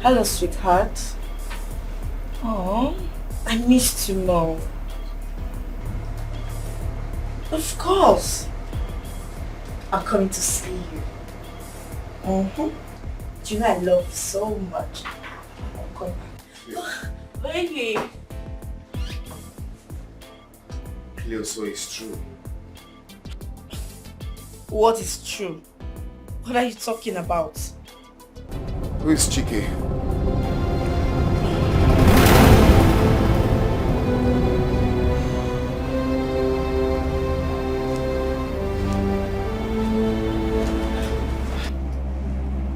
Hello, sweetheart. Oh, I missed you more. Of course. I'm coming to see you. Do you know I love you so much? I'm coming. Baby. Cleo, so it's true. What is true? What are you talking about? Who is Chike?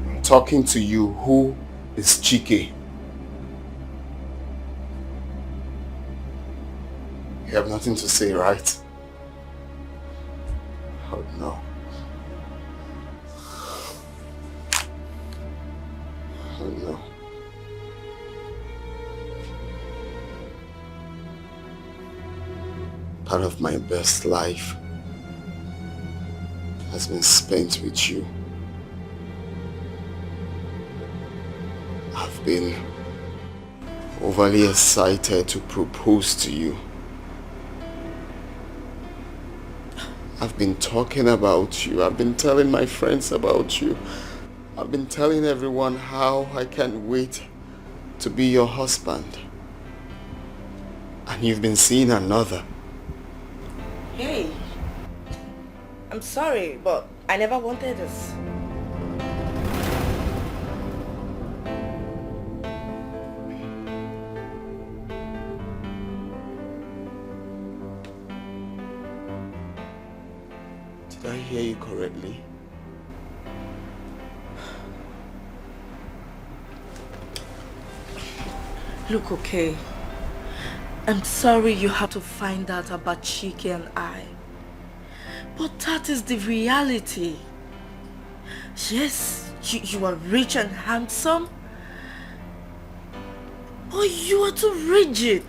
I'm talking to you. Who is Chike? You have nothing to say, right? Oh no. Oh no. Part of my best life has been spent with you. I've been overly excited to propose to you. I've been talking about you. I've been telling my friends about you. I've been telling everyone how I can't wait to be your husband. And you've been seeing another. Hey. I'm sorry, but I never wanted this. Did I hear you correctly? Look, okay. I'm sorry you have to find out about Chike and I. But that is the reality. Yes, you are rich and handsome. But you are too rigid.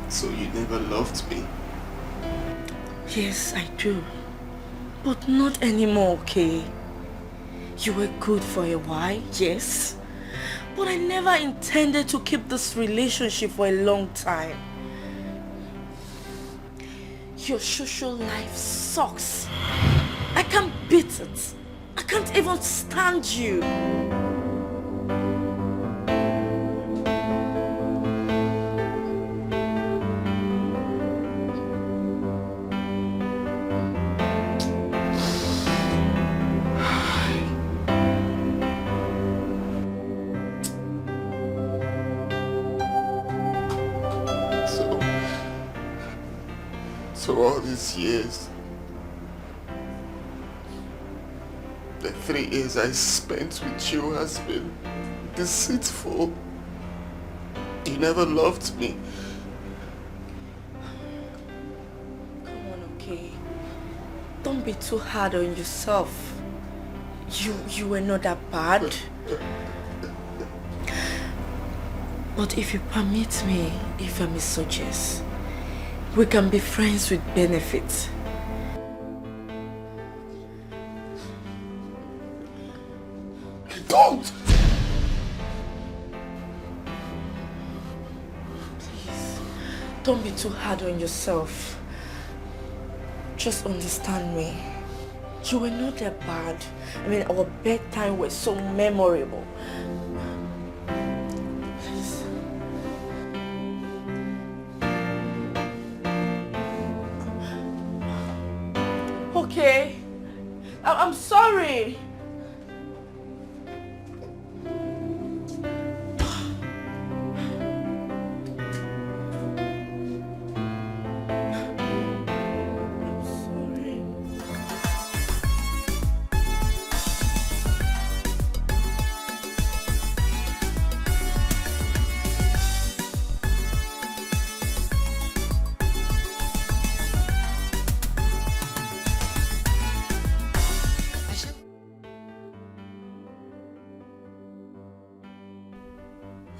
So you never loved me? Yes, I do. But not anymore, okay? You were good for a while, yes. But I never intended to keep this relationship for a long time. Your social life sucks. I can't beat it. I can't even stand you. So all these years, the 3 years I spent with you has been deceitful. You never loved me. Come on, okay? Don't be too hard on yourself. You were not that bad. But if you permit me, if I may suggest, we can be friends with benefits. Don't! Please, don't be too hard on yourself. Just understand me. You were not that bad. I mean, our bedtime was so memorable. Please. Okay. I'm sorry.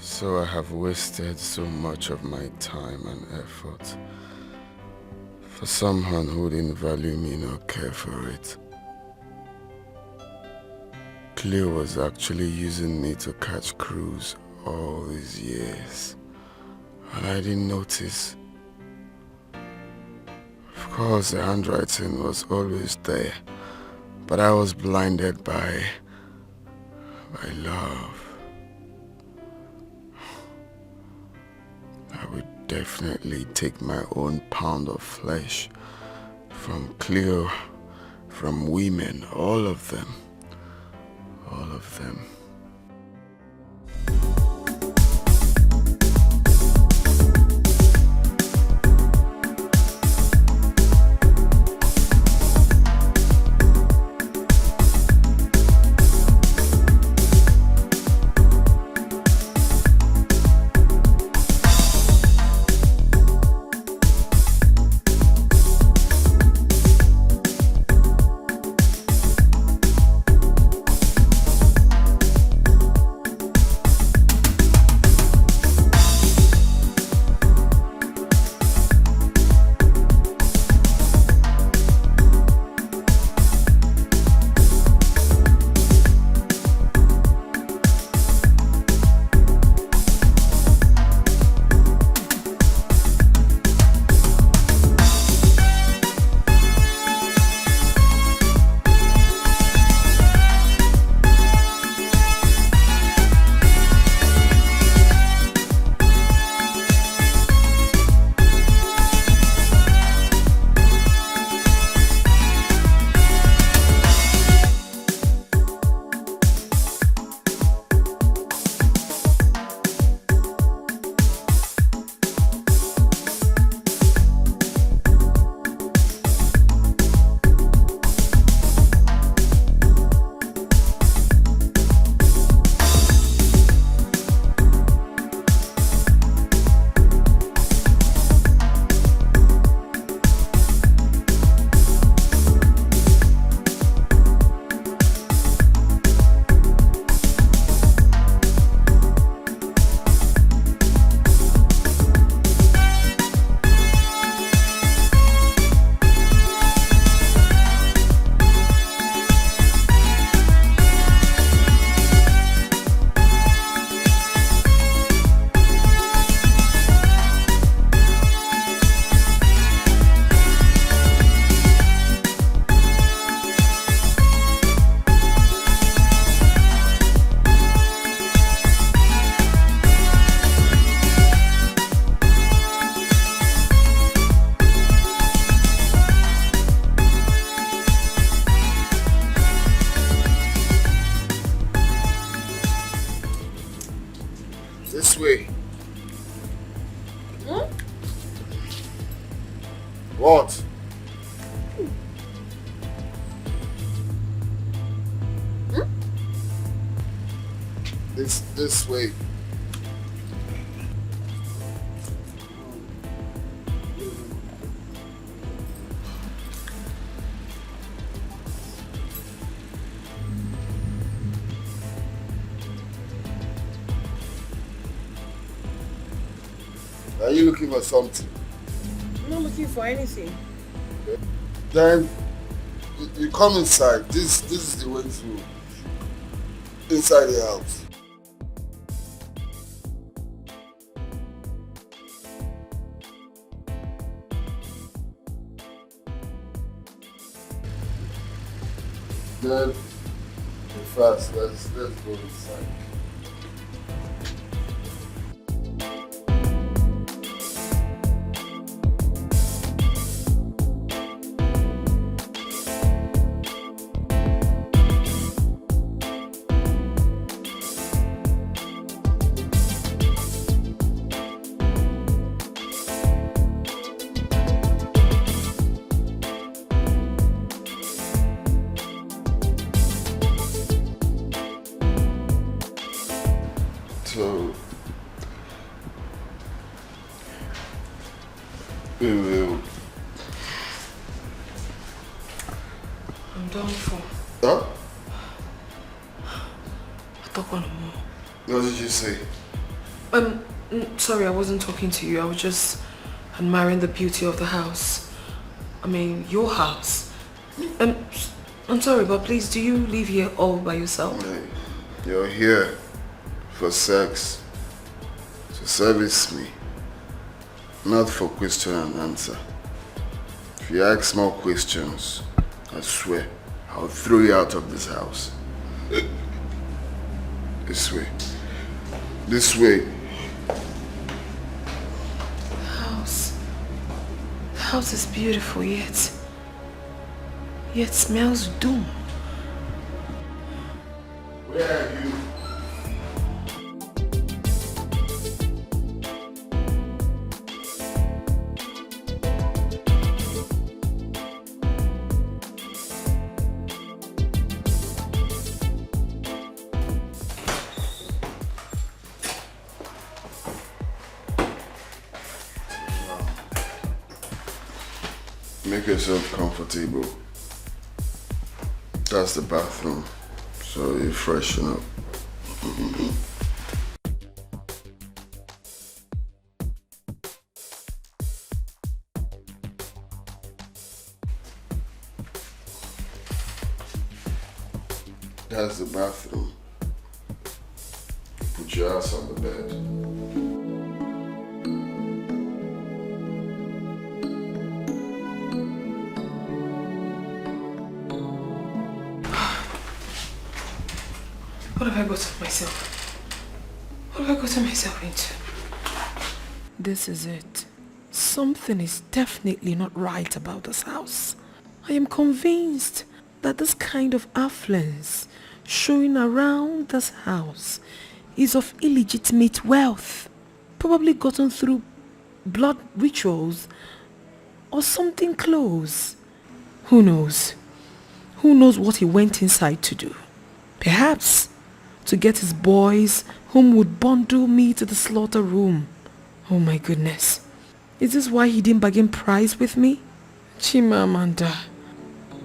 So I have wasted so much of my time and effort for someone who didn't value me nor care for it. Cleo was actually using me to catch crews all these years. And I didn't notice. Of course, the handwriting was always there. But I was blinded by love. I would definitely take my own pound of flesh from Cleo, from women, all of them. All of them. This way. Hmm? What? Hmm? This way. Are you looking for something? I'm not looking for anything. Okay. Then you come inside. This is the way through inside the house. Then fast. Let's go inside. So we will. I'm done for. Huh? I talk on more. What did you say? Sorry, I wasn't talking to you. I was just admiring the beauty of the house. I mean, your house. I'm sorry, but please, do you live here all by yourself? Hey, you're here for sex, to service me, not for question and answer. If you ask more questions, I swear, I'll throw you out of this house. This way. This way. The house is beautiful, yet smells doom. Where are you? Make yourself comfortable. That's the bathroom, so you freshen up. That's the bathroom. Put your ass on the bed. What have I gotten myself? What have I gotten myself into? This is it. Something is definitely not right about this house. I am convinced that this kind of affluence showing around this house is of illegitimate wealth, probably gotten through blood rituals or something close. Who knows? Who knows what he went inside to do? Perhaps to get his boys whom would bundle me to the slaughter room. Oh my goodness. Is this why he didn't bargain price with me? Chimamanda,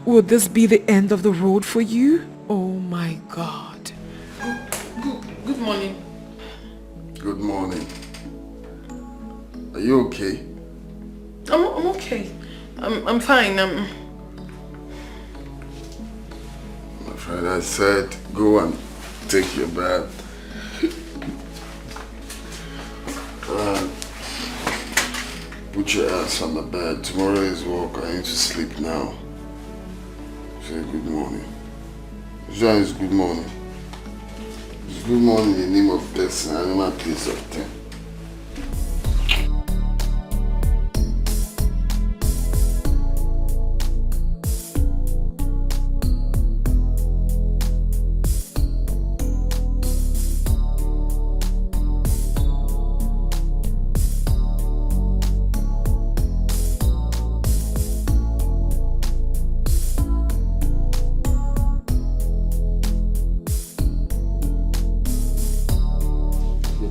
would this be the end of the road for you? Oh my God. Good morning. Good morning. Are you okay? I'm okay. I'm fine. My friend, I said go and take your bath. Put your ass on the bed. Tomorrow is work. I need to sleep now. Say good morning. Jean is good morning. It's good morning in the name of blessing. I know my place of 10.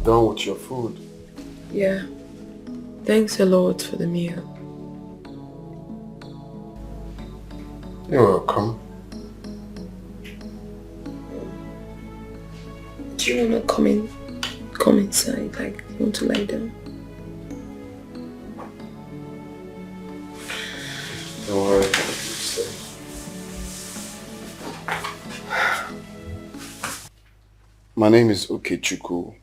Done with your food? Yeah. Thanks a lot for the meal. You're welcome. Do you want to come inside? Like, you want to lie down? Don't worry. My name is Okechukwu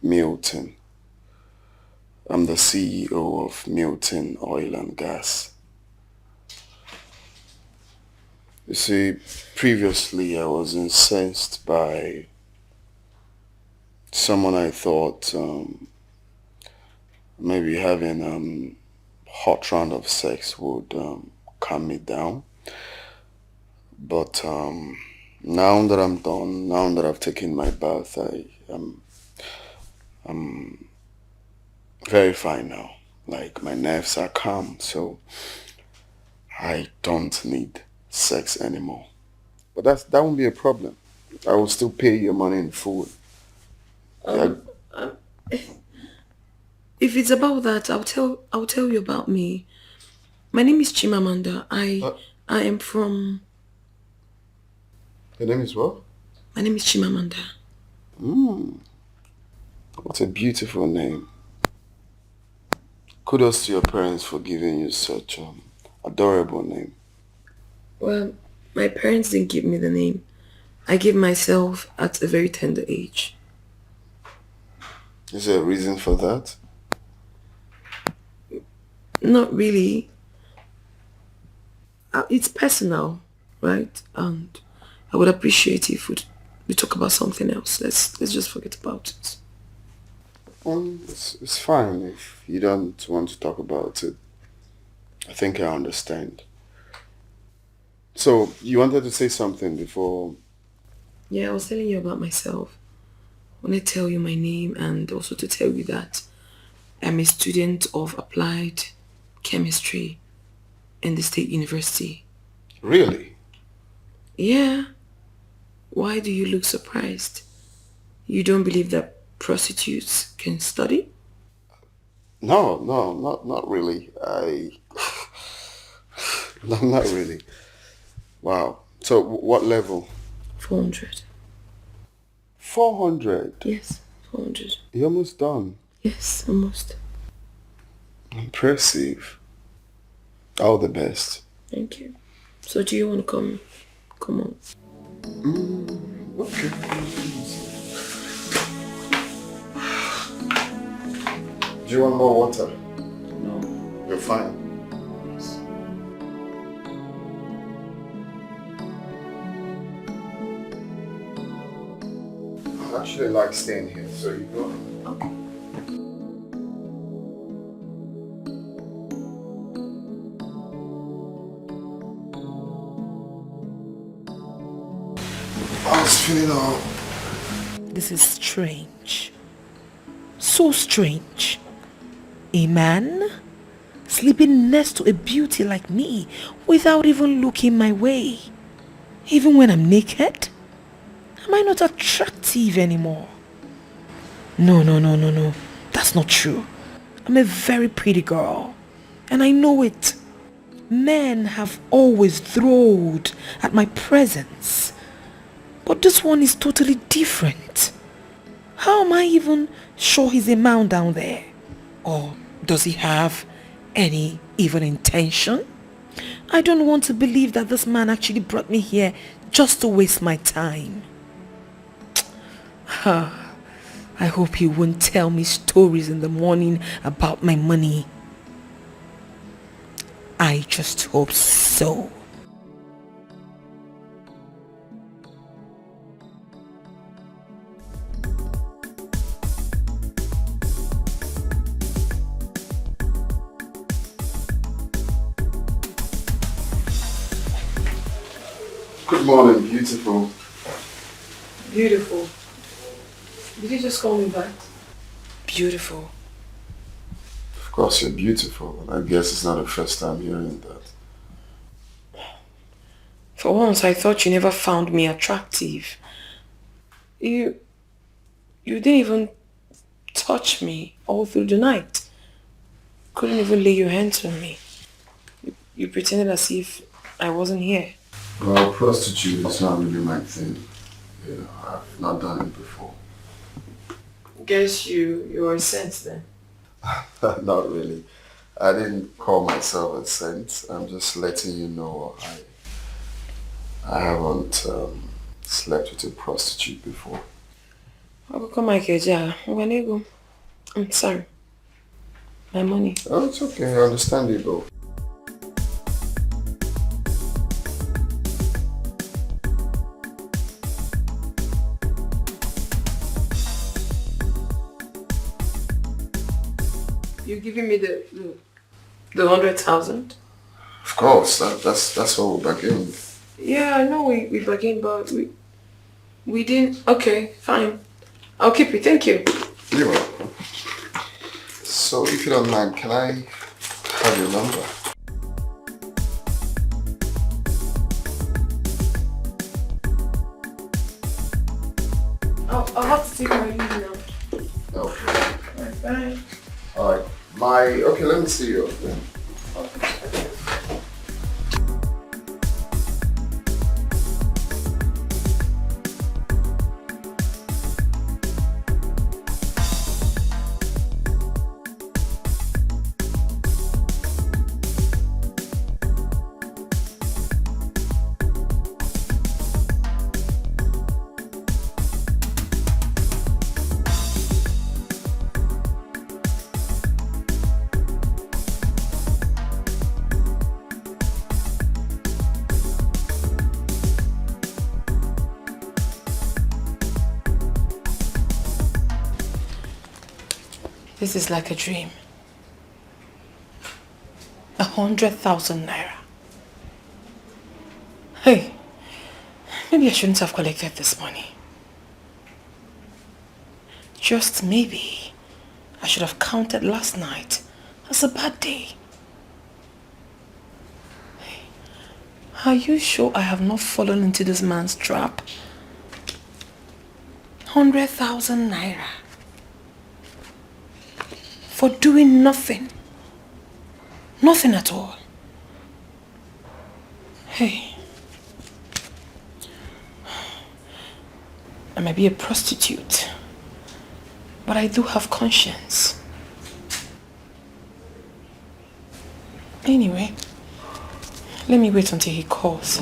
Milton. I'm the CEO of Milton Oil and Gas. You see, previously I was incensed by someone I thought maybe having hot round of sex would calm me down. But now that I'm done, now that I've taken my bath, I'm very fine now. Like, my nerves are calm, so I don't need sex anymore. But that won't be a problem. I will still pay your money in full. If it's about that, I'll tell you about me. My name is Chimamanda. I am from... Your name is what? My name is Chimamanda. What a beautiful name. Kudos to your parents for giving you such an adorable name. Well, My parents didn't give me the name. I gave myself at a very tender age. Is there a reason for that? Not really. It's personal, right? And I would appreciate if we talk about something else. Let's just forget about it. It's fine if you don't want to talk about it. I think I understand. So, you wanted to say something before... Yeah, I was telling you about myself. I want to tell you my name and also to tell you that I'm a student of applied chemistry in the State University. Really? Yeah. Why do you look surprised? You don't believe that prostitutes can study? No, not really. No, not really. Wow. So, what level? 400. 400? Yes, 400. You're almost done. Yes, almost. Impressive. All the best. Thank you. So do you want to come? Come on. Okay. Do you want more water? No. You're fine. Yes. I actually like staying here, so you go. Okay. I was feeling all... This is strange. So strange. A man sleeping next to a beauty like me without even looking my way. Even when I'm naked? Am I not attractive anymore? No. That's not true. I'm a very pretty girl. And I know it. Men have always thrilled at my presence. But this one is totally different. How am I even sure he's a man down there? Or does he have any evil intention? I don't want to believe that this man actually brought me here just to waste my time. I hope he won't tell me stories in the morning about my money. I just hope so. Good morning, beautiful. Beautiful. Did you just call me back? Beautiful. Of course you're beautiful. I guess it's not the first time hearing that. For once, I thought you never found me attractive. You didn't even touch me all through the night. Couldn't even lay your hands on me. You pretended as if I wasn't here. Well, prostitute is not really my thing. You know, I've not done it before. Guess you are a saint then. Not really. I didn't call myself a saint. I'm just letting you know I haven't slept with a prostitute before. I'm sorry. My money. Oh, it's okay. Understandable. You're giving me the 100,000? Of course. That's what we bargained. Yeah, I know we bargained, but we didn't. Okay, fine. I'll keep it. Thank you. You're welcome. So, if you don't mind, can I have your number? I'll have to take my leave now. Okay. Alright, bye. Alright. Okay, let me see you then. This is like a dream. 100,000 naira. Hey, maybe I shouldn't have collected this money. Just maybe I should have counted last night as a bad day. Hey, are you sure I have not fallen into this man's trap? 100,000 naira. For doing nothing. Nothing at all. Hey. I might be a prostitute, but I do have conscience. Anyway, let me wait until he calls.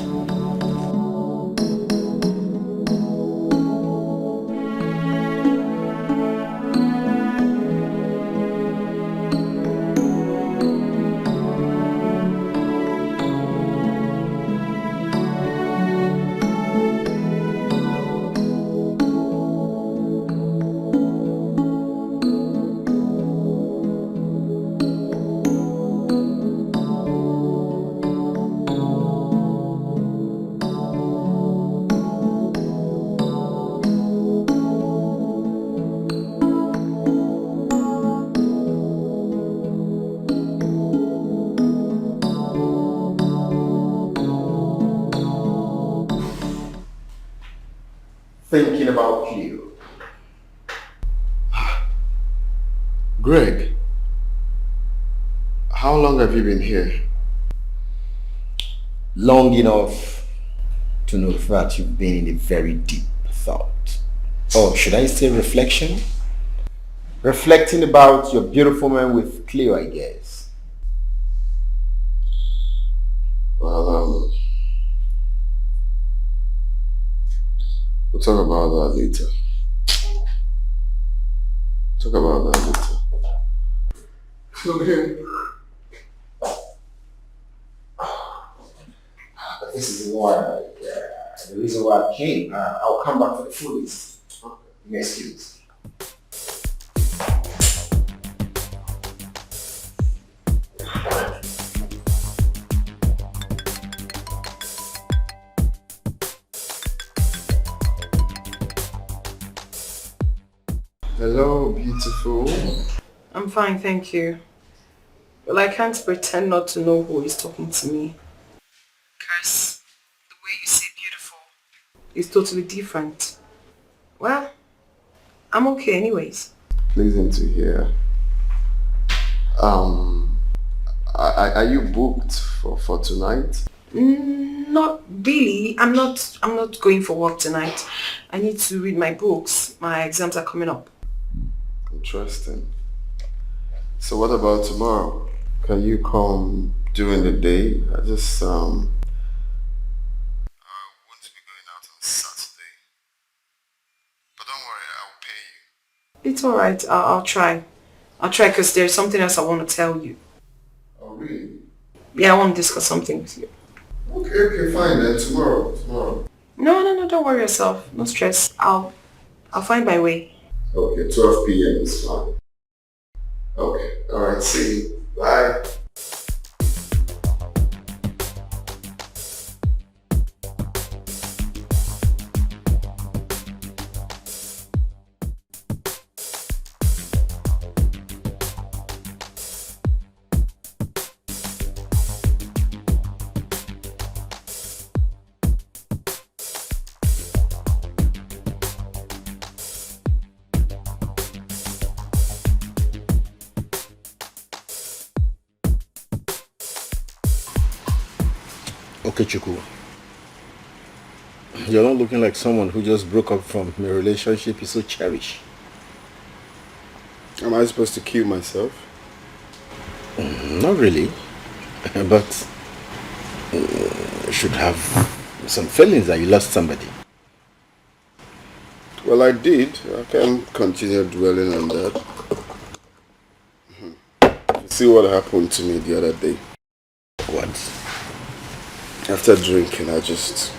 Thinking about you. Greg, how long have you been here? Long enough to know that you've been in a very deep thought. Or should I say reflection? Reflecting about your beautiful man with Cleo, I guess. Well, we'll talk about that later. Talk about that later. Okay. This is why, the reason why I came. I'll come back for the full list. Excuse. Hello, beautiful. I'm fine, thank you. Well, I can't pretend not to know who is talking to me. Because the way you say beautiful is totally different. Well, I'm okay anyways. Pleasing to hear. Are you booked for tonight? Not really. I'm not going for work tonight. I need to read my books. My exams are coming up. Interesting. So what about tomorrow? Can you come during the day? I won't be going out on Saturday. But don't worry, I'll pay you. It's alright. I'll try. I'll try because there's something else I want to tell you. Oh, really? Yeah, I want to discuss something with you. Okay, fine then. Tomorrow. No, don't worry yourself. No stress. I'll find my way. Okay, 12 p.m. is fine. Okay, alright, see you. Bye. Okay, Chuku. You're not looking like someone who just broke up from a relationship you so cherish. Am I supposed to kill myself? Not really. But you should have some feelings that you lost somebody. Well, I did. I can't continue dwelling on that. See what happened to me the other day. What? After drinking, I just,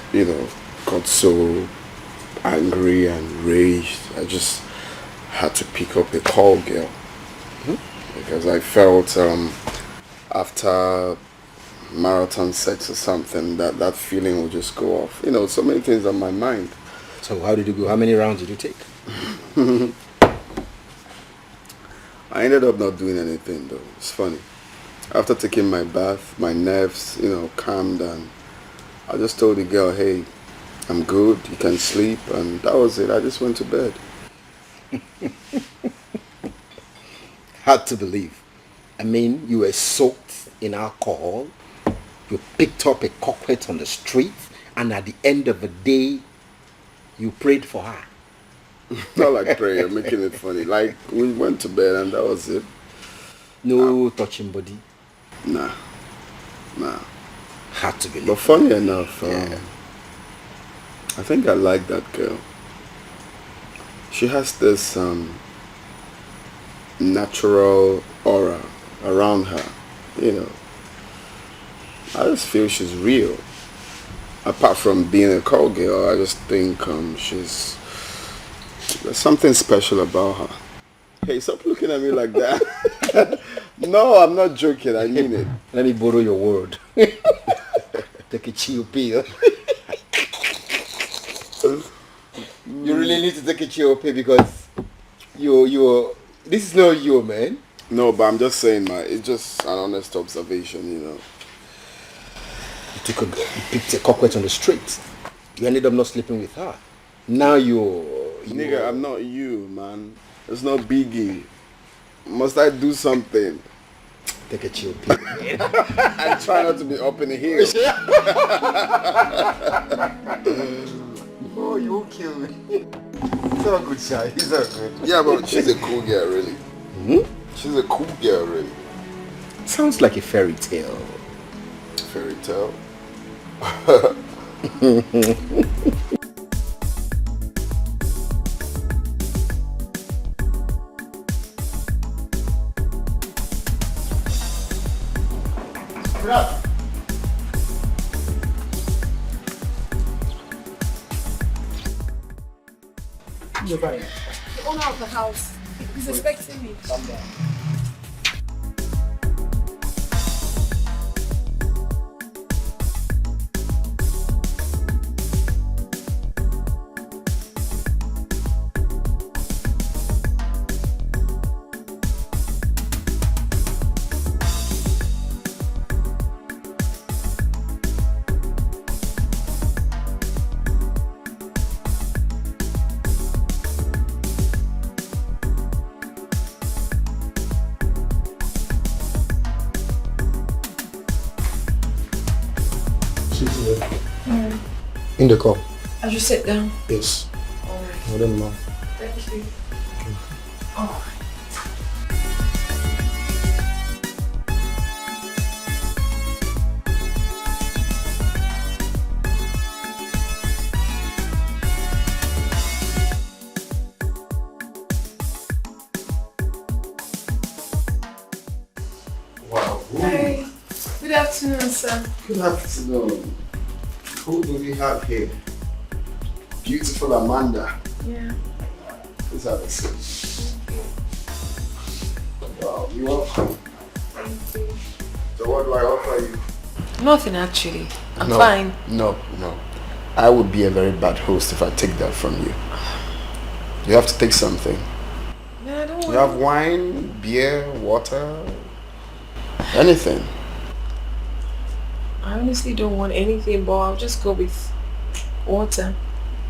got so angry and raged. I just had to pick up a call girl. because I felt after marathon sex or something that feeling would just go off. You know, so many things on my mind. So how did you go? How many rounds did you take? I ended up not doing anything though. It's funny. After taking my bath, my nerves, calmed, and I just told the girl, hey, I'm good, you can sleep, and that was it. I just went to bed. Hard to believe. I mean, you were soaked in alcohol, you picked up a coquette on the street, and at the end of the day, you prayed for her. Not like prayer, making it funny. Like, we went to bed and that was it. No touching body? Nah. Hard to believe. But funny enough, I think I like that girl. She has this natural aura around her, I just feel she's real. Apart from being a call girl, I just think there's something special about her. Hey, stop looking at me like that. No, I'm not joking, I mean it. Let me borrow your word. Take a chill pill. You really need to take a chill pill because this is not you, man. No, but I'm just saying, it's just an honest observation, You picked a coquette on the street. You ended up not sleeping with her. Now Nigga, I'm not you, man. It's not Biggie. Must I do something? Take a chill pill. I try not to be up in the hill. Oh, you won't kill me. He's all good, Shy. He's all good. Yeah, but she's a cool girl, really. She's a cool girl, really. Sounds like a fairy tale. Fairy tale? The owner of the house. He's expecting me. Calm down. In the car. I should sit down. Yes. Alright. I don't know. Thank you. Oh. Wow. Hi. Good afternoon, sir. Good afternoon. Who do we have here? Beautiful Amanda. Yeah. Let's have a seat. Wow, you're welcome. Thank you. So what do I offer you? Nothing actually. I'm No, fine. No. I would be a very bad host if I take that from you. You have to take something. Yeah, I don't You have wine, beer, water, anything. I honestly don't want anything, but I'll just go with water.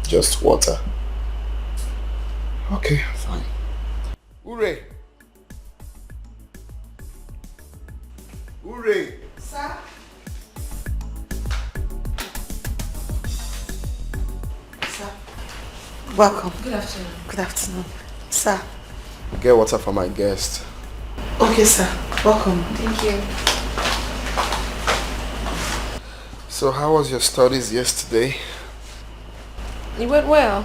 Just water. Okay, fine. Hooray! Hooray! Sir? Sir? Welcome. Good afternoon. Good afternoon. Sir. Get water for my guest. Okay, sir. Welcome. Thank you. So how was your studies yesterday? It went well.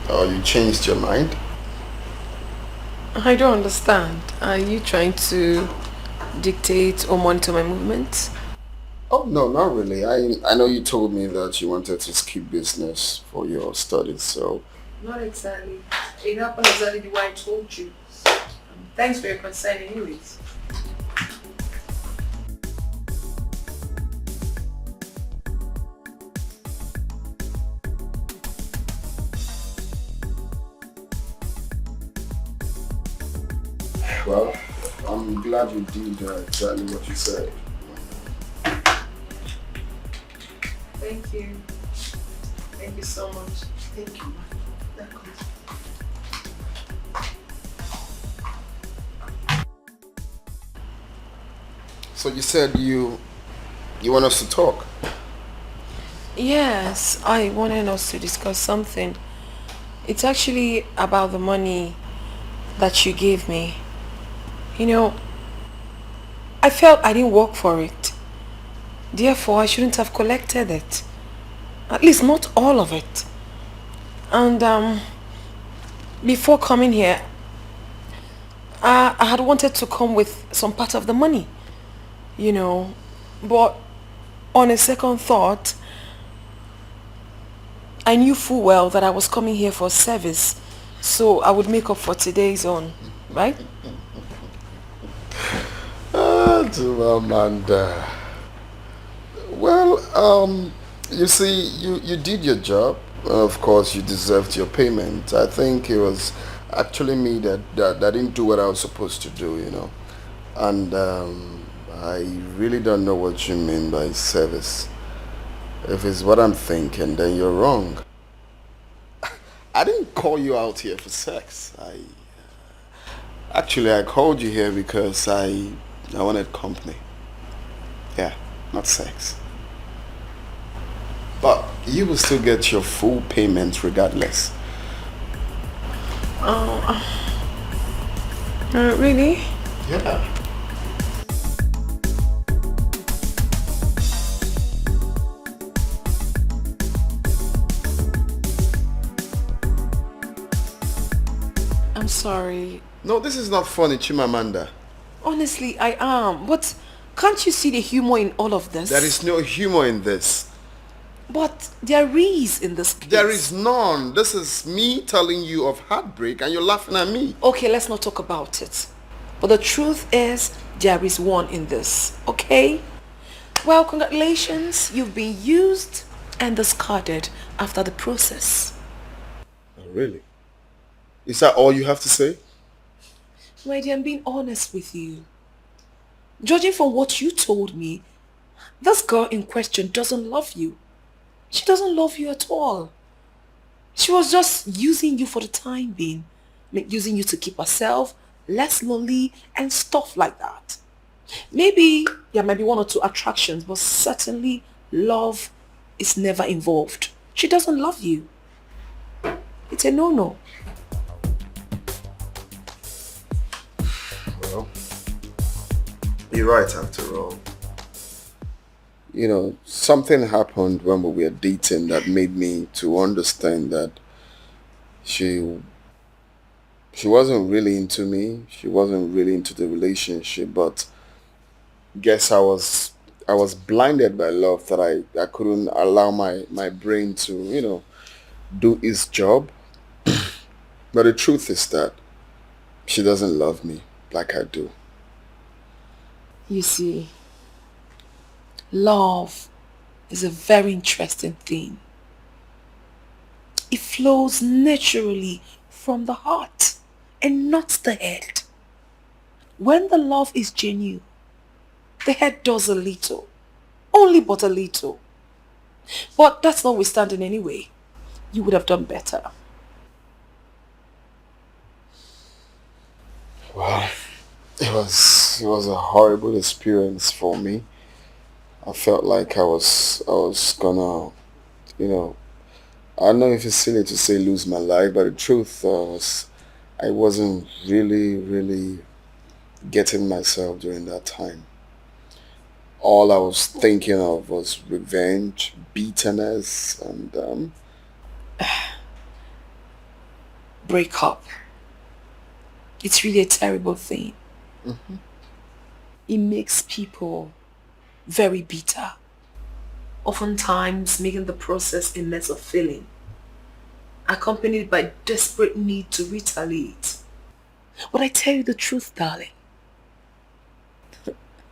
Oh, you changed your mind? I don't understand. Are you trying to dictate or monitor my movements? Oh, no, not really. I know you told me that you wanted to skip business for your studies, so... Not exactly. It happened exactly the way I told you. I'm Thanks for your concern anyways. Well, I'm glad you did exactly what you said. Thank you. Thank you so much. Thank you. So you said you want us to talk? Yes, I wanted us to discuss something. It's actually about the money that you gave me. You know, I felt I didn't work for it. Therefore, I shouldn't have collected it. At least not all of it. And before coming here, I had wanted to come with some part of the money. You know, but on a second thought, I knew full well that I was coming here for service, so I would make up for today's own, right? Amanda. Well, you see, you did your job. Of course, you deserved your payment. I think it was actually me that didn't do what I was supposed to do, you know. And I really don't know what you mean by service. If it's what I'm thinking, then you're wrong. I didn't call you out here for sex. I called you here because I wanted company. Yeah, not sex. But you will still get your full payment regardless. Really? Yeah. I'm sorry. No, this is not funny, Chimamanda. Honestly, I am. But can't you see the humor in all of this? There is no humor in this. But there is in this case. There is none. This is me telling you of heartbreak and you're laughing at me. Okay, let's not talk about it. But the truth is, there is one in this, okay? Well, congratulations. You've been used and discarded after the process. Oh, really? Is that all you have to say? My dear, I'm being honest with you. Judging from what you told me, this girl in question doesn't love you. She doesn't love you at all. She was just using you for the time being. Using you to keep herself less lonely and stuff like that. Maybe there might be one or two attractions, but certainly love is never involved. She doesn't love you. It's a no-no. Well, you're right after all. You know, something happened when we were dating that made me to understand that she wasn't really into me. She wasn't really into the relationship, but guess I was blinded by love that I couldn't allow my brain to, you know, do its job. But the truth is that she doesn't love me like I do. You see, love is a very interesting thing. It flows naturally from the heart and not the head. When the love is genuine, the head does a little, only but a little. But that's notwithstanding anyway. You would have done better. Well, it was a horrible experience for me. I felt like I was gonna, you know, I don't know if it's silly to say lose my life, but the truth was I wasn't really getting myself during that time. All I was thinking of was revenge, bitterness, and Break up. It's really a terrible thing. It makes people very bitter. Oftentimes making the process a mess of feeling, accompanied by desperate need to retaliate. But I tell you the truth, darling.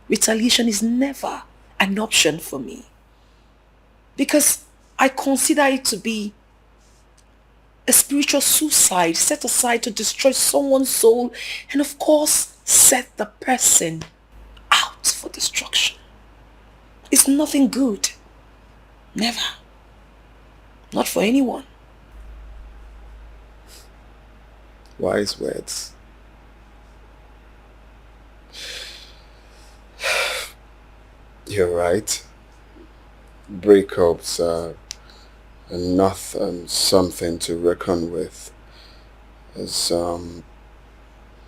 Retaliation is never an option for me. Because I consider it to be a spiritual suicide set aside to destroy someone's soul and of course set the person out for destruction. It's nothing good. Never. Not for anyone. Wise words. You're right. Breakups are not something to reckon with. It's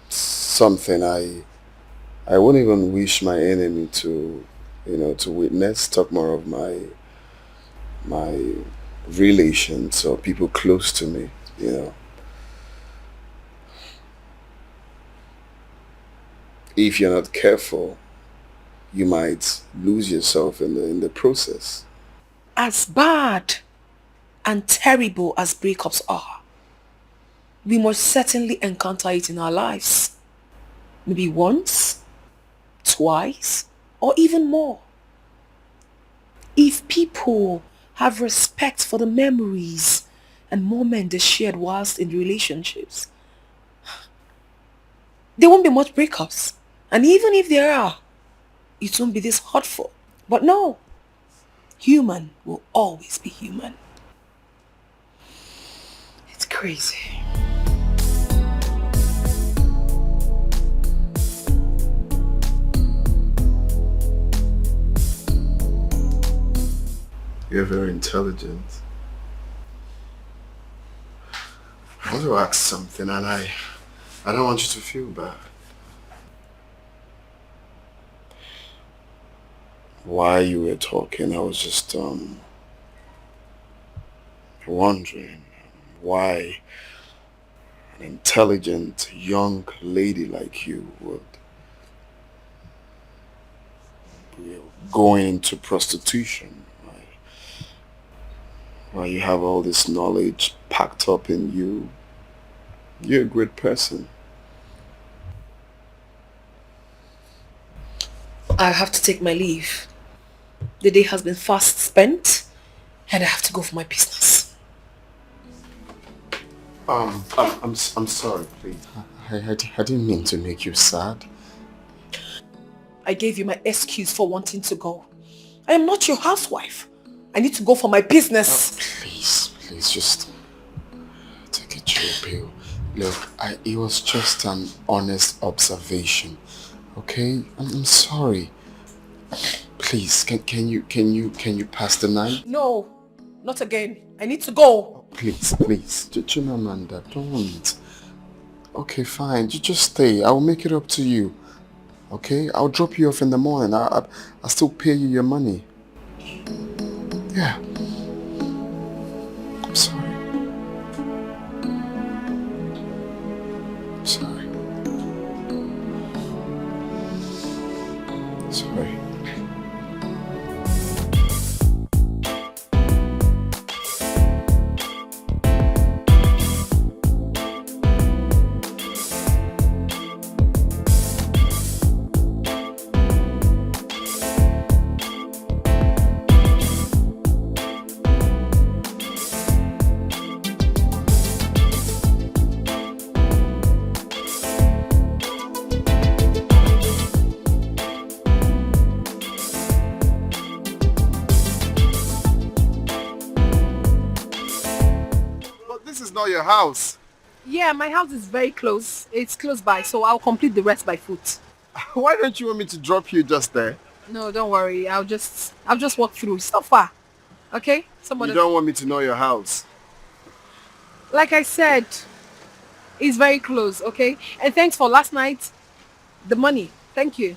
something I wouldn't even wish my enemy to to witness. Talk more of my relations or people close to me. If you're not careful, you might lose yourself in the process. As bad and terrible as breakups are, we must certainly encounter it in our lives. Maybe once, twice, or even more. If people have respect for the memories and moments they shared whilst in relationships, there won't be much breakups. And even if there are, it won't be this hurtful. But no, human will always be human. It's crazy. You're very intelligent. I want to ask something, and I don't want you to feel bad. While you were talking, I was just wondering why an intelligent young lady like you would be going into prostitution. Why you have all this knowledge packed up in you. You're a great person. I have to take my leave. The day has been fast spent and I have to go for my business. I'm sorry, please. I didn't mean to make you sad. I gave you my excuse for wanting to go. I am not your housewife. I need to go for my business. Please, just take a chill pill. Look, it was just an honest observation. Okay? I'm sorry. Please, can you pass the night? No, not again. I need to go. Please, Chimamanda, don't. Okay, fine. You just stay. I will make it up to you. Okay? I'll drop you off in the morning. I'll still pay you your money. Yeah. I'm sorry. I'm sorry. Sorry. Your house. Yeah, my house is very close. It's close by, so I'll complete the rest by foot. Why don't you want me to drop you just there? No, don't worry. I'll just walk through. It's not far. Okay? You don't want me to know your house. Like I said, it's very close, okay? And thanks for last night. The money. Thank you.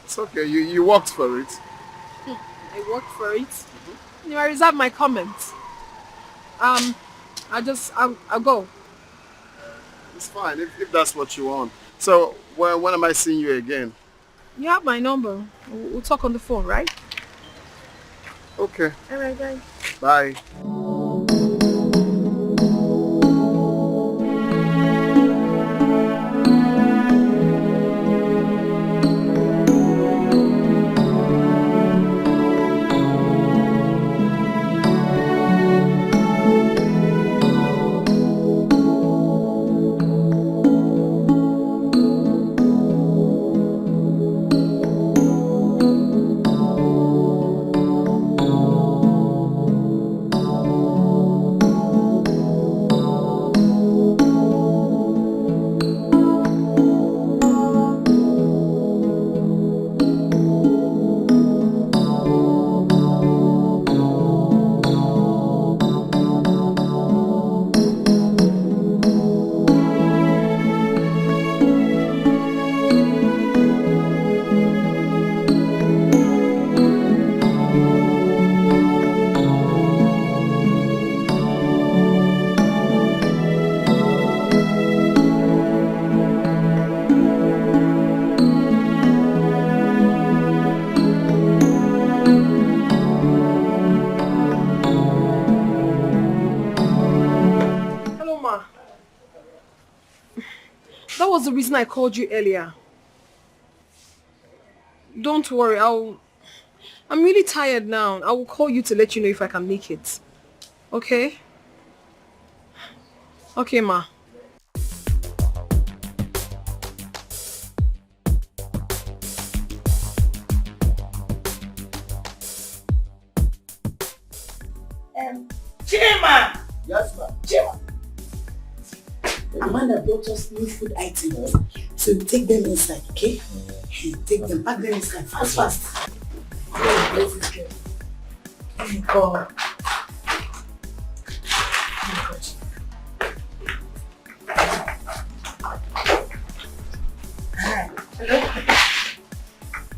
It's okay. You worked for it. I worked for it. Mm-hmm. I reserve my comments. I'll go. It's fine if that's what you want. So when am I seeing you again? You have my number. We'll talk on the phone, right? Okay. All right, bye. Bye. That was the reason I called you earlier. Don't worry, I'm really tired now. I will call you to let you know if I can make it. Okay? Okay, ma. Chima! Yes, ma'am. Chima! Amanda brought us new food items. So you take them inside, okay? You take them, pack them inside. Fast, fast. God. Hi. Hello?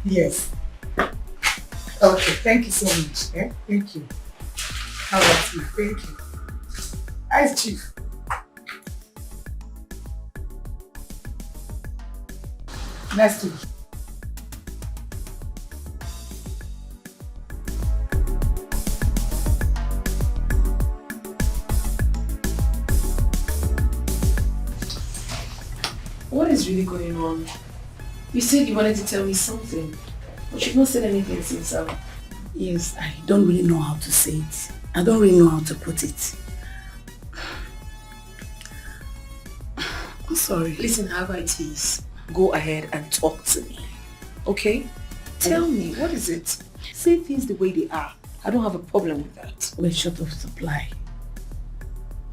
Yes. Okay, thank you so much. Eh? Thank you. How about you? Thank you. Hi, Chief. Nice to meet you. What is really going on? You said you wanted to tell me something, but you've not said anything since. Yes, I don't really know how to say it. I don't really know how to put it. I'm sorry. Listen, however it is, go ahead and talk to me. Okay? Tell me, what is it? Say things the way they are. I don't have a problem with that. We're short of supply.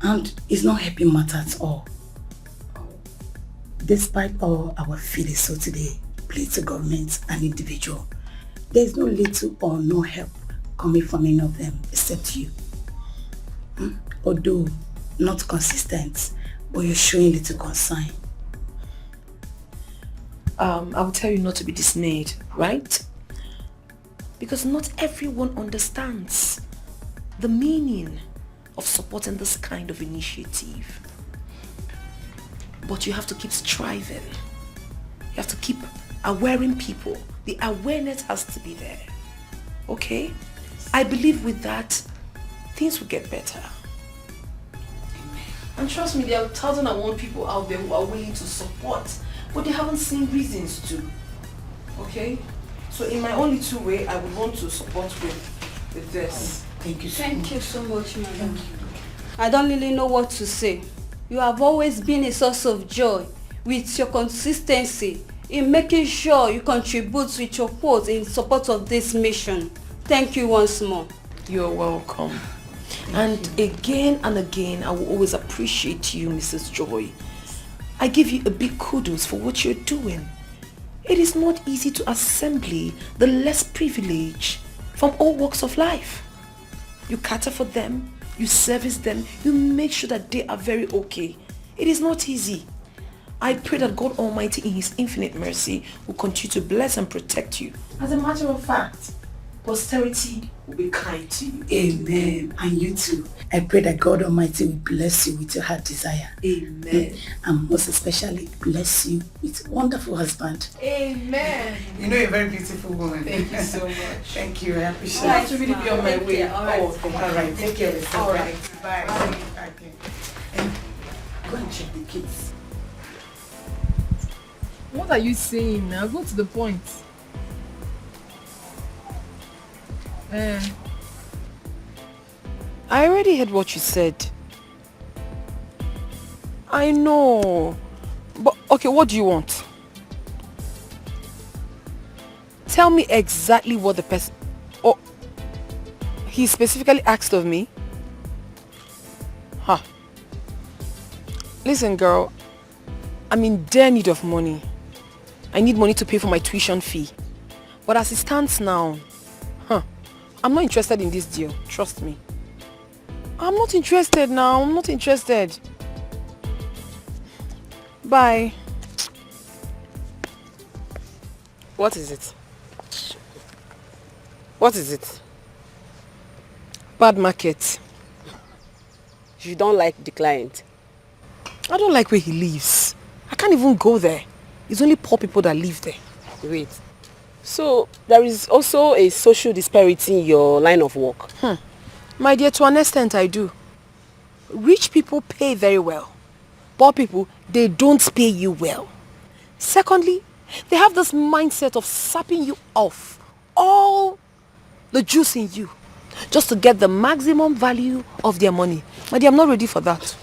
And it's not helping matter at all. Despite all our feelings so today, plead to government and individual, there is no little or no help coming from any of them except you. Although not consistent, but you're showing little concern. I will tell you not to be dismayed, right? Because not everyone understands the meaning of supporting this kind of initiative. But you have to keep striving. You have to keep awareing people. The awareness has to be there. Okay? I believe with that, things will get better. Amen. And trust me, there are 1,001 people out there who are willing to support, but they haven't seen reasons to. Okay? So in my only two way, I would want to support with this. Thank you so much. Thank you so much, madam. I don't really know what to say. You have always been a source of joy with your consistency in making sure you contribute with your quote in support of this mission. Thank you once more. You're welcome. And again and again, I will always appreciate you, Mrs. Joy. I give you a big kudos for what you're doing. It is not easy to assemble the less privileged from all walks of life. You cater for them, you service them, you make sure that they are very okay. It is not easy. I pray that God Almighty in His infinite mercy will continue to bless and protect you. As a matter of fact, posterity will be kind to you. Amen. And you too. I pray that God Almighty will bless you with your heart desire. Amen. And most especially bless you with a wonderful husband. Amen. You know, you're a very beautiful woman. Thank you so much. Thank you. I appreciate I it. have to really be on my way. All right. All right. Take care of yourself. All right. Bye. Okay. Go and check the kids. What are you saying now? Go to the point. I already heard what you said. I know. But okay, what do you want? Tell me exactly what the person... Oh, he specifically asked of me? Huh. Listen, girl. I'm in dire need of money. I need money to pay for my tuition fee. But as it stands now, I'm not interested in this deal. Trust me. I'm not interested now. I'm not interested. Bye. What is it? What is it? Bad market. You don't like the client? I don't like where he lives. I can't even go there. It's only poor people that live there. Wait. So there is also a social disparity in your line of work? My dear, to an extent I do. Rich people pay very well. poor people, they don't pay you well. Secondly, they have this mindset of sapping you off all the juice in you just to get the maximum value of their money. My dear, I'm not ready for that.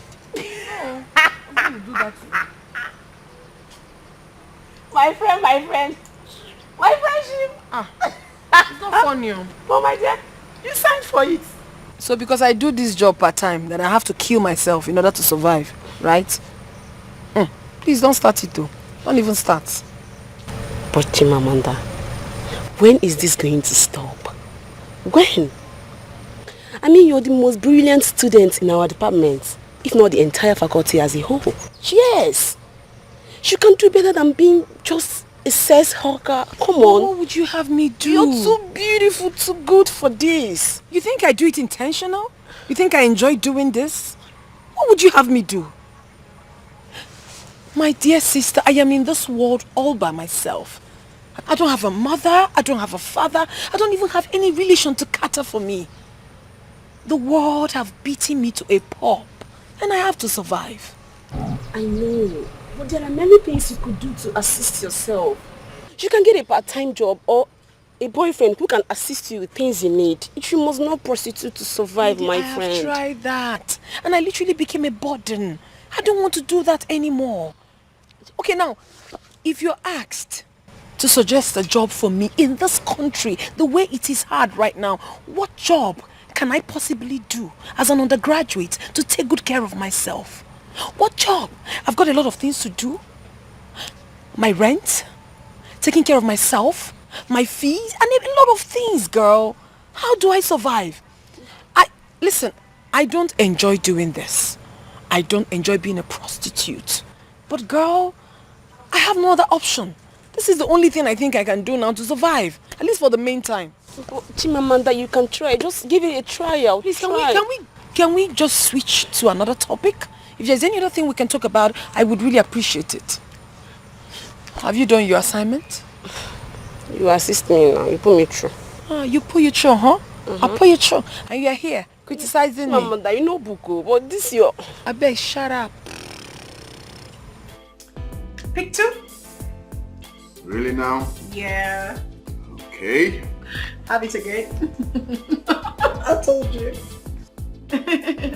My friend. My friendship. It's not funny. But my dear, you signed for it. So because I do this job part-time, then I have to kill myself in order to survive, right? Please don't start it though. Don't even start. But Chimamanda, when is this going to stop? When? I mean, you're the most brilliant student in our department, if not the entire faculty as a whole. Yes! You can do better than being just a sex hawker. Come on. What would you have me do? You're too beautiful, too good for this. You think I do it intentional? You think I enjoy doing this? What would you have me do? My dear sister, I am in this world all by myself. I don't have a mother, I don't have a father, I don't even have any relation to cater for me. The world have beaten me to a pulp and I have to survive. I know, but there are many things you could do to assist yourself. You can get a part-time job or a boyfriend who can assist you with things you need. You must not prostitute to survive, my friend. I have tried that and I literally became a burden. I don't want to do that anymore. Okay, now, if you're asked to suggest a job for me in this country, the way it is hard right now, what job can I possibly do as an undergraduate to take good care of myself? What job? I've got a lot of things to do. My rent, taking care of myself, my fees, and a lot of things, girl. How do I survive? Listen, I don't enjoy doing this. I don't enjoy being a prostitute. But girl, I have no other option. This is the only thing I think I can do now to survive, at least for the meantime. Oh, Chimamanda, you can try. Just give it a try out. Please, can we just switch to another topic? If there's any other thing we can talk about, I would really appreciate it. Have you done your assignment? You assist me now. You put me through. You put you through, huh? I'll put you through. And you're here criticizing me. Chimamanda, you know Buko, but this your... I beg, shut up. Pick 2? Really now? Yeah. Okay. Have it again. I told you.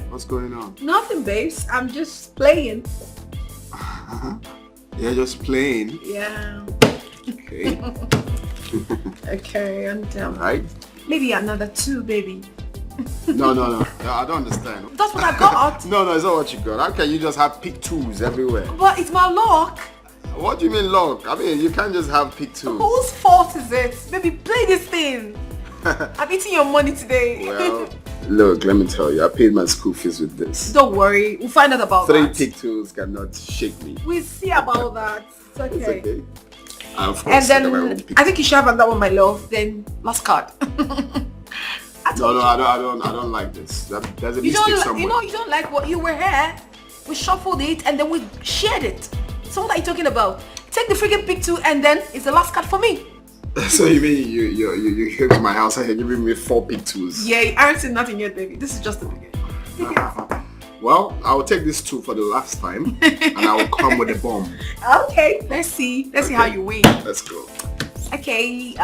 What's going on? Nothing, babes. I'm just playing. You're just playing. Yeah. Okay. Okay, and Right? maybe another 2, baby. No, I don't understand. That's what I got. No, it's not what you got. How can you just have pick 2s everywhere? But it's my luck. What do you mean luck? I mean, you can't just have pick 2s. Whose fault is it? Baby, play this thing. I'm eating your money today. Well, look, let me tell you, I paid my school fees with this. Don't worry. We'll find out about 3 that. pick 2s cannot shake me. We'll see about that. It's okay. It's okay. And of And course, I got my own then pick I think you should have another one, my love. Then last card. No, I don't like this. There's a You mistake don't, somewhere. you don't like what you were here. We shuffled it and then we shared it. So what are you talking about? Take the freaking pick 2 and then it's the last card for me. So you mean you came to my house and you're giving me 4 pick 2s? Yeah, I haven't seen nothing yet, baby. This is just the beginning. Take it. Well, I will take this 2 for the last time and I will come with a bomb. Okay, let's see. Let's see how you win. Let's go. Okay,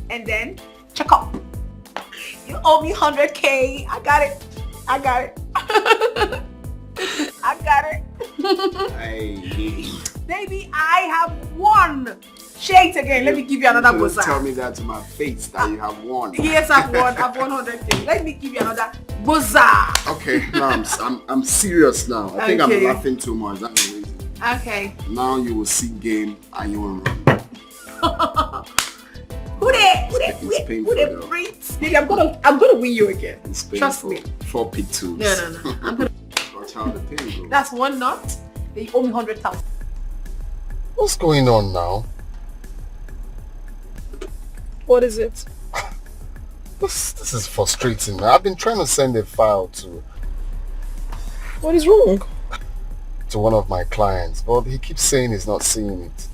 and then check up. You owe me 100K. I got it. I got it. Hey. Baby, I have won. Shake it again. Let me give you another Don't boza. tell me that to my face that you have won. Yes, I've won. I've won 100K. Let me give you another boza. Okay, now I'm serious now. I think Okay. I'm laughing too much. That's the reason. Okay. Now you will see game and you will run. Who they painful, though. breathe? Baby, I'm gonna win you again. It's painful. Trust me. 4 pick 2s. No. I'm gonna. Watch how the thing goes. That's one knot. Then you owe me 100,000. What's going on now? What is it? This is frustrating, man. I've been trying to send a file to What is wrong? one of my clients, but he keeps saying he's not seeing it.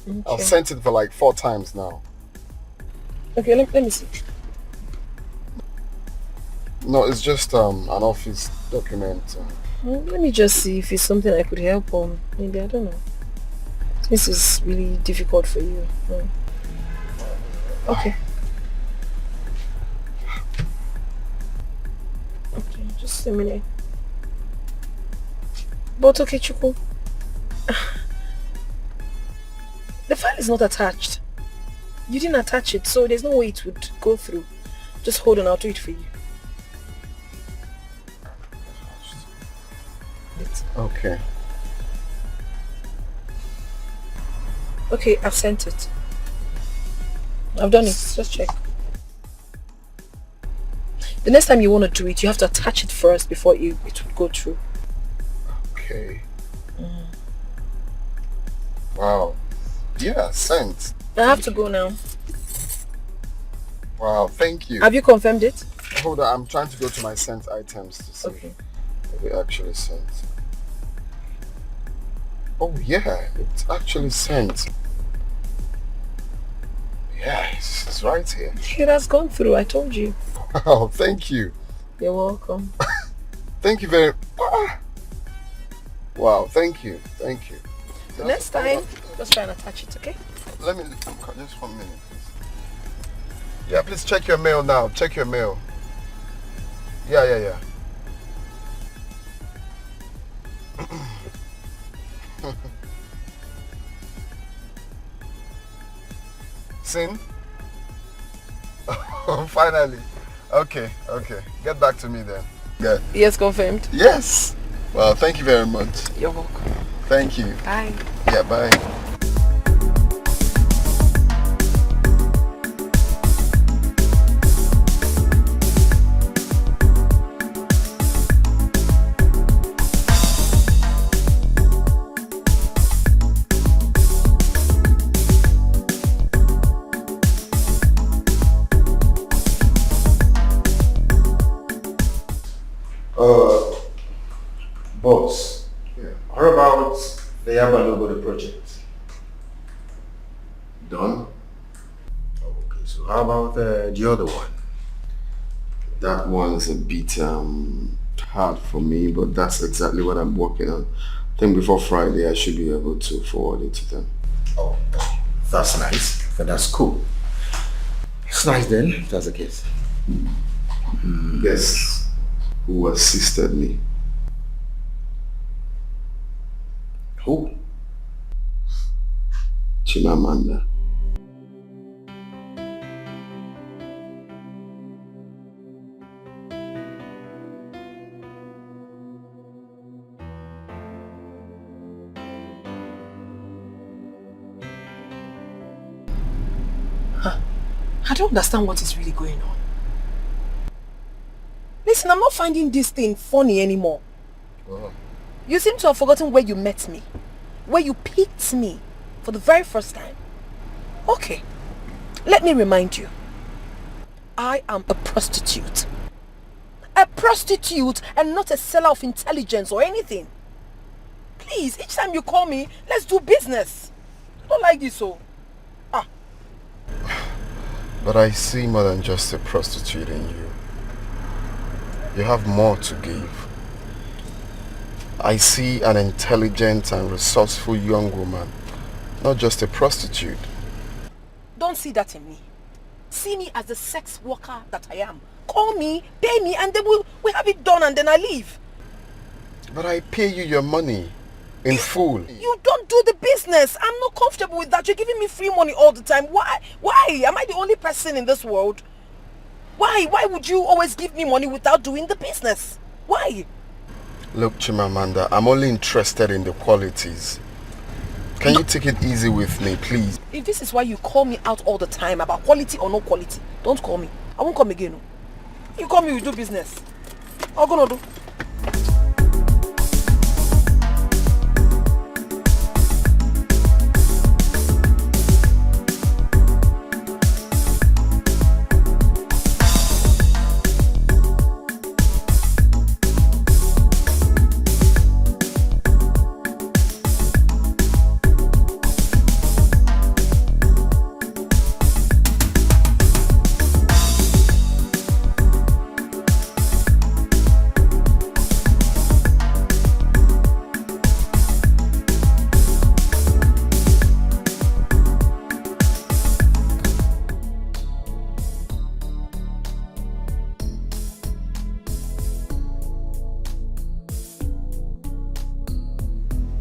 Okay. I've sent it for like 4 times now. Okay, let me see. No, it's just an office document. Let me just see if it's something I could help on. Maybe, I don't know. This is really difficult for you. Okay. Okay, just a minute. But okay, Chuku. The file is not attached. You didn't attach it, so there's no way it would go through. Just hold on, I'll do it for you. Okay. Okay, I've sent it. I've done it. Just check. The next time you want to do it, you have to attach it first before it would go through. Okay. Wow. Yeah, sent. I have to go now. Wow, thank you. Have you confirmed it? Hold on, I'm trying to go to my sent items to see if it actually sent. Oh yeah, it's actually sent. Yeah, it's right here. It has gone through, I told you. Wow, thank you. You're welcome. Thank you very Wow, thank you. Thank you. The next time, just try and attach it, okay? Let me just 1 minute, please. Yeah, please check your mail now. Check your mail. Yeah. Sin? Finally. Okay. Get back to me then. Yeah. Yes, confirmed. Yes. Well, thank you very much. You're welcome. Thank you. Bye. Yeah, bye. Boss. Yeah. How about the Yabalogo project? Done? Okay, so how about the other one? That one's a bit hard for me, but that's exactly what I'm working on. I think before Friday I should be able to forward it to them. Oh, that's nice. That's cool. It's nice then, if that's the case. Guess who assisted me? Who? Chimamanda. I don't understand what is really going on. Listen, I'm not finding this thing funny anymore. Oh. You seem to have forgotten where you met me. Where you picked me for the very first time. Okay, let me remind you. I am a prostitute. A prostitute and not a seller of intelligence or anything. Please, each time you call me, let's do business. I don't like this, so. But I see more than just a prostitute in you. You have more to give. I see an intelligent and resourceful young woman, not just a prostitute. Don't see that in me. See me as the sex worker that I am. Call me, pay me, and then we'll have it done and then I leave. But I pay you your money in full. You don't do the business. I'm not comfortable with that. You're giving me free money all the time. Why? Why? Am I the only person in this world? Why? Why would you always give me money without doing the business? Why? Look, Chimamanda, I'm only interested in the qualities. Can you take it easy with me, please? If this is why you call me out all the time about quality or no quality, don't call me. I won't come again. You call me, we do business. I'm gonna do.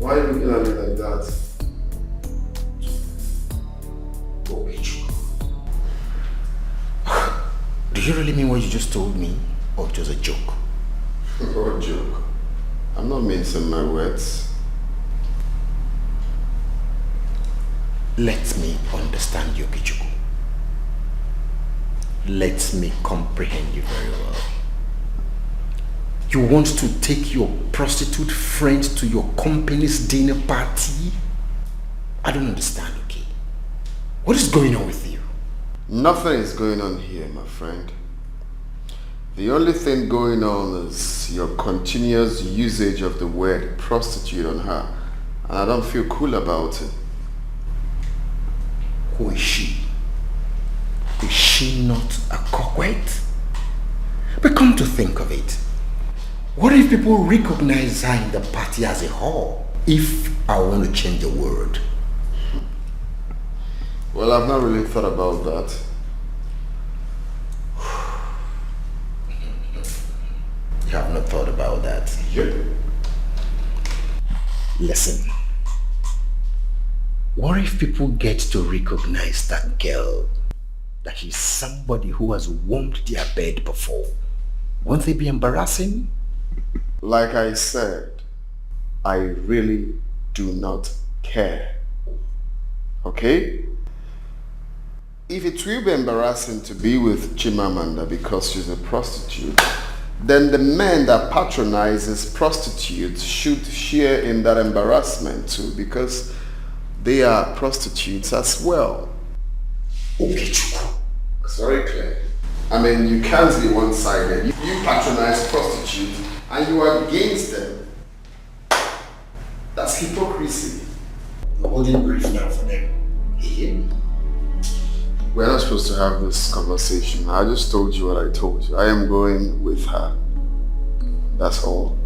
Why are you looking at me like that? Do you really mean what you just told me, or just a joke? What joke? I'm not mincing my words. Let me understand you, Kichuku. Let me comprehend you very well. You want to take your prostitute friend to your company's dinner party? I don't understand, okay? What is going on with you? Nothing is going on here, my friend. The only thing going on is your continuous usage of the word prostitute on her. And I don't feel cool about it. Who is she? Is she not a coquette? But come to think of it, what if people recognize her in the party as a whore? If I want to change the word. Well, I've not really thought about that. You have not thought about that? Yep. Listen. What if people get to recognize that girl, that she's somebody who has warmed their bed before? Won't they be embarrassing? Like I said, I really do not care. Okay? If it will be embarrassing to be with Chimamanda because she's a prostitute, then the men that patronizes prostitutes should share in that embarrassment too, because they are prostitutes as well. Okay, It's very clear. I mean, you can't be one-sided. You patronize prostitutes and you are against them. That's hypocrisy. You're holding brief now for them. Yeah. We're not supposed to have this conversation. I just told you what I told you. I am going with her. That's all.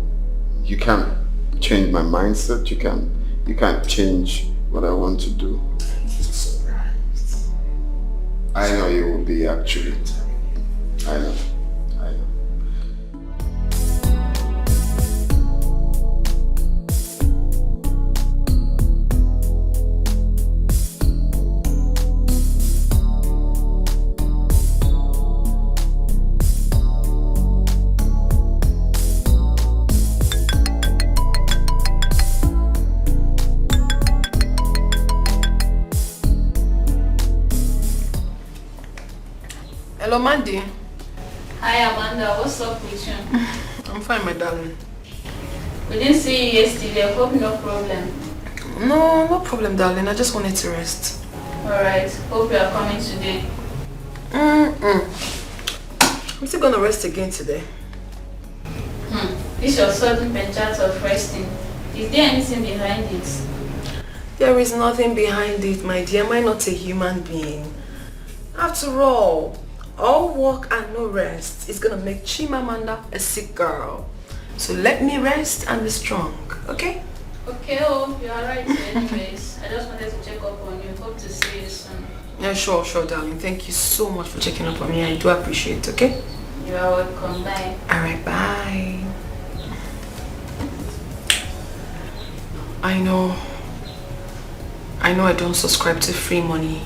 You can't change my mindset. You can't change what I want to do. I'm surprised. I know you will be, actually. I know. Hello, Mandy. Hi, Amanda. What's up with you? I'm fine, my darling. We didn't see you yesterday. I hope no problem. No problem, darling. I just wanted to rest. Alright. Hope you are coming today. I'm still gonna rest again today. This your sudden penchant of resting. Is there anything behind it? There is nothing behind it, my dear. Am I not a human being? After all work and no rest is gonna make Chimamanda a sick girl. So let me rest and be strong, okay? Okay, oh, you are right anyways. I just wanted to check up on you. Hope to see you soon. Yeah, sure, darling. Thank you so much for checking up on me. I do appreciate it, okay? You are welcome. Bye. Alright, bye. I know I don't subscribe to free money,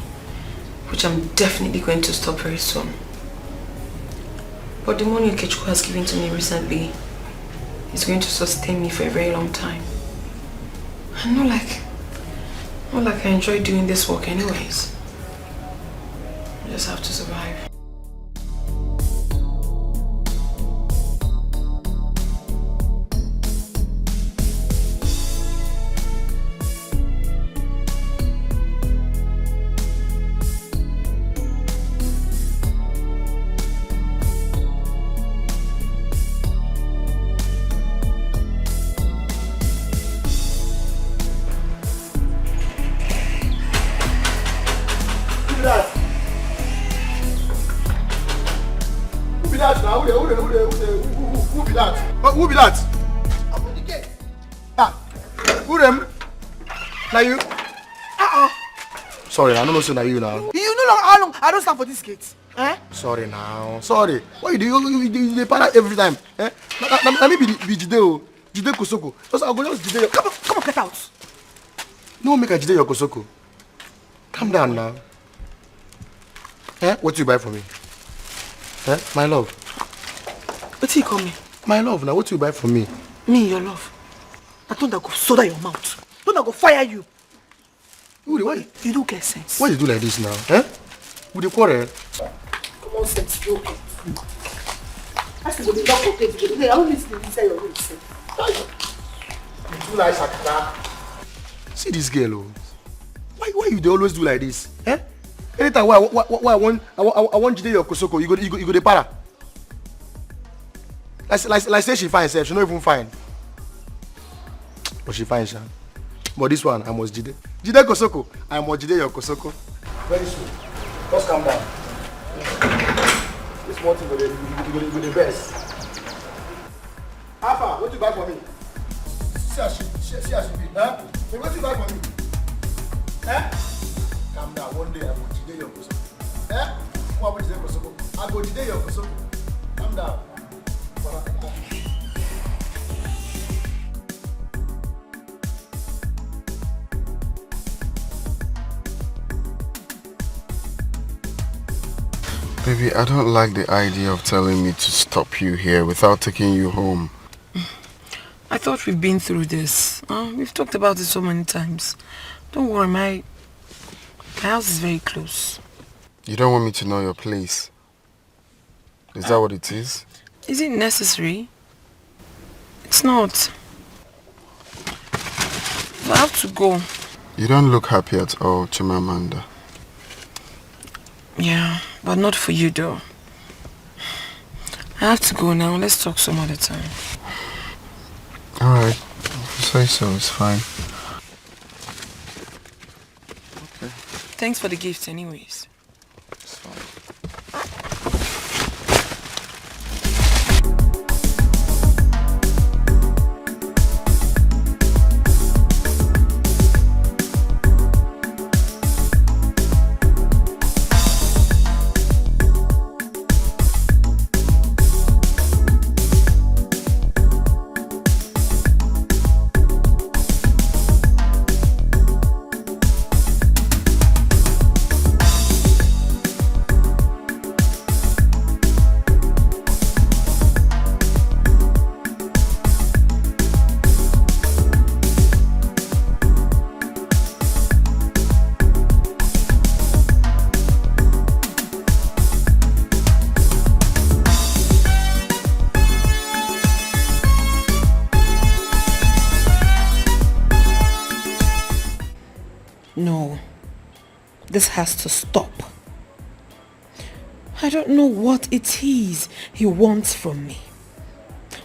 which I'm definitely going to stop very soon. But the money Okechukwu has given to me recently is going to sustain me for a very long time. And not like I enjoy doing this work anyways. I just have to survive. Who be that? Who be that? Open the gate. Who them? Now you? Sorry, I don't know so now you now. You know how long I don't stand for this gate. Eh? Sorry now. Sorry. What you do? You para every time. Eh? Let me be Jideo. Jide Kosoko. Also, I'll go just Jide your... Come on, get out. No, make a Jide your Kosoko. Calm down now. Eh? What do you buy for me? Eh? My love. What do you call me? My love, now what do you buy for me? Me, your love. I don't go soda your mouth. Don't go fire you. Why? You don't get sense. Why you do like this now? Eh? With the quarrel? Come on, sense. You okay? I still go to lock up every I don't need to inside your room. You do like Sakata. See this girl, oh. Why you dey always do like this? Eh? Anytime why I want Jide your Kosoko, you go the para. Like say she fine herself, she not even fine. But she fine, sha. But this one, I must Jide. Jide Kosoko, I must Jide your Kosoko. Very soon. Just calm down. This one thing go the best. Alpha, what you buy for me? See how she be, huh? Hey, what you buy for me? Eh? Calm down. One day I will Jide your Kosoko. Eh? What will Jide Kosoko? I go Jide your Kosoko. Calm down. Baby, I don't like the idea of telling me to stop you here without taking you home. I thought we've been through this. We've talked about it so many times. Don't worry, my house is very close. You don't want me to know your place? Is that what it is? Is it necessary? It's not. I have to go. You don't look happy at all, Chimamanda. Yeah, but not for you though. I have to go now. Let's talk some other time. Alright, if you say so, it's fine. Okay. Thanks for the gift anyways. It's fine. No, this has to stop. I don't know what it is he wants from me,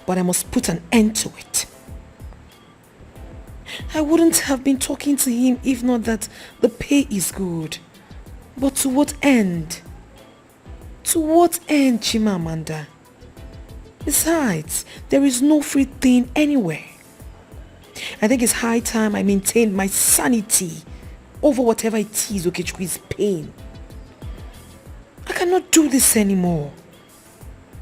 but I must put an end to it. I wouldn't have been talking to him if not that the pay is good. But to what end? To what end, Chimamanda? Besides, there is no free thing anywhere. I think it's high time I maintained my sanity over whatever it is Okechukwu is paying. I cannot do this anymore.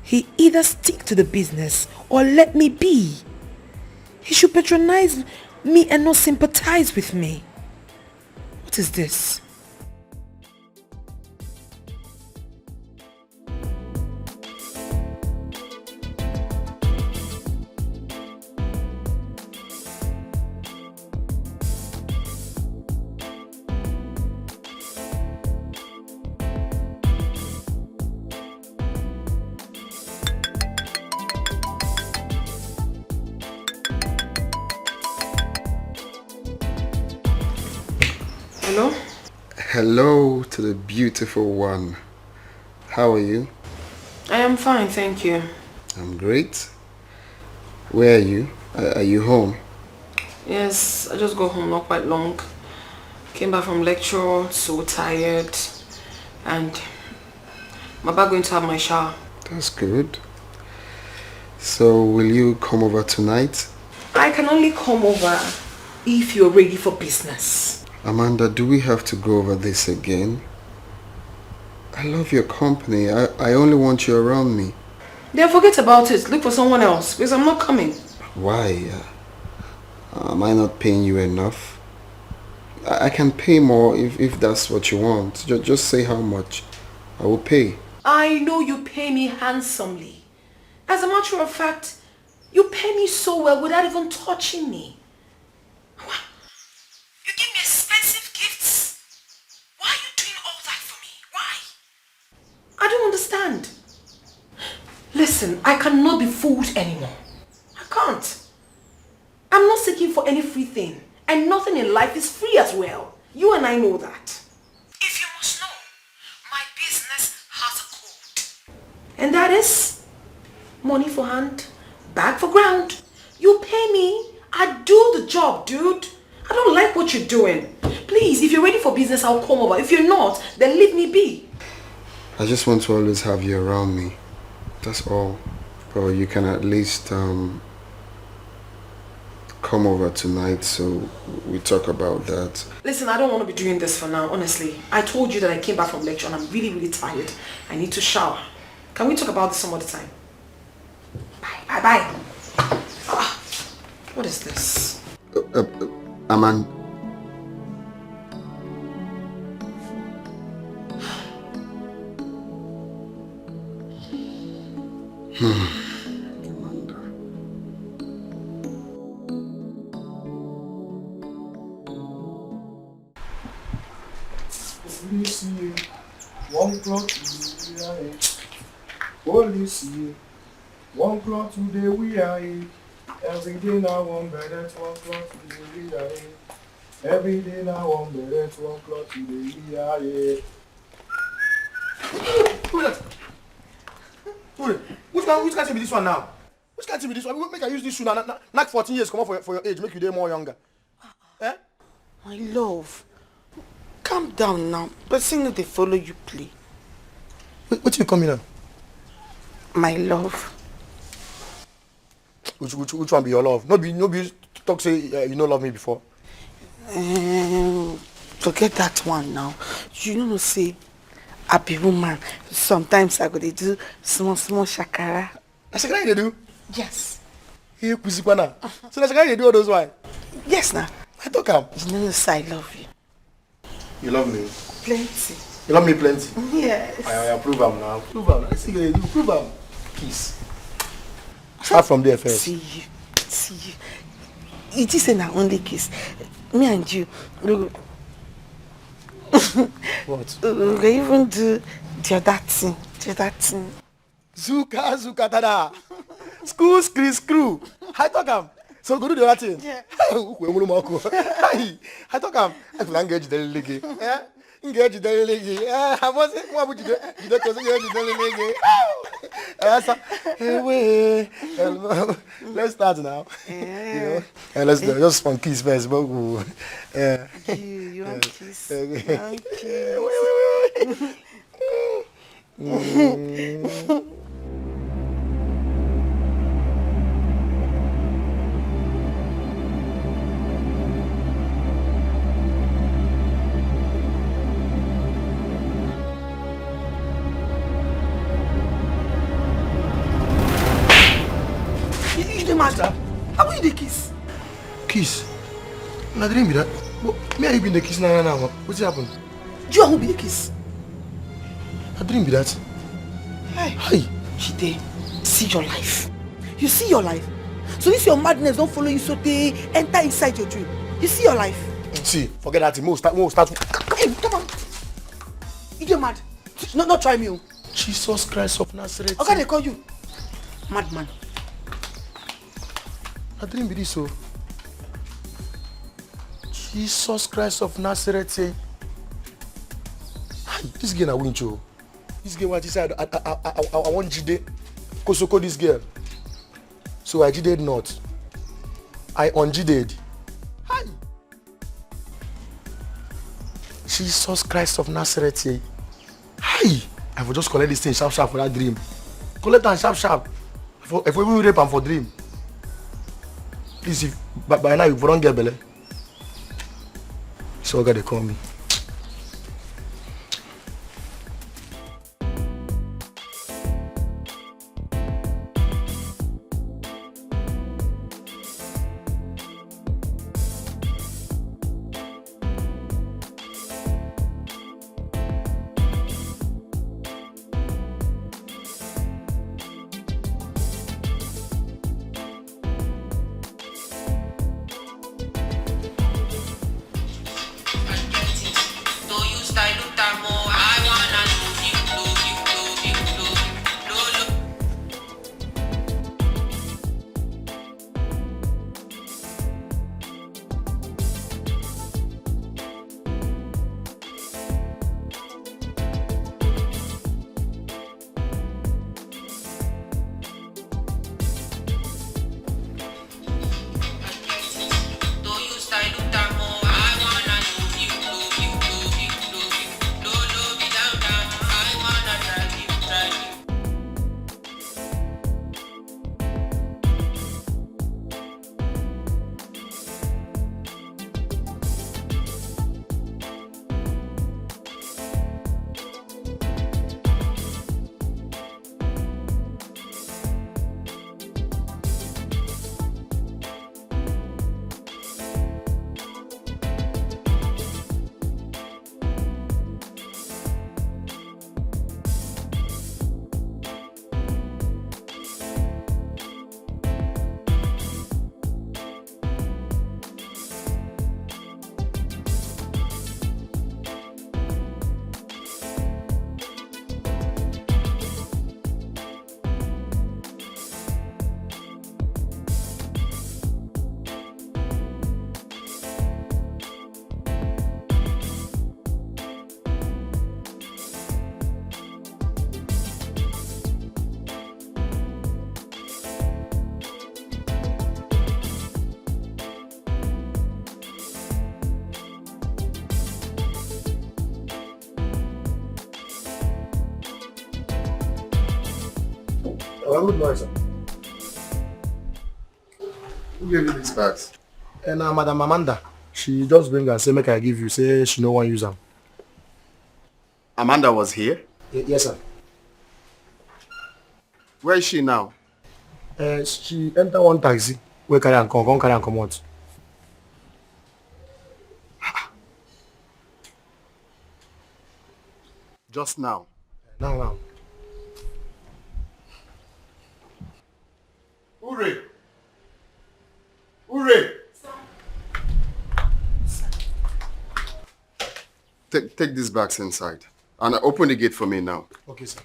He either stick to the business or let me be. He should patronize me and not sympathize with me. What is this? Hello? Hello to the beautiful one. How are you? I am fine, thank you. I'm great. Where are you? Are you home? Yes, I just got home not quite long. Came back from lecture, so tired. And I'm about going to have my shower. That's good. So will you come over tonight? I can only come over if you're ready for business. Amanda, do we have to go over this again? I love your company. I only want you around me. Then forget about it. Look for someone else because I'm not coming. Why? Am I not paying you enough? I can pay more if that's what you want. Just say how much. I will pay. I know you pay me handsomely. As a matter of fact, you pay me so well without even touching me. What? You give me expensive gifts? Why are you doing all that for me? Why? I don't understand. Listen, I cannot be fooled anymore. I can't. I'm not seeking for any free thing. And nothing in life is free as well. You and I know that. If you must know, my business has a code. And that is money for hand, bag for ground. You pay me, I do the job, dude. I don't like what you're doing. Please, if you're ready for business, I'll come over. If you're not, then leave me be. I just want to always have you around me. That's all. But you can at least come over tonight so we talk about that. Listen, I don't want to be doing this for now, honestly. I told you that I came back from lecture and I'm really, really tired. I need to shower. Can we talk about this some other time? Bye. What is this? Aman. One clock today, police. One clock today we are in. Every day now one better. 1 clock today we are in. Every day now one better. 1 clock today we are in. Which can't be this one now? Which can't be this one? Make I use this shoe now. Knock 14 years come up for your age. Make you day more younger. Eh? My love, calm down now. Person they follow you play. What you coming on? My love. Which one be your love? No be talk say you no love me before. Forget that one now. You know say I be woman. Sometimes I go to do small shakara. Shakara you do? Yes. Hey, Kusikwana. So the shakara you do all those why? Yes, now. I talk am. You know say I love you. You love me? Plenty. You love me plenty? Yes. I prove am now. Prove am. I see you do. Prove am. Kiss. Start from there first. See you. It is an only kiss. Me and you. What? We even do the other thing. Zuka tada. Screw. I talk am. So go do the other thing. Yeah. I talk am. I will engage the ligi. Engage the ligi. I was what would you do? You don't engage the ligi. Let's start now. Yeah. Let's do just one kiss first. But You want kiss? Okay. Wait. You the master? How will you the kiss? Kiss? Na dream be that. But me and you been the kiss now. What's happened? You who be the kiss? Na dream be that. Hey. Chide, see your life. You see your life. So this your madness don't follow you so they enter inside your dream. You see your life. See, forget that. We'll start. Hey, come on. You mad? Not try me. Jesus Christ of Nazareth. How can they call you? Madman. I dream be this so. Jesus Christ of Nazareth say. This girl na win you. This girl what he said I want Jide. Kosoko this girl. So I Jide not. I unjided. Hi. Jesus Christ of Nazareth say. Hi. I will just collect this thing sharp for that dream. Collect and sharp. If we will rape am for dream. Please, if by now you don't get belly. So God they call me. Good morning, sir. Who gave you these bags? And Madam Amanda, she just bring and say make I give you. Say she no one use them. Amanda was here? Yes, sir. Where is she now? She enter one taxi. We carry and come out. Just now. Now. Hooray! Hooray! Take these bags inside. And open the gate for me now. Okay, sir.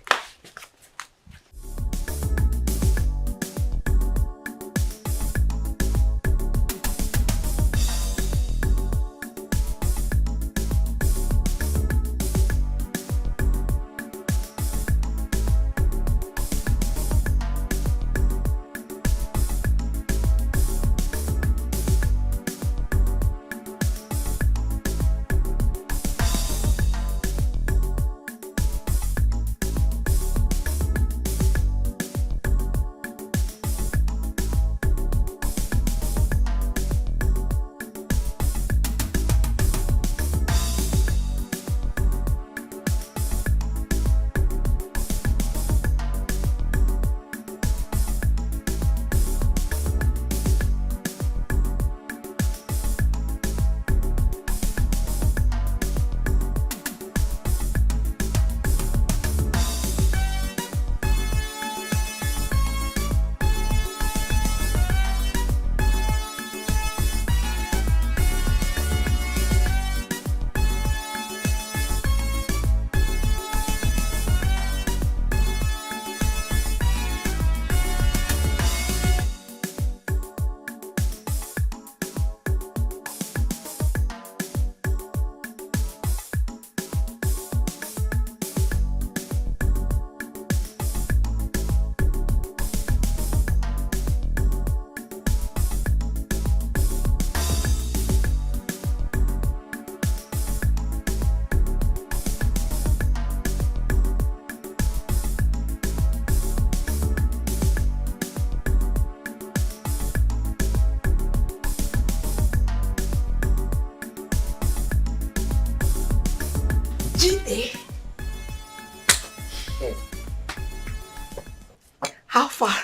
How far?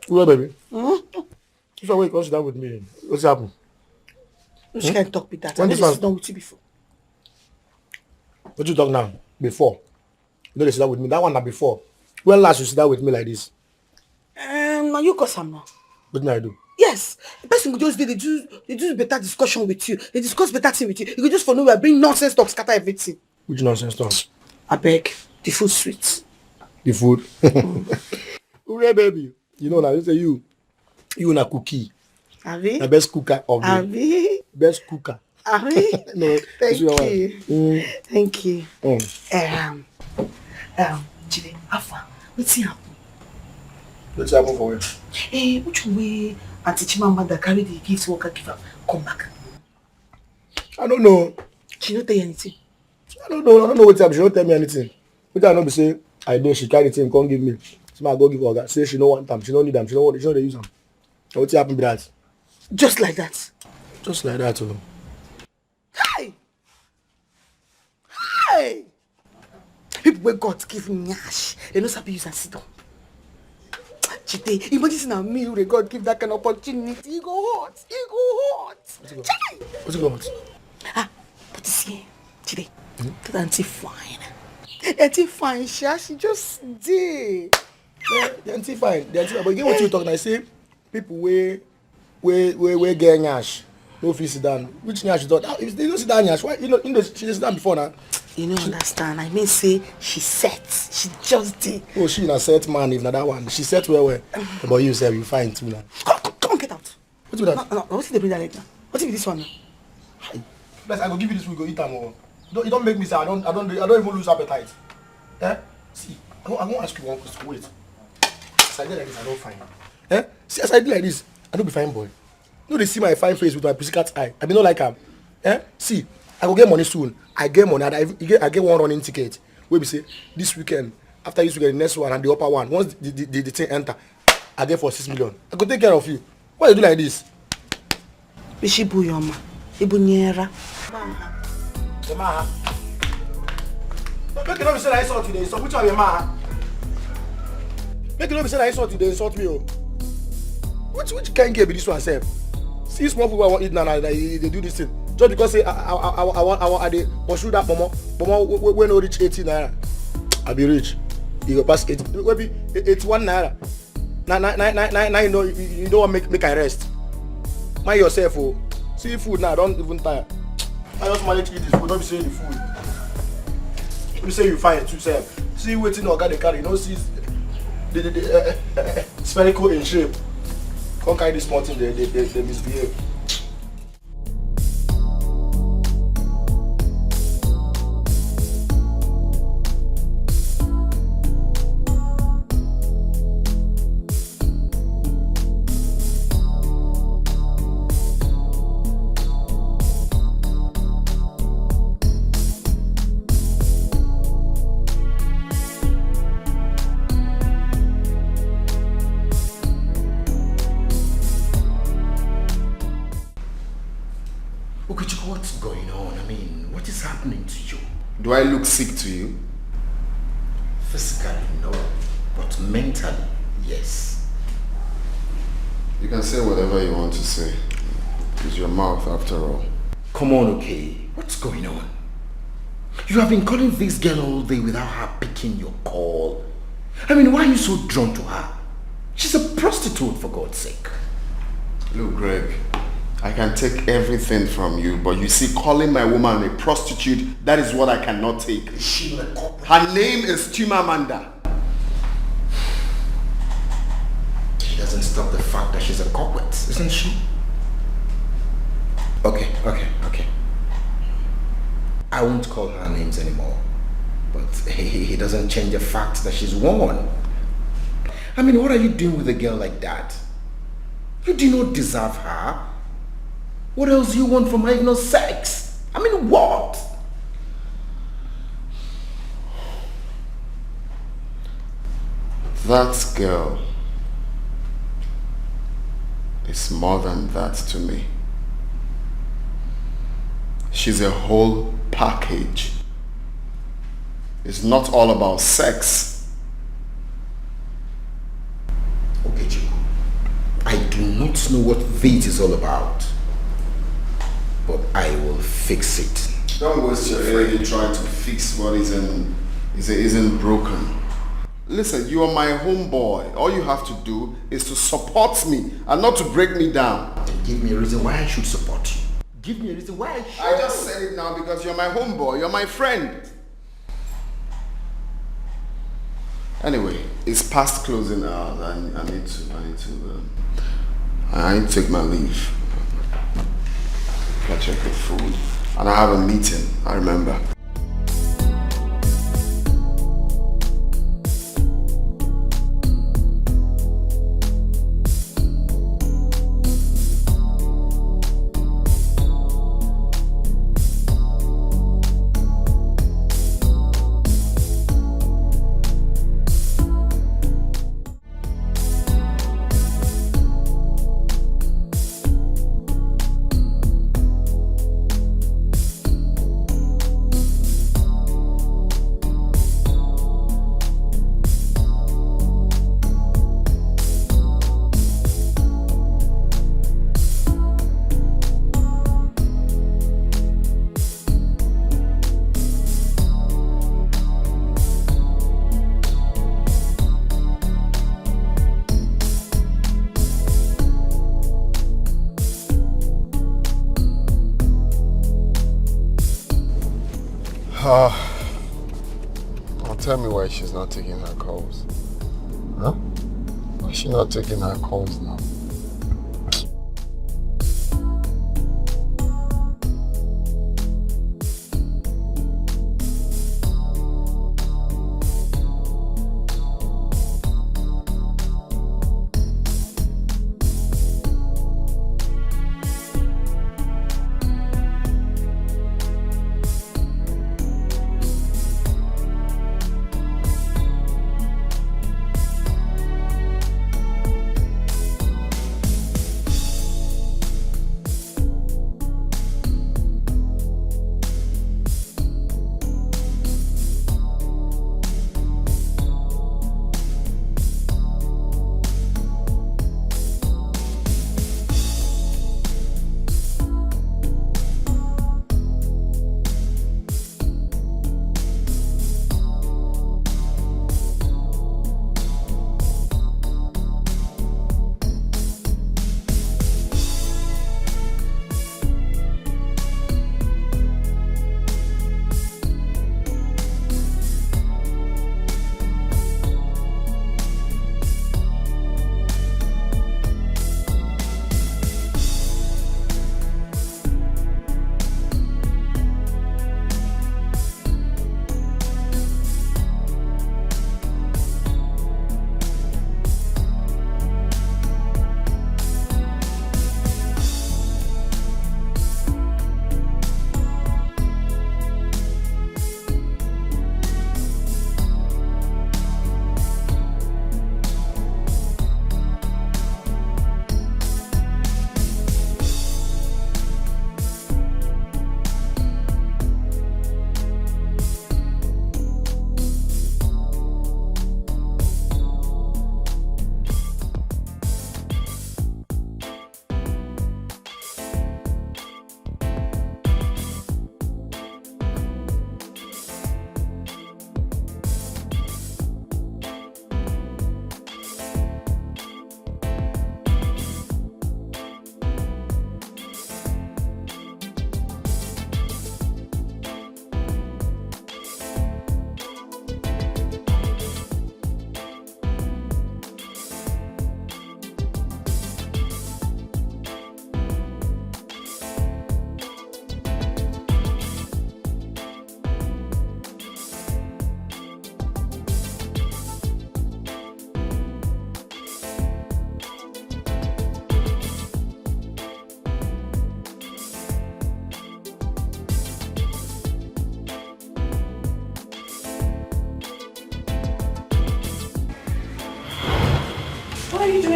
Well, baby. This one where you come sit down with me. What's happened? Which kind of talk with that? When I this never one- sit down with you before. What you talk now? Before. You know they sit down with me. That one not before. When last you sit down with me like this? Now you cause am now. What did I do? Yes, the person go just dey do better discussion with you. They discuss better thing with you. You go just for nowhere bring nonsense talk, scatter everything. Which nonsense talk? Abeg, the food sweet. The food. Hooray, baby. You know now, you say you na cookie. Abi? The best cooker of the Abi? best cooker. Abi? No, Thank this one. you. Thank you. Mm. Jide, how far? Wetin happen? Let's happen for you. Which way Auntie Chimamanda carry the gift worker give am come back? I don't know. She no tell you anything. I don't know what time. She don't tell me anything. But I know be say I did. She carry the thing, come give me. So I go give her. Say she no want them. She don't need them. She don't dey use them. What happened be that? Just like that. Just like that. Oh. Hey! Hey! People wey God give nyash, they no sabi use am sit down. Chide, imagine na me wey God give that kind of opportunity. E go hot. Chai! What's it called? But you see, Chide, that auntie fine. Auntie fine, she just dey. Yeah, the auntie fine. The auntie, but you get what you talking. I say people wey get nyash no fit sit down. Which nyash you thought? If they don't sit down nyash, why you know she sit down before now? You no understand. I mean say she set. She just dey. Oh, she na set man if na that one. She set well. But you say you fine too now. Come get out. What's with that? No, what's the bring that leg now? What's with this one now? Plus, I go give you this. We go eat them all. You don't make me say I don't even lose appetite. Eh? See, I won't ask you one question. Wait. As I do like this, I don't find. Eh? See, as I do like this, I don't be fine boy. No, they see my fine face with my pussycat eye. I be not like am. Eh? See, I go get money soon. I get money. I get one running ticket. Where we say this weekend After you get the next one and the upper one, once the thing enter, I get for 6 million. I could take care of you. Why you do like this? Bishibu Yoma. Ibunyera. Maha. Make it not be said I insult you, they insult. Which one is Maha? Make it not be said I insult you, they insult me. Which can't get be this one, sir? See small people want eat now, they do this thing. Just because say I they pursue that momo when I reach 18 naira, I be rich. You go pass 80, maybe 81 naira. Now you don't want make I rest. Mind yourself, oh. See food now, don't even tire. I just manage to eat this food, don't be saying the food. Don't be saying you find it too, sir. See waiting or the carry, you know, see the spherical in shape. Can't carry this small thing, they misbehave. What's going on? I mean, what is happening to you? Do I look sick to you? Physically, no. But mentally, yes. You can say whatever you want to say. It's your mouth after all. Come on, okay. What's going on? You have been calling this girl all day without her picking your call. I mean, why are you so drawn to her? She's a prostitute, for God's sake. Look, Greg, I can take everything from you, but you see, calling my woman a prostitute, that is what I cannot take. She's a corporate. Her name is Chimamanda. She doesn't stop the fact that she's a corporate, isn't she? Okay. I won't call her names anymore. But he doesn't change the fact that she's one. I mean, what are you doing with a girl like that? You do not deserve her. What else do you want from her if not sex? I mean, what? That girl is more than that to me. She's a whole package. It's not all about sex. Okay, Chico. I do not know what this is all about. But I will fix it. Don't waste your energy trying to fix what isn't broken. Listen, you are my homeboy. All you have to do is to support me and not to break me down. Then give me a reason why I should support you. Give me a reason why I should. I just said it now because you're my homeboy. You're my friend. Anyway, it's past closing hours. I need to take my leave. I check the food and I have a meeting, I remember. Tell me why she's not taking her calls. Huh? Why is she not taking her calls now?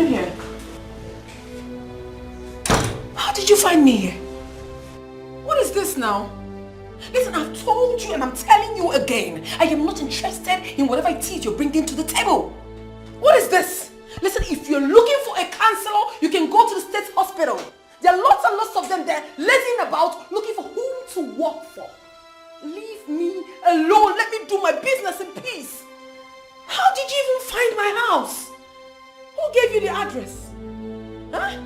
doing here? How did you find me here? What is this now? Listen, I've told you and I'm telling you again. I am not interested in whatever it is you're bringing to the table. What is this? Listen, if you're looking for a counselor, you can go to the state hospital. There are lots and lots of them there lazing about looking for whom to work for. Leave me alone. Let me do my business in peace. How did you even find my house? Who gave you the address? Huh?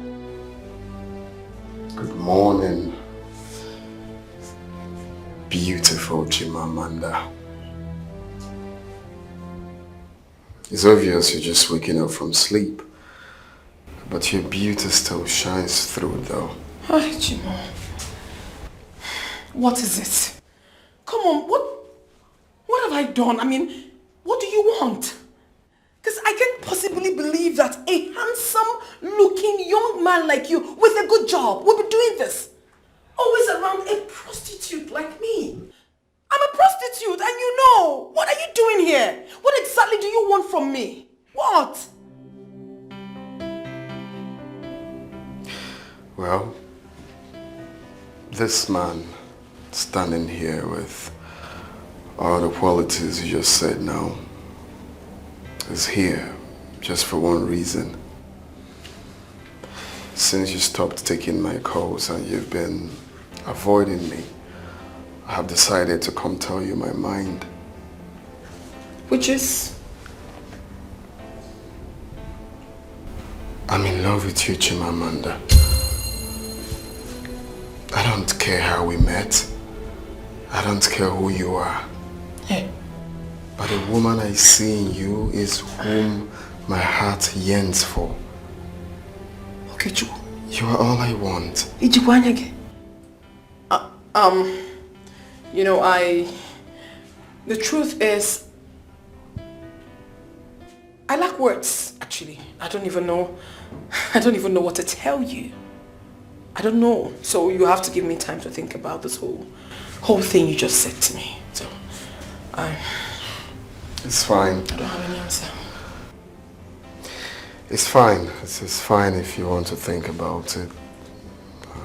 Good morning, beautiful Chimamanda. It's obvious you're just waking up from sleep, but your beauty still shines through though. Hi, Chimo. What is it? Come on, what have I done? I mean, what do you want? Because I can't possibly believe that a handsome-looking young man like you with a good job would be doing this. Always around a prostitute like me. I'm a prostitute and you know. What are you doing here? What exactly do you want from me? What? Well, this man standing here with all the qualities you just said now is here just for one reason. Since you stopped taking my calls and you've been avoiding me, I have decided to come tell you my mind. Which is? I'm in love with you, Chimamanda. I don't care how we met. I don't care who you are. Hey. But the woman I see in you is whom my heart yearns for. Okay, Chu. You are all I want. You know, the truth is, I lack words, actually. I don't even know what to tell you. I don't know. So you have to give me time to think about this whole thing you just said to me. So, it's fine. I don't have any answer. It's fine. It's fine if you want to think about it.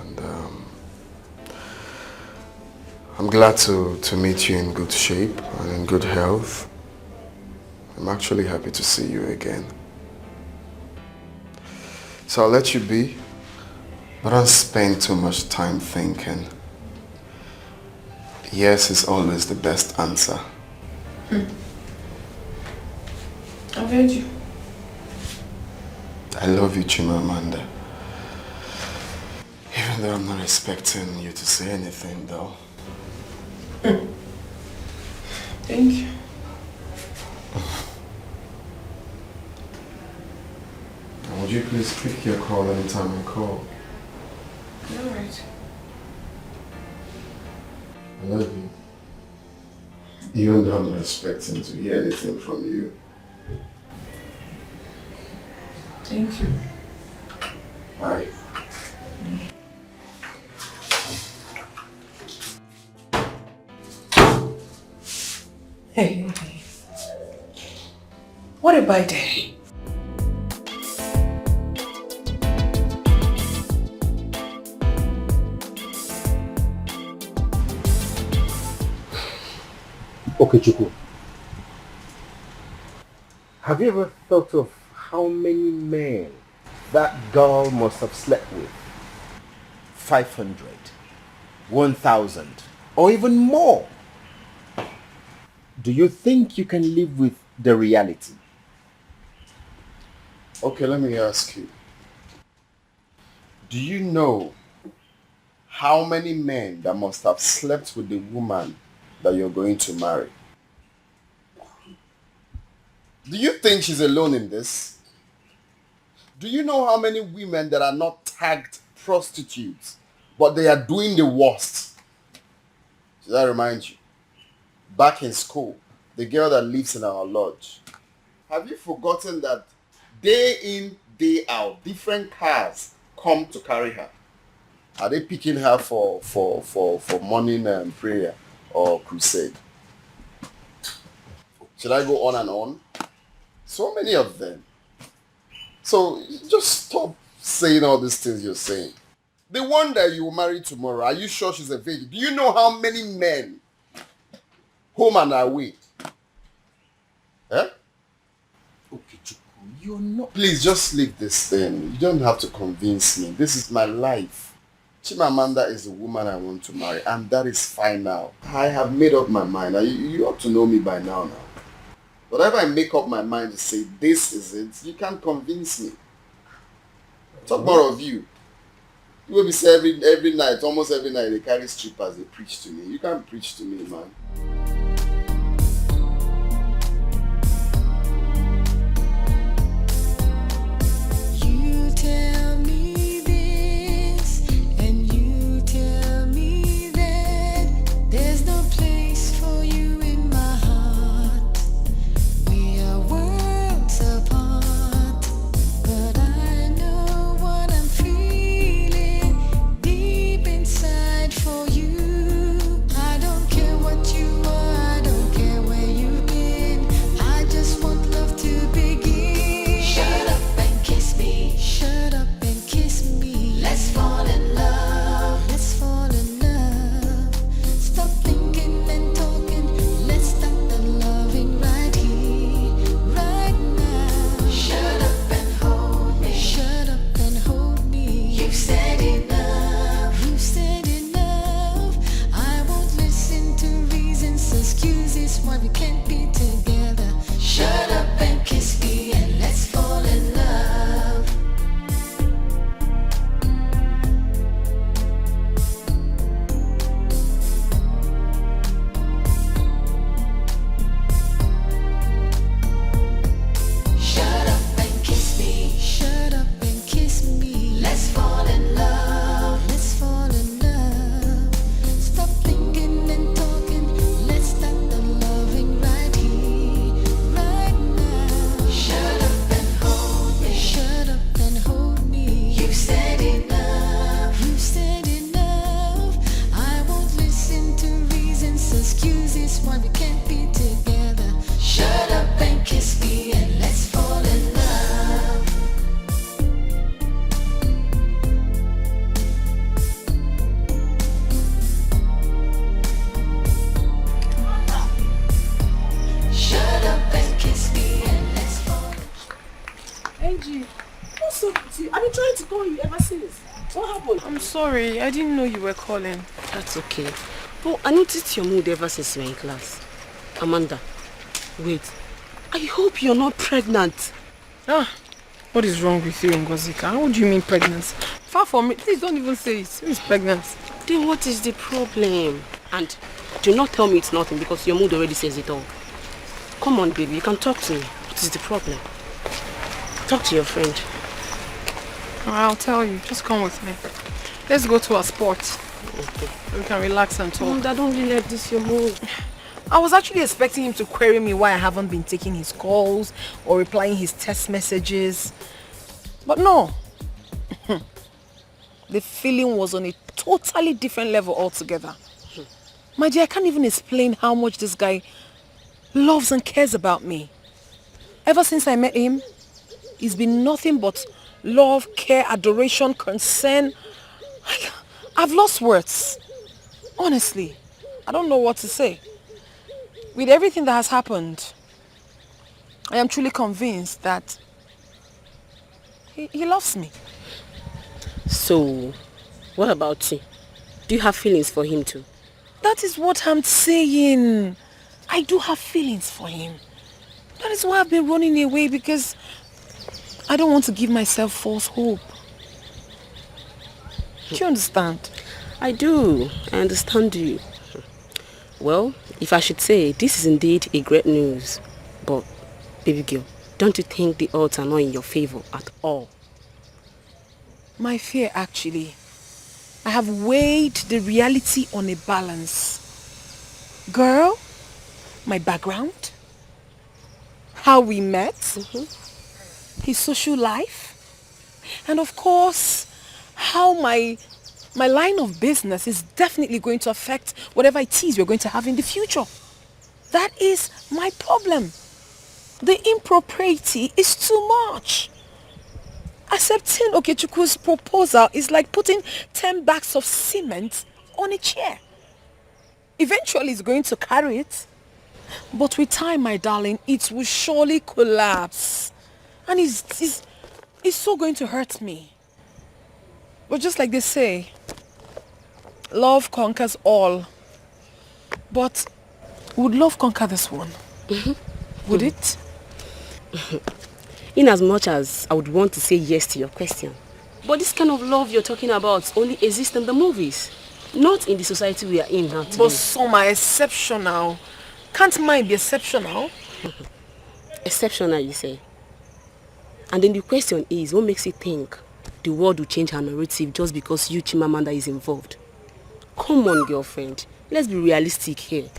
And I'm glad to meet you in good shape and in good health. I'm actually happy to see you again. So I'll let you be, but don't spend too much time thinking. Yes is always the best answer. I've heard you. I love you, Chimamanda. Even though I'm not expecting you to say anything, though. Thank you. And would you please pick your call anytime I call? All right. I love you. Even though I'm not expecting to hear anything from you. Thank you. Bye. Hey. What a bad day. Okay, Chuku. Have you ever thought of how many men that girl must have slept with? 500, 1,000, or even more? Do you think you can live with the reality? Okay, let me ask you. Do you know how many men that must have slept with the woman that you're going to marry? Do you think she's alone in this? Do you know how many women that are not tagged prostitutes, but they are doing the worst? Does that remind you? Back in school, the girl that lives in our lodge. Have you forgotten that day in, day out, different cars come to carry her? Are they picking her for morning prayer or crusade? Should I go on and on? So many of them. So just stop saying all these things you're saying. The one that you will marry tomorrow, are you sure she's a virgin? Do you know how many men home and away? Eh? Okay, Chuku, you're not... Please just leave this thing. You don't have to convince me. This is my life. Chimamanda is the woman I want to marry, and that is fine now. I have made up my mind. You ought to know me by now. Whatever I make up my mind to say this is it, you can't convince me. Talk more of you. You will be saying every night, almost every night, they carry strippers, they preach to me. You can't preach to me, man. You tell me this, and you tell me that. There's no place for you in my heart. We are worlds apart, but I know what I'm feeling deep inside for you. I don't care what you are, I don't care where you've been. I just want love to begin. Shut up and kiss me. Shut up and kiss me. Let's fall in love. Let's fall in love. Stop thinking and talking. Let's start the loving right here, right now. Shut up and hold me. Shut up and hold me. You've said enough. You've said enough. I won't listen to reasons, excuses why we can't be together. Shut up and kiss me and let's fall in love. Shut up and kiss me. Shut up and kiss me. Let's fall in love. Let's fall in love. Stop thinking and talking. Let's start the loving right here, right now. Shut up and hold me. Shut up and hold me. You've said enough. You've said enough. I won't listen to reasons, excuses why we can't be together. Shut up and kiss me and let's fall in love. Shut up and kiss me and let's fall. Angie, what's up with you? I've been trying to call you ever since. What happened? I'm sorry, I didn't know you were calling. That's okay. But I noticed your mood ever since you were in class. Amanda, wait. I hope you're not pregnant. Ah, what is wrong with you, Ngozika? How do you mean pregnancy? Far from it. Please don't even say it. Who is pregnant? Then what is the problem? And do not tell me it's nothing because your mood already says it all. Come on, baby, you can talk to me. What is the problem? Talk to your friend. I'll tell you. Just come with me. Let's go to a sport. Okay. We can relax and talk. I don't really like this, your mood. I was actually expecting him to query me why I haven't been taking his calls or replying his text messages. But no. The feeling was on a totally different level altogether. My dear, I can't even explain how much this guy loves and cares about me. Ever since I met him, it's been nothing but love, care, adoration, concern. I've lost words. Honestly, I don't know what to say. With everything that has happened, I am truly convinced that he loves me. So, what about you? Do you have feelings for him too? That is what I'm saying. I do have feelings for him. That is why I've been running away, because I don't want to give myself false hope. Do you understand? I do. I understand you. Well, if I should say, this is indeed a great news. But, baby girl, don't you think the odds are not in your favor at all? My fear, actually. I have weighed the reality on a balance. Girl, my background, how we met, his social life, and of course, how my line of business is definitely going to affect whatever it is we're going to have in the future. That is my problem. The impropriety is too much. Accepting Okechukwu's proposal is like putting 10 bags of cement on a chair. Eventually it's going to carry it. But with time, my darling, it will surely collapse. And it's so going to hurt me. But just like they say, love conquers all. But would love conquer this one? Would it? In as much as I would want to say yes to your question. But this kind of love you're talking about only exists in the movies. Not in the society we are in now today. But some are exceptional. Can't mine be exceptional? Exceptional, you say? And then the question is, what makes you think the world will change her narrative just because you, Chimamanda, is involved? Come on, girlfriend. Let's be realistic here.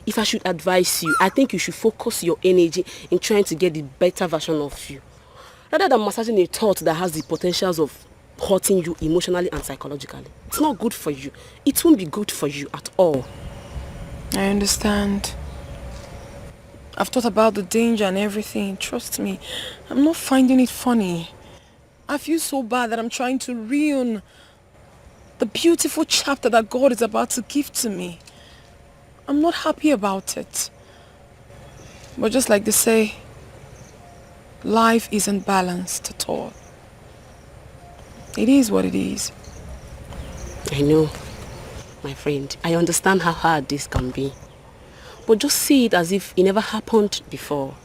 If I should advise you, I think you should focus your energy in trying to get the better version of you. Rather than massaging a thought that has the potentials of hurting you emotionally and psychologically. It's not good for you. It won't be good for you at all. I understand. I've thought about the danger and everything. Trust me, I'm not finding it funny. I feel so bad that I'm trying to ruin the beautiful chapter that God is about to give to me. I'm not happy about it. But just like they say, life isn't balanced at all. It is what it is. I know, my friend. I understand how hard this can be. But just see it as if it never happened before.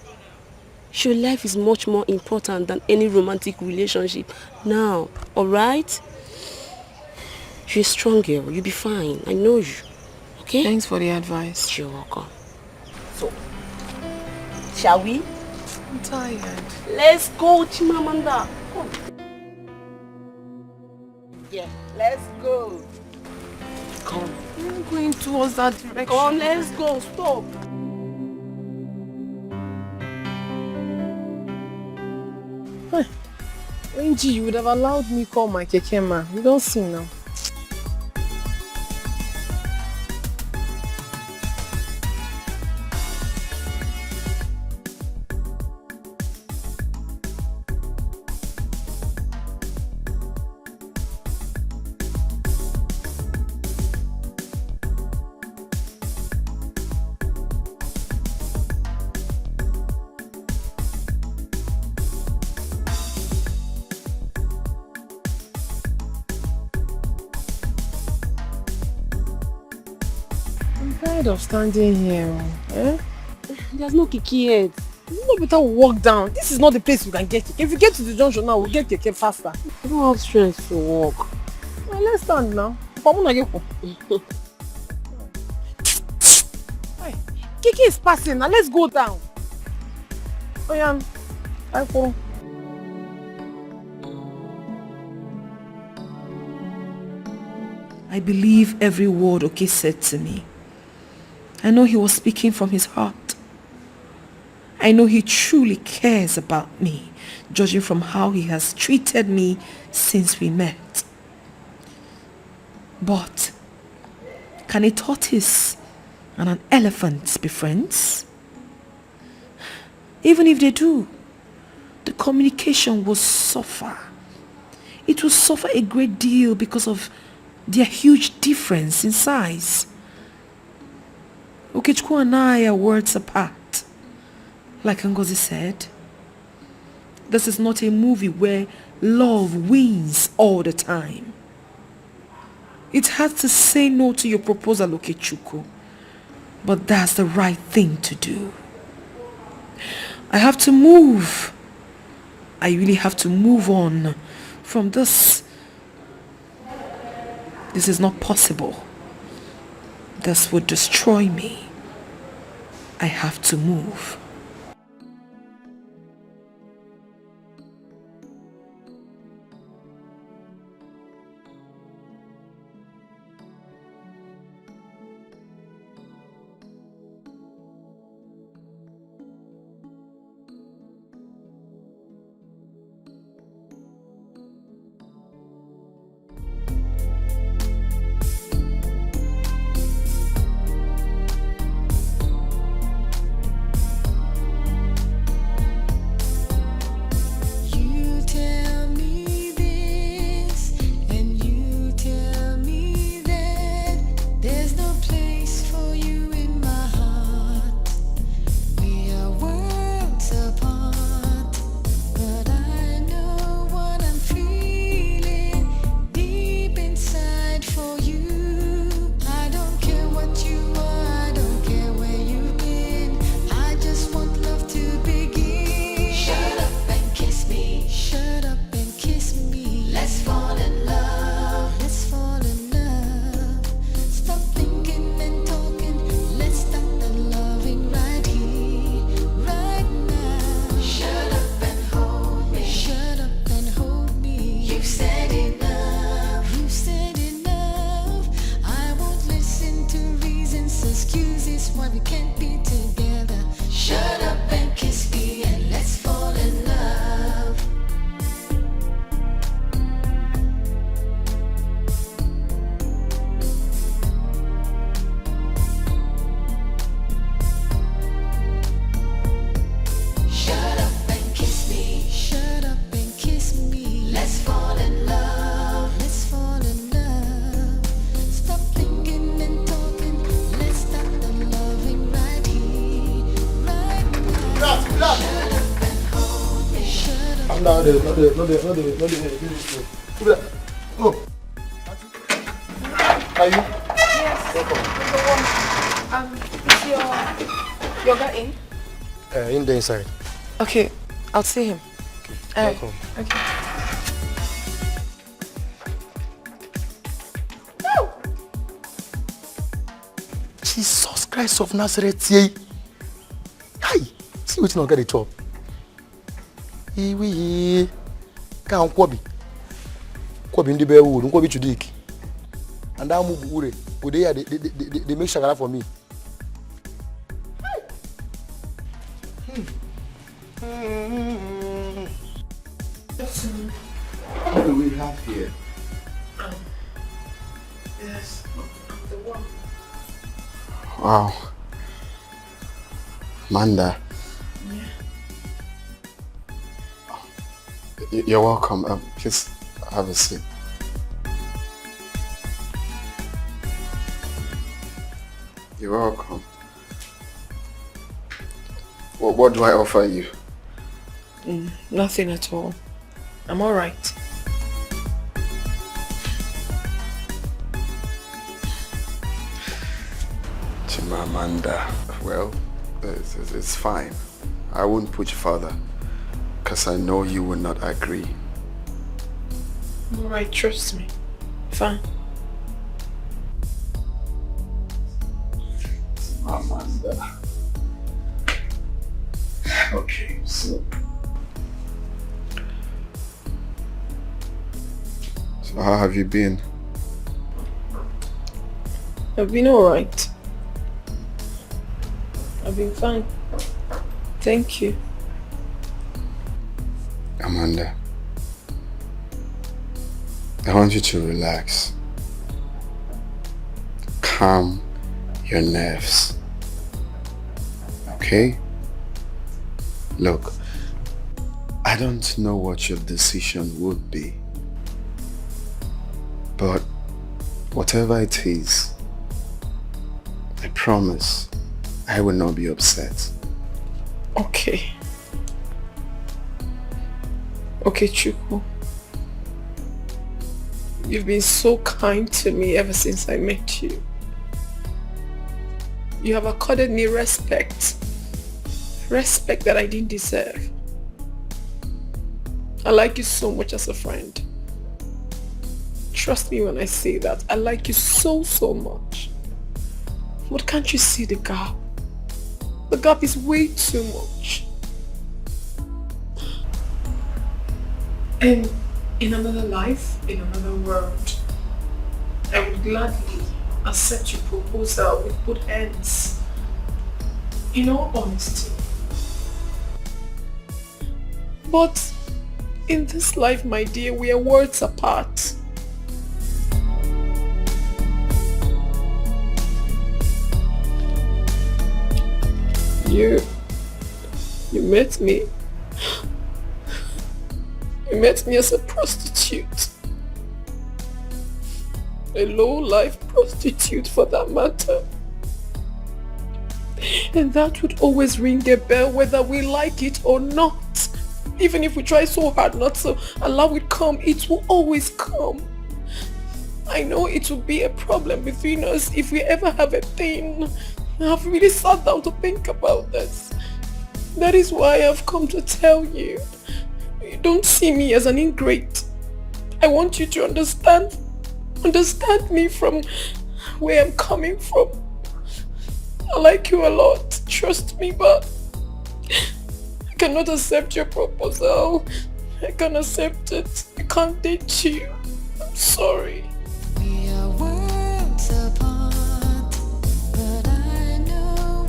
Your life is much more important than any romantic relationship now, alright? You're a strong girl. You'll be fine. I know you. Okay? Thanks for the advice. You're welcome. So, shall we? I'm tired. Let's go, Chimamanda. Come. Yeah, let's go. Come. I'm going towards that direction. Come, let's go. Stop. Angie, you would have allowed me call my keke ma. You don't see now. Of standing here, eh? There's no kiki yet. You know better walk down. This is not the place we can get keke. If we get to the junction now, we'll get keke faster. I don't have strength to walk. Well, let's stand now. Kiki is passing now. Let's go down. Oh yeah, I go. I believe every word Oke said to me. I know he was speaking from his heart. I know he truly cares about me, judging from how he has treated me since we met. But can a tortoise and an elephant be friends? Even if they do, the communication will suffer. It will suffer a great deal because of their huge difference in size. Okechukwu and I are worlds apart. Like Ngozi said, this is not a movie where love wins all the time. It's hard to say no to your proposal, Okechukwu, but that's the right thing to do. I have to move. I really have to move on from this. This is not possible. This would destroy me. I have to move. we can't be together. Shut up and kiss me and let's fall in love. Shut up and kiss me. Shut up and kiss me. Let's fall in love. Let's fall in love. Stop thinking and talking. Let's start the loving right here, right now. Shut up and hold me. Shut up. I'm not there. Oh. Are you? Is your guy in? In the inside. Okay, I'll see him. Welcome. Okay. Jesus Christ of Nazareth, yay. Hi, see what you not get the chop. Iwi, can't kwabi. Kwabi in the bear wood, kwabi chudik. And I move ure. They make shagara for me. What do we have here? Yes, the one. Wow. Amanda. Yeah. You're welcome. Please have a seat. You're welcome. What do I offer you? Nothing at all. I'm all right. Chimamanda, well, it's fine. I won't push further, because I know you will not agree. All right, trust me. Fine. Amanda. Okay, so how have you been? I've been all right. I've been fine. Thank you. Amanda, I want you to relax. Calm your nerves. Okay? Look, I don't know what your decision would be, but whatever it is, I promise I will not be upset. Okay. Okay, Chuku. You've been so kind to me ever since I met you. You have accorded me respect. Respect that I didn't deserve. I like you so much as a friend. Trust me when I say that. I like you so much. But can't you see the gap? The gap is way too much. And in another life, in another world, I would gladly accept your proposal with both hands. In all honesty. But in this life, my dear, we are worlds apart. You met me. You met me as a prostitute. A low-life prostitute for that matter. And that would always ring a bell whether we like it or not. Even if we try so hard not to allow it come, it will always come. I know it will be a problem between us if we ever have a thing. I've really sat down to think about this. That is why I've come to tell you. You don't see me as an ingrate. I want you to understand me from where I'm coming from. I like you a lot, trust me, but I cannot accept your proposal. I can't accept it. I can't date you. I'm sorry. We are worlds apart, but I know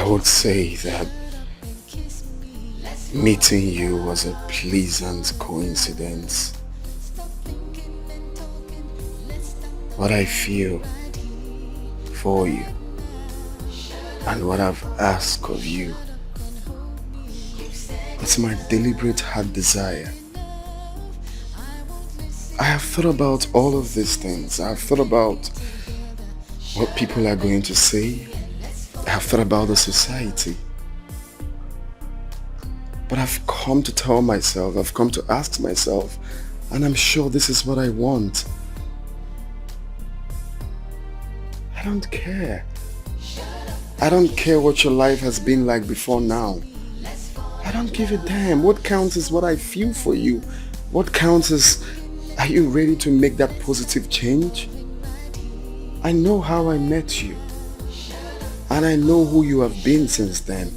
would say that meeting you was a pleasant coincidence. What I feel for you and what I've asked of you, it's my deliberate heart desire. I have thought about all of these things. I have thought about what people are going to say. I have thought about the society. But I've come to tell myself, I've come to ask myself, and I'm sure this is what I want. I don't care. I don't care what your life has been like before now. I don't give a damn. What counts is what I feel for you. What counts is, are you ready to make that positive change? I know how I met you. And I know who you have been since then.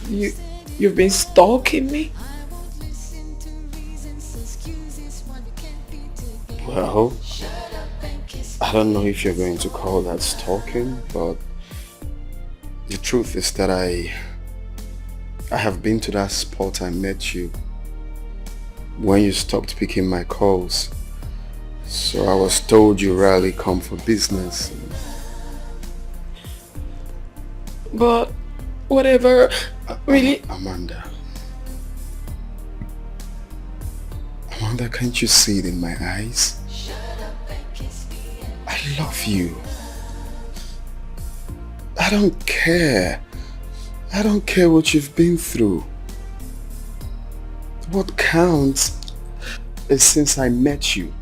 You've been stalking me? Well, I don't know if you're going to call that stalking, but the truth is that I have been to that spot I met you when you stopped picking my calls. So I was told you rarely come for business. But whatever, really. Amanda, can't you see it in my eyes? I love you. I don't care. I don't care what you've been through. What counts is since I met you.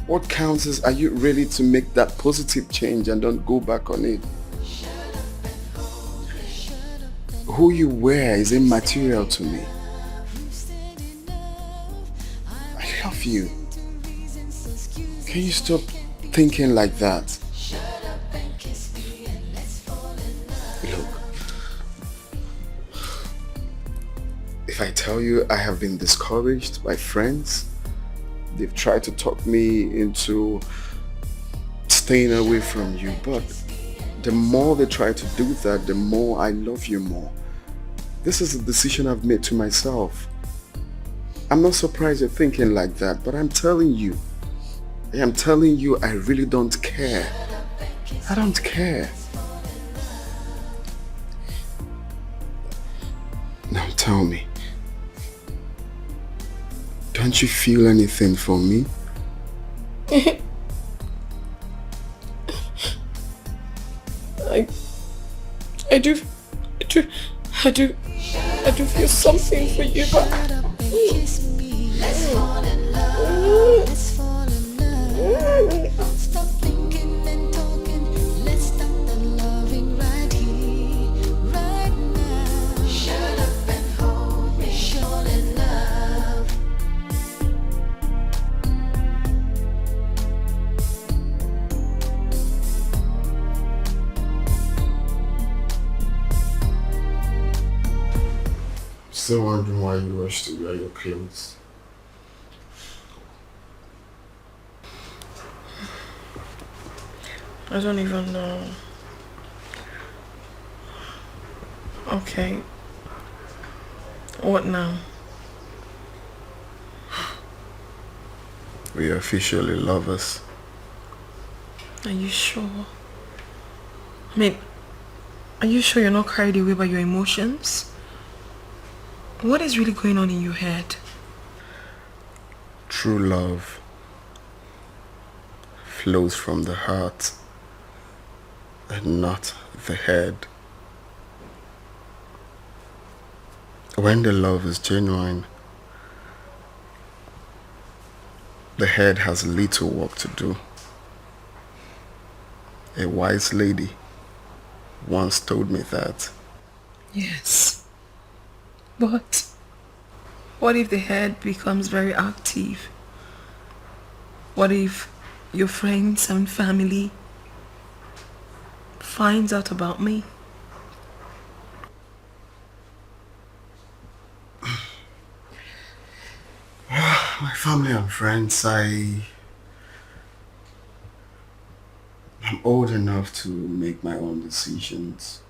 What counts is, are you ready to make that positive change and don't go back on it? Who you were is immaterial to me. I love you. Can you stop thinking like that? Look, if I tell you I have been discouraged by friends, they've tried to talk me into staying away from you, but the more they try to do that, the more I love you more. This is a decision I've made to myself. I'm not surprised you're thinking like that, but I'm telling you, I really don't care. I don't care. Now tell me, don't you feel anything for me? I do feel something for you, but Kiss me, let's fall in love. Let's fall in love. Stop thinking and talking. Let's stop the loving right here, right now. Shut up and hold me, fall in love. Still wondering why you rushed to wear your clothes. I don't even know. Okay. What now? We are officially lovers. Are you sure? I mean, are you sure you're not carried away by your emotions? What is really going on in your head? True love flows from the heart and not the head. When the love is genuine, the head has little work to do. A wise lady once told me that. Yes. But what if the head becomes very active? What if your friends and family finds out about me? My family and friends, I I'm old enough to make my own decisions.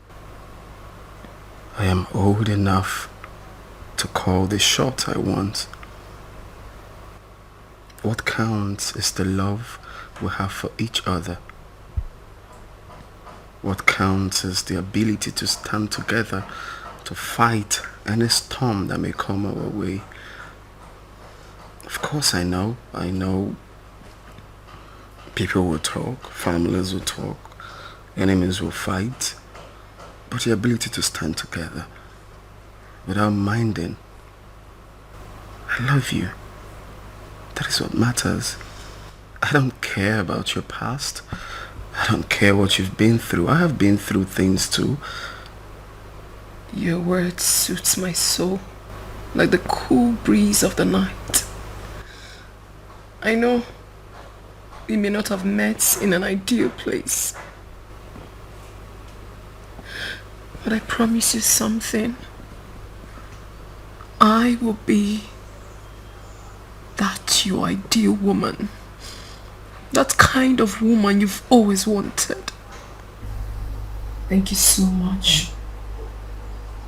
I am old enough to call the shot I want. What counts is the love we have for each other. What counts is the ability to stand together to fight any storm that may come our way. Of course I know people will talk, families will talk, enemies will fight, but the ability to stand together without minding, I love you. That is what matters. I don't care about your past. I don't care what you've been through. I have been through things too. Your words suits my soul like the cool breeze of the night. I know we may not have met in an ideal place, but I promise you something. I will be that your ideal woman. That kind of woman you've always wanted. Thank you so much.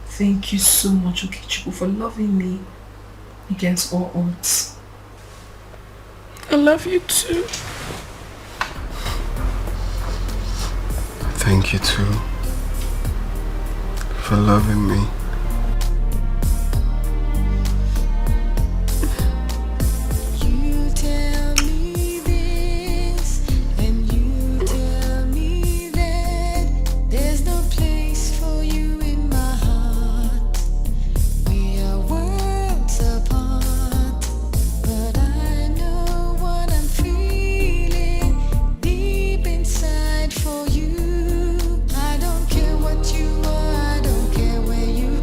Thank you so much, Okechukwu, for loving me against all odds. I love you too. Thank you too for loving me. You tell me this and you tell me that there's no place for you in my heart. We are worlds apart, but I know what I'm feeling deep inside for you. I don't care what you are, I don't care where you've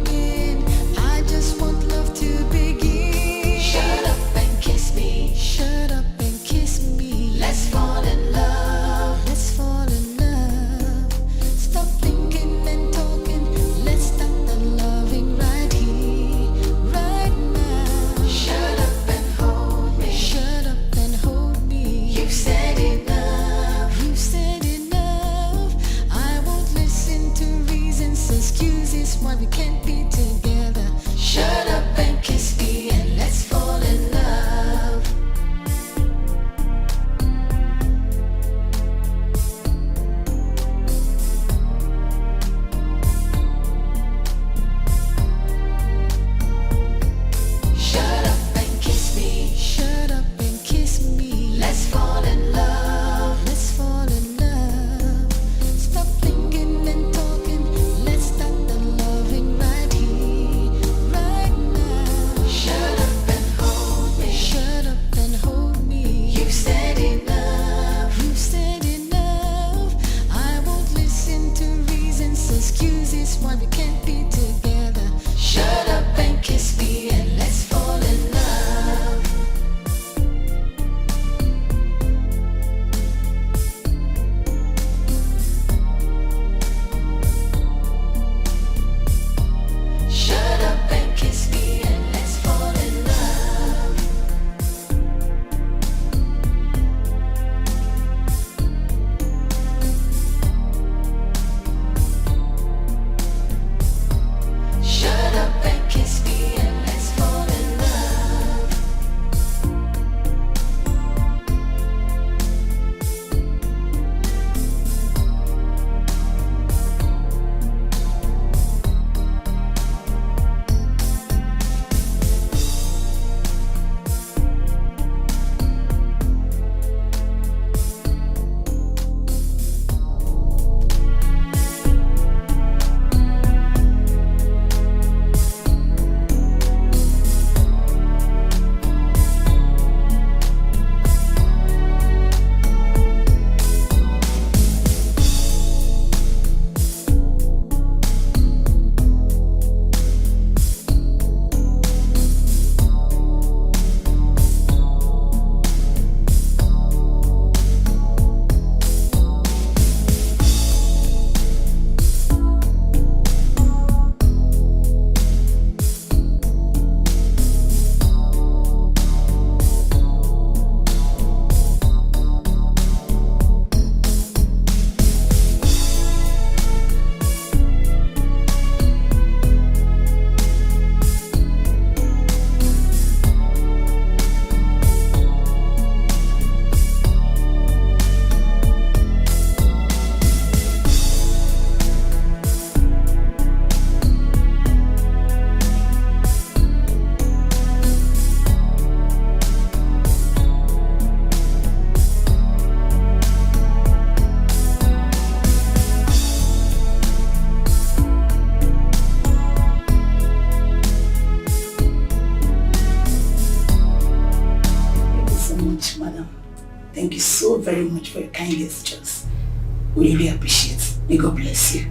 Thank you so very much for your kind gestures. We really appreciate it. May God bless you.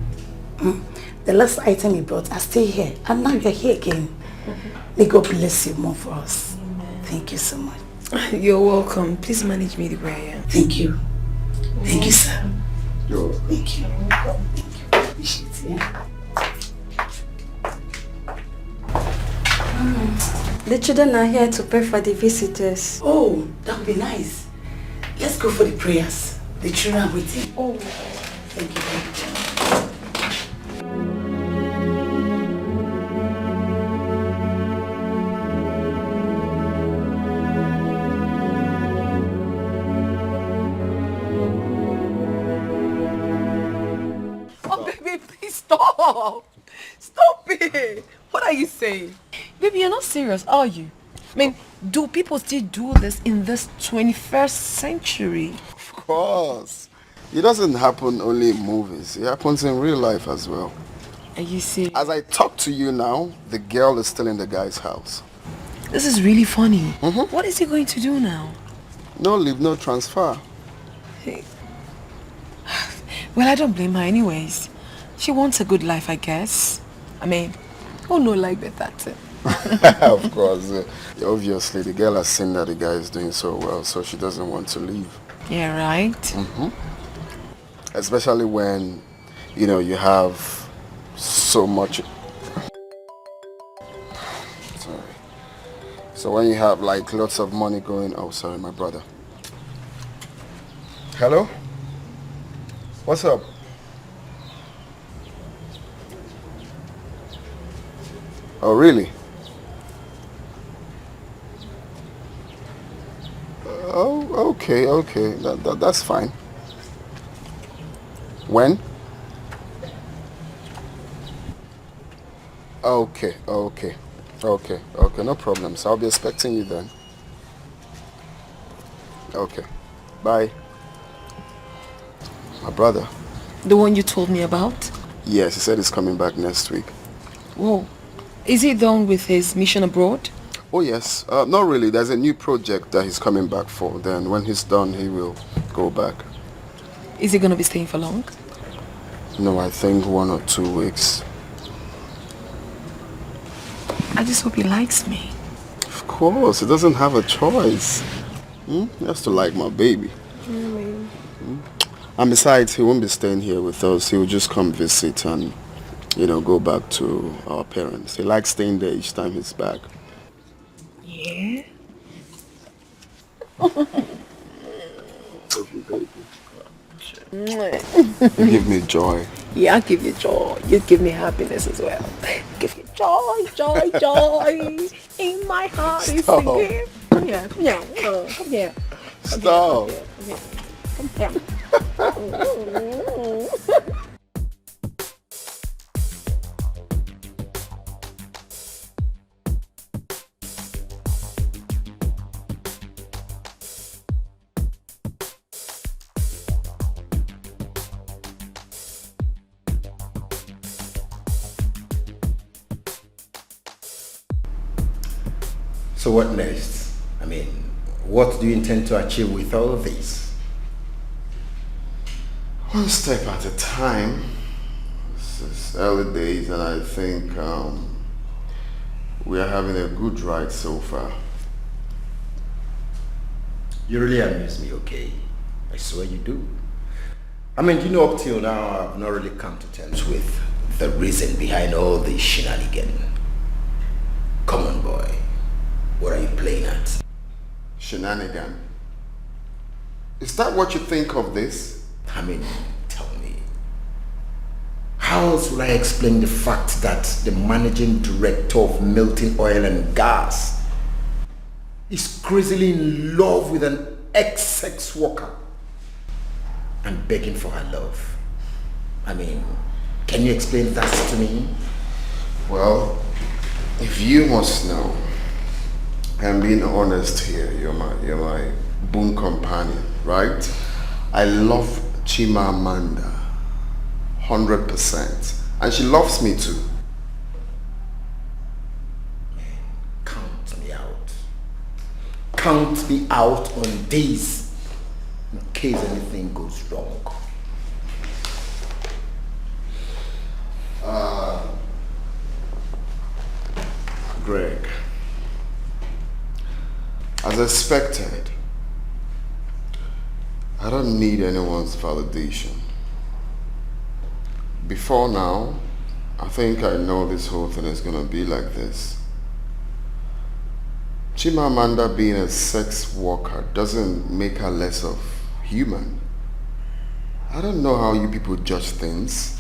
The last item you brought are still here, and now you're here again. May God bless you more for us. Thank you so much. You're welcome. Please manage me the way I am. Thank you. Thank you, sir. You're welcome. Thank you. Thank you. Appreciate it. Yeah? The children are here to pray for the visitors. Oh, that would be nice. Let's go for the prayers. The children are waiting. Oh, thank you very much. Oh, baby, please stop. Stop it. What are you saying? Baby, you're not serious, are you? I mean, do people still do this in this 21st century? Of course. It doesn't happen only in movies. It happens in real life as well. Are you serious? As I talk to you now, the girl is still in the guy's house. This is really funny. What is he going to do now? No leave, no transfer. Hey. Well, I don't blame her anyways. She wants a good life, I guess. I mean, who no like better? Of course. Obviously, the girl has seen that the guy is doing so well, so she doesn't want to leave. Yeah, right? Especially when, you know, you have so much... Sorry. So when you have like lots of money going... Oh, sorry, my brother. Hello? What's up? Oh, really? Oh, okay. That's fine. When? Okay. No problems. I'll be expecting you then. Okay. Bye. My brother. The one you told me about? Yes, he said he's coming back next week. Whoa. Is he done with his mission abroad? Oh, yes. Not really. There's a new project that he's coming back for. Then when he's done, he will go back. Is he going to be staying for long? No, I think 1 or 2 weeks. I just hope he likes me. Of course. He doesn't have a choice. He has to like my baby. And besides, he won't be staying here with us. He will just come visit and, you know, go back to our parents. He likes staying there each time he's back. Yeah? You give me joy. Yeah, I give you joy. You give me happiness as well. Give you joy in my heart. Stop. Come here. Come here. Stop. Come here. So what next? I mean, what do you intend to achieve with all of this? One step at a time. This is early days, and I think we are having a good ride so far. You really amuse me, okay? I swear you do. I mean, you know, up till now, I've not really come to terms with the reason behind all this shenanigan. Come on, boy. What are you playing at? Shenanigan. Is that what you think of this? I mean, tell me. How else will I explain the fact that the managing director of Milton Oil and Gas is crazily in love with an ex-sex worker and begging for her love? I mean, can you explain that to me? Well, if you must know, I'm being honest here, you're my boon companion, right? I love Chimamanda 100%, and she loves me too. Count me out. Count me out on this. in case anything goes wrong. Greg, as expected, I don't need anyone's validation. Before now, I think I know this whole thing is gonna be like this. Chimamanda being a sex worker doesn't make her less of human. I don't know how you people judge things.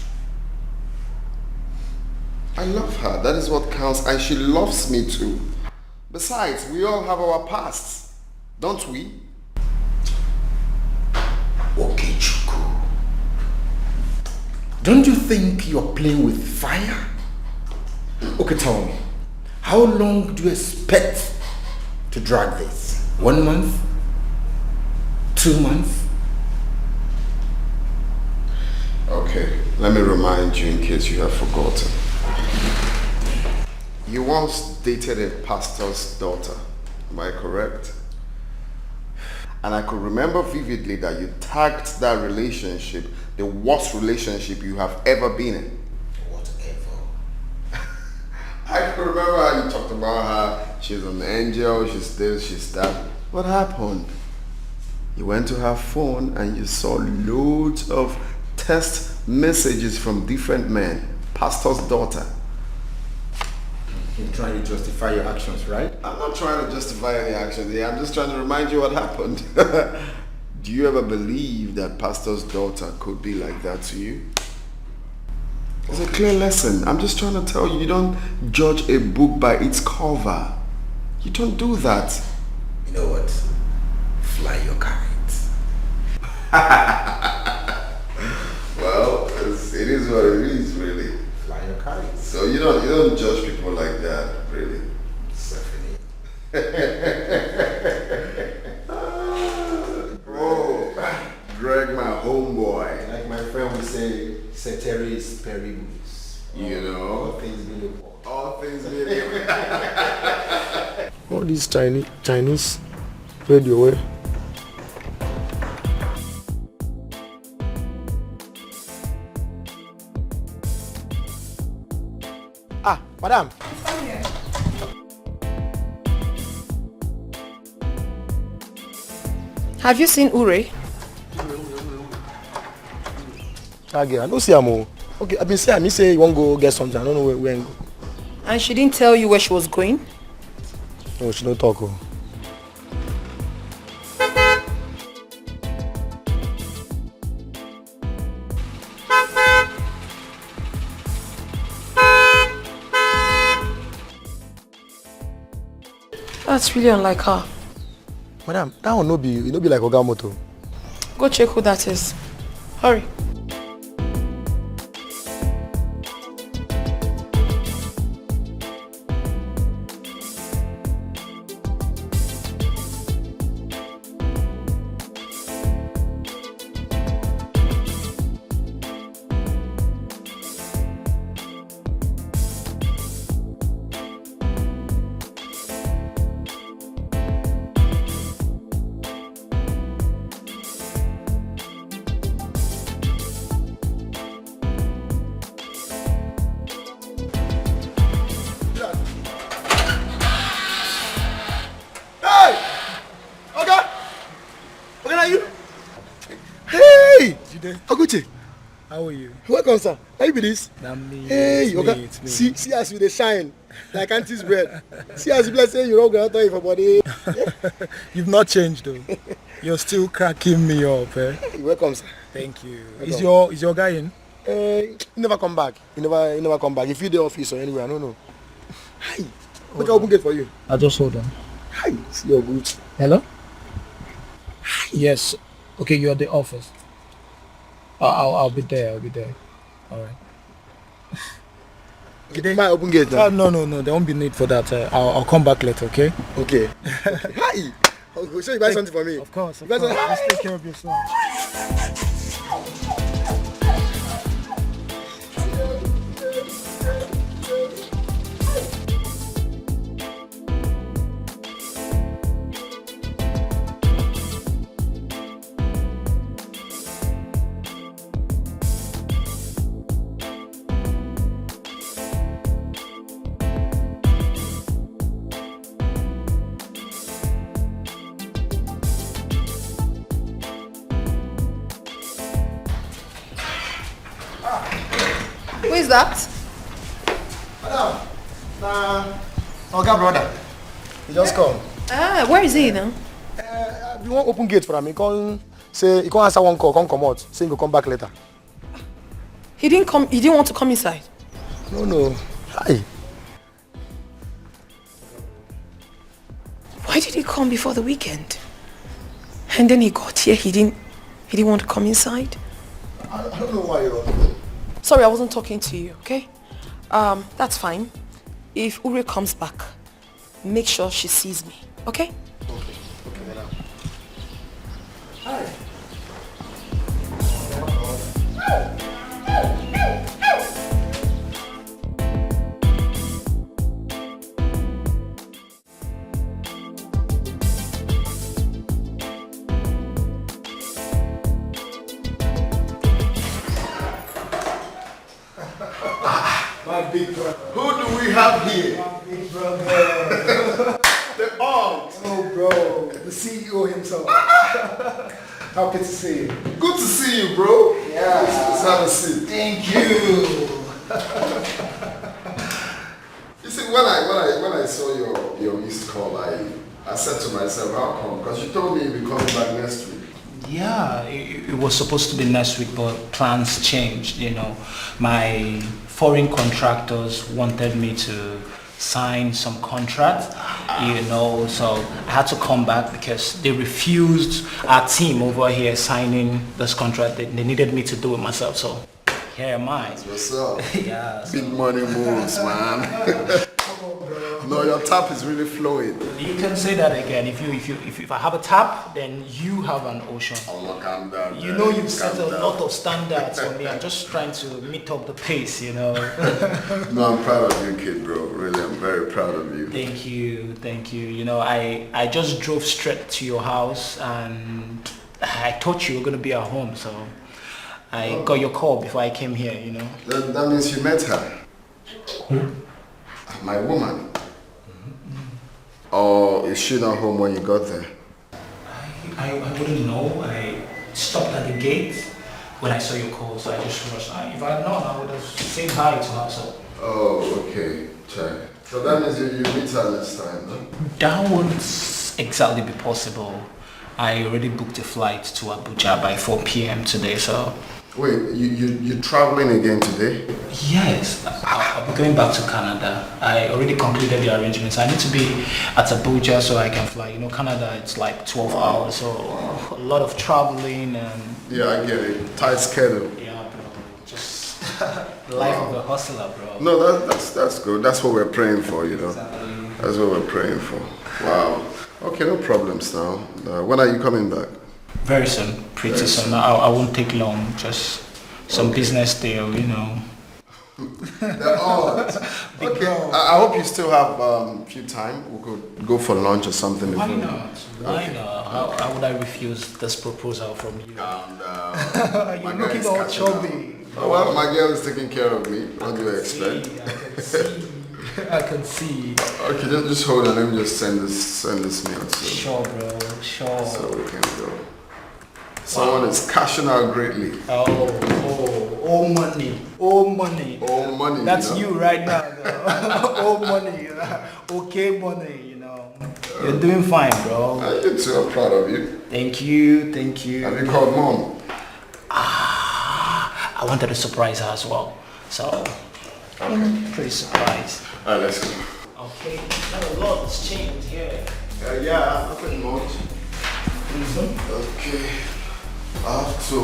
I love her, that is what counts, and she loves me too. Besides, we all have our pasts, don't we? Okay, Chuku. Don't you think you're playing with fire? Okay, tell me, how long do you expect to drag this? 1 month? 2 months? Okay, let me remind you in case you have forgotten. You once dated a pastor's daughter, am I correct? And I could remember vividly that you tagged that relationship the worst relationship you have ever been in. Whatever. I could remember how you talked about her. She's an angel, she's this, she's that. What happened? You went to her phone and you saw loads of text messages from different men. Pastor's daughter. You're trying to justify your actions, right? I'm not trying to justify any actions here. I'm just trying to remind you what happened. Do you ever believe that pastor's daughter could be like that to you? It's a clear lesson. I'm just trying to tell you, you don't judge a book by its cover. You don't do that. You know what? Fly your kite. Well, it is what it is, really. Fly your kite. So you don't judge people like that, really. Stephanie. Greg, my homeboy. Like my friend would say, ceteris paribus. You know? All things being equal. All things being equal. All these Chinese radio. Ah, madam. Have you seen Ure? Okay, I don't see her. Okay, I've been saying, me say you want to go get something. I don't know where and go. And she didn't tell you where she was going? No, she don't talk. Oh. That's really unlike her. Madam, that one no be like Oga Moto. Go check who that is. Hurry. How are you? Welcome, sir. How you be this? Hey, okay. See as you dey shine like auntie's bread. See as you be like say you don't go out there for body. You've not changed though. You're still cracking me up, eh? You're welcome, sir. Thank you. Welcome. Is your guy in? He never come back. He never come back. If you the office or anywhere, I don't know. Hi. What can I open gate for you? I'll just hold on. Hi. See your good. Hello? Hi. Yes. Okay, you're at the office. I'll be there. All right. Did my open gate now? No. There won't be need for that. I'll come back later. Okay. Okay. Hi. Okay, so you buy something for me? Of course. Just take care of yourself. is that? Madam, Oga brother, he just come. Ah, where is he now? You want open gate for him? He can't say he can't answer one call, come out. Say he will come back later. He didn't come. He didn't want to come inside. No. Hi. Why did he come before the weekend? And then he got here. He didn't want to come inside. I don't know why you're. Sorry, I wasn't talking to you. Okay. That's fine. If Ure comes back, make sure she sees me. Okay? Okay, madam. Hi. My big brother. Who do we have here? My big brother. The aunt. Oh, bro. The CEO himself. Happy to see you. Good to see you, bro. Yeah. Let's have a seat. Thank you. You see, when I saw your missed call, I said to myself, how come? Because you told me you'd be coming back next week. Yeah, it was supposed to be next week, but plans changed, you know. My foreign contractors wanted me to sign some contract, you know, so I had to come back because they refused our team over here signing this contract. They needed me to do it myself, so here am I. What's up? Yeah. Big money moves, man. No, your tap is really flowing. You can say that again. If I have a tap, then you have an ocean. Oh, no, calm down. You know you've set a lot of standards for me. I'm just trying to meet up the pace, you know. No, I'm proud of you, kid, bro. Really, I'm very proud of you. Thank you. You know, I just drove straight to your house and I thought you were going to be at home, so I got your call before I came here, you know. That means you met her. My woman. Or is she not home when you got there? I wouldn't know. I stopped at the gate when I saw your call, so I just rushed. If I had known, I would have said hi to her. So. Oh, okay. Check. So that means you meet her next time, no? That won't exactly be possible. I already booked a flight to Abuja by 4 p.m. today, so... Wait, you're traveling again today? Yes, I'll be going back to Canada. I already concluded the arrangements. I need to be at Abuja so I can fly. You know, Canada, it's like 12 hours, so a lot of traveling and... Yeah, I get it. Tight schedule. Yeah, bro. Just the life of a hustler, bro. No, that's good. That's what we're praying for, you know. Exactly. That's what we're praying for. Wow. Okay, no problems now. When are you coming back? Very soon, pretty soon. I won't take long, just some business deal, you know. The odds. Okay, I hope you still have a few time. We could go for lunch or something. Why not? Why not? How would I refuse this proposal from you? Calm down. You're looking all chubby. Oh, well, my girl is taking care of me. What do you expect? I can see. Okay, just hold on. Let me just send this mail to you. Sure, bro. Sure. So we can go. Someone is cashing out greatly. Oh, money. Oh, money. Oh, money. That's you know? you right now. Oh, money. Okay, money, you know. You're doing fine, bro. You too. I'm proud of you. Thank you. Have you called mom? I wanted to surprise her as well. So, pretty surprised. Alright, let's go. Okay, a lot has changed here. Yeah, nothing much. Okay. I have to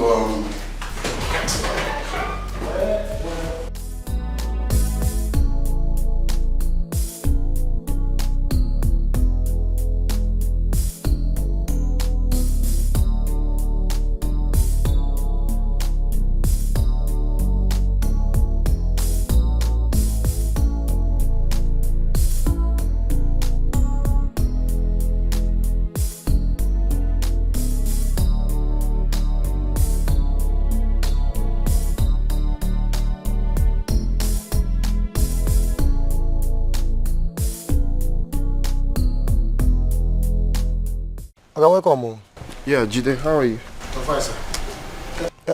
Oga, welcome. Yeah, Jide, how are you? I'm fine, sir.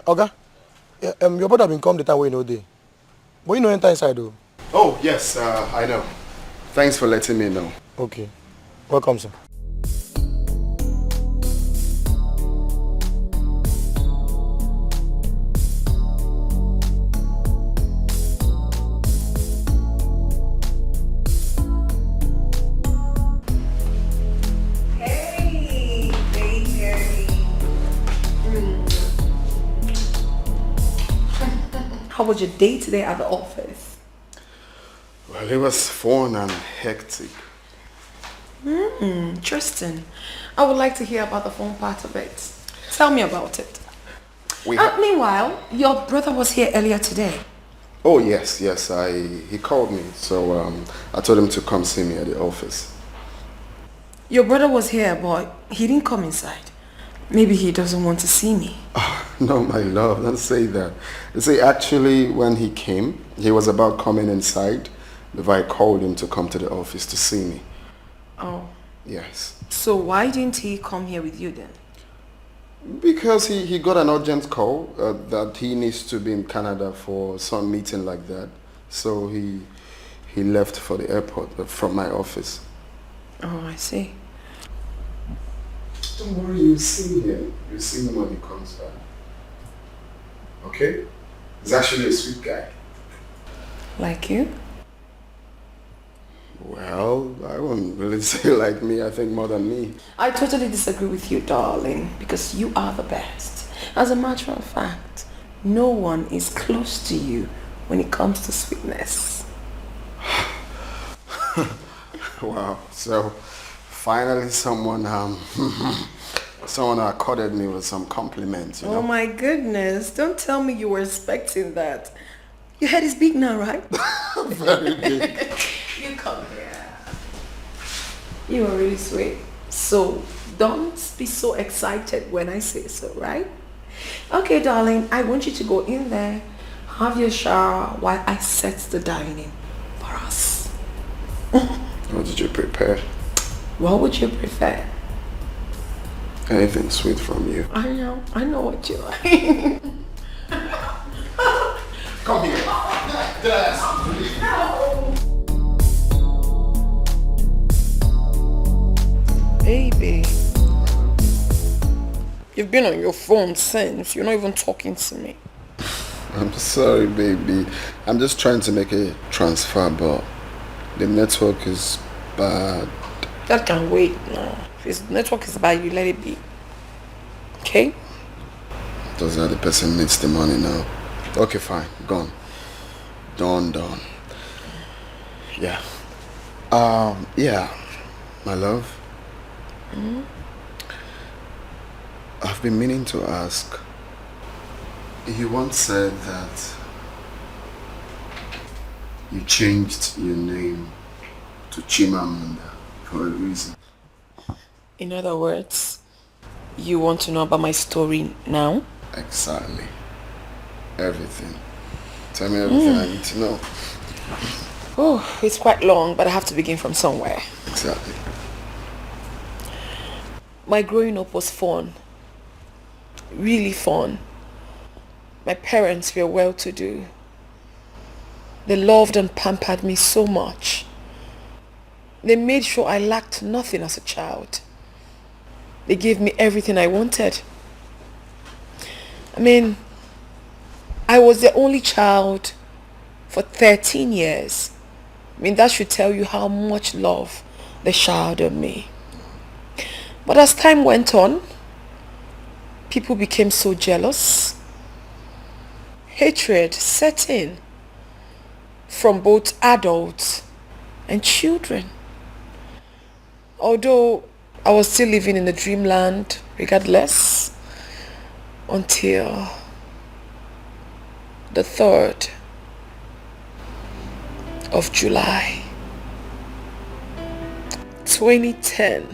Oga, your brother been come the time we know day. But you know enter inside though. Oh, yes, I know. Thanks for letting me know. Okay. Welcome, sir. How was your day today at the office? Well, it was fun and hectic. Interesting. I would like to hear about the fun part of it. Tell me about it. Meanwhile, your brother was here earlier today. Oh, yes, he called me, so I told him to come see me at the office. Your brother was here, but he didn't come inside. Maybe he doesn't want to see me. No, my love, don't say that. You see, actually, when he came, he was about coming inside before I called him to come to the office to see me. Oh. Yes. So why didn't he come here with you then? Because he got an urgent call that he needs to be in Canada for some meeting like that. So he left for the airport from my office. Oh, I see. Don't worry, you'll see him. You'll see him when he comes back. Okay? He's actually a sweet guy. Like you? Well, I wouldn't really say like me. I think more than me. I totally disagree with you, darling, because you are the best. As a matter of fact, no one is close to you when it comes to sweetness. Wow. So, finally someone accorded me with some compliments, you know? Oh my goodness. Don't tell me you were expecting that. Your head is big now, right? Very big. You come here. You are really sweet. So don't be so excited when I say so, right? Okay, darling, I want you to go in there, have your shower while I set the dining for us. What did you prepare? What would you prefer? Anything sweet from you. I know what you like. Come here. Baby, you've been on your phone since. You're not even talking to me. I'm sorry, baby. I'm just trying to make a transfer, but the network is bad. That can wait now. If his network is bad, you let it be. Okay? Does that the person needs the money now? Okay, fine. Gone. Done. Yeah. Yeah. My love. I've been meaning to ask. You once said that you changed your name to Chimamanda for a reason. In other words, you want to know about my story now? Exactly. Everything. Tell me everything I need to know. Oh, it's quite long, but I have to begin from somewhere. Exactly. My growing up was fun. Really fun. My parents were well-to-do. They loved and pampered me so much. They made sure I lacked nothing as a child. They gave me everything I wanted. I mean, I was the only child for 13 years. I mean, that should tell you how much love they showered on me. But as time went on, people became so jealous. Hatred set in from both adults and children. Although I was still living in the dreamland regardless, until the 3rd of July 2010,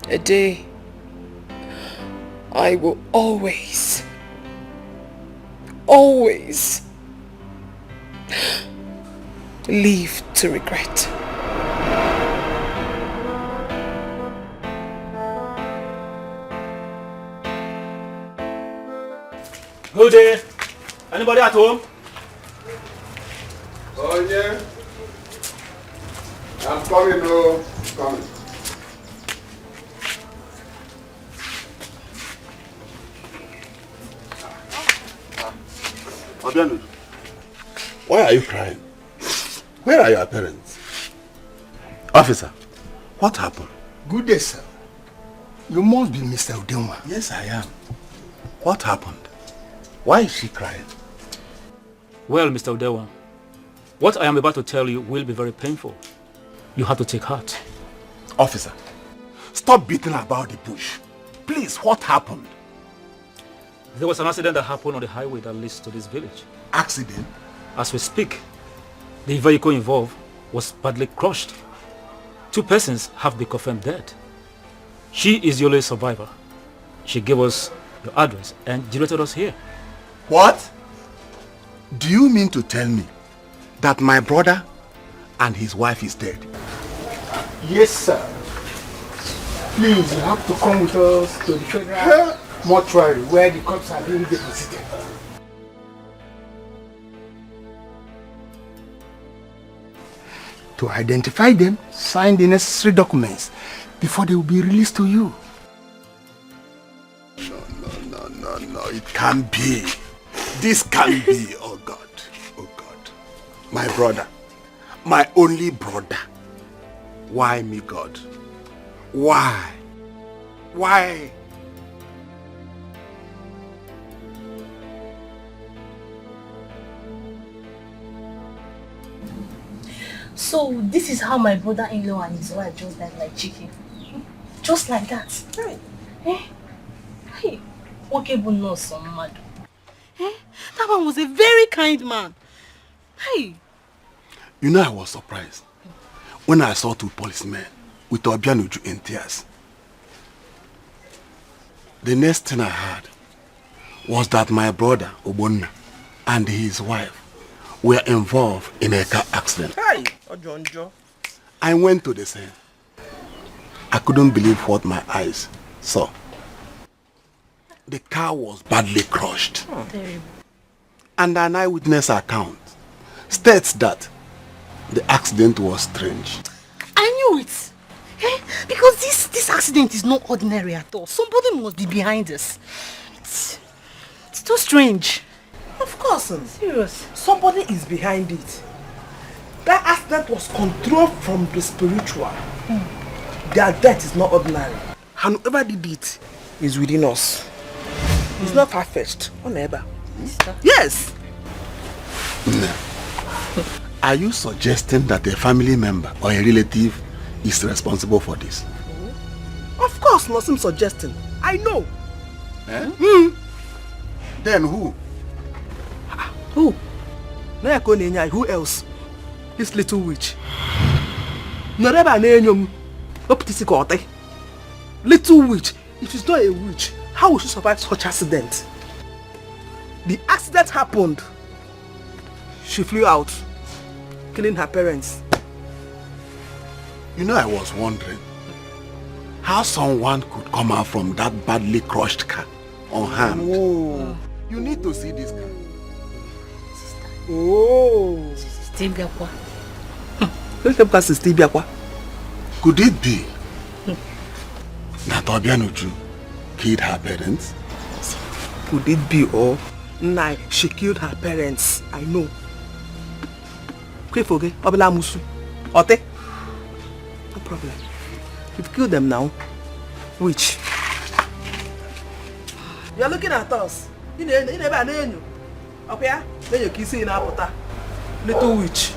a day I will always live to regret. Who there? Anybody at home? Oh yeah. I'm coming, no. Coming. Obianu, why are you crying? Where are your parents? Officer, what happened? Good day, sir. You must be Mr. Udema. Yes, I am. What happened? Why is she crying? Well, Mr. Udewa, what I am about to tell you will be very painful. You have to take heart. Officer, stop beating about the bush. Please, what happened? There was an accident that happened on the highway that leads to this village. Accident? As we speak, the vehicle involved was badly crushed. 2 persons have been confirmed dead. She is the only survivor. She gave us your address and directed us here. What? Do you mean to tell me that my brother and his wife is dead? Yes, sir. Please, you have to come with us to the federal mortuary where the corpses are being deposited. To identify them, sign the necessary documents before they will be released to you. No, it can't be. This can't be, oh God, oh God. My brother, my only brother. Why me, God? Why? Why? So this is how my brother-in-law and his wife just died like chicken. Just like that. Right. Eh? Hey, okay, but no, some mad. Eh? That one was a very kind man. Hey. You know, I was surprised when I saw 2 policemen with Obianuju in tears. The next thing I heard was that my brother, Obonna, and his wife were involved in a car accident. Hey, Ojonjo. I went to the scene. I couldn't believe what my eyes saw. The car was badly crushed. Terrible. And an eyewitness account states that the accident was strange. I knew it. Eh? Because this accident is not ordinary at all. Somebody must be behind this. It's too strange. Of course. Serious. Somebody is behind it. That accident was controlled from the spiritual. Their death is not ordinary. And whoever did it is within us. It's not far-fetched. Or never. Yes. Are you suggesting that a family member or a relative is responsible for this? Of course, not some suggesting. I know. Eh? Then who? Who? Who else? This little witch. Little witch. If she's not a witch, how will she survive such accident? The accident happened. She flew out, killing her parents. You know, I was wondering how someone could come out from that badly crushed car unharmed. Oh. You need to see this car. Oh. Could it be that Obianuju killed her parents? Could it be, or nah, she killed her parents? I know. No problem. You've killed them now. Which? You're looking at us. You never know. Okay? Then you're kissing in our little witch.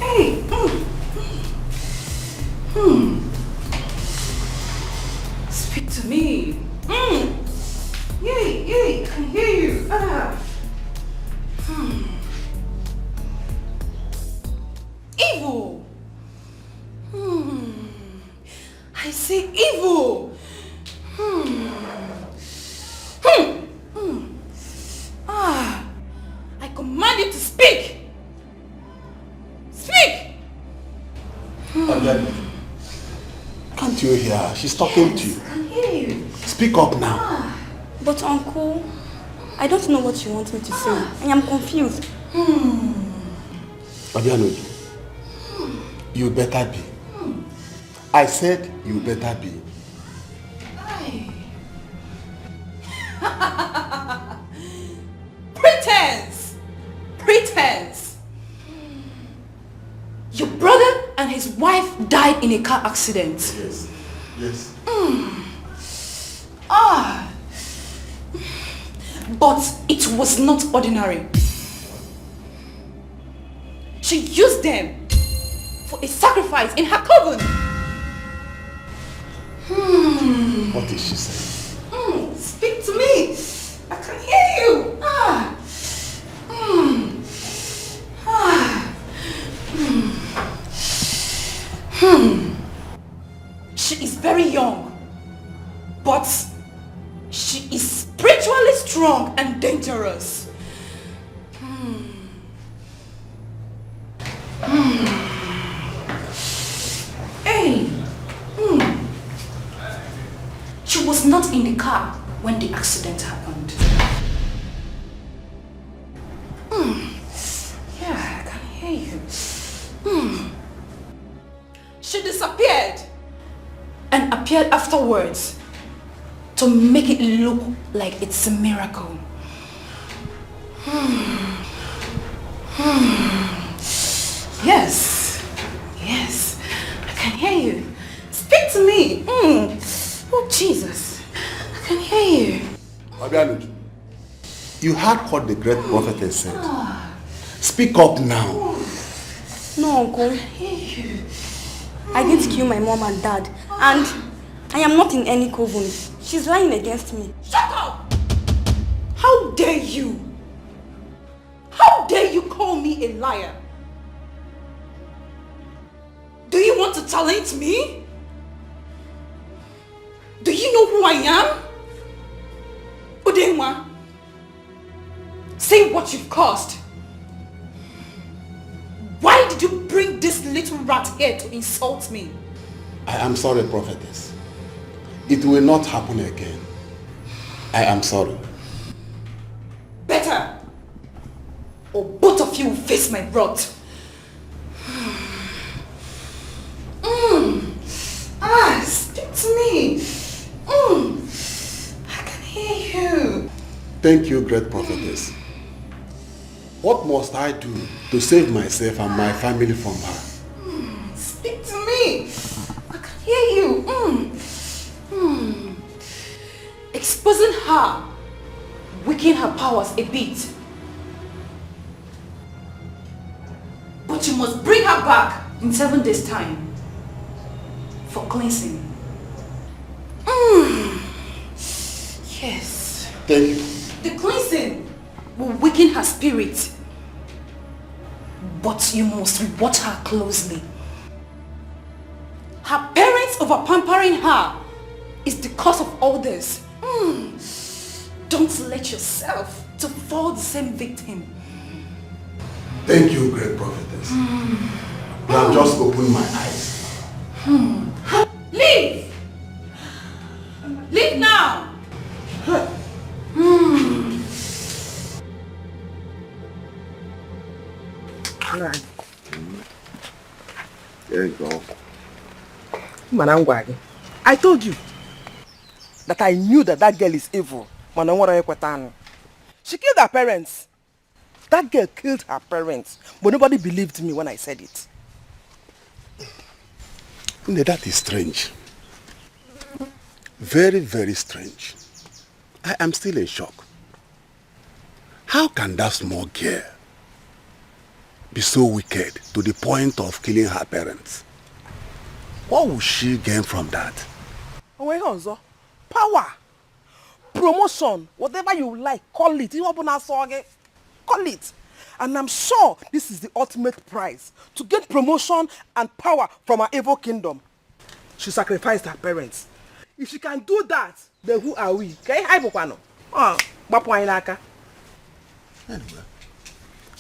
Hey. Speak to me. Yay, I can hear you. Evil. I say evil. I command you to speak. Speak. Obianuju, with you here. She's talking to you. I can hear you. Speak up now. But uncle, I don't know what you want me to say. I am confused. Obianoju, you better be. I said you better be. Pretense! Pretense! Your brother and his wife died in a car accident. Yes. Yes. But it was not ordinary. She used them for a sacrifice in her coven. What did she say? Speak to me. I can hear you. She is very young, but she is spiritually strong and dangerous. Hey. She was not in the car when the accident happened. Yeah, I can hear you. She disappeared and appeared afterwards to make it look like it's a miracle. Yes, yes, I can hear you. Speak to me. Oh, Jesus, I can hear you. Obianoju, you heard what the great prophetess said. Speak up now. No, uncle. I didn't kill my mom and dad, and I am not in any coven. She's lying against me. Shut up! How dare you? How dare you call me a liar? Do you want to challenge me? Do you know who I am? Udenwa, say what you've caused. Why did you bring this little rat here to insult me? I am sorry, prophetess. It will not happen again. I am sorry. Better, or both of you will face my wrath. Speak to me. I can hear you. Thank you, great prophetess. What must I do to save myself and my family from her? Speak to me. I can hear you. Exposing her, weaken her powers a bit. But you must bring her back in 7 days' time for cleansing. Yes. Thank you. The cleansing will weaken her spirit. But you must watch her closely. Her parents over-pampering her is the cause of all this. Don't let yourself to fall the same victim. Thank you, great prophetess. You have just opened my eyes. Leave! Leave now! Right. There you go. Manangwagi, I told you that I knew that that girl is evil. She killed her parents. That girl killed her parents, but nobody believed me when I said it. That is strange. Very, very strange. I am still in shock. How can that small girl be so wicked to the point of killing her parents? What will she gain from that? Power, promotion, whatever you like, call it. Call it. And I'm sure this is the ultimate prize, to get promotion and power from her evil kingdom. She sacrificed her parents. If she can do that, then who are we? Anyway,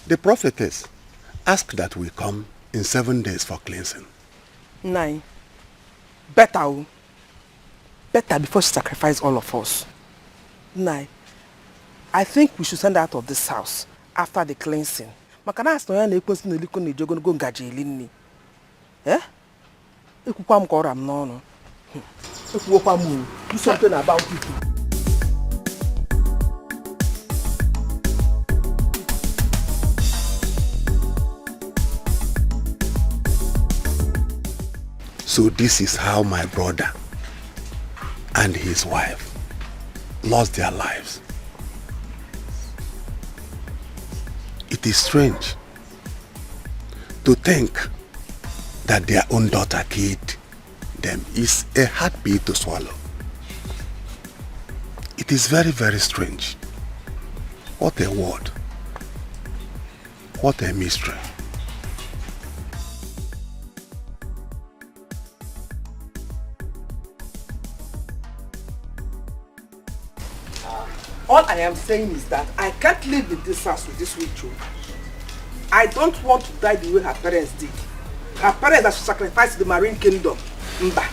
the prophetess asked that we come in 7 days for cleansing. 9. Better before she sacrifices all of us. Nai, I think we should send her out of this house after the cleansing. Makana as no na-ekwensu na eliko na ejogo go ngaji eli nni. Ekwukwa m ka ọra m n'ọnụ. Ekwuokwa m do something about it. So this is how my brother and his wife lost their lives. It is strange to think that their own daughter killed them. Is a hard pill to swallow. It is very, very strange. What a word. What a mystery. All I am saying is that I can't live in this house with this witch. I don't want to die the way her parents did. Her parents that sacrificed the marine kingdom. Mba.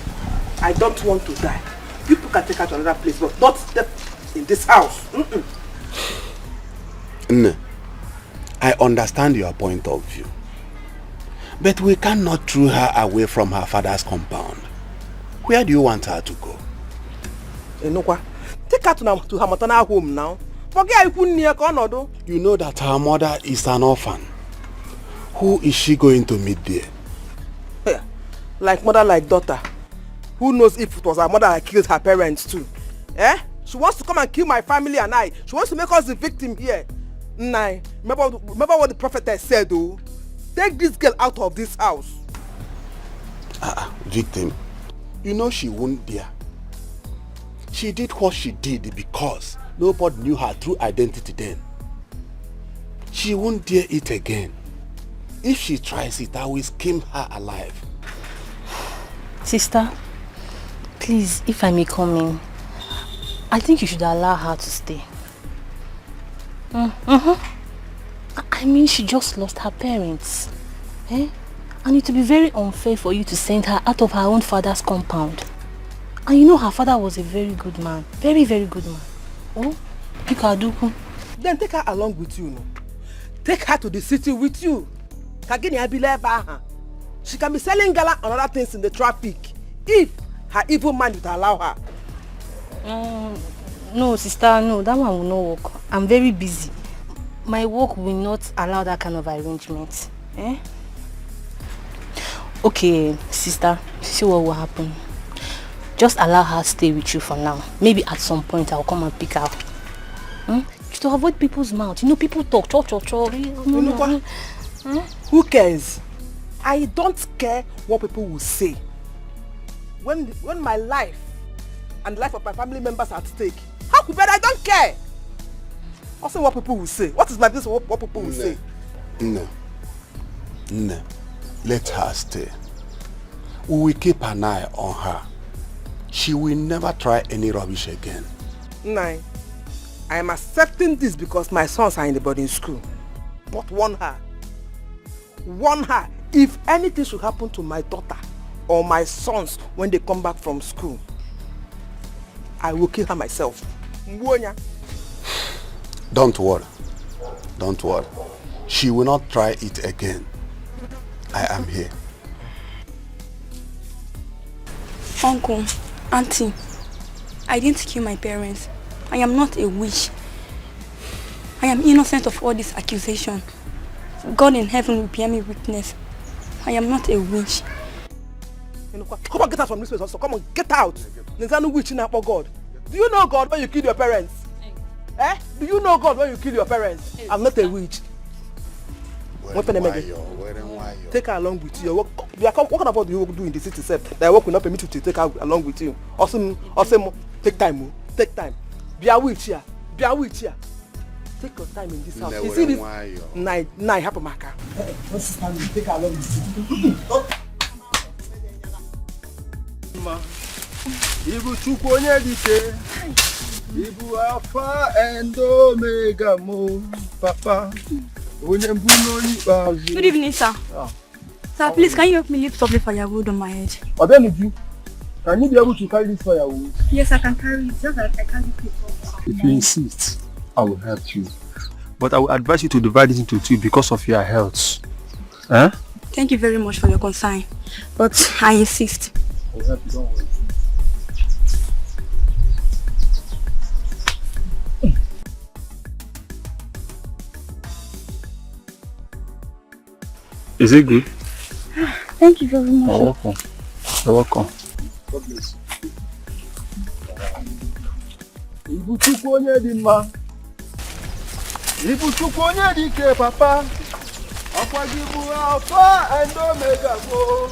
I don't want to die. People can take her to another place, but not step in this house. No. I understand your point of view. But we cannot throw her away from her father's compound. Where do you want her to go? Enokwa. Take her to her maternal home now. You know that her mother is an orphan. Who is she going to meet there? Yeah. Like mother, like daughter. Who knows if it was her mother that killed her parents too? Eh? She wants to come and kill my family and I. She wants to make us the victim here. Nai, remember what the prophetess said though? Take this girl out of this house. Victim. You know she won't dare. She did what she did because nobody knew her true identity then. She won't dare it again. If she tries it, I will skin her alive. Sister, please, if I may come in, I think you should allow her to stay. I mean, she just lost her parents. And it would be very unfair for you to send her out of her own father's compound. And you know her father was a very good man. Very, very good man. Oh, Pikaduku. Then take her along with you, no? Take her to the city with you. She can be selling gala and other things in the traffic if her evil mind would allow her. No, sister, no, that one will not work. I'm very busy. My work will not allow that kind of arrangement. Okay, sister, see what will happen. Just allow her stay with you for now. Maybe at some point I'll come and pick her up. To avoid people's mouth. You know, people talk. Who cares? I don't care what people will say. When my life and the life of my family members are at stake, how could I don't care? Also what people will say. What is my business? What people will say? No. Let her stay. We will keep an eye on her. She will never try any rubbish again. Nai, I am accepting this because my sons are in the boarding school. But warn her. Warn her. If anything should happen to my daughter or my sons when they come back from school, I will kill her myself. Don't worry. Don't worry. She will not try it again. I am here. Uncle, Auntie, I didn't kill my parents. I am not a witch. I am innocent of all this accusation. God in heaven will bear me witness. I am not a witch. Come on, get out from this place also. Come on, get out. There's no witch in God. Do you know God when you kill your parents? Do you know God when you kill your parents? I'm not a witch. Take her along with you. What kind of work do you do in the city itself? That work will not permit you to take her along with you. Also, take time. Take time. Be a witch here. Be a witch here. Take your time in this house. You see this? Nine happen, Maka. Take her along with you. Ibu chukwu onye dike. Ibu alpha and omega mo, Papa. Good evening, sir. Sir, please, can you help me lift up the firewood on my head? What then you? Can you be able to carry this firewood? Yes, I can carry it. Just like I carry people. If you insist, I will help you. But I will advise you to divide it into two because of your health. Huh? Thank you very much for your concern. But I insist. I will help you, don't worry. Is it good? Thank you very much. You're welcome. You're welcome. God bless you. Ibuchukwu onye dị mma. Ibuchukwu onye dị ike papa. Ọkwa gị bụ Alpha and Omega go.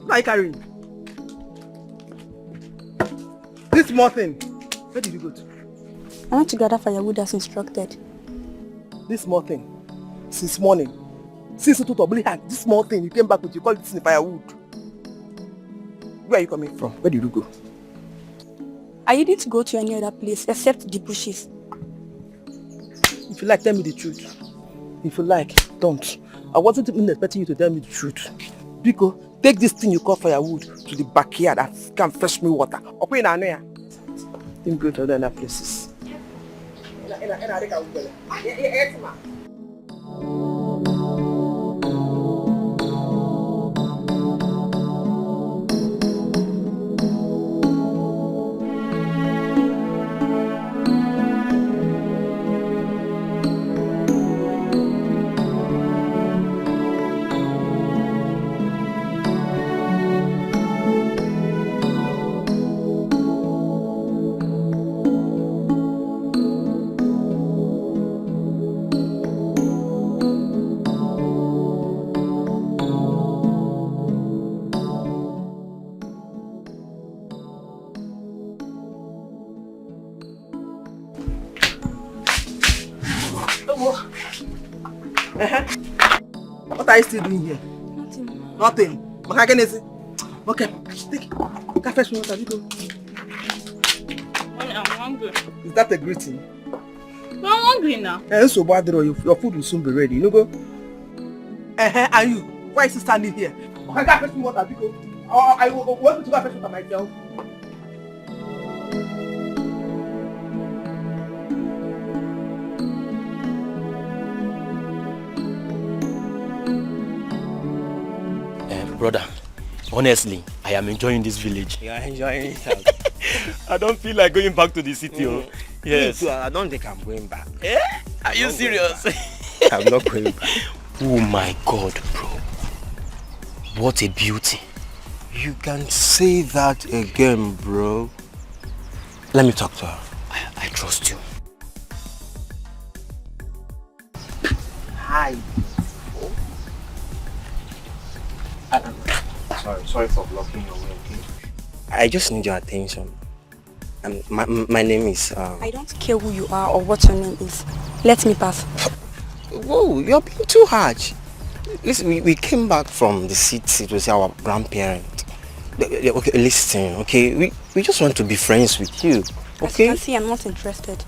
What are you carrying? This small thing. Where did you go to? I want to gather firewood as instructed. This small thing. Since morning. Since you told this small thing you came back with, you call it firewood. Where are you coming from? Where did you go? I didn't to go to any other place except the bushes. If you like, tell me the truth. If you like, don't. I wasn't even expecting you to tell me the truth. Biko, take this thing you call firewood to the backyard and can fetch me water. Okay, now, then go to other places. What are you still doing here? Nothing. Okay, take it. Fetch me water. I'm hungry. Is that a greeting? No, I'm hungry now. So bad, your food will soon be ready. You know, go. And you? Why is you standing here? Okay, fetch me water. I want to go fetch water myself. Brother, honestly, I am enjoying this village. You are enjoying it. I don't feel like going back to the city. Yes. Me too, I don't think I'm going back. Eh? Are you serious? I'm not going back. Oh my God, bro. What a beauty. You can say that again, bro. Let me talk to her. I trust you. Hi. Sorry for blocking your way, okay? I just need your attention. My name is... I don't care who you are or what your name is. Let me pass. Whoa, you're being too harsh. Listen, we came back from the city to see our grandparents. Okay, listen, okay? We just want to be friends with you, okay? As you can see, I'm not interested.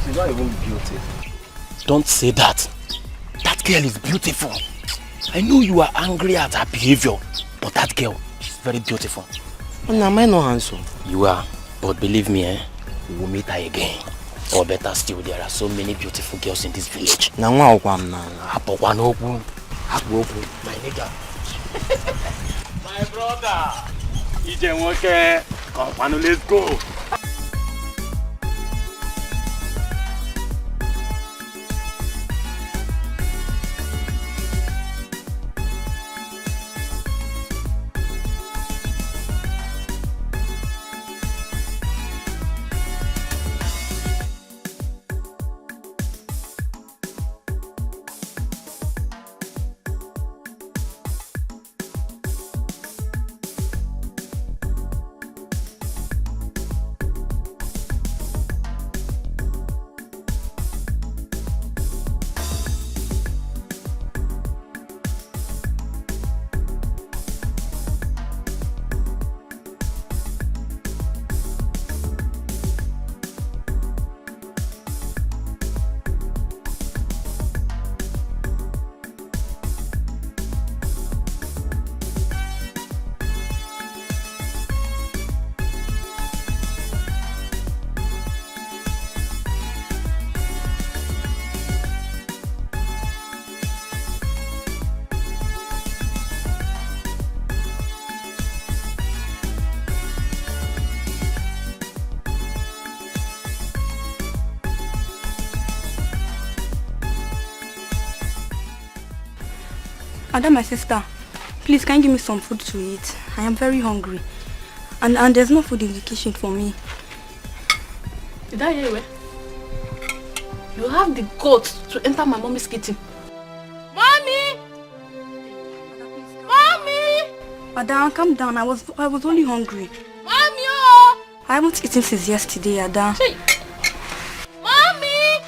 She's not even beautiful. Don't say that. That girl is beautiful. I know you are angry at her behavior, but that girl is very beautiful. And am I not handsome? You are, but believe me, we will meet her again. Or better still, there are so many beautiful girls in this village. My nigga. My brother. Ijemoke. Come on, let's go. Ada, my sister, please can you give me some food to eat? I am very hungry. And there's no food in the kitchen for me. Did I hear you? You have the guts to enter my mommy's kitchen. Mommy! Mommy! Ada, calm down. I was only hungry. Mommy! Oh! I haven't eaten since yesterday, Ada. Hey. Mommy!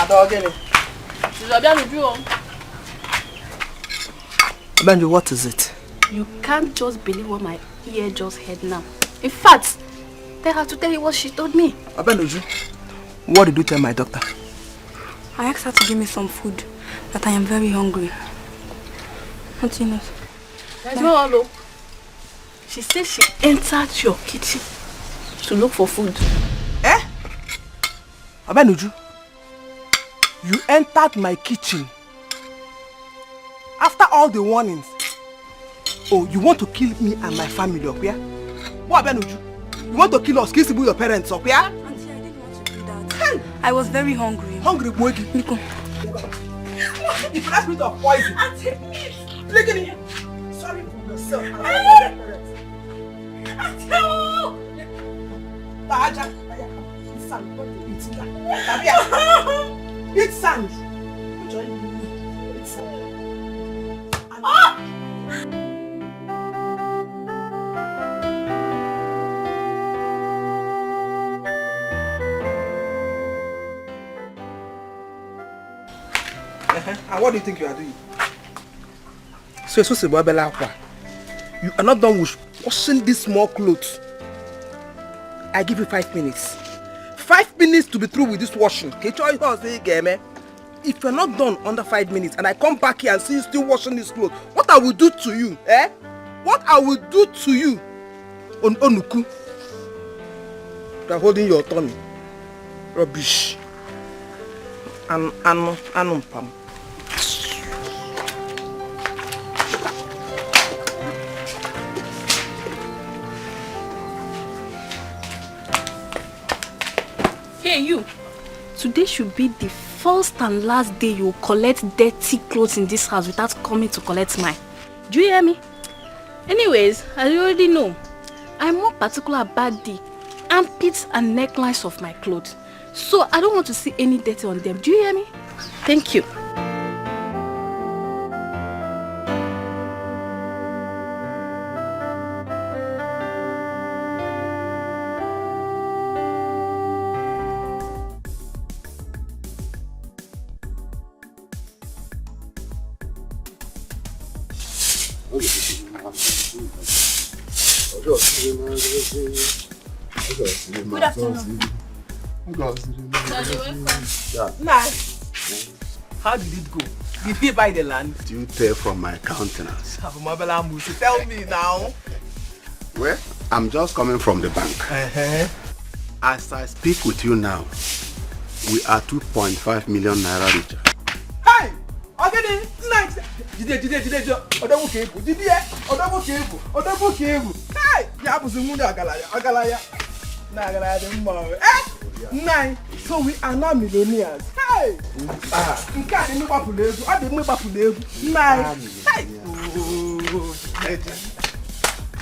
Ada, again. Benji, what is it? You can't just believe what my ear just heard now. In fact, they have to tell you what she told me. Abenuju, what did you tell my doctor? I asked her to give me some food, that I am very hungry. What you know? There's no hello. She said she entered your kitchen to look for food. Eh? Abenuju, you entered my kitchen after all the warnings. Oh, you want to kill me and my family up here? What, Abenuju? You want to kill us, kill your parents up here? Auntie, I didn't want to do that. Hey. I was very hungry. Hungry, boy? Nico. If you ask me to poison. Auntie, please. Look at here. Sorry for yourself. Auntie! Eat sand. Eat sand. Eat sand. Ah! And what do you think you are doing? So you are not done with washing these small clothes. I give you 5 minutes. 5 minutes to be through with this washing. If you're not done under 5 minutes and I come back here and see you still washing these clothes, what I will do to you, eh? What I will do to you on Onuku? You are holding your tummy. Rubbish. Pam. Hey you, today should be the first and last day you collect dirty clothes in this house without coming to collect mine. Do you hear me? Anyways, as you already know, I'm more particular about the armpits and necklines of my clothes. So I don't want to see any dirty on them. Do you hear me? Thank you. Good afternoon. Nice. How did it go? Did he buy the land? You tell from my countenance. Tell me now. Well, I'm just coming from the bank. As I speak with you now, we are 2.5 million naira richer. Hey! Okay, nice. Hey! Nine. So we are now millionaires. Hey! Nine. Hey!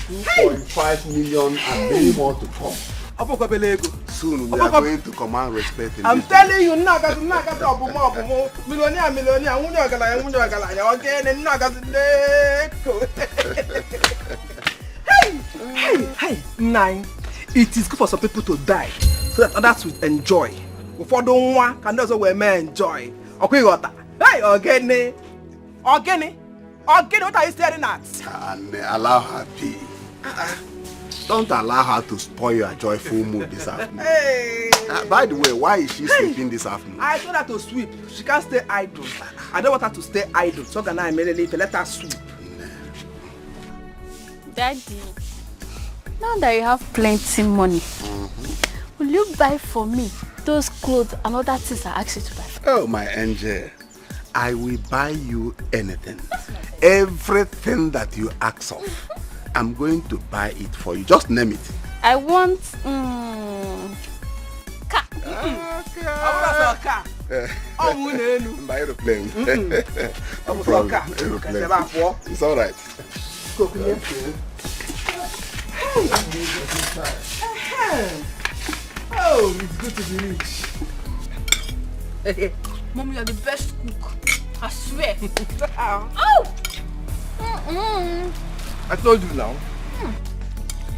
2.5 million and many more to come. Soon we are going to command respect in I'm this telling you, Hey, nine. It is good for some people to die so that others will enjoy. Before don't want, can also where men enjoy. Okay, what? Hey, Ogene, what are you staring at? And allow her be. Don't allow her to spoil your joyful mood this afternoon. Hey. By the way, why is she sleeping this afternoon? I told her to sweep. She can't stay idle. I don't want her to stay idle. So can I immediately let her sweep? Daddy, now that you have plenty money, will you buy for me those clothes and other things I asked you to buy? Oh, my angel, I will buy you anything. Everything that you ask of, I'm going to buy it for you. Just name it. I want Soka. Soka. Oh, by aeroplane. No problem. Aeroplane. It's all right. Oh, it's good to be rich. Mommy, you're the best cook. I swear. Oh! I told you now.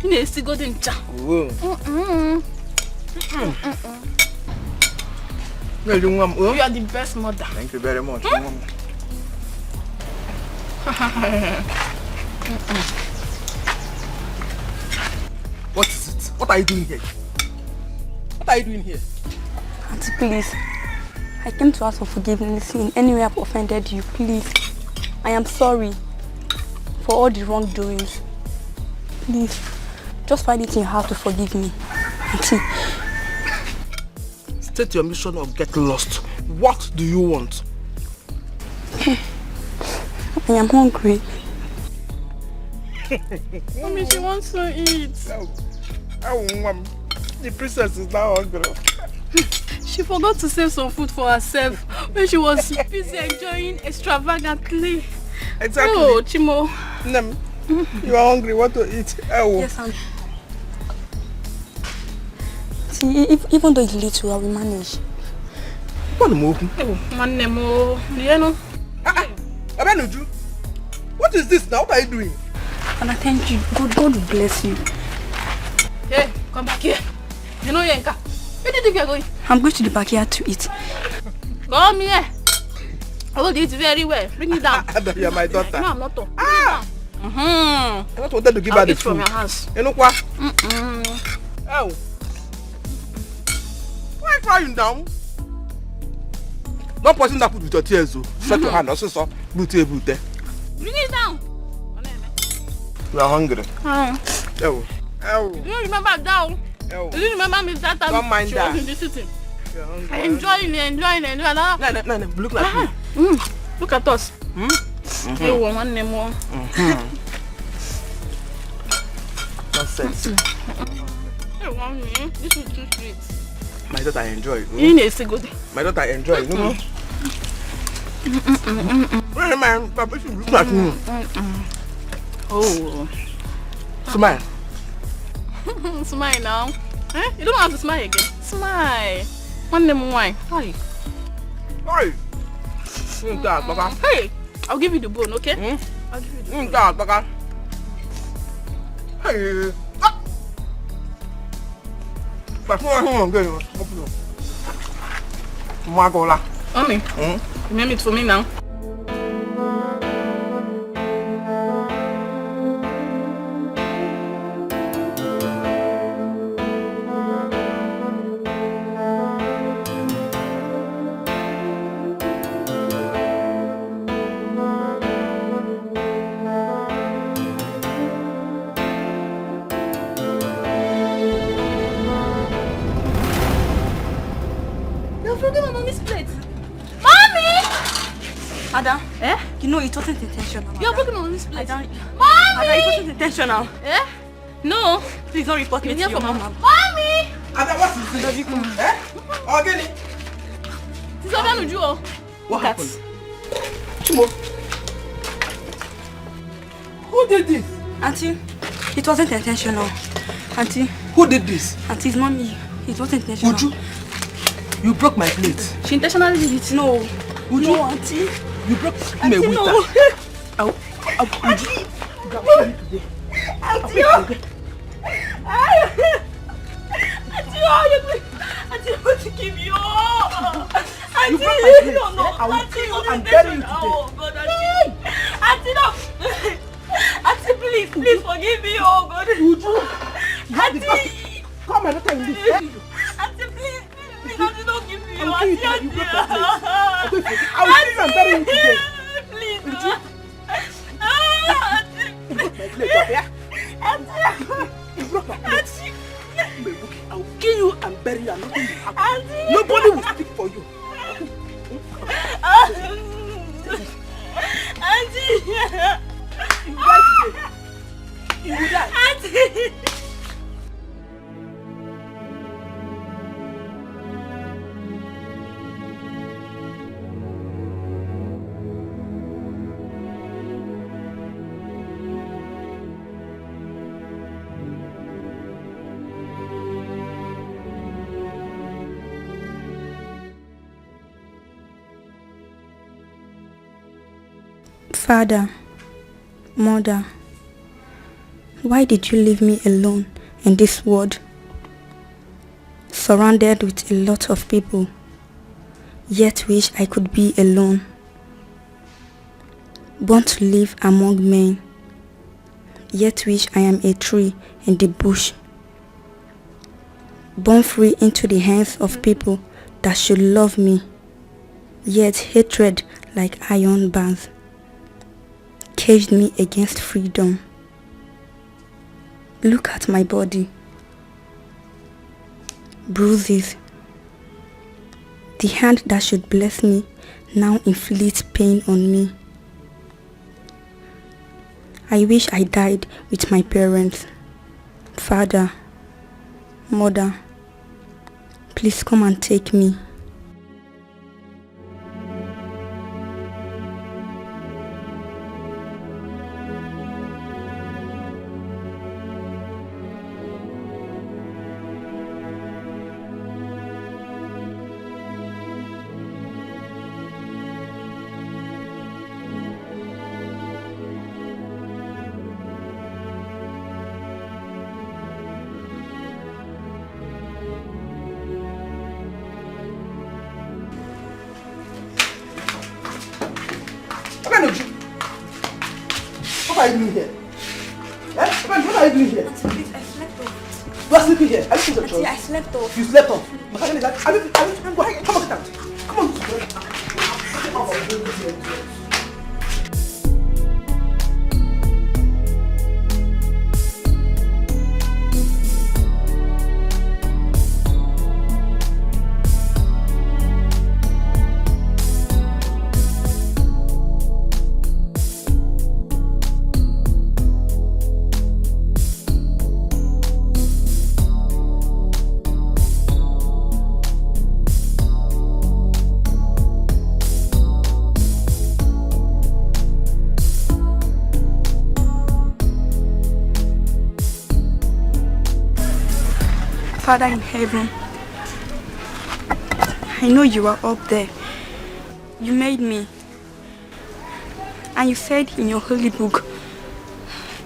You need to go to cha. You are the best mother. Thank you very much. What is it? What are you doing here? What are you doing here? Auntie, please. I came to ask for forgiveness in any way I've offended you. Please. I am sorry for all the wrongdoings. Please. Just find it in your heart to forgive me. Auntie. State your mission or get lost. What do you want? I am hungry. Mommy, she wants to eat. The princess is now hungry. She forgot to save some food for herself when she was busy enjoying extravagantly. Exactly. Oh, Chimo. You are hungry. What to eat? Yes, Auntie. See, even though it's little, I will manage. What move? What is this now? What are you doing? And I thank you. God will bless you. Hey, come back here. You know Yenka. Where do you think you're going? I'm going to the backyard to eat. Come here. I will eat very well. Bring it down. You're my daughter. No, I'm not. I just wanted to give her the food. From your house. You know what? Oh. Why are you crying down? Don't poison that food with your tears. Shut your hand. Also, so bring it down. You are hungry. Oh. Oh. You don't remember down? Oh. You don't remember me that time? Don't mind she that. was in the city. I enjoying it. No. Look like me. Look at us. Hey, one name more. Nonsense. Hey, one me. This is too sweet. My daughter enjoy. You need to go there. My daughter enjoy. No. Man, Papa, she look at me. Oh. Smile. Smile now. Eh? You don't have to smile again. Smile. One name wine. Hi. Hi. Hey, I'll give you the bone, okay? I'll give you the bone. Hey. Mommy, you made it for me now. Ada, you know it wasn't intentional. You're broken on this plate. Mommy! Ada, it wasn't intentional. No. Please don't report me to your mama. Mommy! Ada, what is this? Again? This is what What happened? Chimo. Who did this? Auntie, it wasn't intentional. Auntie. Who did this? Auntie's mommy. It wasn't intentional. Uju, you broke my plate. She intentionally did it. No. Uju, no, Auntie. You broke my Auntie, waiter. no. Uju. Auntie, Auntie, I want to give you. Auntie, no. I will Auntie, kill you and bury you today. Oh, God, Auntie, no. Auntie, please forgive me. Oh, God. Uju, Auntie. Come and tell me this. Auntie, please, Auntie, don't give me. I will kill you. You broke my plate. I will kill you and bury you today. Please, Uju. Auntie. You broke my plate, okay? Auntie. You broke my plate. Auntie. I will kill you and bury you and nothing will happen. Auntie. Nobody will speak for you. Auntie. You die today. You will die. Auntie. Father, Mother, why did you leave me alone in this world, surrounded with a lot of people, yet wish I could be alone, born to live among men, yet wish I am a tree in the bush, born free into the hands of people that should love me, yet hatred like iron bars caged me against freedom. Look at my body. Bruises. The hand that should bless me now inflicts pain on me. I wish I died with my parents. Father, Mother, please come and take me. What are you doing here? Eh? What are you doing here? Please, I slept off. You are sleeping here. Are you supposed to I slept off. You slept off. Go ahead, come on, get out. Come on. Father in heaven, I know you are up there. You made me. And you said in your holy book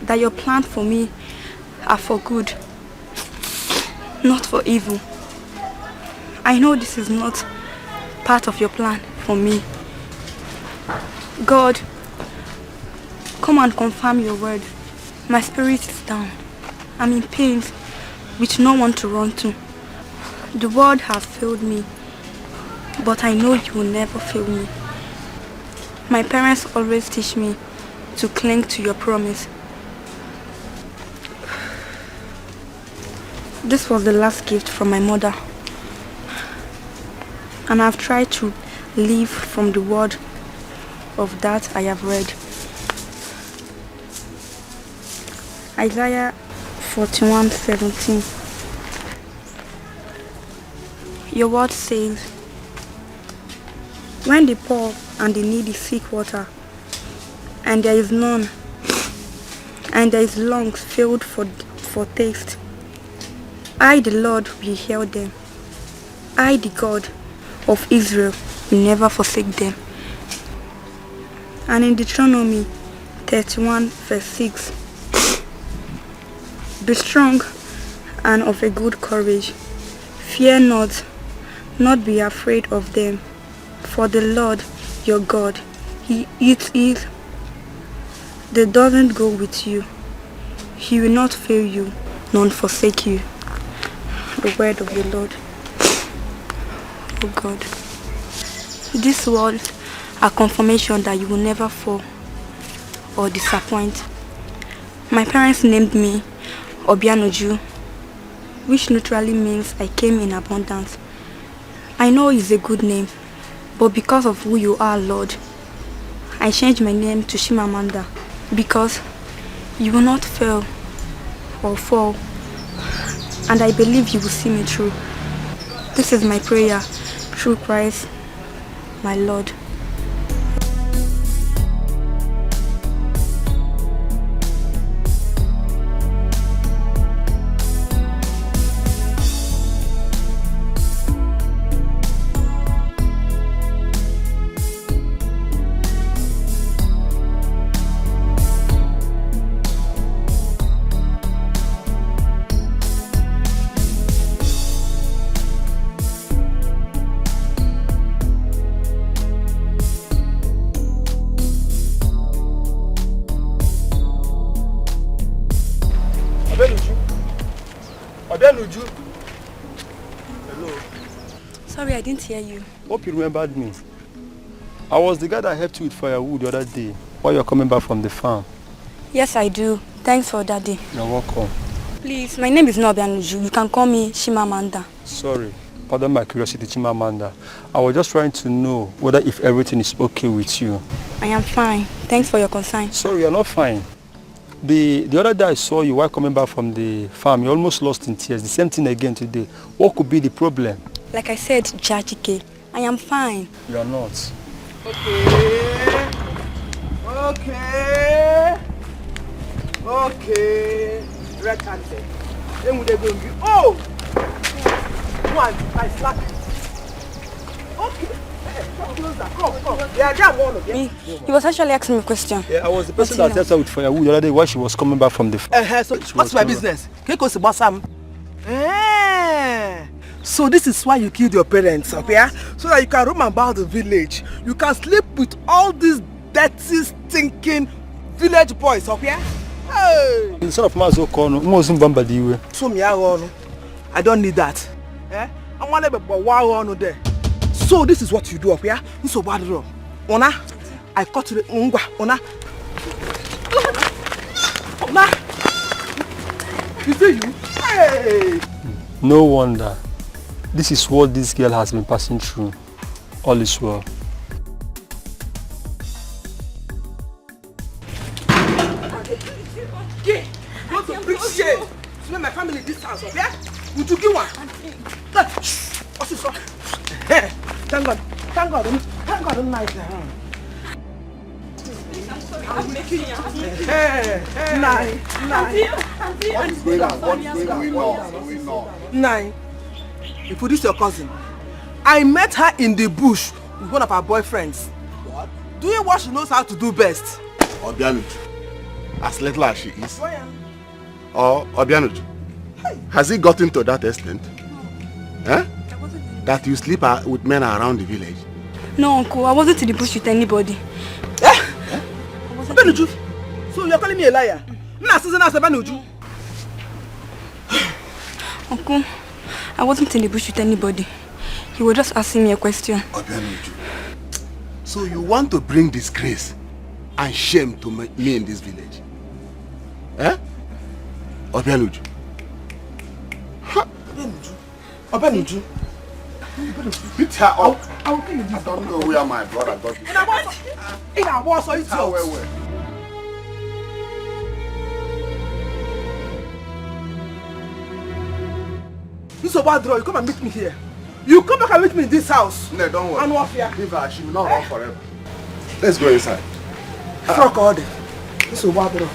that your plans for me are for good, not for evil. I know this is not part of your plan for me. God, come and confirm your word. My spirit is down. I'm in pain with no one to run to. The world has failed me, but I know you will never fail me. My parents always teach me to cling to your promise. This was the last gift from my mother, and I've tried to live from the word of that I have read. Isaiah 41:17. Your word says, when the poor and the needy seek water, and there is none, and there is lungs filled for taste, I, the Lord, will heal them. I, the God of Israel, will never forsake them. And in Deuteronomy 31:6, be strong and of a good courage. Fear not, not be afraid of them. For the Lord your God, He is, He doesn't go with you. He will not fail you, nor forsake you. The word of the Lord. Oh God. These words are confirmation that you will never fall or disappoint. My parents named me Obianoju, which literally means I came in abundance. I know it's a good name, but because of who you are, Lord, I changed my name to Chimamanda, because you will not fail or fall, and I believe you will see me through. This is my prayer through Christ, my Lord. Hello. Sorry, I didn't hear you. Hope you remembered me. I was the guy that helped you with firewood the other day while you were coming back from the farm. Yes, I do. Thanks for that day. You're welcome. Please, my name is not Obianuju. You can call me Chimamanda. Sorry. Pardon my curiosity, Chimamanda. I was just trying to know whether if everything is okay with you. I am fine. Thanks for your concern. Sorry, you're not fine. The other day I saw you while coming back from the farm. You almost lost in tears. The same thing again today. What could be the problem? Like I said, Jajike, I am fine. You're not. Okay. Red-handed. Then we going to oh! One, I slap you. Okay. Hey, come closer. Come. Yeah, that one. Okay? He was actually asking me a question. Yeah, I was the person that helped her with firewood the other day while she was coming back from the farm. So what's my business? Can you go to Bassam? So this is why you killed your parents, okay? So that you can roam about the village. You can sleep with all these dirty, stinking village boys, okay? Hey! Instead of Mazo Kono, Mozum Bambadiwe. So me I don't need that. I want to be wow there. So this is what you do, okay? So bad wrong. Ona, I cut the ungwa. Ona. You see you? Hey! No wonder. This is what this girl has been passing through. All is well. Yeah, want to appreciate. So my family this house, okay? Would you give one? What's this one? Thank God. Thank God. Thank God. I'm nice. I'm making you. Nine. If this your cousin, I met her in the bush with one of her boyfriends. What? Doing what she knows how to do best. Obianuju, as little as she is. Or Obianuju, has it gotten to that extent? Eh? That you sleep with men around the village? No, uncle, I wasn't in the bush with anybody. Obianuju, so you're calling me a liar? Uncle, I wasn't in the bush with anybody. He was just asking me a question. Obianuju, so you want to bring disgrace and shame to me in this village? Eh? Obianuju. Obianuju. Beat her up. I don't know where my brother got it. In our boss, or it's This is a bad draw. You come and meet me here. You come back and meet me in this house. No, don't worry. And what fear? Leave her. She will not run forever. Let's go inside. Fuck all day. This is a bad draw.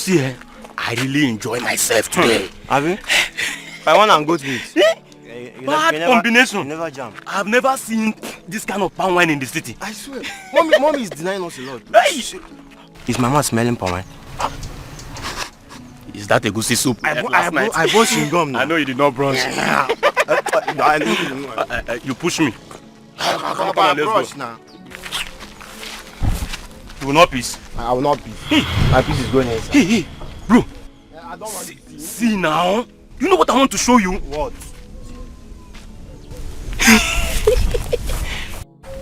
see, I really enjoy myself today. Have you? I want to go to it. Bad combination. You never jam. I've never seen this kind of palm wine in the city. I swear. Mommy is denying us a lot. Hey! Is mama smelling palm wine? Is that a goosey soup? I bought chewing-gum now. I know you did not brush. You push me. Come on, let's go. Now. You will not peace. I will not peace. My peace is going inside. Hey, bro. I don't want see now. You know what I want to show you? What?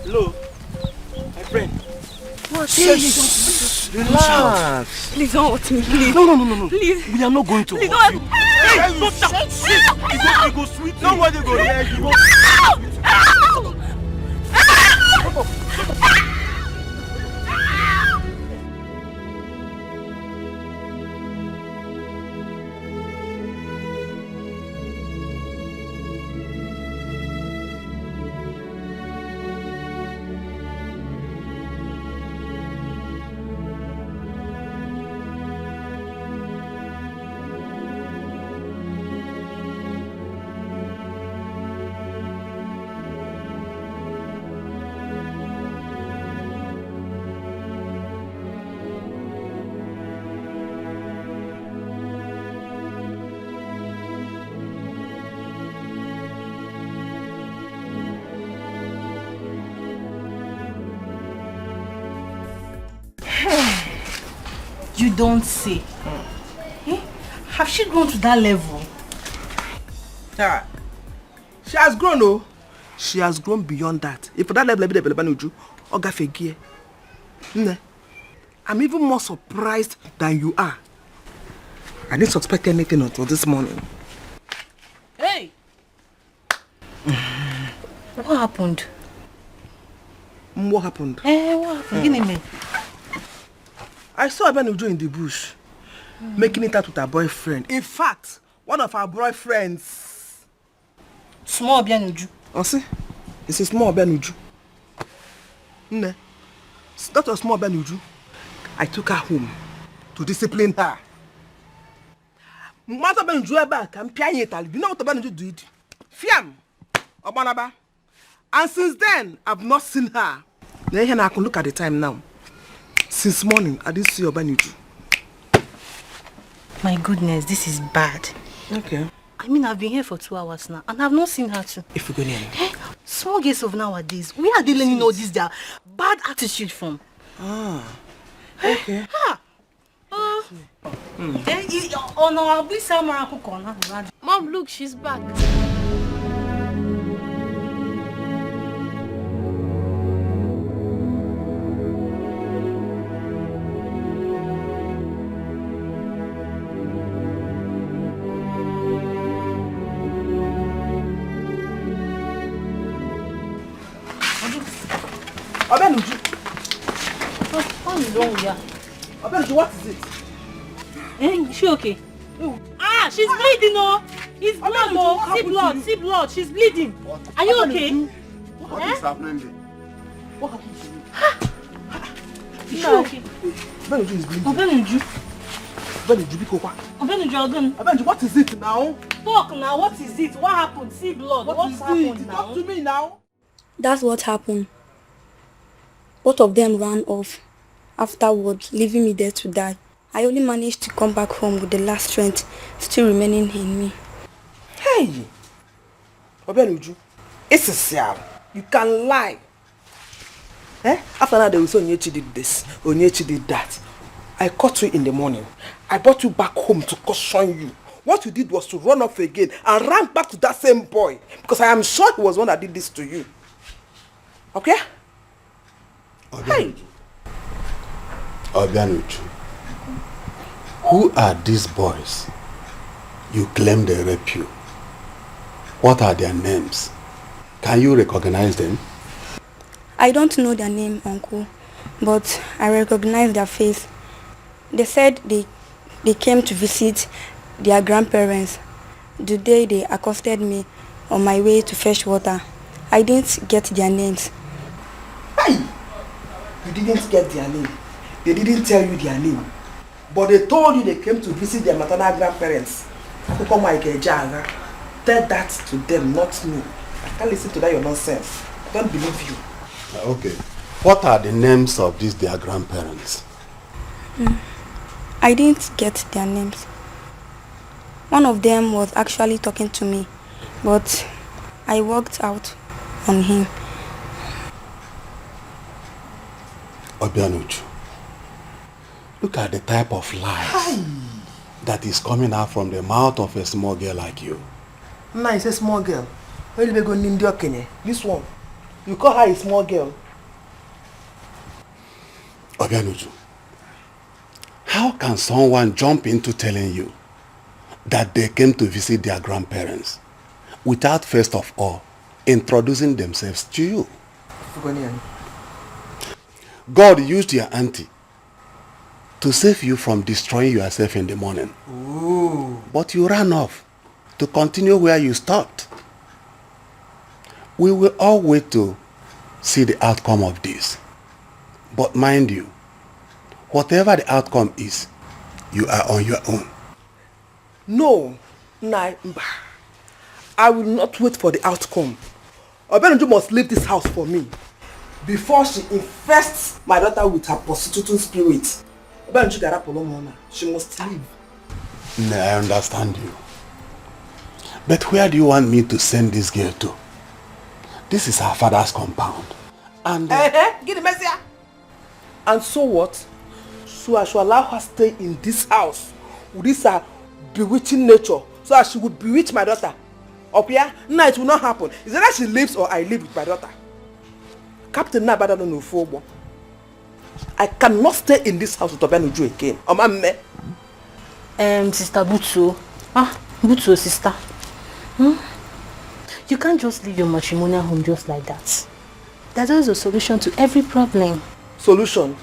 Hello, my friend. What? Relax. Please don't hurt me, please. No. Please. We are not going to Please hurt don't. you. Hey, don't shout. You go sweet. Nobody go there. You go. You don't say. Eh? Have she grown to that level? Yeah. She has grown, oh. She has grown beyond that. If for that level, I'm even more surprised than you are. I didn't suspect anything until this morning. Hey! What happened? What happened? What happened? Give me. I saw Benuju in the bush, making it out with her boyfriend. In fact, one of her boyfriends. Small Benuju. Oh, see? It's a small Benuju. That was small Benuju. I took her home to discipline her. Mother Benuju back and piano it. You know what Benuju did? Fiam, Obanaba. And since then, I've not seen her. Then I can look at the time now. Since morning, I didn't see your Benuju. My goodness, this is bad. Okay. I mean, I've been here for 2 hours now, and I've not seen her too. If you go near me. Small girls of nowadays, where are they learning all this their bad attitude from? Okay. Mom, look, she's back. What is wrong with her? Abenuju, what is it? Is she okay? She's bleeding, oh! It's blood, oh! See blood, she's bleeding. Are you okay? What is happening there? What happened to you? Is she okay? Abenuju is bleeding. Abenuju. Abenuju, Bikowa. Abenuju, what is it now? Talk now, what is it? What happened? See blood. What's happened now? Talk to me now. That's what happened. Both of them ran off afterwards, leaving me there to die. I only managed to come back home with the last strength still remaining in me. Hey! Abenuju, it's a sad. You can lie. After that, they will say Onyechi did this, Onyechi did that. I caught you in the morning. I brought you back home to caution you. What you did was to run off again and ran back to that same boy. Because I am sure he was the one that did this to you. Okay? Hey! Abenuju, who are these boys you claim they rape you? What are their names? Can you recognize them? I don't know their name, Uncle, but I recognize their face. They said they came to visit their grandparents the day they accosted me on my way to fetch water. I didn't get their names. Hey! You didn't get their name. They didn't tell you their name. But they told you they came to visit their maternal grandparents. Tell that to them, not me. I can't listen to that your nonsense. I don't believe you. Okay. What are the names of these their grandparents? I didn't get their names. One of them was actually talking to me, but I walked out on him. Obianuchu, look at the type of lies that is coming out from the mouth of a small girl like you. Nah, it's a small girl. Where did they go Nindio Kenya? This one. You call her a small girl? Obianuchu, how can someone jump into telling you that they came to visit their grandparents without first of all introducing themselves to you? God used your auntie to save you from destroying yourself in the morning. Ooh. But you ran off to continue where you stopped. We will all wait to see the outcome of this. But mind you, whatever the outcome is, you are on your own. No, I will not wait for the outcome. Obenju must leave this house for me before she infests my daughter with her prostituting spirit. Obenju Garapolomona, she must leave. No, I understand you. But where do you want me to send this girl to? This is her father's compound. And get the message. And so what? So I should allow her stay in this house with this bewitching nature, so that she would bewitch my daughter. Up here? No, it will not happen. It's either she lives or I live with my daughter. Captain Nabada no Fobo. I cannot stay in this house with Obenuju again. Sister Butsu. Butsu, sister. You can't just leave your matrimonial home just like that. There's always a solution to every problem. Solution?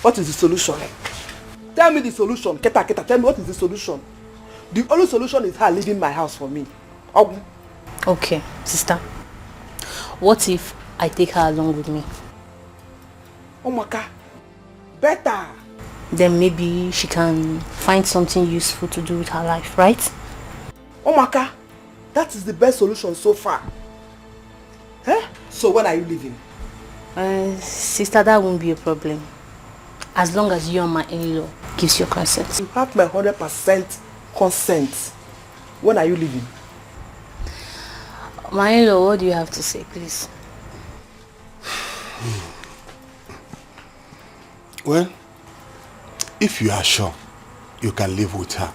What is the solution? Tell me the solution. Keta, tell me what is the solution? The only solution is her leaving my house for me. Okay, sister. What if I take her along with me? Omaka, better. Then maybe she can find something useful to do with her life, right? Omaka, that is the best solution so far. So when are you leaving? Sister, that won't be a problem. As long as you and my in-law gives your consent. You have my 100% consent. When are you leaving? My in-law, what do you have to say, please? Well, if you are sure you can live with her,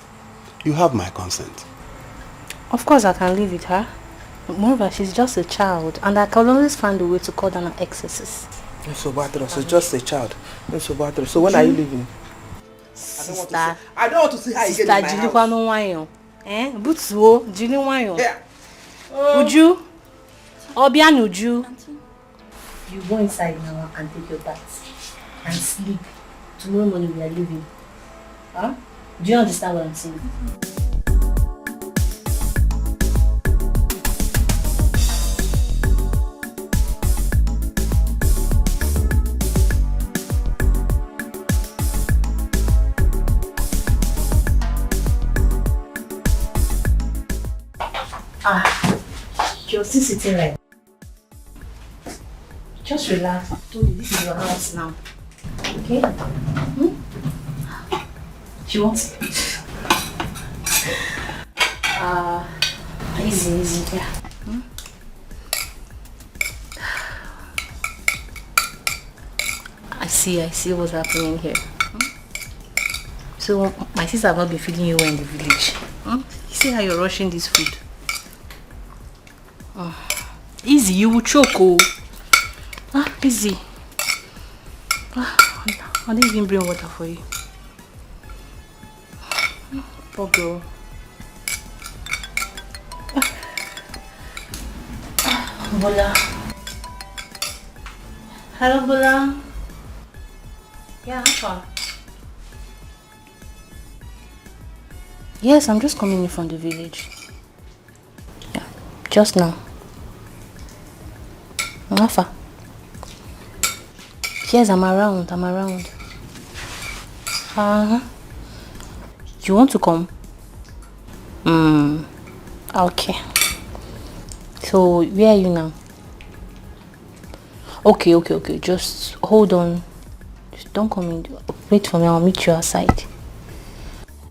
you have my consent. Of course I can live with her. Moreover, she's just a child, and I can always find a way to cut down her excesses. So just a child. So when are you leaving? Sister, I don't want to see her again in my house. Sister, no wanyo. Butsuo, Jini wanyo. Uju? Obian Uju? You go inside now and take your bath and sleep. Tomorrow morning we are leaving. Huh? Do you understand what I'm saying? You're still sitting like that. Just relax. I told you this is your house now. Okay? She wants it. Easy. Yeah. I see what's happening here. So my sister have not been feeding you well in the village. You see how you're rushing this food? Easy, you will choke. Easy. I didn't even bring water for you. Poor girl. Bola. Hello, Bola. Yeah, how far? Yes, I'm just coming in from the village. Yeah, just now. Mafa. Yes, I'm around. You want to come? Okay. So, where are you now? Okay. Just hold on. Just don't come in. Wait for me. I'll meet you outside.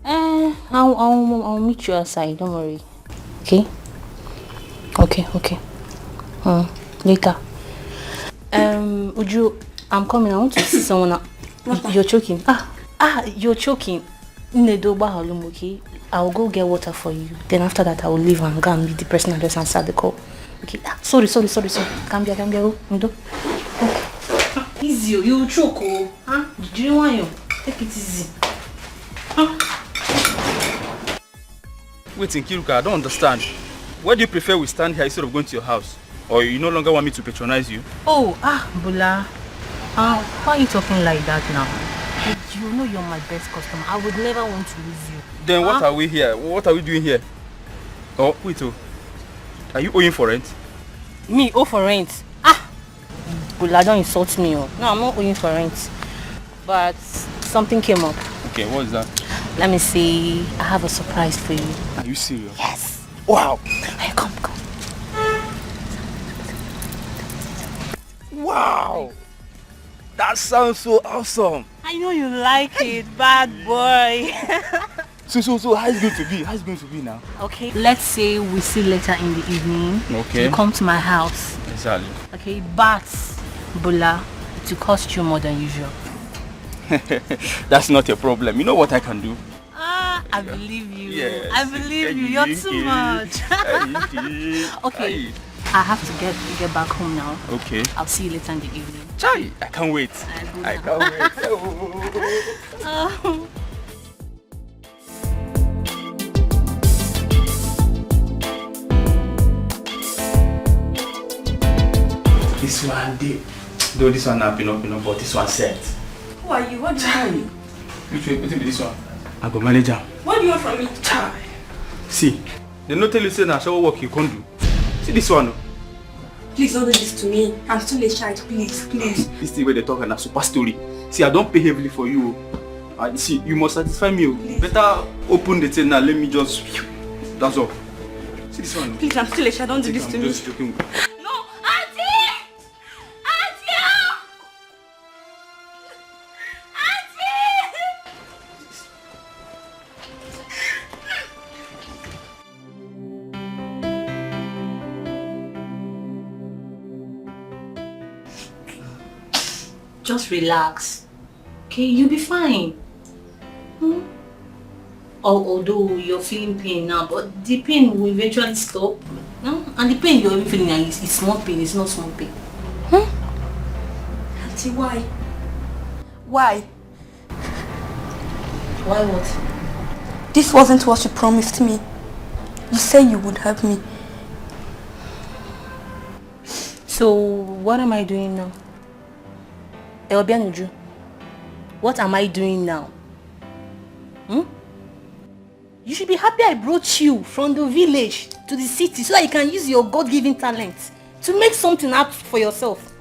I'll meet you outside. Don't worry. Okay. Later. Uju, I'm coming. I want to see someone. You're choking. You're choking. Okay. I'll go get water for you. Then after that, I will leave and go and meet the person and just answer the call. Okay. Sorry. Come here. Ndo. Easy. You choke. Huh? Did you want you? Take it easy. Wait, Nkiruka, I don't understand. Why do you prefer we stand here instead of going to your house? Or you no longer want me to patronize you? Bula. Why are you talking like that now? You know you're my best customer. I would never want to lose you. Then what are we here? What are we doing here? Oh, wait, are you owing for rent? Me owe for rent? Bula, don't insult me. No, I'm not owing for rent. But something came up. Okay, what is that? Let me see. I have a surprise for you. Are you serious? Yes. Wow. Hey, come. Wow. That sounds so awesome. I know you like it, bad boy. So how is it going to be? How is it going to be now? Okay, let's say we see later in the evening. Okay. You come to my house. Exactly. Okay, but Bula, it will cost you more than usual. That's not a problem. You know what I can do? I believe you. Yes. I believe you. You're too much. Okay. I have to get back home now. Okay. I'll see you later in the evening. Chai, I can't wait. I can't wait. This one did. Though this one not been but this one set. Who are you? What do you want? Which way? Which be this one? I go manager. What do you want from me? Chai. See, they not tell you say na shower work you can't do. See this one. Please don't do this to me. I'm still a child. Please. This thing where they talk and a super story. See, I don't pay heavily for you. And see, you must satisfy me. Please. Better open the thing now. Let me just. That's all. See this one. Please, I'm still a child. Don't do this to me. Just joking. No, Auntie! Just relax. Okay, you'll be fine. Although you're feeling pain now, but the pain will eventually stop. No? And the pain you're even feeling now is small pain, it's not small pain. Auntie, why? Why? Why what? This wasn't what you promised me. You said you would help me. So, what am I doing now? Elbianuju, what am I doing now? You should be happy I brought you from the village to the city so that you can use your God-given talent to make something up for yourself.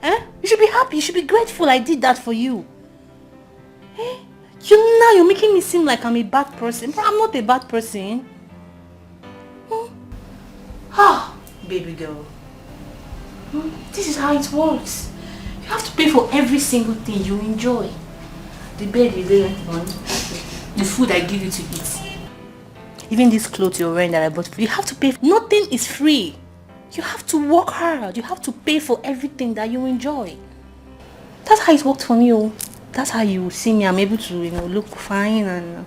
You should be happy, you should be grateful I did that for you. You're making me seem like I'm a bad person, but I'm not a bad person. Baby girl. This is how it works. You have to pay for every single thing you enjoy. The bed you lay on, the food I give you to eat. Even these clothes you're wearing that I bought for you, you have to pay. Nothing is free. You have to work hard. You have to pay for everything that you enjoy. That's how it worked for me. That's how you see me. I'm able to, look fine and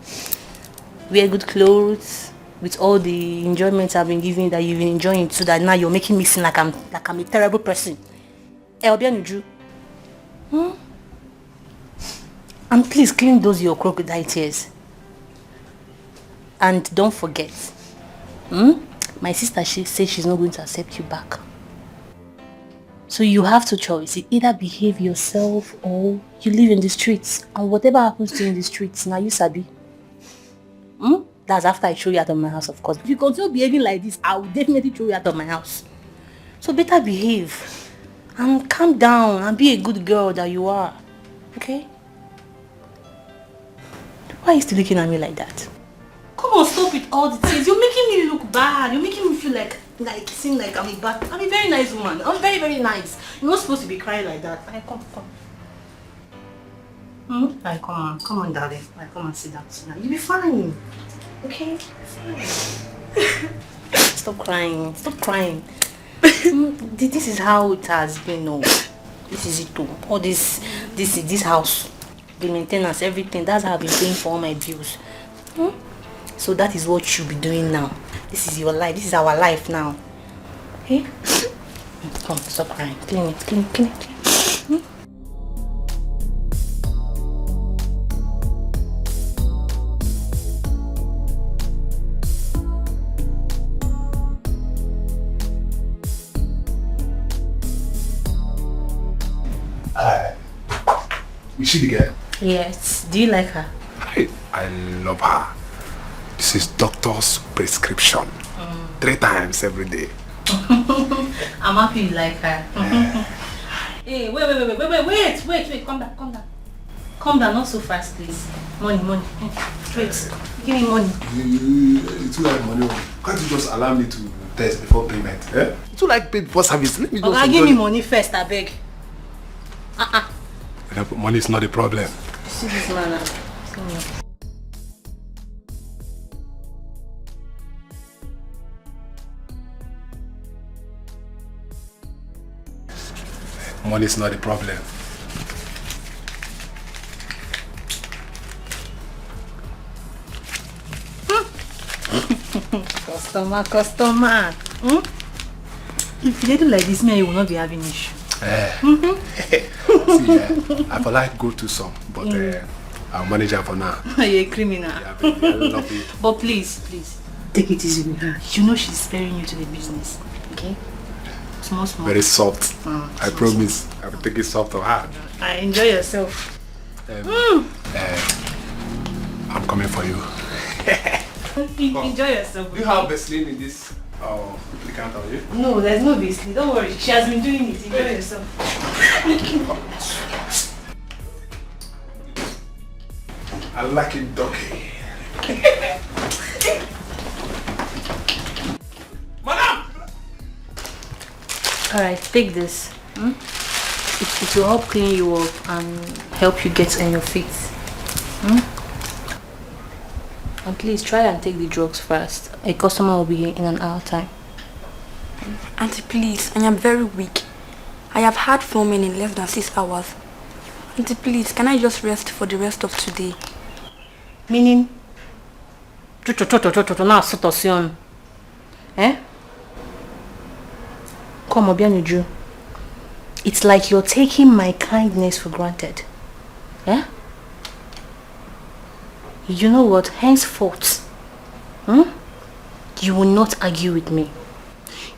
wear good clothes with all the enjoyment I've been giving that you've been enjoying, so that now you're making me seem like I'm a terrible person. Elbianuju. And please clean those your crocodile tears. And don't forget, my sister, she says she's not going to accept you back. So you have two choices. Either behave yourself or you live in the streets. And whatever happens to you in the streets, now you sabi. That's after I throw you out of my house, of course. If you continue behaving like this, I will definitely throw you out of my house. So better behave. And calm down and be a good girl that you are. Okay? Why are you still looking at me like that? Come on, stop with all the things. You're making me look bad. You're making me feel like seem like I'm a very nice woman. I'm very, very nice. You're not supposed to be crying like that. Alright, come. Alright, come on, darling. Alright, come and sit down. You'll be fine. Okay? Stop crying. This is how it has been. No, this is it too. All this house, the maintenance, everything. That's how I've been paying for all my bills. So that is what you'll be doing now. This is your life. This is our life now. Okay? Come, stop crying. Clean it. Is she the girl? Yes. Do you like her? I love her. This is doctor's prescription. 3 times every day. I'm happy you like her. Hey, wait. Calm down, not so fast, please. Money. Wait, give me money. You too like money. Can't you just allow me to test before payment? Eh? You too like pay before service. Let me just Okay, give me money first, I beg. Money is not a problem. See this man now. Money is not a problem. Customer. If you do like this, me, you will not be having issue. See, I would like go to some, but I'll manage her for now. You're a criminal. Yeah, baby, I love you. But please, take it easy with her. You know she's very new to the business, okay? Small. Very soft. I promise. I will take it soft on her. Enjoy yourself. I'm coming for you. Enjoy yourself. Do you have Vaseline in this applicant on you? No, there's no Vaseline. Don't worry. She has been doing it. Enjoy yourself. I like it, doggy. Madam! Alright, take this. It will help clean you up and help you get on your feet. And please try and take the drugs fast. A customer will be here in an hour time. Auntie, please, I am very weak. I have had Philmond in less than 6 hours. Auntie, please, can I just rest for the rest of today? Meaning? Now, situation. Come, Obianuju. It's like you're taking my kindness for granted. Yeah? You know what? Henceforth, you will not argue with me.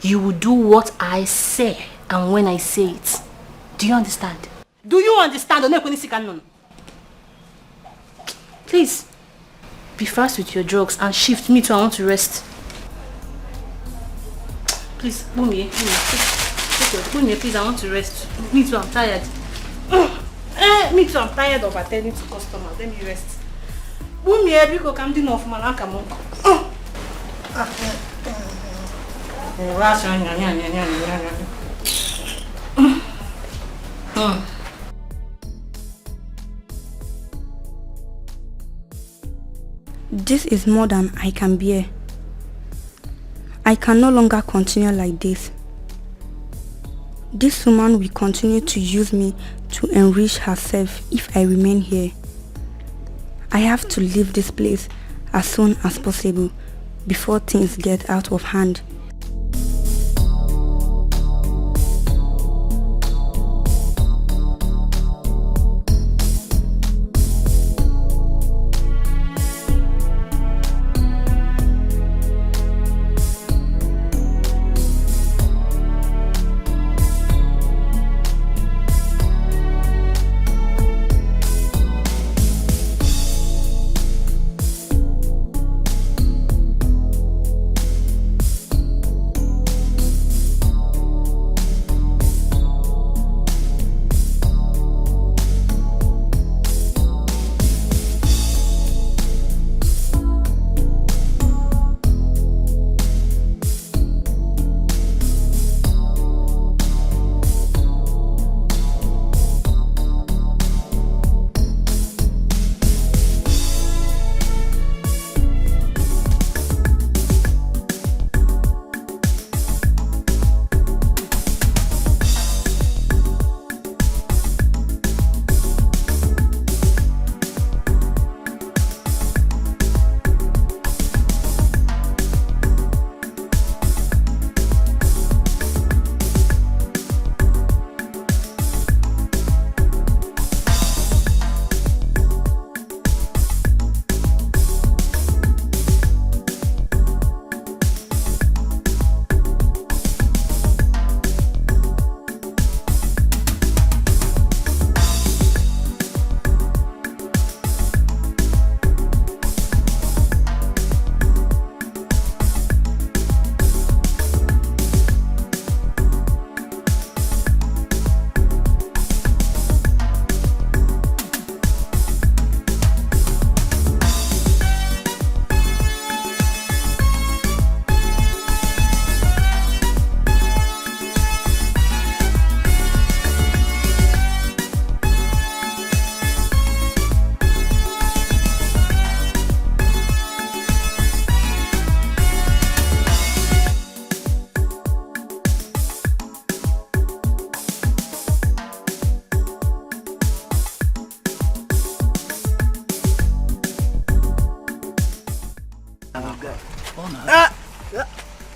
You will do what I say and when I say it. Do you understand? Do you understand? Please, be fast with your drugs and shift. Me too, I want to rest. Please, Bumi, please, I want to rest. Me too, I'm tired. Me too, I'm tired of attending to customers. Let me rest. Bumi, because I'm doing off my account. This is more than I can bear. I can no longer continue like this. This woman will continue to use me to enrich herself if I remain here. I have to leave this place as soon as possible before things get out of hand.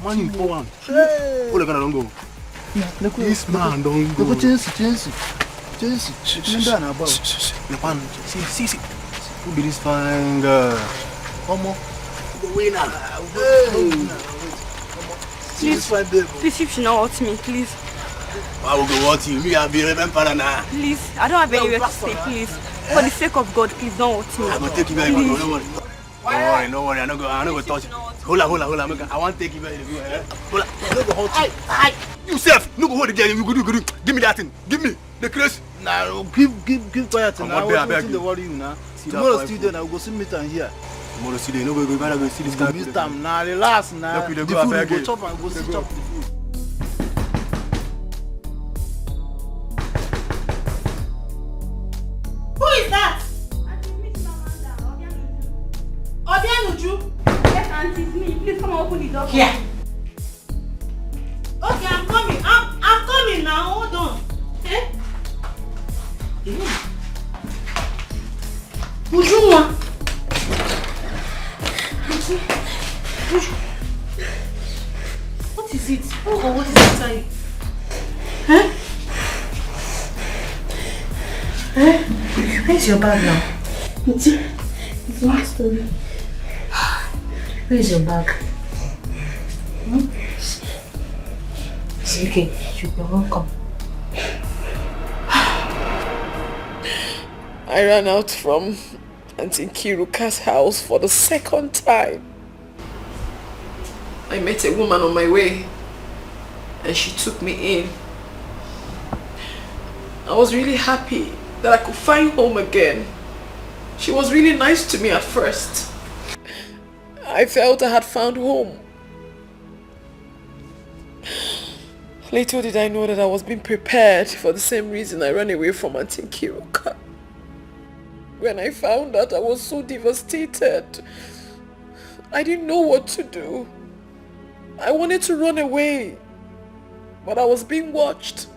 Man, for one. Hey. Oh, don't go. This man don't go. Chance. See. Who be this fine girl? Come on. The winner. Please, please, you should not hurt me, please. I will go hurt you. Me, I'll be remembered now. Please, I don't have anywhere to stay, please. For the sake of God, please don't hurt me. I will take you very well. Don't worry. Don't worry. I'm not going to touch you. Hold on. I want to take you very well. Hold on. I'm not going to hurt you. You self, no go hold the girl. You go. Give me that thing. Give me the craze. Nah, give quiet now. I beg you. Worry you now. Tomorrow still there. I will go see meet and here. Tomorrow still there. No go go see this guy. This time now, relax now. The food go chop and go see chop the food. Who is that? Obianuju? Yes, auntie, it's me. Please come and open the door. Here. Okay, I'm coming. I'm coming now. Hold on. Eh? Ujunwa. What is it? Oh, what is inside? Huh? Eh? Where's your bag now? It's my story. Where's your bag? It's okay. You're welcome. I ran out from Auntie Kiruka's house for the second time. I met a woman on my way and she took me in. I was really happy that I could find home again. She was really nice to me at first. I felt I had found home. Little did I know that I was being prepared for the same reason I ran away from Auntie Kiruka. When I found out, I was so devastated. I didn't know what to do. I wanted to run away, but I was being watched.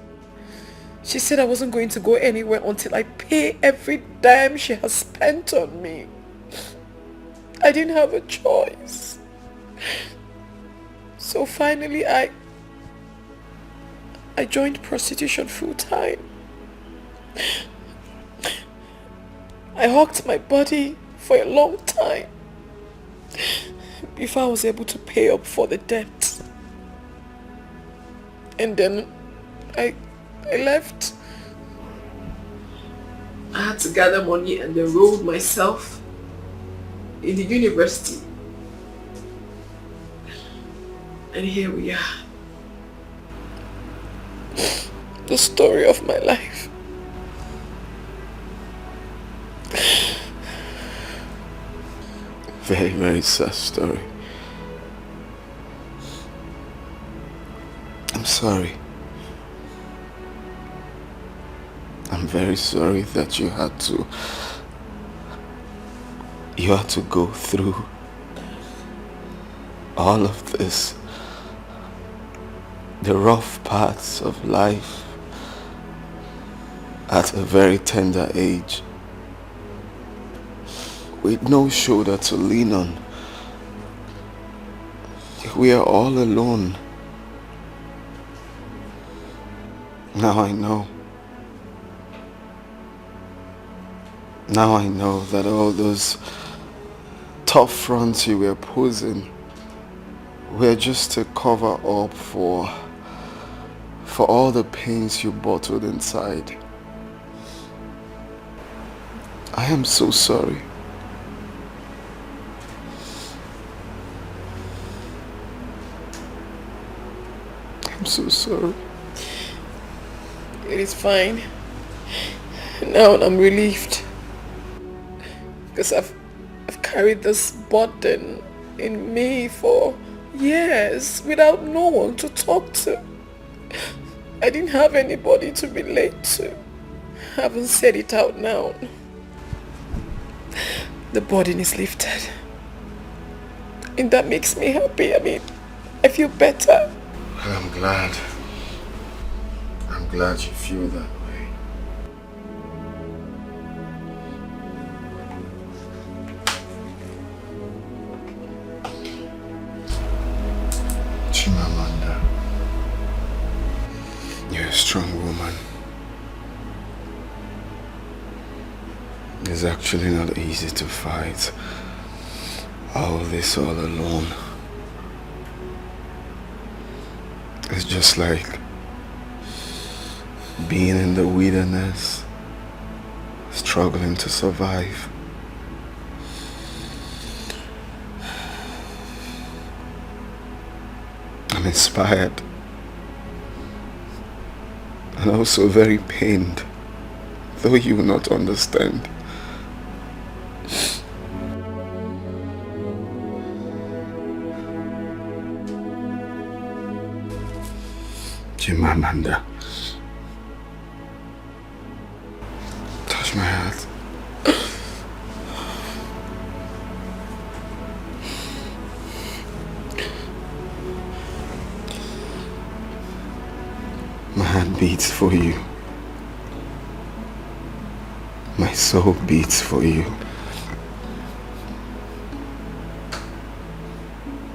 She said I wasn't going to go anywhere until I pay every dime she has spent on me. I didn't have a choice. So finally I joined prostitution full time. I hawked my body for a long time before I was able to pay up for the debt. And then I left. I had to gather money and enroll myself in the university. And here we are. The story of my life. Very, very sad story. I'm sorry. I'm very sorry that you had to go through all of this. The rough parts of life at a very tender age, with no shoulder to lean on. We are all alone. Now I know. Now I know that all those tough fronts you were posing were just to cover up for all the pains you bottled inside. I am so sorry. I'm so sorry. It is fine. Now I'm relieved. Because I've carried this burden in me for years without no one to talk to. I didn't have anybody to relate to. I haven't said it out now. The burden is lifted. And that makes me happy. I mean, I feel better. Well, I'm glad. I'm glad you feel that way. strong woman. It's actually not easy to fight all this all alone. It's just like being in the wilderness, struggling to survive. I'm inspired and also very pained, though you will not understand. Chimamanda, touch my heart. My heart beats for you. My soul beats for you.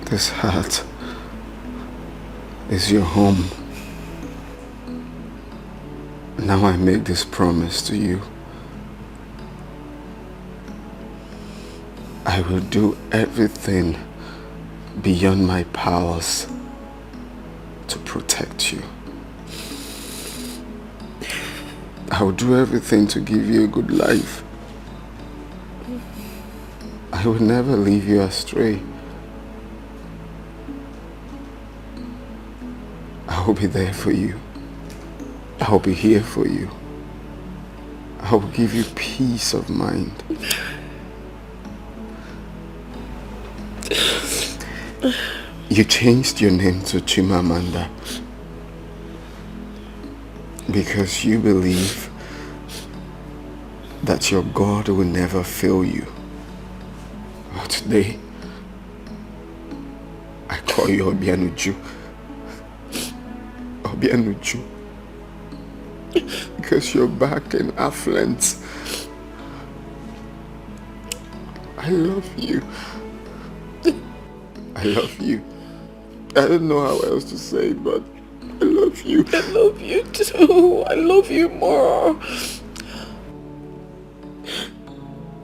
This heart is your home. Now I make this promise to you. I will do everything beyond my powers to protect you. I will do everything to give you a good life. I will never leave you astray. I will be there for you. I will be here for you. I will give you peace of mind. You changed your name to Chimamanda because you believe that your God will never fail you. But today, I call you Obianuju. Obianuju. Because you're back in affluence. I love you. I love you. I don't know how else to say it, but I love you. I love you too. I love you more.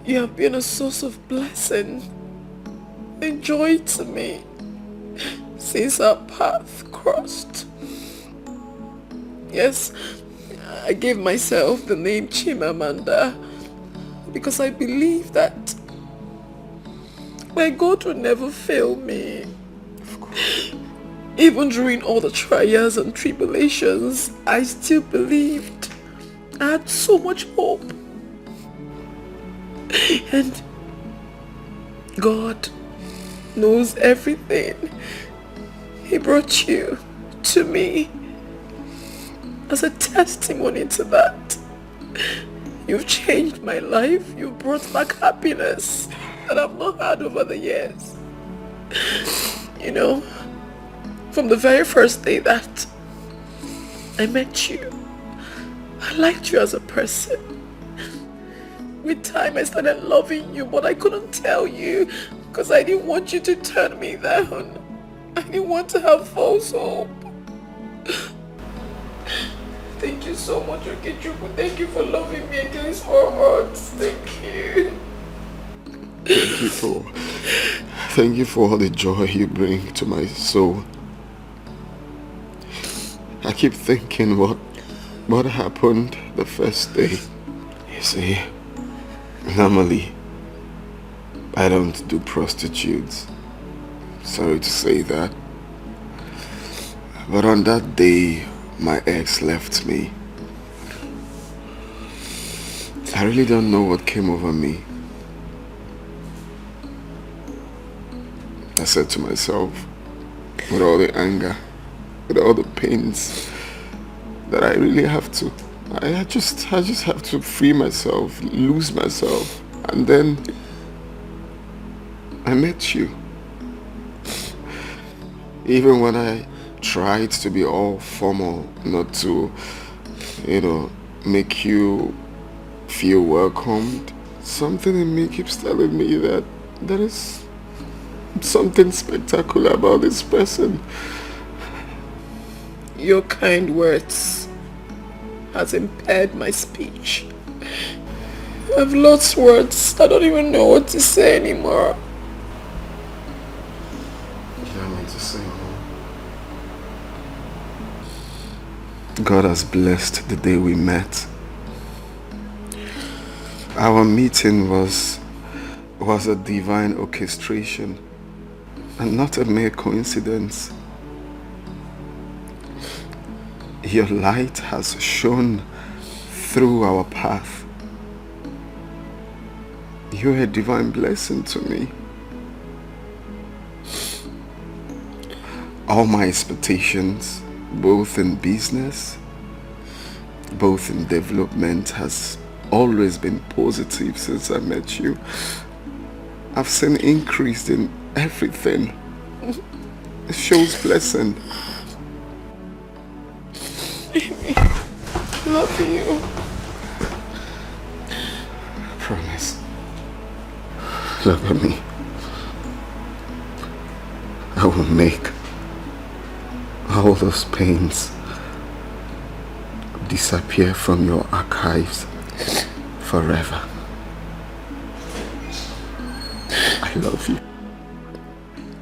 You have been a source of blessing and joy to me since our path crossed. Yes, I gave myself the name Chimamanda because I believe that my God will never fail me. Of course. Even during all the trials and tribulations, I still believed. I had so much hope. And God knows everything. He brought you to me as a testimony to that. You've changed my life. You brought back happiness that I've not had over the years. You know, from the very first day that I met you, I liked you as a person. With time I started loving you, but I couldn't tell you because I didn't want you to turn me down. I didn't want to have false hope. Thank you so much, Okechukwu. Thank you for loving me against all odds. Thank you. Thank you for all the joy you bring to my soul. I keep thinking what happened the first day. You see, normally I don't do prostitutes. Sorry to say that. But on that day, my ex left me. I really don't know what came over me. I said to myself, with all the anger, with all the pains, that I really have to. I just have to free myself, lose myself. And then I met you. Even when I tried to be all formal, not to, make you feel welcomed, something in me keeps telling me that there is something spectacular about this person. Your kind words has impaired my speech. I've lost words. I don't even know what to say anymore. You want me to say more? God has blessed the day we met. Our meeting was a divine orchestration and not a mere coincidence. Your light has shone through our path. You're a divine blessing to me. All my expectations, both in business, both in development, has always been positive since I met you. I've seen increase in everything. It shows blessing. Baby, I love you. I promise. Look at me. I will make all those pains disappear from your archives forever. I love you.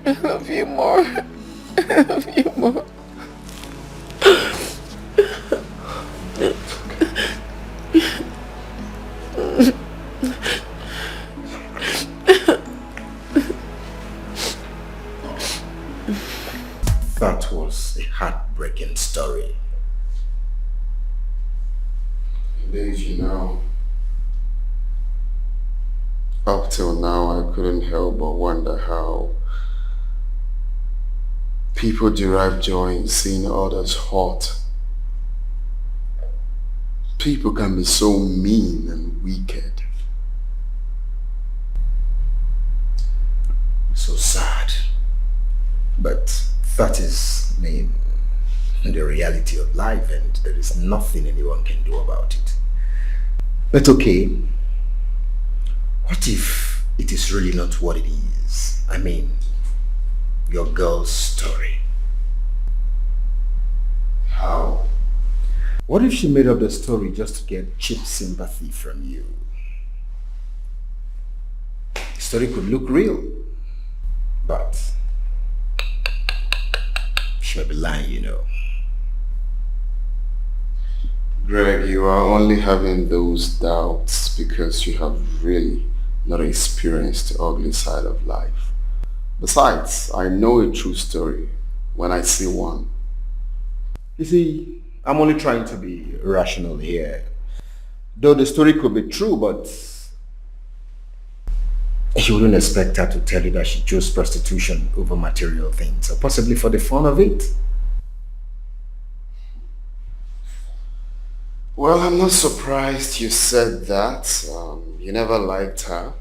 I love you more. I love you more. That was a heartbreaking story. Indeed, you know, up till now I couldn't help but wonder how people derive joy in seeing others hurt. People can be so mean and wicked. So sad. But that is, the reality of life, and there is nothing anyone can do about it. But okay, what if it is really not what it is? I mean, your girl's story. How? What if she made up the story just to get cheap sympathy from you? The story could look real, but she might be lying, you know. Greg, you are only having those doubts because you have really not experienced the ugly side of life. Besides, I know a true story when I see one. You see, I'm only trying to be rational here. Though the story could be true, but you wouldn't expect her to tell you that she chose prostitution over material things, or possibly for the fun of it. Well, I'm not surprised you said that. You never liked her,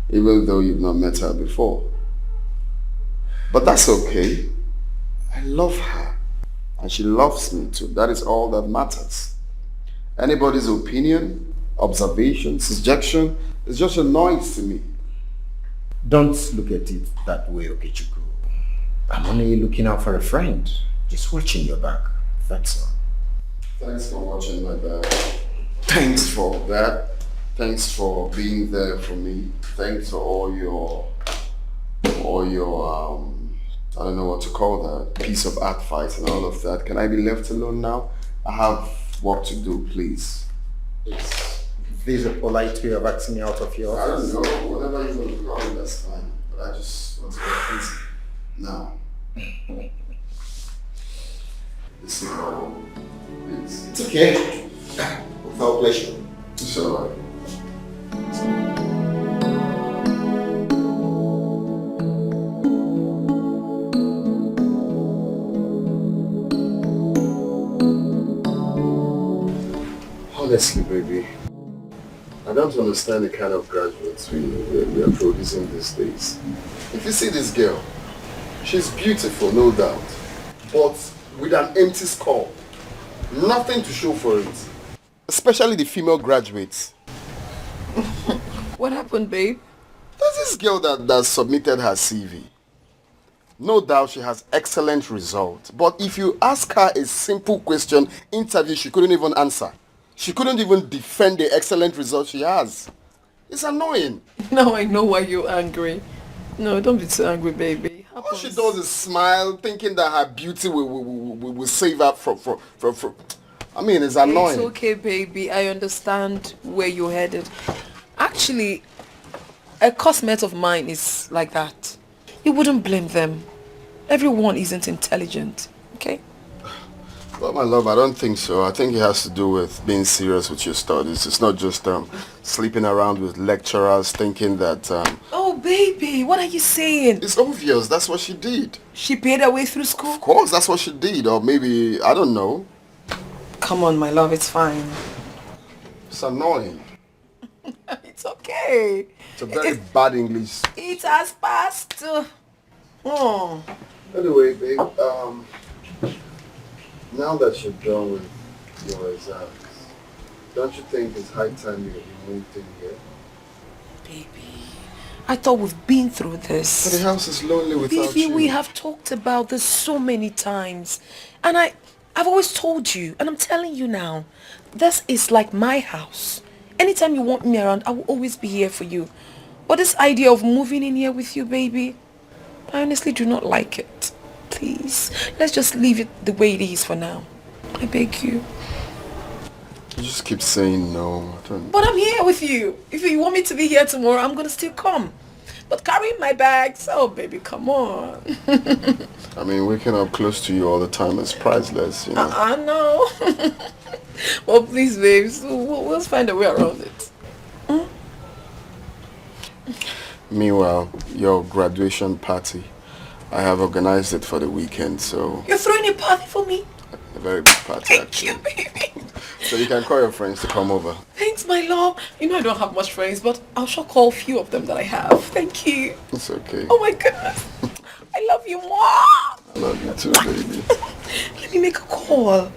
even though you've not met her before. But that's okay. I love her, and she loves me too. That is all that matters. Anybody's opinion, observation, suggestion is just a noise to me. Don't look at it that way, Okechukwu. I'm only looking out for a friend, just watching your back. That's all. Thanks for watching my back. Thanks for that. Thanks for being there for me. Thanks for all your I don't know what to call that, piece of advice and all of that. Can I be left alone now? I have work to do, please. Is this a polite way of asking me out of your office? I don't know. Whatever you want to call it, that's fine. But I just want to get busy now. This is all. It's okay. Without pleasure. It's alright. Honestly, baby, I don't understand the kind of graduates we are producing these days. If you see this girl, she's beautiful, no doubt, but with an empty skull. Nothing to show for it. Especially the female graduates. What happened, babe? There's this girl that submitted her CV. No doubt she has excellent results. But if you ask her a simple question, interview, she couldn't even answer. She couldn't even defend the excellent results she has. It's annoying. Now I know why you're angry. No, don't be too angry, baby. All she does is smile, thinking that her beauty will save her from. I mean, it's annoying. It's okay, baby. I understand where you're headed. Actually, a classmate of mine is like that. You wouldn't blame them. Everyone isn't intelligent, okay? Well, my love, I don't think so. I think it has to do with being serious with your studies. It's not just sleeping around with lecturers thinking that... Oh, baby, what are you saying? It's obvious. That's what she did. She paid her way through school? Of course, that's what she did. Or maybe, I don't know. Come on, my love, it's fine. It's annoying. It's okay. It's a very bad English. It has passed. Oh. Anyway, babe, now that you're done with your exams, don't you think it's high time you moved in here? Baby, I thought we've been through this. But the house is lonely without Baby, you. we have talked about this so many times. And I've always told you, and I'm telling you now, this is like my house. Anytime you want me around, I will always be here for you. But this idea of moving in here with you, baby, I honestly do not like it. Please, let's just leave it the way it is for now. I beg you. You just keep saying no. But I'm here with you. If you want me to be here tomorrow, I'm gonna still come. But carrying my bags, oh baby, come on. I mean, waking up close to you all the time is priceless, you know. I know. Well, please, babes, we'll find a way around it. Meanwhile, your graduation party, I have organized it for the weekend, so... You're throwing a party for me? A very big party, actually. Thank you, baby. So you can call your friends to come over. Thanks, my love. You know I don't have much friends, but I'll sure call a few of them that I have. Thank you. It's okay. Oh my goodness. I love you more. I love you too, baby. Let me make a call.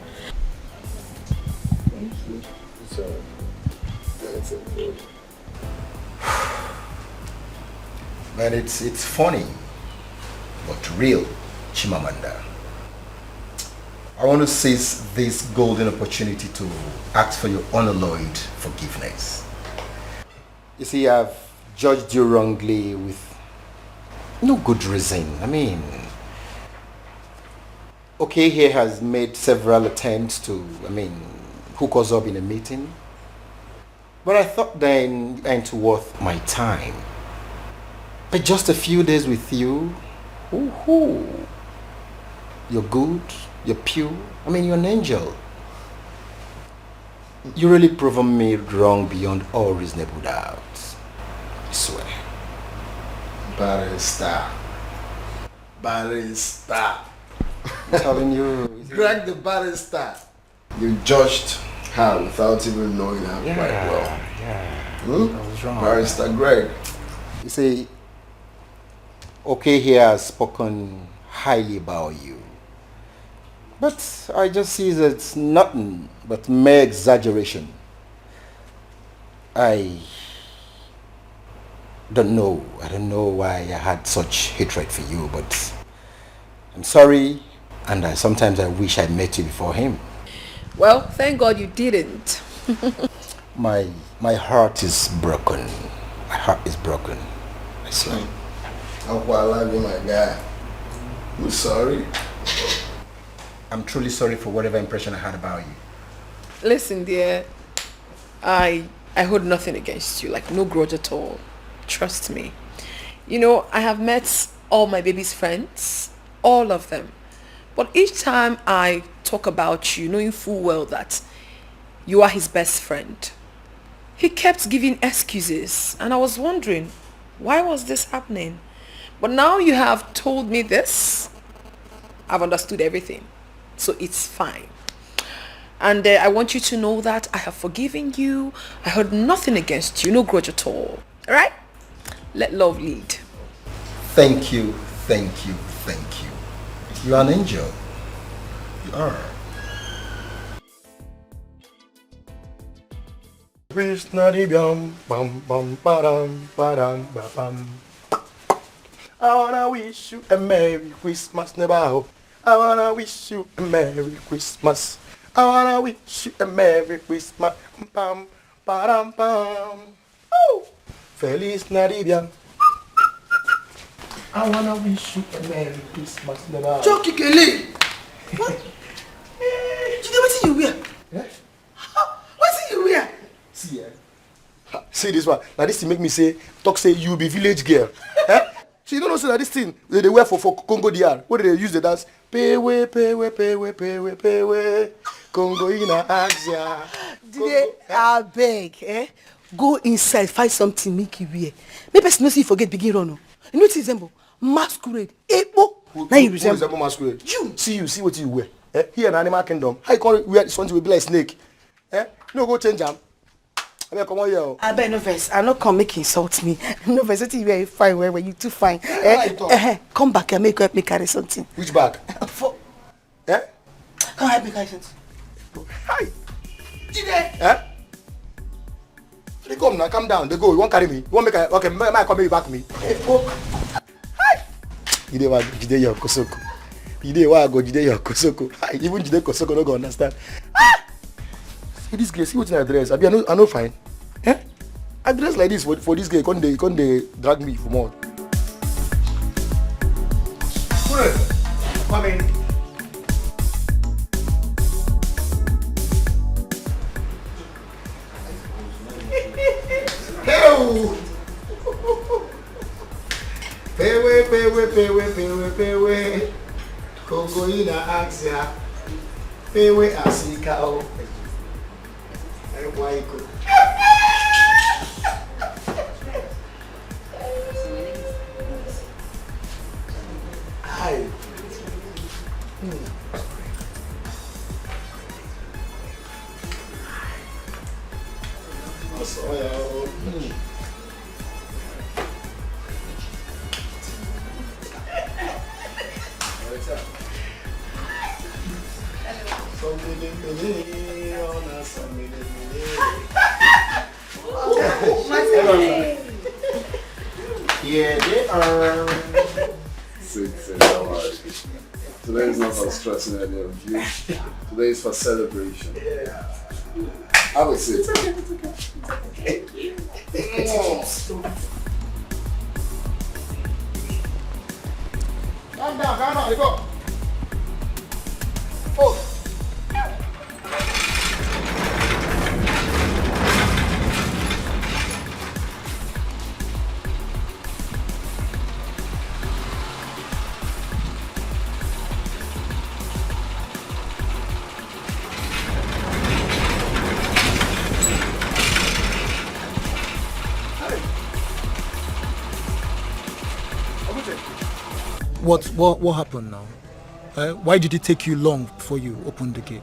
Man, it's funny, but real, Chimamanda. I want to seize this golden opportunity to ask for your unalloyed forgiveness. You see, I've judged you wrongly with no good reason. I mean, okay, he has made several attempts to, hook us up in a meeting. But I thought then it ain't worth my time. But just a few days with you, you're good, you're pure, you're an angel. You really proven me wrong beyond all reasonable doubt. I swear. Barrister. I'm telling you. Greg the barrister. You judged her without even knowing her quite well. Yeah. I was wrong. Barrister Greg. You see, okay, he has spoken highly about you. But I just see that it's nothing but mere exaggeration. I don't know why I had such hatred for you, but I'm sorry, and sometimes I wish I met you before him. Well, thank God you didn't. My heart is broken. My heart is broken. I swear. Uncle, I love you, my guy. I'm sorry. I'm truly sorry for whatever impression I had about you. Listen, dear, I hold nothing against you, like no grudge at all. Trust me. You know, I have met all my baby's friends, all of them. But each time I talk about you, knowing full well that you are his best friend, he kept giving excuses. And I was wondering, why was this happening? But now you have told me this, I've understood everything. So it's fine. And I want you to know that I have forgiven you. I heard nothing against you, no grudge at all. All right? Let love lead. Thank you, thank you, thank you. You are an angel. You are. I wanna wish you a Merry Christmas, neighbor. I wanna wish you a Merry Christmas. I wanna wish you a Merry Christmas. Pam, pam, pam. Oh, Feliz Navidad. I wanna wish you a Merry Christmas, neighbor. Chucky Kelly. What? What you wear? Eh? What you wear? See, see this one. Now this thing make me say, talk say you be village girl. Eh? So you don't know say that this thing they wear for Congo DR. What do they use the dance? Pay way, pay way, pay way, pay way, pay way. Congo ina Axia. Did I beg? Go inside, find something make you wear. Maybe person no see forget begin run. You know what it resemble? Masquerade. Now you resemble masquerade. You see what you wear. Eh? Here in Animal Kingdom, how you call it wear something will be like snake? Eh? No go change them. I mean, come on here. I bet no verse. I not come make insult me. No verse. You very fine. Where you too fine? Come back and help me carry something. Which bag? Eh? Come help me carry something. Hi. Jide. Eh? They come now. Calm down. They go. You won't carry me. You won't make a okay. Might come back me. Hi. Jide your kosoko. Jide why go Jide your kosoko. Even Jide kosoko no go understand. See this girl, see what I dress. I know fine. Eh? I dress like this for this girl. Can't they drag me for more? Come in. Hey! Pewe. Congo ina Axia. Pewe asika o. Waiko. Hi. Here they are. Sit, how are you? Today is not for stressing any of you. Today is for celebration. Have a seat. Calm down, go. Oh. What happened now? Why did it take you long before you opened the gate?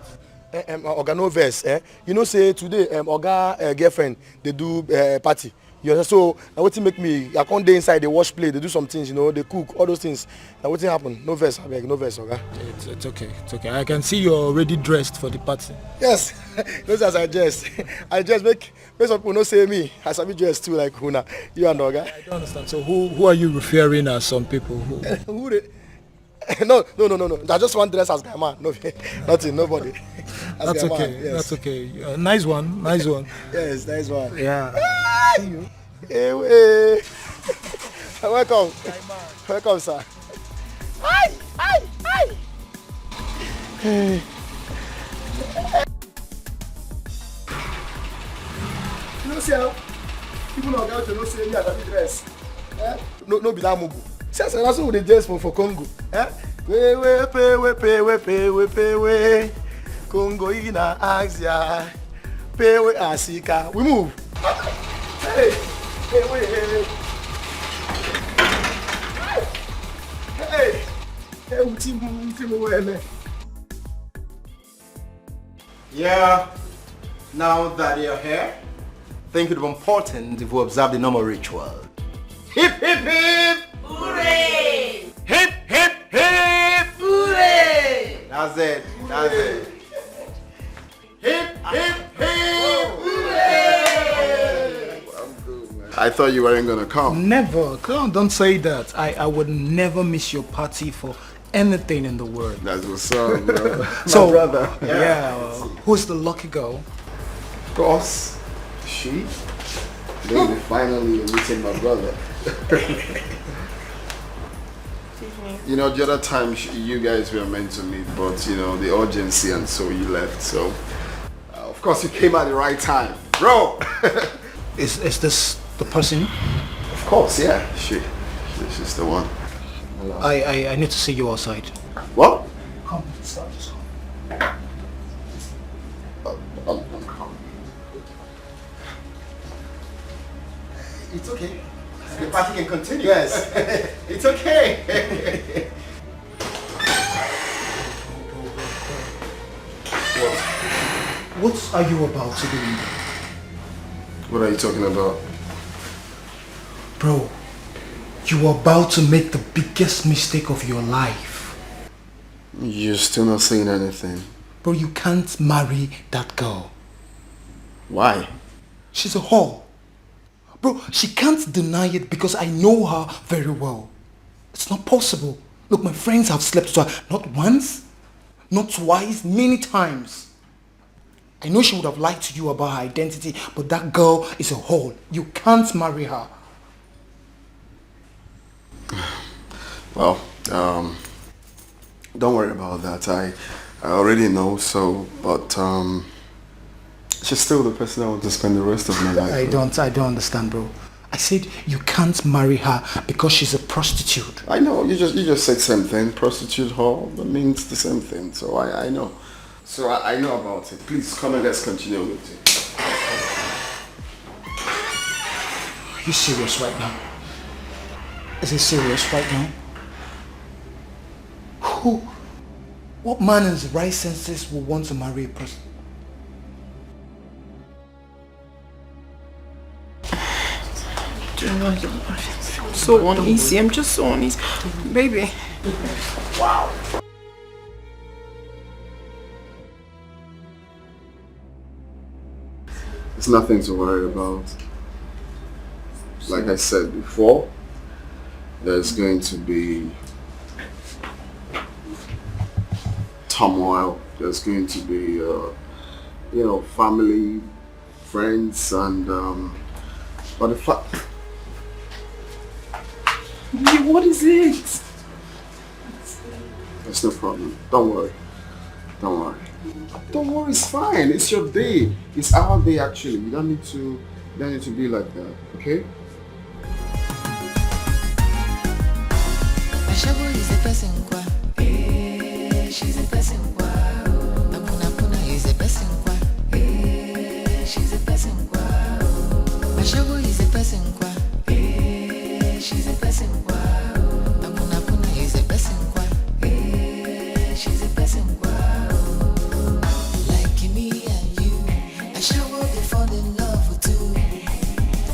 Oga no verse, you know say today Oga girlfriend they do party. You know, so now what make me I can't dey inside the wash plate, they do some things, you know, they cook, all those things. Now what happen? No verse, abeg, no verse, Oga. It's okay, it's okay. I can see you're already dressed for the party. Yes, those as I dress. I just make some people no say me. I sabi dress too like Huna. You and Oga. I don't understand. So who are you referring as some people? Who they? No. I just want dress as my man. No, nothing, nobody. That's okay. Man, yes. That's okay. Nice one. Yes, nice one. Yeah. See you. Hey. Welcome. Welcome, sir. Hi. Hey. You know, see how people know how to know say me as I dress. No be that mugu. See, that's what they dress for Congo. Pay. Congo ina Axia. Pay asika. We move. Hey. Yeah, now that you're here, I think it would be important if we observe the normal ritual. Hip, hip, hip! Hooray! Hip, hip, hip! Hooray! That's it. Hip, hip, hip! Hooray! I'm good, man. I thought you weren't gonna come. Never. Come on, don't say that. I would never miss your party for anything in the world. That's what's up, bro. So, My brother. Yeah. Who's the lucky girl? Of course. She? Baby, finally you're meeting my brother. You know, the other time you guys were meant to meet, but you know, the urgency and so you left. So, of course you came at the right time. Bro! Is this the person? Of course, yeah. She's the one. I need to see you outside. What? Come, just come. I'm coming. It's okay. The party can continue. Yes. It's okay. What are you about to do? What are you talking about? Bro, you are about to make the biggest mistake of your life. You're still not saying anything. Bro, you can't marry that girl. Why? She's a whore. Bro, she can't deny it because I know her very well. It's not possible. Look, my friends have slept with her not once, not twice, many times. I know she would have lied to you about her identity, but that girl is a whore. You can't marry her. Well, don't worry about that. I already know, so, but she's still the person I want to spend the rest of my life with. I don't understand, bro. I said you can't marry her because she's a prostitute. I know, you just said same thing. Prostitute, whore, that means the same thing, so I know. So I know about it. Please come and let's continue with it. Are you serious right now? Is it serious right now? What man in his right senses will want to marry a person? I'm so uneasy. I'm just so uneasy. Baby. Wow. It's nothing to worry about. Like I said before, there's going to be turmoil. There's going to be, you know, family, friends, and but the fact. What is it? There's no problem. Don't worry. Don't worry. Don't worry. It's fine. It's your day. It's our day, actually. You don't need to be like that. Okay? Ashabu is a person kwa. She's a person kwa. Apuna is a person kwa. She's a person kwa. Ashabu is a person kwa. She's a person kwa. Apuna is a person kwa. She's a person kwa. Like me and you, Ashabu they fall in love too.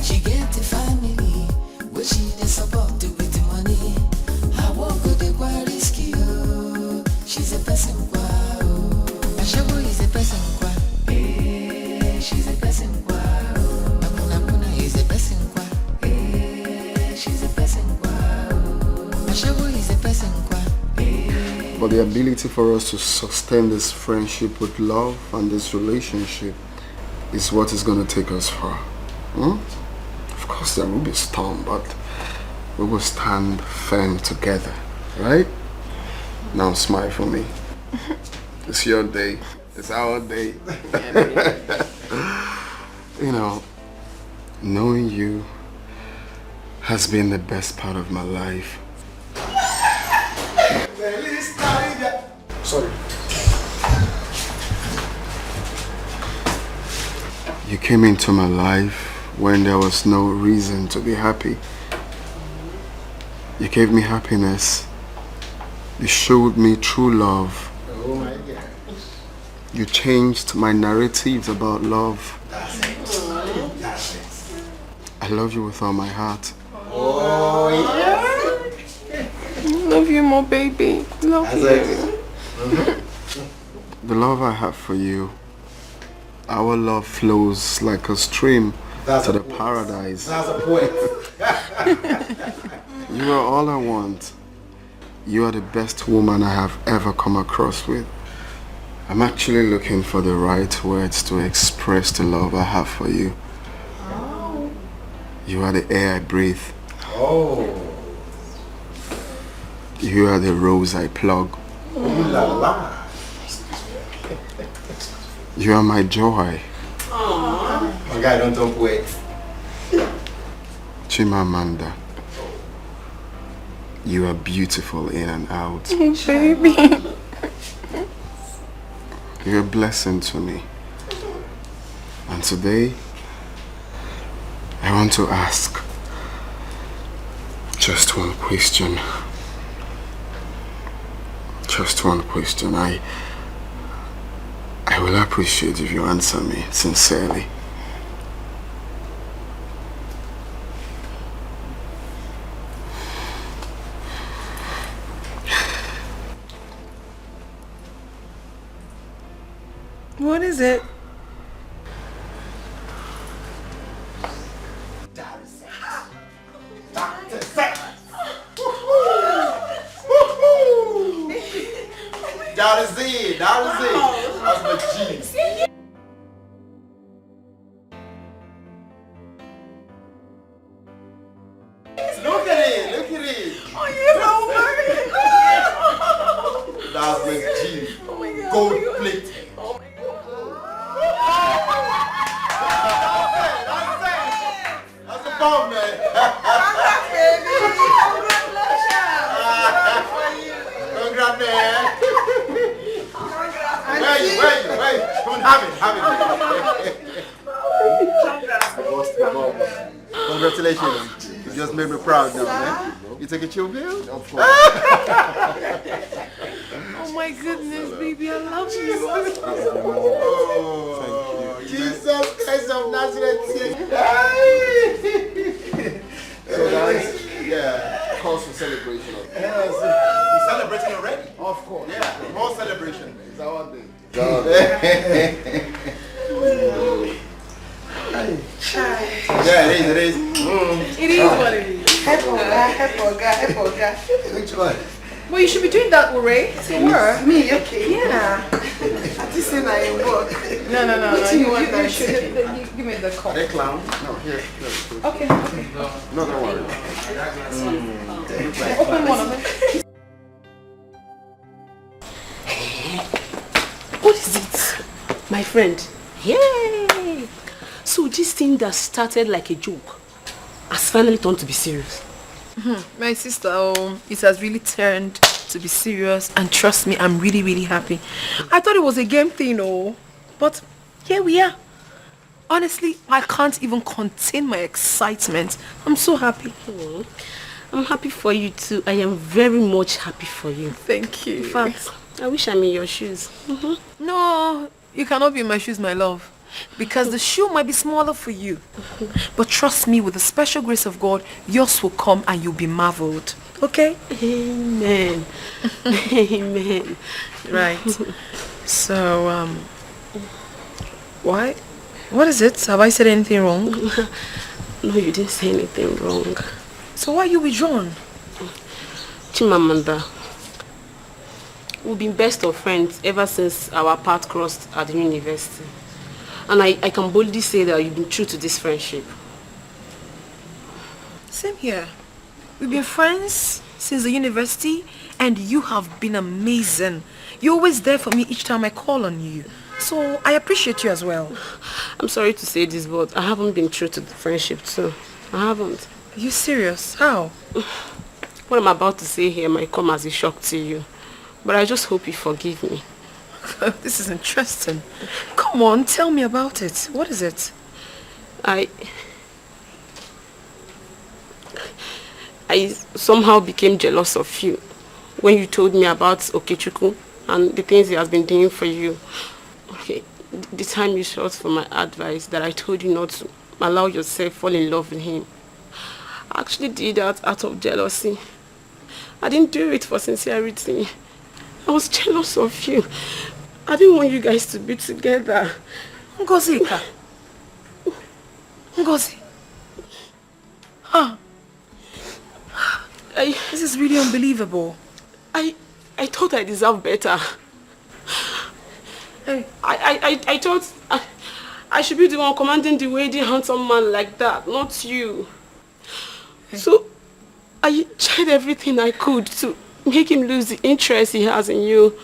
She get a family, but she dey support with the money. I won't go the quite risky. She's a person kwa. Ashabu is a person kwa. She's a person kwa. Apuna is a person kwa. She's a person kwa. Ashabu is a person kwa. But the ability for us to sustain this friendship with love and this relationship is what is going to take us far. Of course there will be a storm, but we will stand firm together, right? Now smile for me. It's your day. It's our day. You know, knowing you has been the best part of my life. Sorry. You came into my life when there was no reason to be happy. You gave me happiness. You showed me true love. Oh my God. You changed my narratives about love. That's it. That's it. I love you with all my heart. Oh yeah. Love you more, baby. Love you. The love I have for you, our love flows like a stream to the paradise. That's a point. You are all I want. You are the best woman I have ever come across with. I'm actually looking for the right words to express the love I have for you. Oh. You are the air I breathe. Oh. You are the rose I plug. Ooh la la. You are my joy. My guy, don't wait. Chimamanda. You are beautiful in and out. Baby. You're a blessing to me. And today, I want to ask just one question. Just one question. I will appreciate if you answer me sincerely. What is it? That is it. That's my G. Look at it. Oh, you know what? That's my G. Gold plate. That's the bomb, man. Congrats, baby. Congrats, man. Wait. Come on, have it. Congratulations. You just made me proud now, man. You take a chill pill? Of course. Oh my goodness, baby, I love you. Oh, thank you. Jesus Christ of Nazareth. So guys, yeah, calls for celebration. We're celebrating already. Of course. Yeah, more celebration. It's our day. Yeah, it is. It is what it is. Hepoga. Which one? Well, you should be doing that, Ure. To work. Me, okay. Yeah. I just say I work. No. What do you want You should give me the call. Are they clown? No, here. Okay. No, don't worry. Open one of them. What is it? My friend. Yay! So this thing that started like a joke has finally turned to be serious. My sister, it has really turned to be serious, and trust me, I'm really happy. I thought it was a game thing, but here we are. Honestly, I can't even contain my excitement. I'm so happy. I'm happy for you too. I am very much happy for you. Thank you. In fact, I wish I'm in your shoes. No, you cannot be in my shoes, my love. Because the shoe might be smaller for you. But trust me, with the special grace of God, yours will come and you'll be marveled. Okay? Amen. Amen. Right. So, why? What is it? Have I said anything wrong? No, you didn't say anything wrong. So why are you withdrawn? Chimamanda, we've been best of friends ever since our path crossed at the university. And I can boldly say that you've been true to this friendship. Same here. We've been friends since the university, and you have been amazing. You're always there for me each time I call on you. So I appreciate you as well. I'm sorry to say this, but I haven't been true to the friendship too. I haven't. Are you serious? How? What I'm about to say here might come as a shock to you, but I just hope you forgive me. This is interesting. Come on, tell me about it. What is it? I somehow became jealous of you when you told me about Okechukwu and the things he has been doing for you. Okay, the time you sought for my advice that I told you not to allow yourself fall in love with him. I actually did that out of jealousy. I didn't do it for sincerity. I was jealous of you. I didn't want you guys to be together. Ngozika, Ngozi. This is really unbelievable. I thought I deserved better. I thought I should be the one commanding the wedding handsome man like that, not you. So I tried everything I could to make him lose the interest he has in you.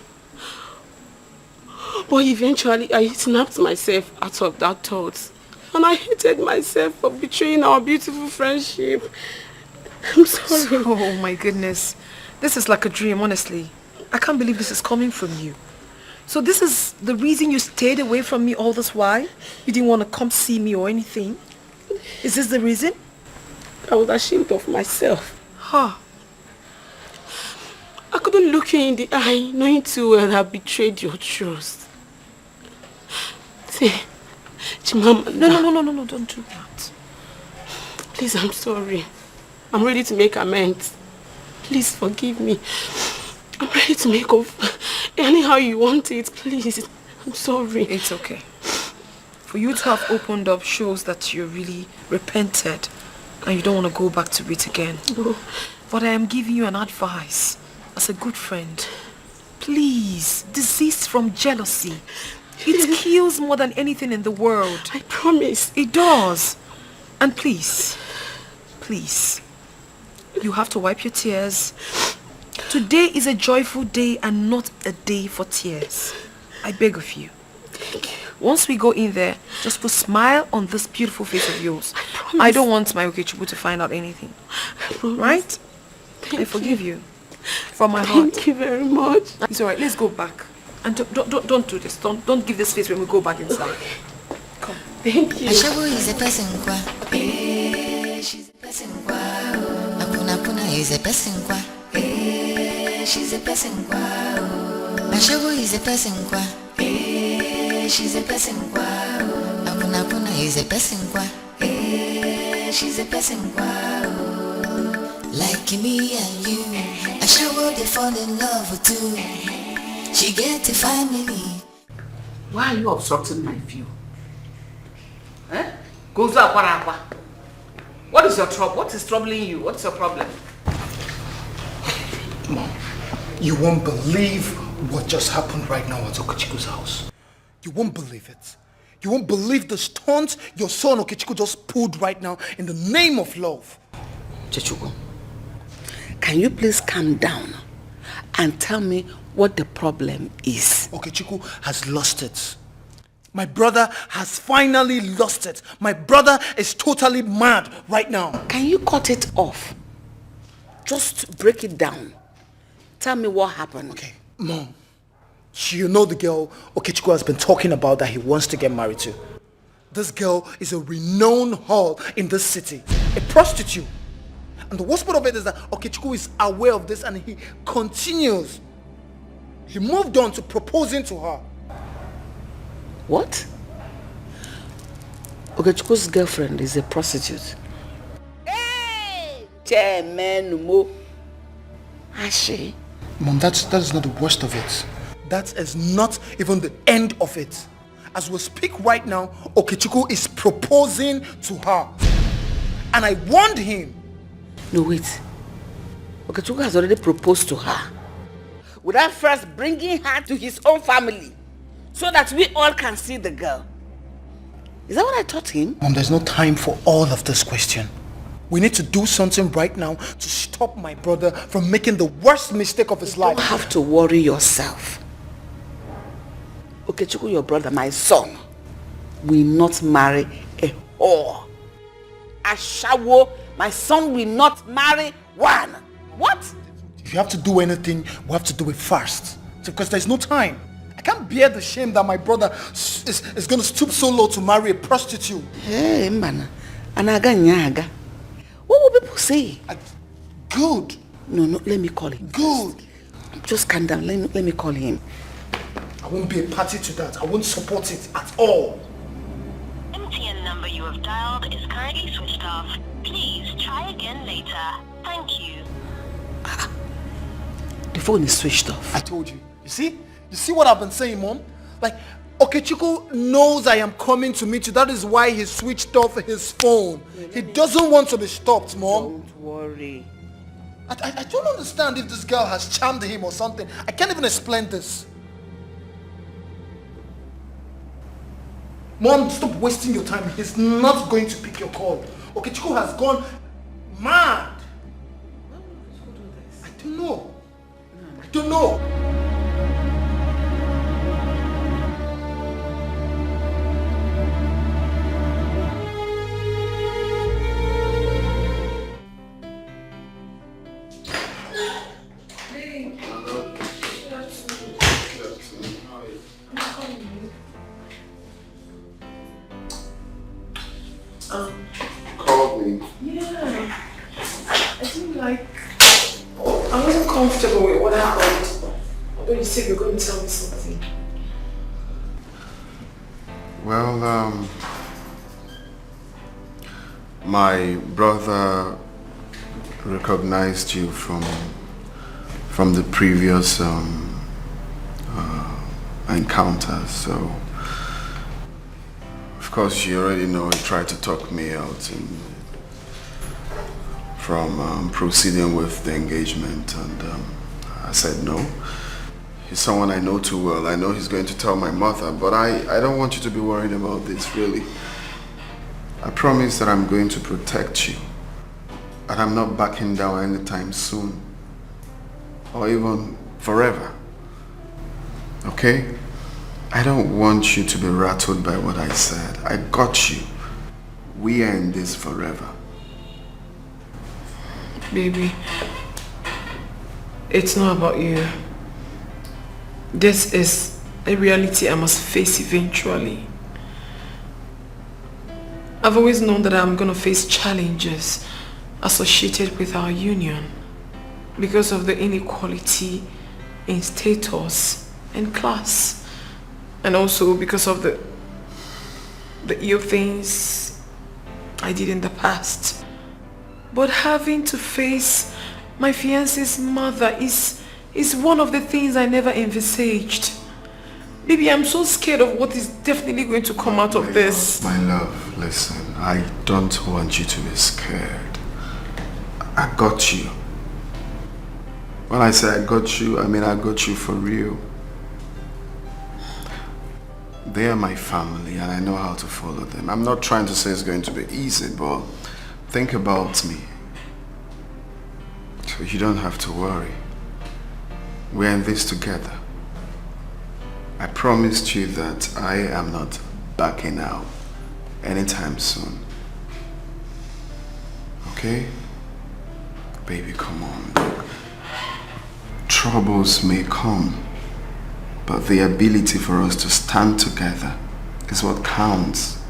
But eventually I snapped myself out of that thought. And I hated myself for betraying our beautiful friendship. I'm sorry. Oh my goodness. This is like a dream, honestly. I can't believe this is coming from you. So this is the reason you stayed away from me all this while? You didn't want to come see me or anything? Is this the reason? I was ashamed of myself. Huh. I couldn't look you in the eye knowing too well I betrayed your trust. See, Chimama. No, don't do that. Please, I'm sorry. I'm ready to make amends. Please forgive me. I'm ready to make up anyhow you want it, please. I'm sorry. It's okay. For you to have opened up shows that you really repented and you don't want to go back to it again. No. But I am giving you an advice as a good friend. Please, desist from jealousy. It kills more than anything in the world. I promise. It does. And please, you have to wipe your tears. Today is a joyful day and not a day for tears. I beg of you. Thank you. Once we go in there, just put a smile on this beautiful face of yours. I don't want my Okechukwu to find out anything. Right? I forgive you. From my heart. Thank you very much. It's alright, let's go back. And don't do this. Don't give this face when we go back inside. Come. Thank you. Ashawo is a person kwa. She's a person kwa. Apuna is a person kwa. She's a person kwa. Ashawo is a person kwa. She's a person kwa. Apuna is a person kwa. She's a person kwa. Like me and you, Ashawo they fall in love with too. She get a family. Why are you obstructing my view? Eh? Goes up, what is your trouble? What is troubling you? What's your problem? Mom, you won't believe what just happened right now at Okechiku's house. You won't believe it. You won't believe the stunts your son Okechiku just pulled right now in the name of love. Chichuku, can you please calm down and tell me what the problem is? Okechiku has lost it. My brother has finally lost it. My brother is totally mad right now. Can you cut it off? Just break it down. Tell me what happened. Okay, Mom. You know the girl Okechiku has been talking about that he wants to get married to. This girl is a renowned whore in this city. A prostitute. And the worst part of it is that Okechiku is aware of this and he continues. He moved on to proposing to her. What? Okechiku's girlfriend is a prostitute. Hey! Chairman Mo. Ashi. Mom, that is not the worst of it. That is not even the end of it. As we speak right now, Okechiku is proposing to her. And I warned him. No, wait. Okechiku has already proposed to her. Without first bringing her to his own family. So that we all can see the girl. Is that what I taught him? Mom, there's no time for all of this question. We need to do something right now to stop my brother from making the worst mistake of his life. You don't have to worry yourself. Okechiku, your brother, my son, will not marry a whore. Ashawo, my son will not marry one. What? If you have to do anything, we have to do it fast. Because there's no time. I can't bear the shame that my brother is going to stoop so low to marry a prostitute. Hey, man. Anaga nyaga. What will people say? Good. No, let me call him. Good. Just calm down. Let me call him. I won't be a party to that. I won't support it at all. MTN number you have dialed is currently switched off. Please try again later. Thank you. The phone is switched off. I told you. You see what I've been saying, Mom? Like, Okechukwu knows I am coming to meet you. That is why he switched off his phone. He doesn't want to be stopped, Mom. Don't worry. I don't understand if this girl has charmed him or something. I can't even explain this. Mom, stop wasting your time. He's not going to pick your call. Okechukwu has gone mad. I don't know. I don't know. Called me. Yeah. I didn't like... I wasn't comfortable with what happened. Although you said you were going to tell me something. Well, my brother recognized you from the previous encounter, so of course you already know he tried to talk me out from proceeding with the engagement, and I said no. He's someone I know too well. I know he's going to tell my mother, but I don't want you to be worried about this, really. I promise that I'm going to protect you, and I'm not backing down anytime soon, or even forever. Okay? I don't want you to be rattled by what I said. I got you. We are in this forever. Baby, it's not about you. This is a reality I must face eventually. I've always known that I'm going to face challenges associated with our union because of the inequality in status and class, and also because of the ill things I did in the past. But having to face my fiancé's mother is one of the things I never envisaged. Baby, I'm so scared of what is definitely going to come out of this. My love, listen, I don't want you to be scared. I got you. When I say I got you, I mean I got you for real. They are my family and I know how to follow them. I'm not trying to say it's going to be easy, but think about me. So you don't have to worry. We're in this together. I promised you that I am not backing out anytime soon. Okay? Baby, come on. Look. Troubles may come, but the ability for us to stand together is what counts.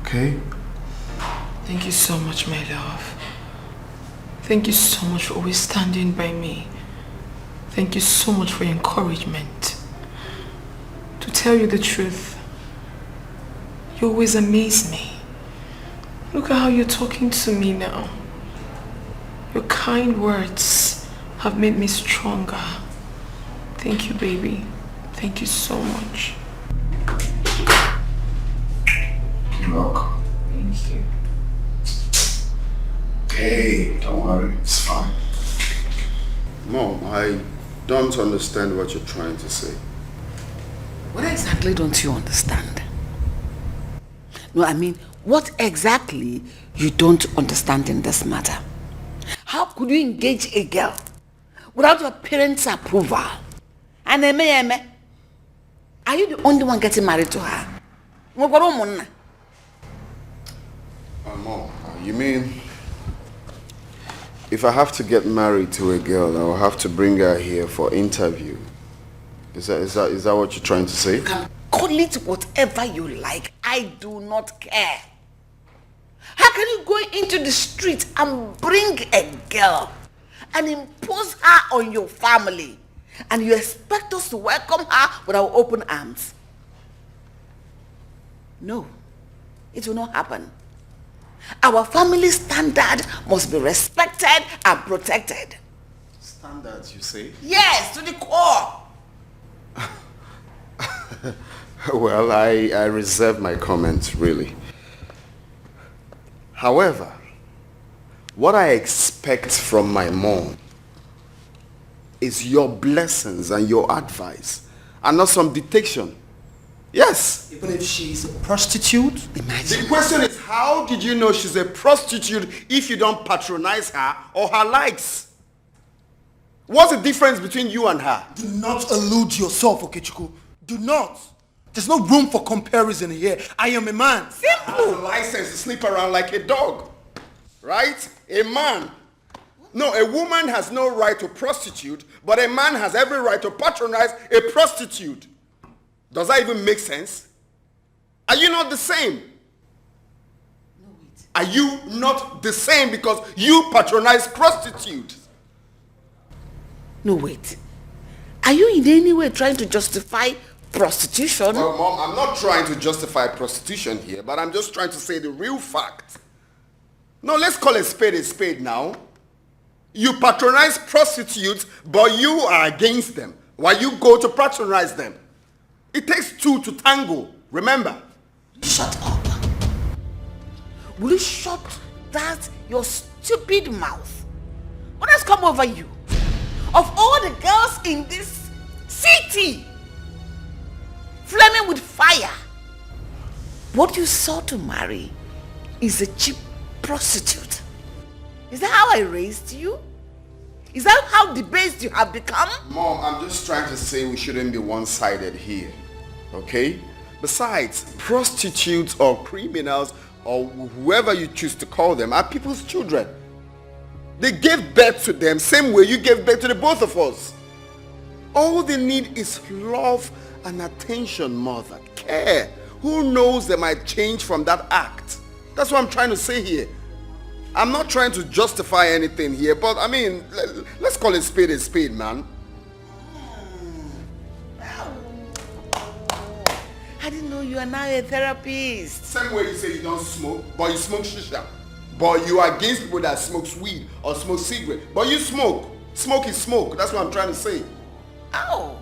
Okay? Thank you so much, my love. Thank you so much for always standing by me. Thank you so much for your encouragement. To tell you the truth, you always amaze me. Look at how you're talking to me now. Your kind words have made me stronger. Thank you, baby. Thank you so much. You're welcome. Thank you. Hey, don't worry, it's fine. Mom, I don't understand what you're trying to say. What exactly don't you understand? No, I mean, what exactly you don't understand in this matter? How could you engage a girl without your parents' approval? And are you the only one getting married to her? Mom, you mean if I have to get married to a girl, I'll have to bring her here for interview? Is that what you're trying to say? Call it whatever you like. I do not care. How can you go into the street and bring a girl and impose her on your family, and you expect us to welcome her with our open arms? No, it will not happen. Our family standard must be respected and protected. Standards, you say? Yes, to the core. Well, I reserve my comments, really. However, what I expect from my mom is your blessings and your advice, and not some dictation. Yes. Even if she's a prostitute? Imagine. The question is, how did you know she's a prostitute if you don't patronize her or her likes? What's the difference between you and her? Do not allude yourself, Okechukwu. Do not. There's no room for comparison here. I am a man. Simple. Has a license to sleep around like a dog. Right? A man. No, a woman has no right to prostitute, but a man has every right to patronize a prostitute. Does that even make sense? Are you not the same? No, wait. Are you not the same because you patronize prostitutes? No, wait. Are you in any way trying to justify prostitution? Well, Mom, I'm not trying to justify prostitution here, but I'm just trying to say the real fact. No, let's call a spade now. You patronize prostitutes, but you are against them, while you go to patronize them. It takes two to tango, remember? Shut up. Will you shut that your stupid mouth? What has come over you? Of all the girls in this city, flaming with fire, what you sought to marry is a cheap prostitute. Is that how I raised you? Is that how debased you have become? Mom, I'm just trying to say we shouldn't be one-sided here, okay? Besides, prostitutes or criminals or whoever you choose to call them are people's children. They gave birth to them same way you gave birth to the both of us. All they need is love and attention, mother. Care. Who knows, they might change from that act. That's what I'm trying to say here. I'm not trying to justify anything here, but I mean, let's call it a spade, man. I didn't know you are now a therapist. Same way you say you don't smoke, but you smoke shisha. But you are against people that smoke weed or smoke cigarette. But you smoke. Smoke is smoke. That's what I'm trying to say. Oh.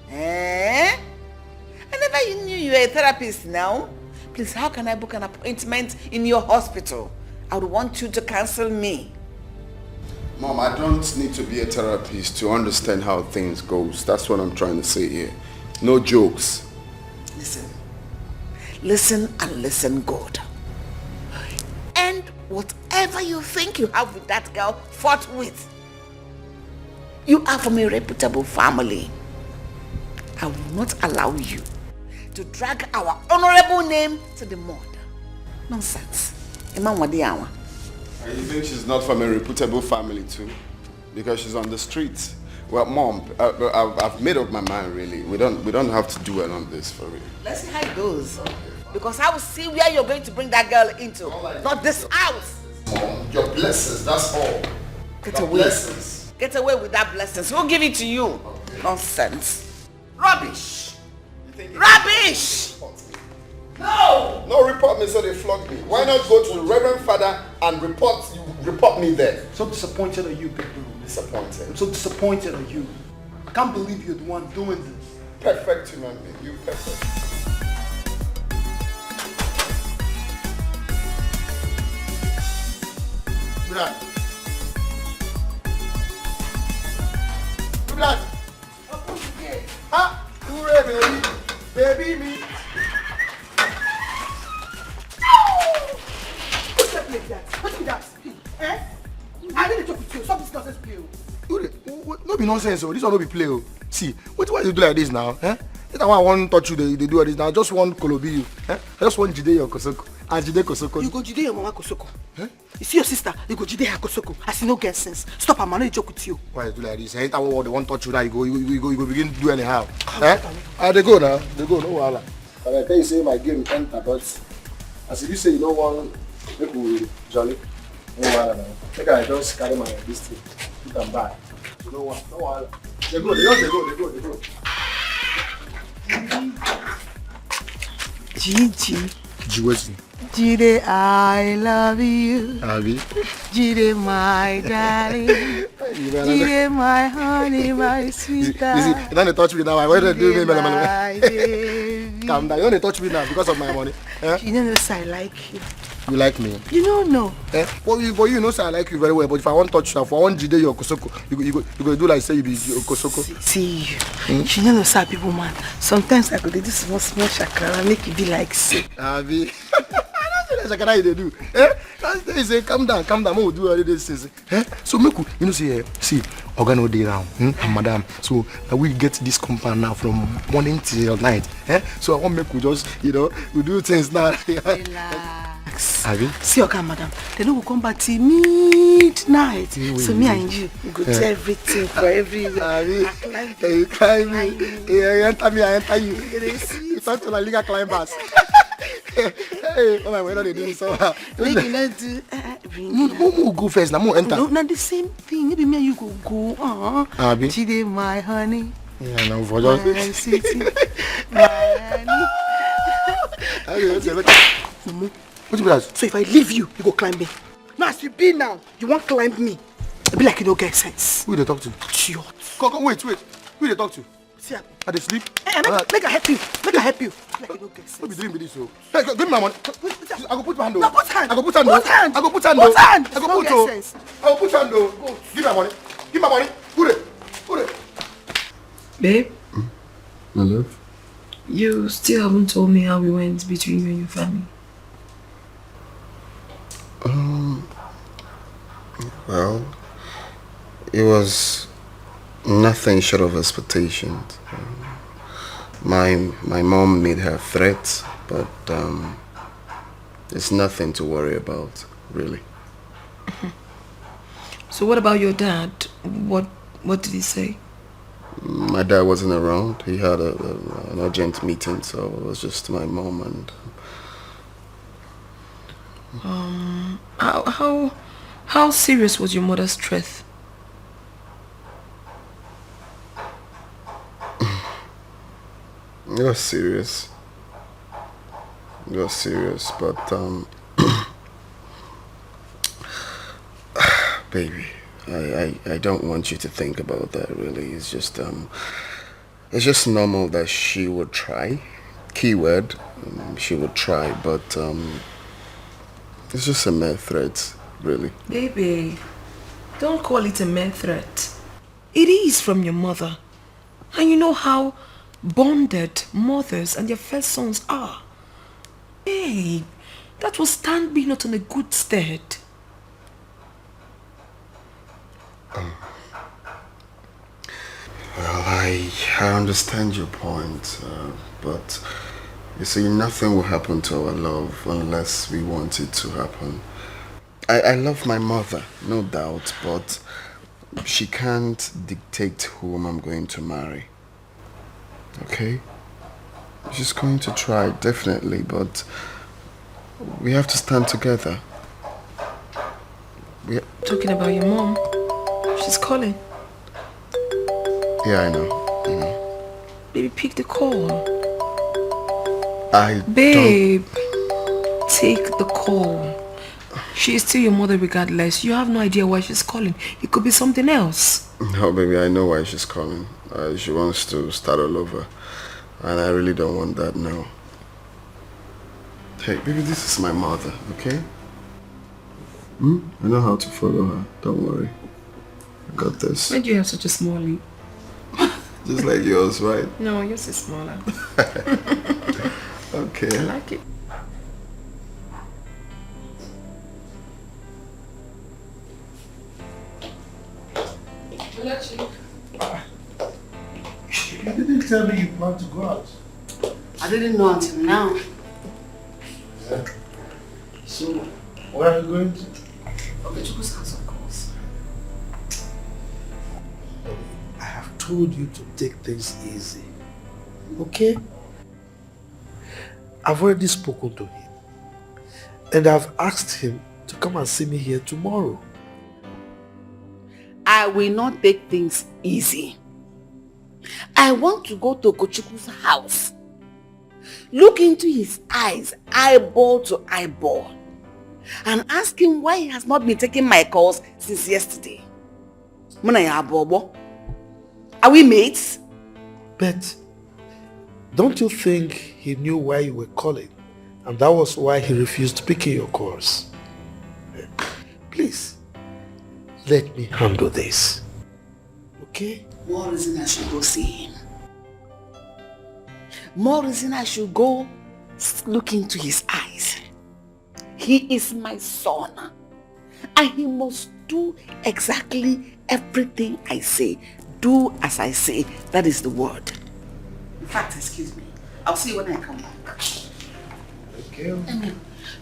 Eh? I never knew you were a therapist now. Please, how can I book an appointment in your hospital? I would want you to cancel me. Mom, I don't need to be a therapist to understand how things goes. That's what I'm trying to say here. No jokes. Listen. Listen and listen good. And whatever you think you have with that girl, forthwith. You are from a reputable family. I will not allow you to drag our honorable name to the mud. Nonsense. And you think she's not from a reputable family too? Because she's on the streets. Well, Mom, I've made up my mind really. We don't have to dwell on this for real. Let's see how it goes. Because I will see where you're going to bring that girl into. Not this house. Mom, your blessings, that's all. Get away. Blessings. Get away with that blessings. We'll give it to you. Okay. Nonsense. Rubbish. Rubbish! No! No, report me so they flog me. Why not go to the Reverend Father and report me there? So disappointed are you, big bro? Disappointed? I'm so disappointed are you. I can't believe you're the one doing this. Perfect human being. You perfect. Blood. Blood. Ah, baby me. What's that like that? What's that? Eh? I need to talk with you. Stop this nonsense, play. No be nonsense, oh. This one no be play, oh. See, why you do like this now? Eh? That's why I want to touch you, they do this now. I just want Kolobi you. Eh? I just want Jide your Kosoko. And Jide Kosoko. You go Jide your mama Kosoko. Eh? You see your sister, you go Jide her Kosoko. I see no get sense. Stop, I'm not joke with you. Why you do like this? Anytime they want to touch you now, you go begin to do anyhow. Eh? They go now. They go, no wahala. And I tell you say my game enter, but as if you say you don't want make we jolly. No wahala now. Make I just carry my this thing. You can buy. You know what? No wahala. They go. Gigi. Jiwezi. Jide, I love you. Abi. Jide, my darling. Jide, my honey, my sweetheart. You see, you don't touch me now. I want to do me. My baby. calm down. You want to touch me now because of my money? Eh? You know, sir, I like you. You like me? You don't know. Eh? Well, you know, sir, I like you very well. But if I want to touch you, if I want Jide your Kosoko, you go do like say you be your Kosoko. See you. You know, sir, people, man. Sometimes I go do this small shakara, make it be like say. Abi. That's what I do. Eh? They say, calm down. We'll do all this. Eh? So, make you know, see, organo day now, and madam. So, we get this compound now from morning till night. Eh? So, I want make you just, we do things now. Relax. See, okay, madam. Then we'll come back till midnight. So, me and you go do everything for everywhere. You climb me. You enter me, I enter you. You talk to like legal climbers. Hey, oh my God, they doing so well. No, go first. Now, enter. No, not the same thing. Maybe me and you go. Abi. Chide, my honey. Yeah, no, for just. My city, my honey. What you that? So if I leave you, you go climb me. Now as you be now, you won't climb me. It be like you don't get sense. Who they talk to? Idiot. Come, wait. Who they talk to? See, are they sleep? Make I help you. Like you don't get sense. What be doing with this? So, hey, give me my money. I go put my hand. No, put hand. I go put hand. Put hand. I go put hand. Put hand. I go put hand. I go put hand. Give my money. Give my money. Put it. Babe? My love? You still haven't told me how it went between you and your family. Well, it was nothing short of expectations. My mom made her threats, but it's nothing to worry about, really. So what about your dad? What did he say? My dad wasn't around. He had an urgent meeting, so it was just my mom and... How serious was your mother's threat? It was serious. But baby, I don't want you to think about that, really. It's just normal that she would try. Keyword, she would try, but it's just a mere threat, really. Baby, don't call it a mere threat. It is from your mother. And you know how bonded mothers and their first sons are. Babe, that will stand me not on a good stead. Well, I understand your point, but you see, nothing will happen to our love unless we want it to happen. I love my mother, no doubt, but she can't dictate whom I'm going to marry. Okay? She's going to try, definitely, but we have to stand together. Talking about your mom, she's calling. Yeah, I know. Baby, pick the call. Babe, take the call. She is still your mother regardless. You have no idea why she's calling. It could be something else. No, baby, I know why she's calling. She wants to start all over. And I really don't want that now. Hey, baby, this is my mother, okay? I know how to follow her. Don't worry. I got this. Why do you have such a small lip? Just like yours, right? No, yours is smaller. Okay. I like it. You didn't tell me you plan to go out. I didn't know until now. Yeah. So, where are you going to? Okay, Chukwu's house, of course. I have told you to take things easy. Okay? I've already spoken to him. And I've asked him to come and see me here tomorrow. I will not take things easy. I want to go to Okochukwu's house. Look into his eyes, eyeball to eyeball, and ask him why he has not been taking my calls since yesterday. Are we mates? But Don't you think he knew why you were calling? And that was why he refused picking your calls. Please, let me handle this. Okay? More reason I should go see him. More reason I should go look into his eyes. He is my son. And he must do exactly everything I say. Do as I say. That is the word. In fact, excuse me. I'll see you when I come back. Okay.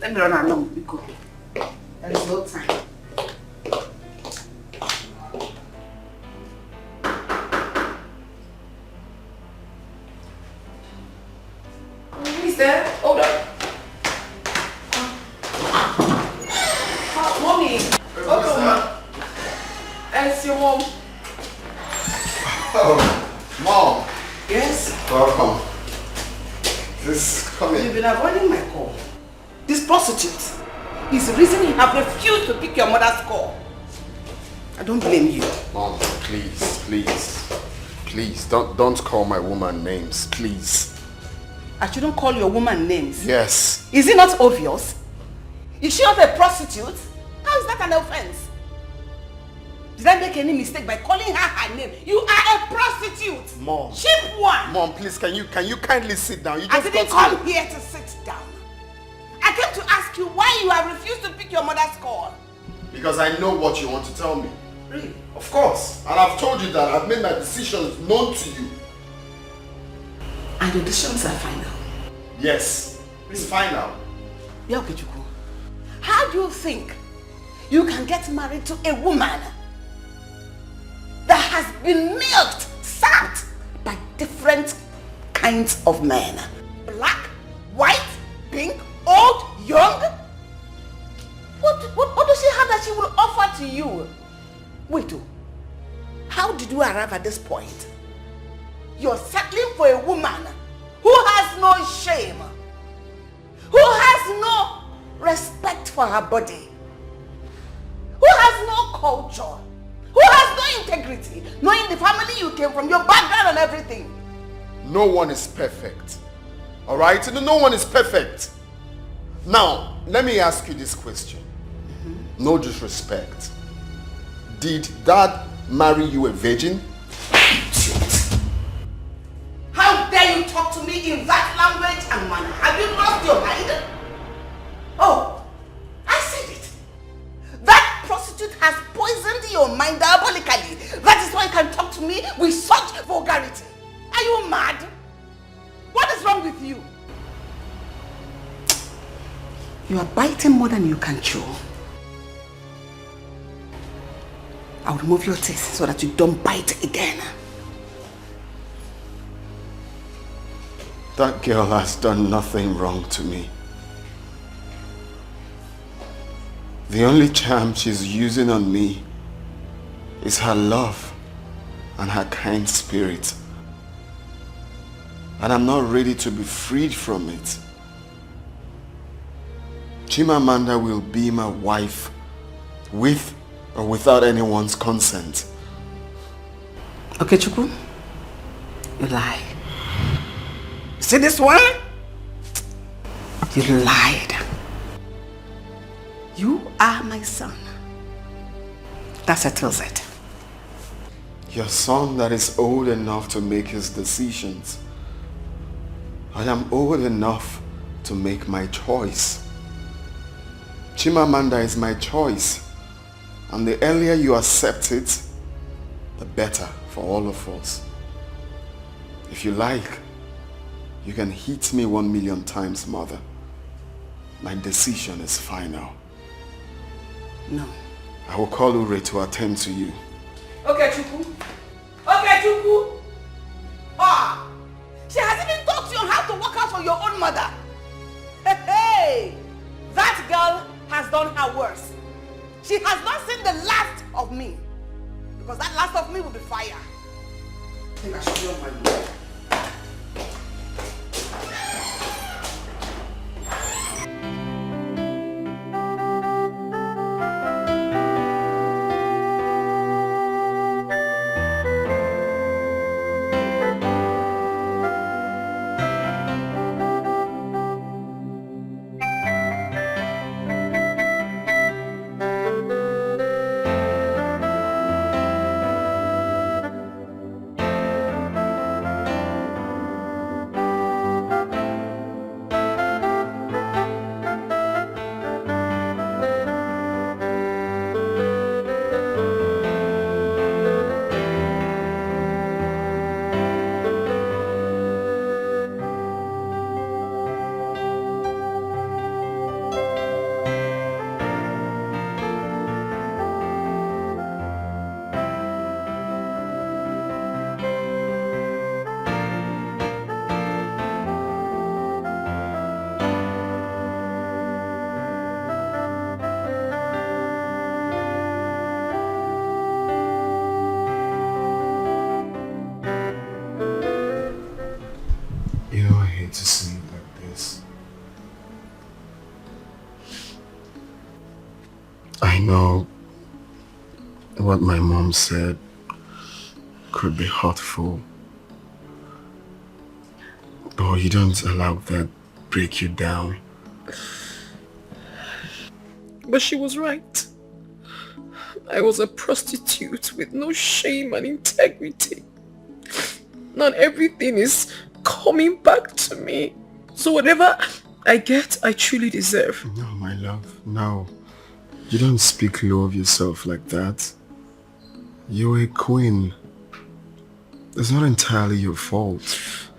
Let me run along. We go. There is no time. Who's there? Hold on. Mommy. Welcome. It's your mom. Oh, Mom. Yes? Welcome. Come in. You've been avoiding my call. This prostitute is the reason you have refused to pick your mother's call. I don't blame you. Mom, please, don't call my woman names, please. I shouldn't call your woman names? Yes. Is it not obvious? Is she not a prostitute? How is that an offense? Did I make any mistake by calling her name? You are a prostitute. Mom. Cheap one. Mom, please, can you kindly sit down? You I just didn't got come here to sit down. I came to ask you why you have refused to pick your mother's call. Because I know what you want to tell me. Really? Of course. And I've told you that I've made my decisions known to you. And your decisions are final? Yes. It's final. Yeah, Okechukwu. How do you think you can get married to a woman that has been milked, sapped by different kinds of men? Black, white, pink, old, young? What does she have that she will offer to you? Wait, how did you arrive at this point? You're settling for a woman who has no shame, who has no respect for her body, who has no culture, who has no integrity, knowing the family you came from, your background and everything. No one is perfect. Alright? No one is perfect. Now, let me ask you this question. No disrespect. Did Dad marry you a virgin? How dare you talk to me in that language and manner? Have you lost your mind? Oh, I said it. That prostitute has poisoned your mind diabolically. That is why you can talk to me with such vulgarity. Are you mad? What is wrong with you? You are biting more than you can chew. I'll remove your teeth so that you don't bite again. That girl has done nothing wrong to me. The only charm she's using on me is her love and her kind spirit. And I'm not ready to be freed from it. Chimamanda will be my wife with or without anyone's consent. Okechukwu, you lie. See this one? You lied. You are my son. That settles it. Your son that is old enough to make his decisions. I am old enough to make my choice. Chimamanda is my choice. And the earlier you accept it, the better for all of us. If you like, you can hit me 1,000,000 times, Mother. My decision is final. No. I will call Ure to attend to you. Okechukwu. Okechukwu. Ah! She hasn't even taught you on how to work out for your own mother. Hey! That girl has done her worst. She has not seen the last of me. Because that last of me will be fire. I think I should be on my way. I know what my mom said could be hurtful, but you don't allow that break you down. But she was right. I was a prostitute with no shame and integrity. Not everything is coming back to me. So whatever I get, I truly deserve. No, my love, no. You don't speak low of yourself like that. You're a queen. It's not entirely your fault.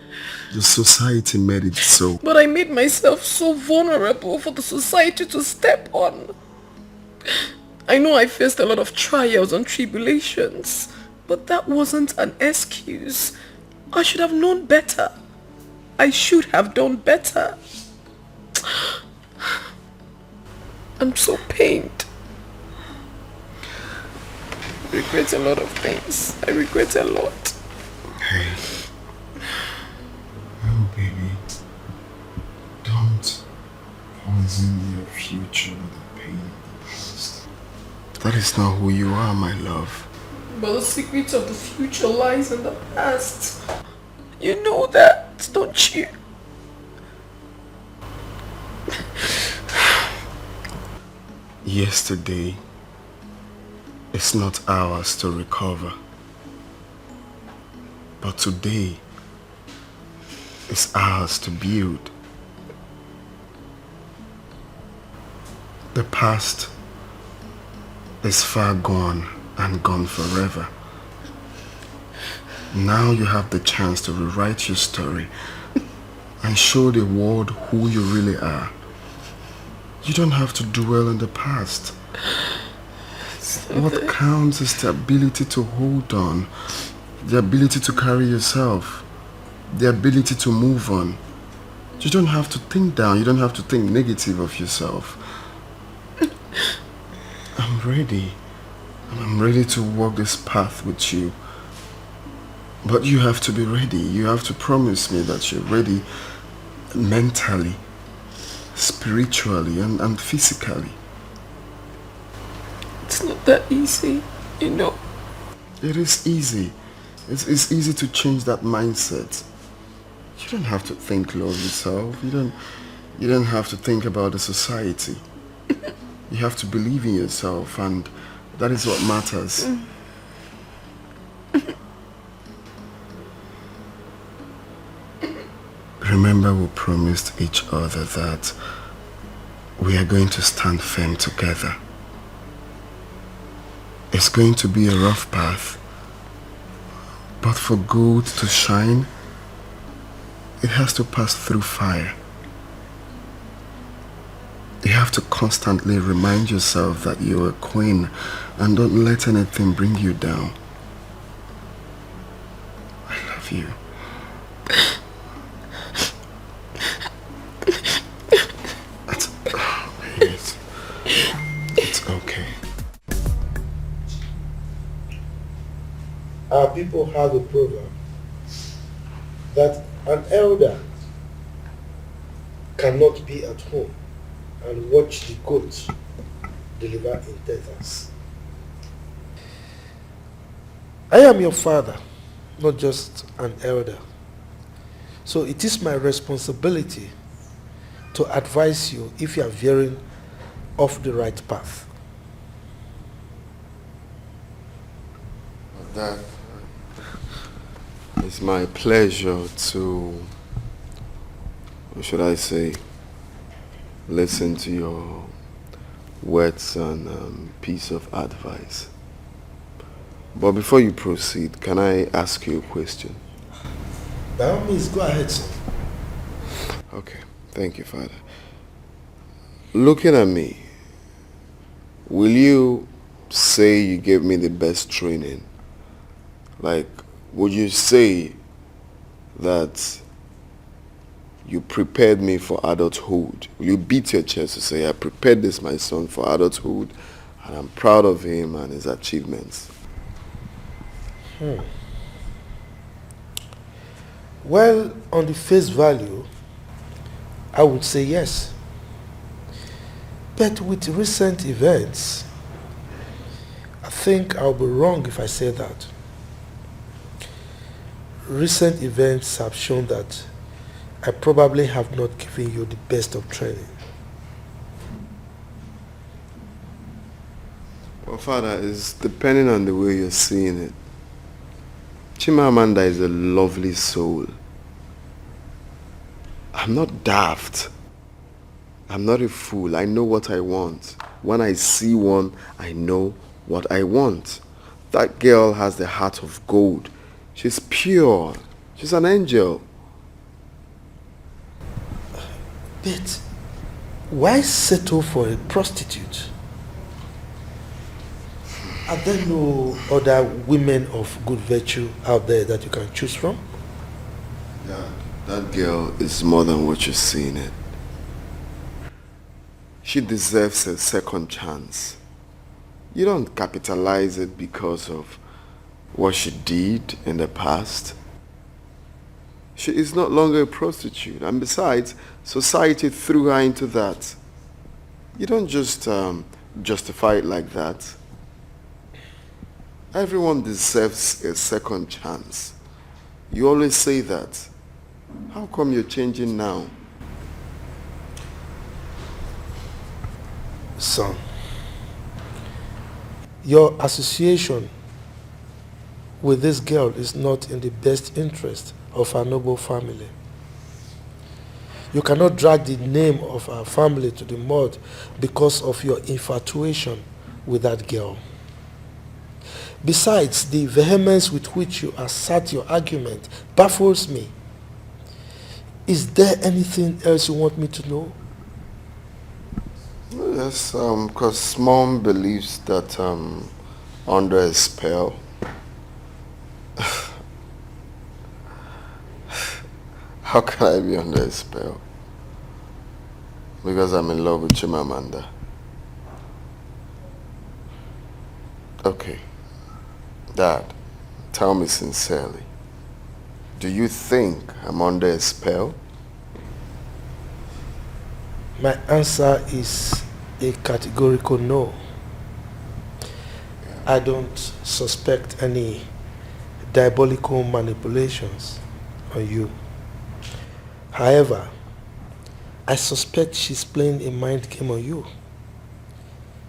The society made it so. But I made myself so vulnerable for the society to step on. I know I faced a lot of trials and tribulations, but that wasn't an excuse. I should have known better. I should have done better. I'm so pained. I regret a lot of things. I regret a lot. Hey. Oh, baby. Don't poison your future with the pain of the past. That is not who you are, my love. But the secret of the future lies in the past. You know that, don't you? Yesterday is not ours to recover. But today is ours to build. The past is far gone and gone forever. Now you have the chance to rewrite your story and show the world who you really are. You don't have to dwell in the past. What counts is the ability to hold on, the ability to carry yourself, the ability to move on. You don't have to think down, you don't have to think negative of yourself. I'm ready. I'm ready to walk this path with you. But you have to be ready. You have to promise me that you're ready mentally, spiritually, and physically. It's not that easy, you know. It is easy. It's easy to change that mindset. You don't have to think low of yourself. You don't have to think about the society. You have to believe in yourself, and that is what matters. Remember, we promised each other that we are going to stand firm together. It's going to be a rough path, but for gold to shine, it has to pass through fire. You have to constantly remind yourself that you're a queen and don't let anything bring you down. I love you. It's okay. Our people have a proverb that an elder cannot be at home and watch the goats deliver in tethers. I am your father, not just an elder. So it is my responsibility to advise you if you are veering off the right path. Dad, it's my pleasure to, what should I say, listen to your words and piece of advice. But before you proceed, can I ask you a question? By all means, go ahead, sir. Okay, thank you, Father. Looking at me, will you say you gave me the best training? Like, would you say that you prepared me for adulthood? Will you beat your chest to say, I prepared this, my son, for adulthood, and I'm proud of him and his achievements? Well, on the face value, I would say yes. But with recent events, think I'll be wrong if I say that. Recent events have shown that I probably have not given you the best of training. Well, Father, it's depending on the way you're seeing it. Chimamanda is a lovely soul. I'm not daft. I'm not a fool. I know what I want. When I see one, I know what I want. That girl has the heart of gold. She's pure. She's an angel. But why settle for a prostitute? Are there no other women of good virtue out there that you can choose from? Yeah, that girl is more than what you're seeing it. She deserves a second chance. You don't capitalize it because of what she did in the past. She is no longer a prostitute, and besides, society threw her into that. You don't just justify it like that. Everyone deserves a second chance. You always say that. How come you're changing now? Son, your association with this girl is not in the best interest of our noble family. You cannot drag the name of our family to the mud because of your infatuation with that girl. Besides, the vehemence with which you assert your argument baffles me. Is there anything else you want me to know? Yes, because Mom believes that under a spell. How can I be under a spell? Because I'm in love with Chimamanda. Okay. Dad, tell me sincerely. Do you think I'm under a spell? My answer is a categorical no. I don't suspect any diabolical manipulations on you. However, I suspect she's playing a mind game on you.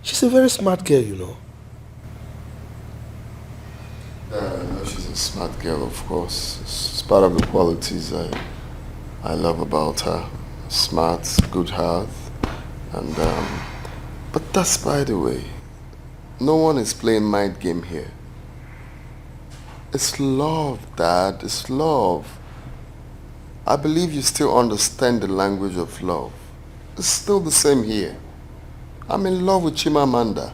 She's a very smart girl, you know. I know she's a smart girl, of course. It's part of the qualities I love about her. Smart, good heart, and but that's by the way. No one is playing mind game here. It's love, Dad. It's love. I believe you still understand the language of love. It's still the same here. I'm in love with Chimamanda,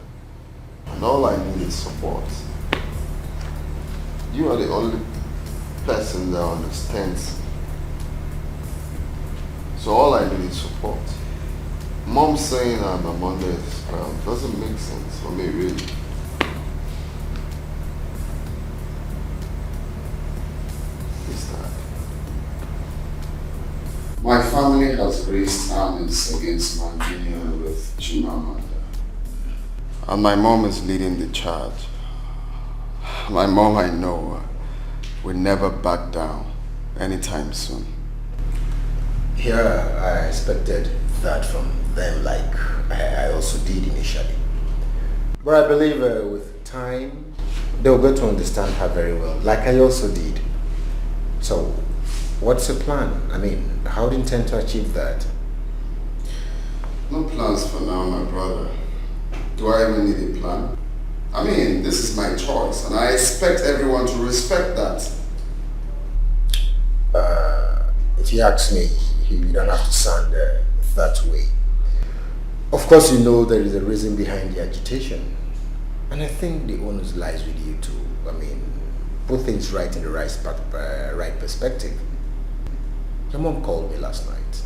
and all I need is support. You are the only person that understands. So all I need is support. Mom saying I'm under a spell doesn't make sense for me, really. Is that? My family has raised armies against my union with Chimamanda. And my mom is leading the charge. My mom, I know, will never back down anytime soon. Yeah, I expected that from them like I also did initially. But I believe with time, they'll get to understand her very well, like I also did. So, what's the plan? I mean, how do you intend to achieve that? No plans for now, my brother. Do I even need a plan? I mean, this is my choice, and I expect everyone to respect that. If you ask me, you don't have to sound that way. Of course, you know there is a reason behind the agitation. And I think the onus lies with you too. I mean, put things right in the right perspective. Your mom called me last night.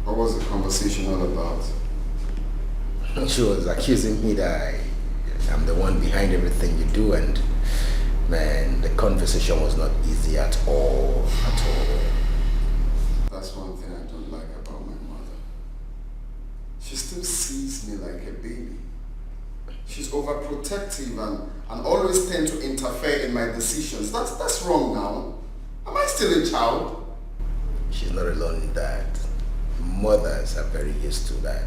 What was the conversation all about? She was accusing me that I'm the one behind everything you do, and man, the conversation was not easy at all. That's one thing I don't like about my mother. She still sees me like a baby. She's overprotective and always tend to interfere in my decisions. That's wrong now. Am I still a child? She's not alone in that. Mothers are very used to that.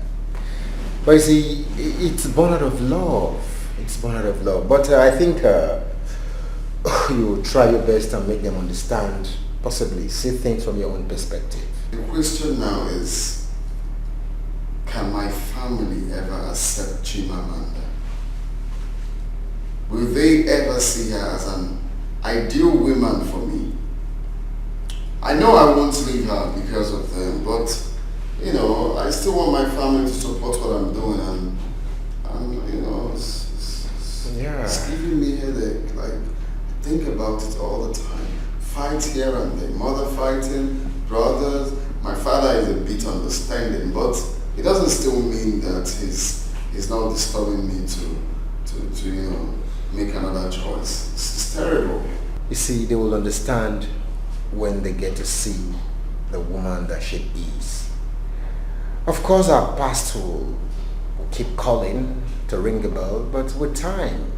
But you see, it's born out of love. It's born out of love. But I think you try your best and make them understand, possibly see things from your own perspective. The question now is, can my family ever accept Chimamanda? Will they ever see her as an ideal woman for me? I know I won't leave her because of them, but you know, I still want my family to support what I'm doing, and you know, it's giving me headache. Like, I think about it all the time. Fight here and there, mother fighting, brothers. My father is a bit understanding, but it doesn't still mean that he's not disturbing me to you know, make another choice. It's terrible. You see, they will understand when they get to see the woman that she is. Of course, our past will keep calling to ring a bell, but with time,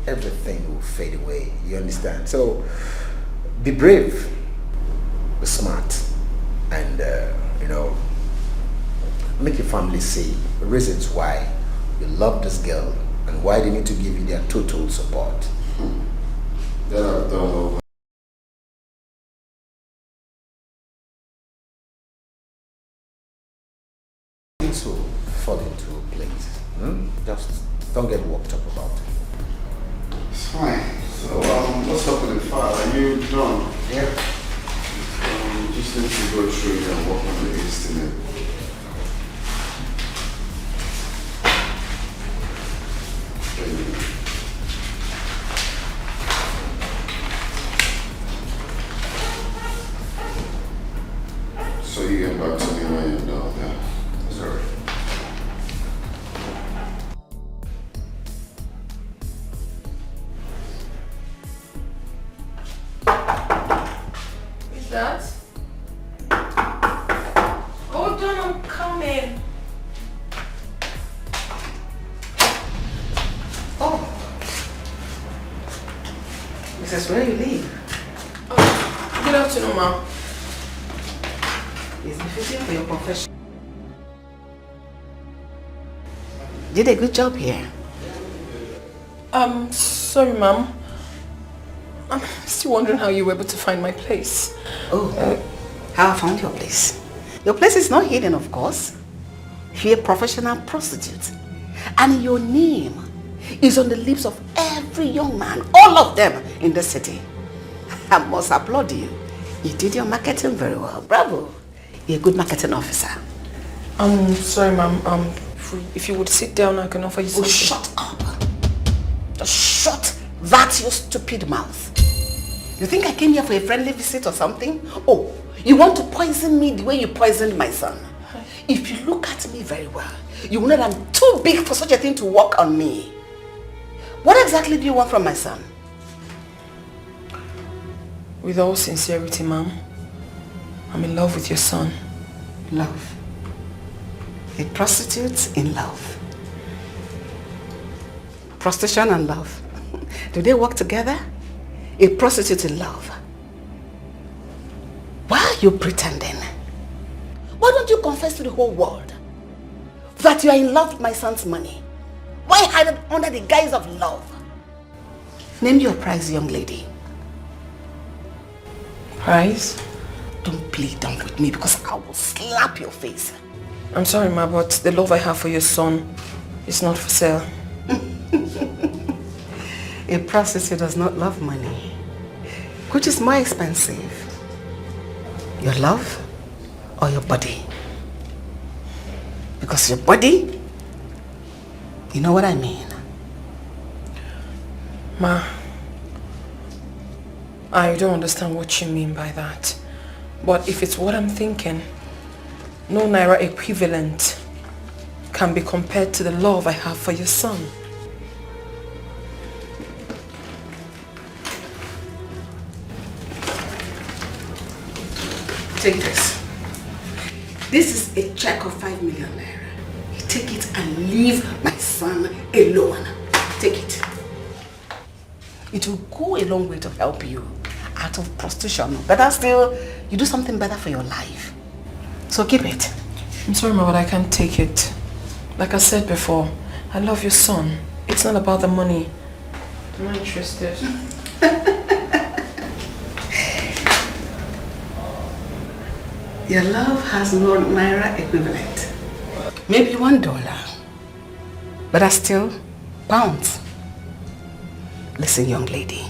everything will fade away. You understand? So, be brave, be smart, and you know, make your family see the reasons why you love this girl and why they need to give you their total support. That I've done over. Things will fall into place. Just don't get worked up about it. It's fine. So, what's up with the file? Are you done? Yeah. Just need to go through it and work on the estimate. So you get back to me when you're done, yeah? Sorry. Is that? Hold on, I'm coming. Oh. Mrs. Where you leave? Oh, good afternoon, ma. It's befitting for your profession. Did a good job here. Sorry, ma'am. I'm still wondering how you were able to find my place. Oh, how I found your place. Your place is not hidden, of course. You're a professional prostitute. And your name is on the lips of every young man, all of them in the city. I must applaud you. You did your marketing very well. Bravo. You're a good marketing officer. Sorry, ma'am. If you would sit down, I can offer you something. Oh, shut up. Just shut that your stupid mouth. You think I came here for a friendly visit or something? Oh, you want to poison me the way you poisoned my son? If you look at me very well, you know that I'm too big for such a thing to work on me. What exactly do you want from my son? With all sincerity, ma'am, I'm in love with your son. Love? A prostitute in love? Prostitution and love, do they work together? A prostitute in love? Why are you pretending? Why don't you confess to the whole world that you are in love with my son's money? Why hide it under the guise of love? Name your price, young lady. Price? Don't play dumb with me because I will slap your face. I'm sorry, ma, but the love I have for your son is not for sale. A prostitute does not love money. Which is more expensive? Your love or your body? Because your body, you know what I mean? Ma, I don't understand what you mean by that. But if it's what I'm thinking, no naira equivalent can be compared to the love I have for your son. Take this. This is a check of 5 million naira. You take it and leave my son alone. Take it. It will go a long way to help you out of prostitution. Better still, you do something better for your life. So keep it. I'm sorry, Ma, but I can't take it. Like I said before, I love your son. It's not about the money. I'm not interested. Your love has no naira equivalent. Maybe $1. But that's still pounds. Listen, young lady.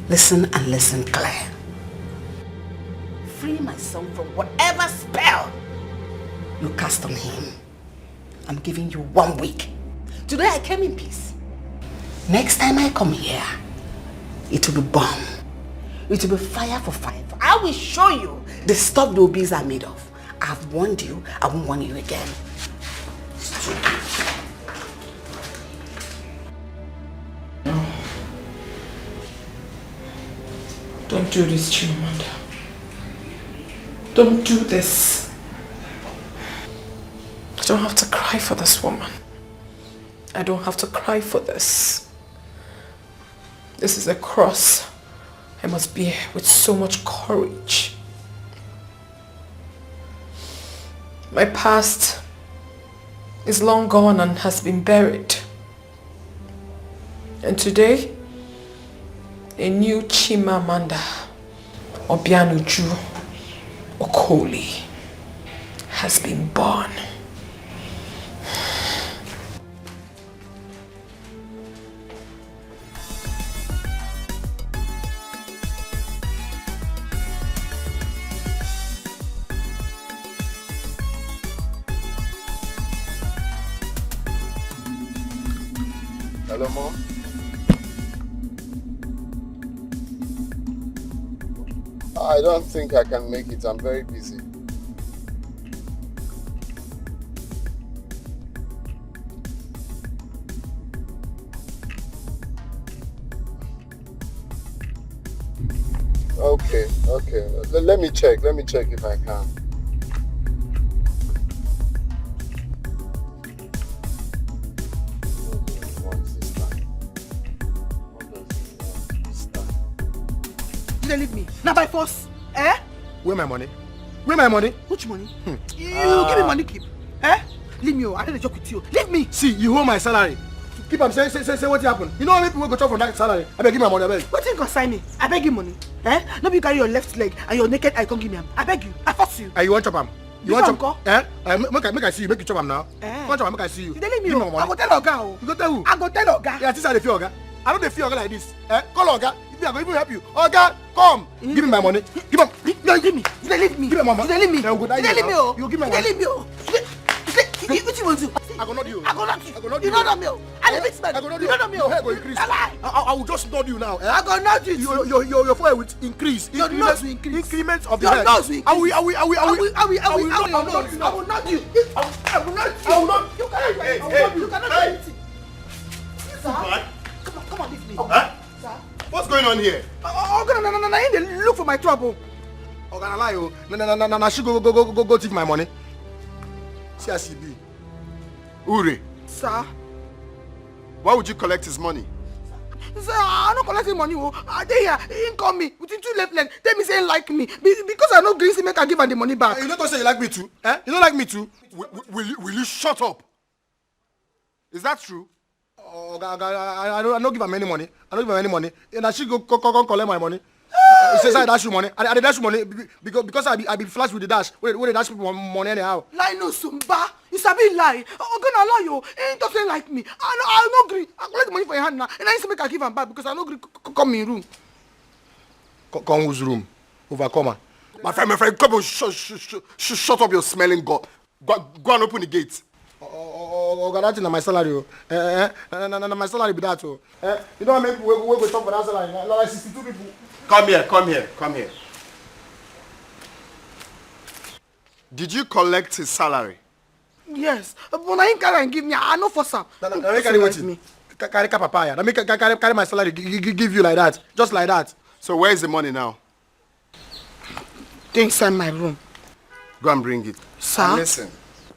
Listen and listen clear. Free my son from whatever spell you cast on him. I'm giving you 1 week. Today I came in peace. Next time I come here, it will be bomb. It will be fire for fire. I will show you the stuff the obese are made of. I've warned you, I won't warn you again. No. Don't do this, Chimamanda. Don't do this. I don't have to cry for this woman. I don't have to cry for this. This is a cross I must bear with so much courage. My past is long gone and has been buried. And today, a new Chimamanda Obianuju Okoli has been born. Hello, Mom. I don't think I can make it. I'm very busy. Okay. Let me check if I can. You don't leave me. Now by force. Eh? Where my money? Where my money? Which money? You give me money, keep. Eh? Leave me. I don't joke with you. Leave me. See, you hold my salary. Keep on say what happened. You know how many people go chop from that salary? I beg give my money, I beg. What thing concern me? I beg you money. Eh? Nobody carry your left leg and your naked eye come give me am. I beg you. I force you. You want chop am? You want chop? Eh? Make I see you. Make you chop am now. Eh? Want chop am? Make I see you. You dey leave me. Give me my money. I go tell Oga. You go tell who? I go tell Oga. Yeah, this is how they feel Oga. I don't dey feel Oga like this. Eh? Call Oga. If I go even help you. Oga, come. Give me my money. Give me. No, give me. You dey leave me. Give me my money. You dey leave me. You You dey leave me. You give me my You dey money. leave me. What you want to do? I go not you. I go not you. I go not You you. don't know me. I the big man. I go not You you. don't know me. Your hair go increase. I will just nod you now. Eh? I go not you. Your forehead will increase. Your nose will increase. Increment of the Your head. nose will increase. I will not you. I will not you. I will not you. I will not. You cannot. You cannot do anything. Sir, come on, leave me. Huh? Sir. What's going on here? No. I need to look for my trouble. Gonna lie, oh. No, she go take my money. See as he be. Ure, Sir. Why would you collect his money? Sir, I don't collect him money. I dey here. He call me with him two left leg. Tell me say he like me. Because I know Greasy make I give him the money back. You don't say you like me too? Eh? You don't like me too? Will you shut up? Is that true? I don't give him any money. I don't give him any money. And she go collect my money. He says I dash you money. I dash you money because I be flash with the dash. Where they dash people money anyhow. Lie no sumba. You sabi lie. I'm gonna lie you. He doesn't like me. I no agree. I collect the money for your hand now. And I say make I give him back because I no agree come in room. Come whose room? Overcomer. My friend, come on, shut up your smelling god. Go and open the gate. That's my salary. My salary be that. You don't make we go talk for that salary. Like 62 people. Come here. Did you collect his salary? Yes. But I ain't carry and give me. I no force am. Carry me. Carry papaya. Let me carry my salary. Give you like that. Just like that. So where is the money now? Inside my room. Go and bring it. Sir? And listen,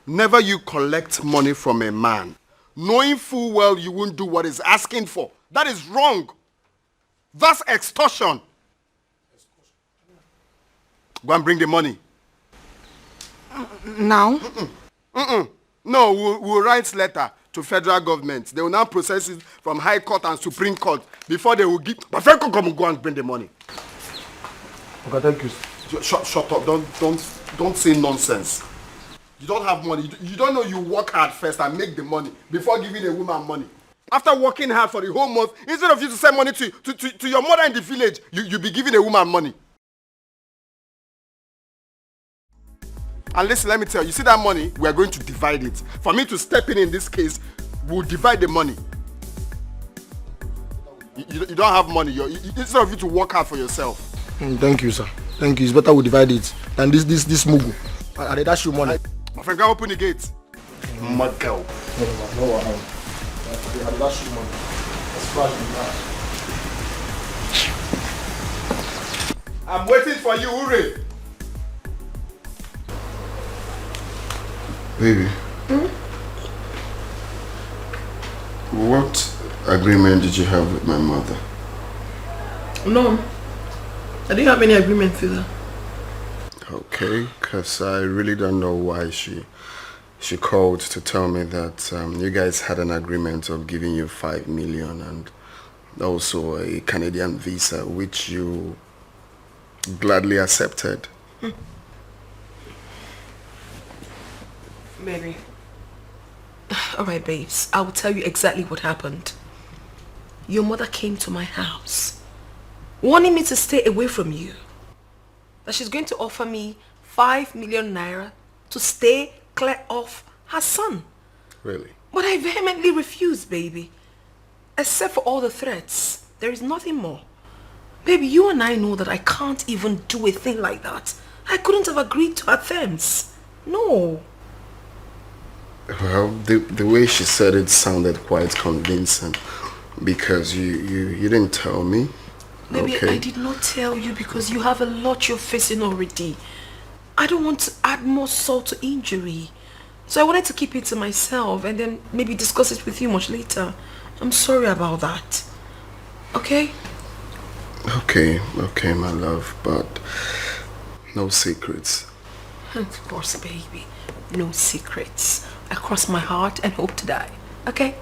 never you collect money from a man knowing full well you won't do what he's asking for. That is wrong. That's extortion. Go and bring the money. Now? No, we'll write letter to federal government. They will now process it from High Court and Supreme Court before they will give. But Federal come and go and bring the money. Okay, thank you. Shut up. Don't say nonsense. You don't have money. You don't know you work hard first and make the money before giving a woman money. After working hard for the whole month, instead of you to send money to your mother in the village, you be giving a woman money. And listen, let me tell you, see that money, we are going to divide it. For me to step in this case, we'll divide the money. You don't have money. Instead of you to work hard for yourself. Thank you, sir. Thank you. It's better we divide it than this mugu. I dash you money. My friend, can open the gate. My girl. No, I dash you money. I'm waiting for you, Uri. Baby. What agreement did you have with my mother? No. I didn't have any agreement with her. Okay, because I really don't know why she called to tell me that you guys had an agreement of giving you 5 million and also a Canadian visa, which you gladly accepted. Baby. Alright, babes. I will tell you exactly what happened. Your mother came to my house, wanting me to stay away from you. That she's going to offer me 5 million naira to stay clear of her son. Really? But I vehemently refused, baby. Except for all the threats. There is nothing more. Baby, you and I know that I can't even do a thing like that. I couldn't have agreed to her terms. No. Well, the way she said it sounded quite convincing because you didn't tell me. Baby, Okay. I did not tell you because you have a lot you're facing already. I don't want to add more salt to injury. So I wanted to keep it to myself and then maybe discuss it with you much later. I'm sorry about that. Okay? Okay, my love, but no secrets. Of course, baby. No secrets. I cross my heart and hope to die. Okay?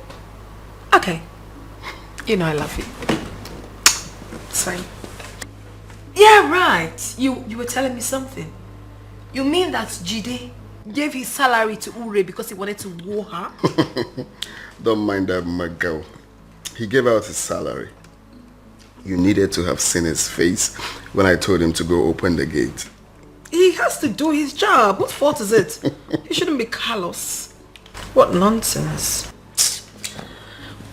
Okay. You know I love you. It's fine. Yeah, right. You were telling me something. You mean that Jide gave his salary to Ure because he wanted to woo her? Don't mind that, my girl. He gave out his salary. You needed to have seen his face when I told him to go open the gate. He has to do his job. What fault is it? He shouldn't be callous. What nonsense.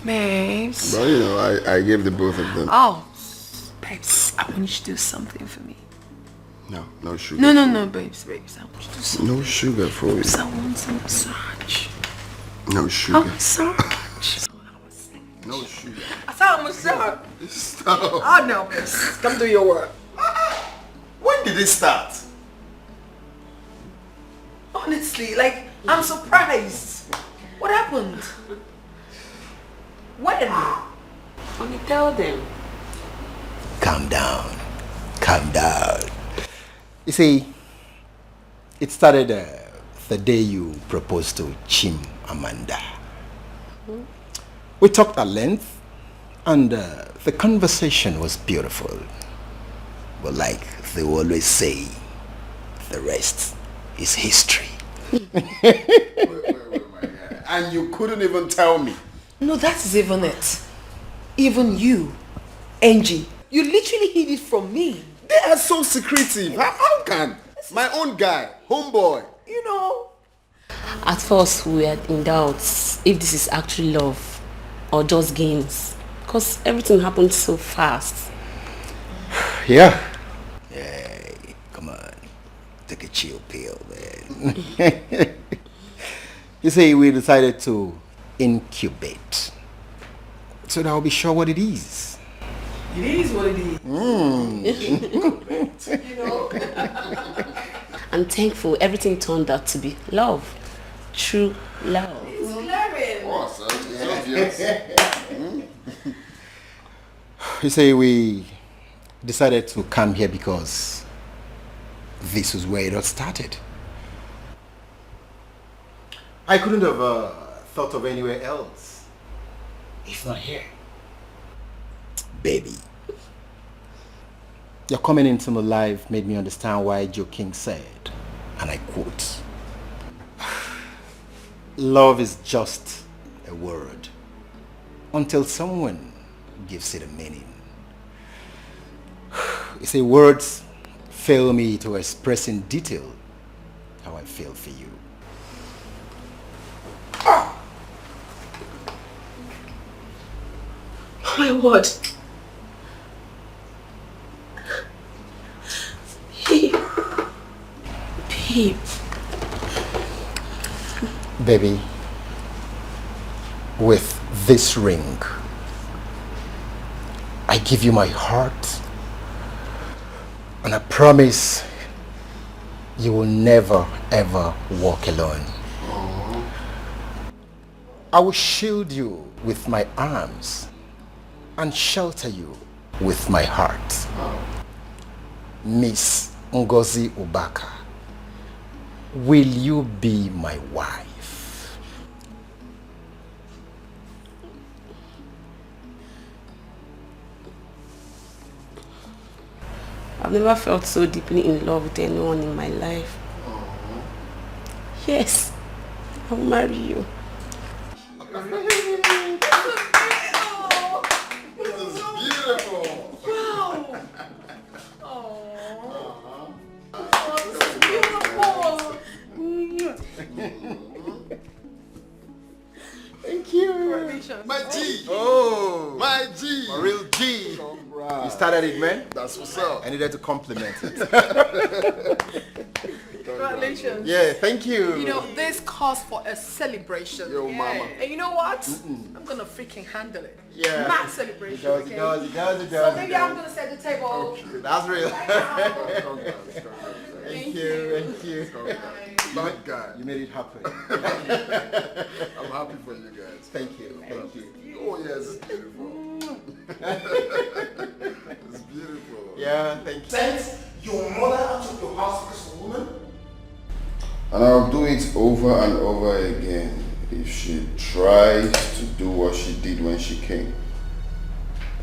Babes. But you know, I gave the both of them. Oh, babes, I want you to do something for me. No sugar. No, babes. I want you to do something. No sugar for you. Babes, I want some massage. No sugar. A massage. No sugar. I said a massage. Stop. Oh no, babes. Come do your work. When did it start? Honestly, like, I'm surprised. What happened? When? Only tell them. Calm down. Calm down. You see, it started the day you proposed to Chim Amanda. We talked at length and the conversation was beautiful. But like they always say, the rest is history. Wait, and you couldn't even tell me. No, that is even it. Even you, Angie, you literally hid it from me. They are so secretive. How can? My own guy, homeboy. You know. At first, we were in doubt if this is actually love or just games. Because everything happened so fast. Yeah. Hey, come on. Take a chill pill, man. You see, we decided to incubate. So that I'll be sure what it is. It is what it is. You know. I'm thankful everything turned out to be love. true love. It's glaring. You say we decided to come here because this was where it all started. I couldn't have thought of anywhere else, if not here. Baby, your coming into my life made me understand why Joe King said, and I quote, love is just a word until someone gives it a meaning. You say words fail me to express in detail how I feel for you. My word. Babe. Baby, with this ring, I give you my heart, and I promise you will never ever walk alone. I will shield you with my arms and shelter you with my heart. Miss Ngozi Ubaka, will you be my wife? I've never felt so deeply in love with anyone in my life. Yes, I'll marry you. Thank you. My G. Oh. My G. A real G. Congrats. You started it, man. That's what's up. I needed to compliment it. Congratulations. Yeah, thank you. You know, this calls for a celebration. Yo, mama. And you know what? I'm gonna freaking handle it. Yeah. Mad celebration. It does. So maybe I'm gonna set the table. Okay. That's real. Congrats. Thank you. Bad guy. You made it happen. I'm happy for you guys. Thank you. Oh yes, it's beautiful. It's beautiful. Yeah, thank you. Sent your mother out of your house because of a woman? And I'll do it over and over again if she tries to do what she did when she came.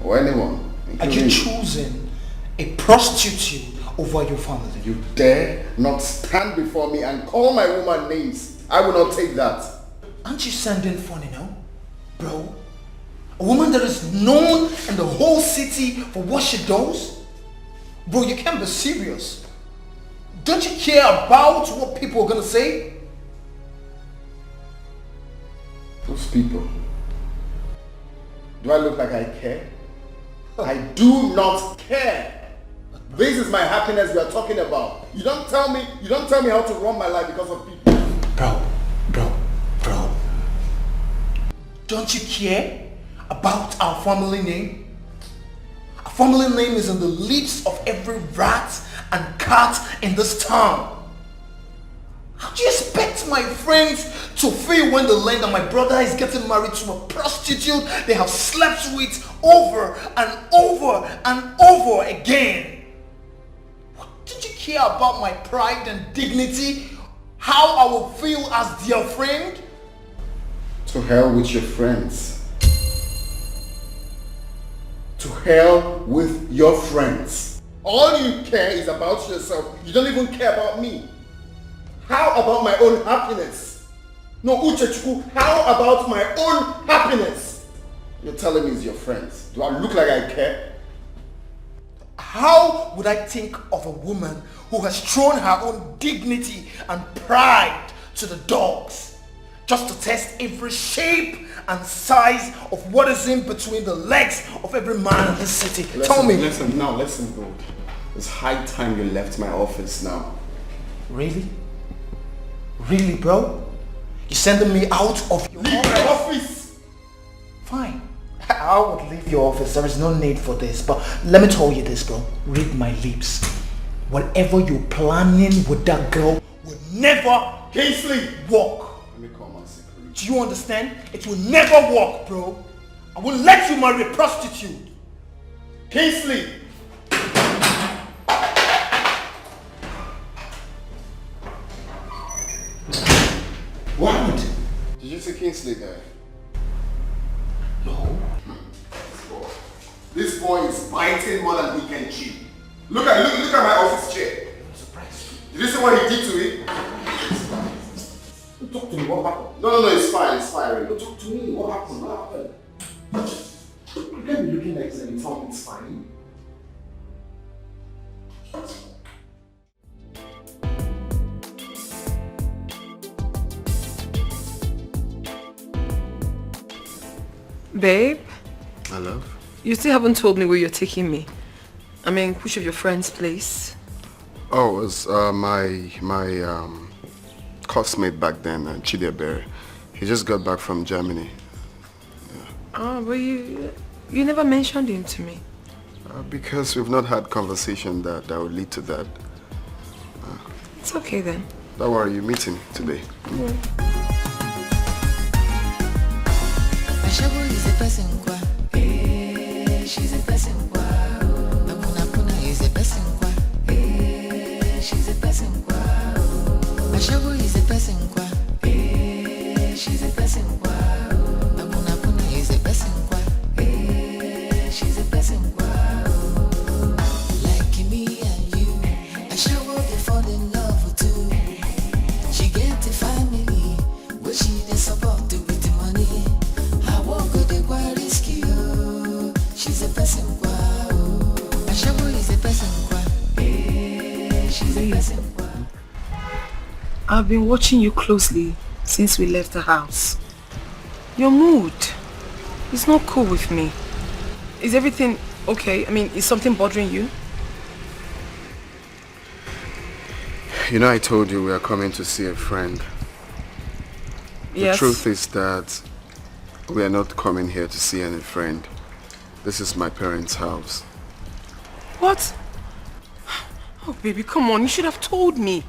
Or anyone. Are you choosing a prostitute over your family? You dare not stand before me and call my woman names. I will not take that. Aren't you sounding funny now, bro? A woman that is known in the whole city for what she does? Bro, you can't be serious. Don't you care about what people are gonna say? Those people. Do I look like I care? I do not care. This is my happiness we are talking about. You don't tell me how to run my life because of people. Bro. Don't you care about our family name? Our family name is on the lips of every rat and cat in this town. How do you expect my friends to feel when they learn that my brother is getting married to a prostitute they have slept with over and over and over again? Did you care about my pride and dignity? How I will feel as their friend? To hell with your friends. To hell with your friends. All you care is about yourself. You don't even care about me. How about my own happiness? No, Uchechukwu, how about my own happiness? You're telling me it's your friends. Do I look like I care? How would I think of a woman who has thrown her own dignity and pride to the dogs just to test every shape and size of what is in between the legs of every man in this city? Tell me. Listen, good. It's high time you left my office now. Really? Really, bro? You sending me out of your office? Fine. I would leave your office. There is no need for this. But let me tell you this, bro. Read my lips. Whatever you're planning with that girl will never Kingsley, work. let me Do you understand? It will never work, bro. I won't let you marry a prostitute. Kingsley! What? Did you see Kingsley there? No. This boy is biting more than he can chew. Look at my office chair. I'm surprised. Did you see what he did to me? Talk to me, what happened? No, it's fine, really. Talk to me, what happened? You can't be looking like saying something's fine. Babe? My love? You still haven't told me where you're taking me. I mean, which of your friends' place? Oh, it was my classmate back then, Chidiabere. He just got back from Germany. Oh, but you never mentioned him to me. Because we've not had conversation that would lead to that. It's okay then. Don't worry, you meet him today. Ashabu is a person kwa, she's a person kwa. Napuna is a person kwa, she's a person kwa. Ashabu is a person kwa, she's a person kwa. Napuna is a person kwa, she's a person kwa. Like me and you, Ashabu they fall in love too. She get a family, where she they support with the money. She's a person kwa. Ashabu is a person kwa. She's a person kwa. I've been watching you closely since we left the house. Your mood is not cool with me. Is everything okay? I mean, is something bothering you? You know, I told you we are coming to see a friend. Yes. The truth is that we are not coming here to see any friend. This is my parents' house. What? Oh, baby, come on. You should have told me.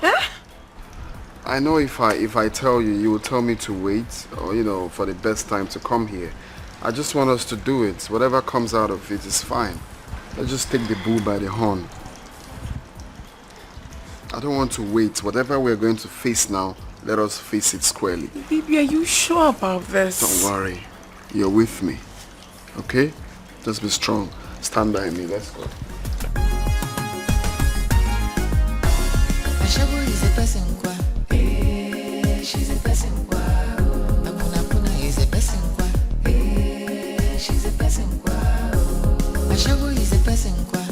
Huh? I know if I tell you, you will tell me to wait, or, you know, for the best time to come here. I just want us to do it. Whatever comes out of it is fine. Let's just take the bull by the horn. I don't want to wait. Whatever we're going to face now, let us face it squarely. Baby, are you sure about this? Don't worry. You're with me. Okay? Just be strong. Stand by me. Let's go. Ashabu is a person kwa. She's a person kwa. Napuna is a person kwa. She's a person kwa. Ashabu is a person kwa.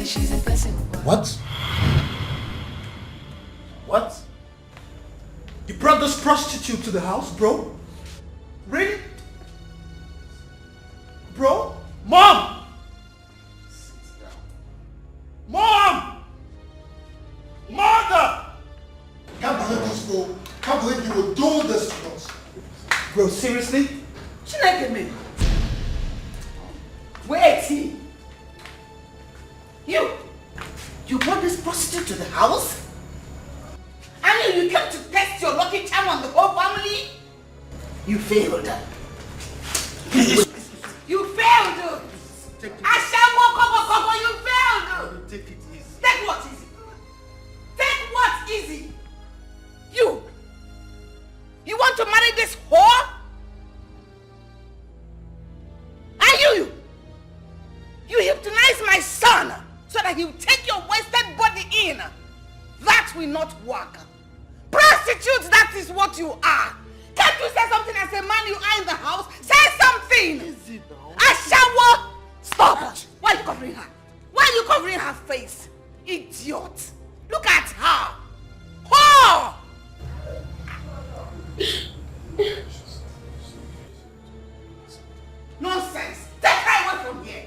She's a person kwa. What? What? You brought this prostitute to the house, bro? Really? Bro? Mom! Mom! Mother! Can't believe this, bro. Can't believe you would do this to us. Bro, seriously? Chineke, wait. You brought this prostitute to the house? And you came to test your lucky charm on the whole family? You failed. You failed. Ashawo, you failed. Take it easy. Take what easy? Take what easy? You want to marry this whore? And you hypnotize my son so that he will take your wasted body in. That will not work. Prostitutes, that is what you are. Can't you say something as a man you are in the house? Say something. Easy now. Ashawo, stop. Why are you covering her? Why are you covering her face? Idiot. Look at her. Whore! Nonsense. Take her away from here.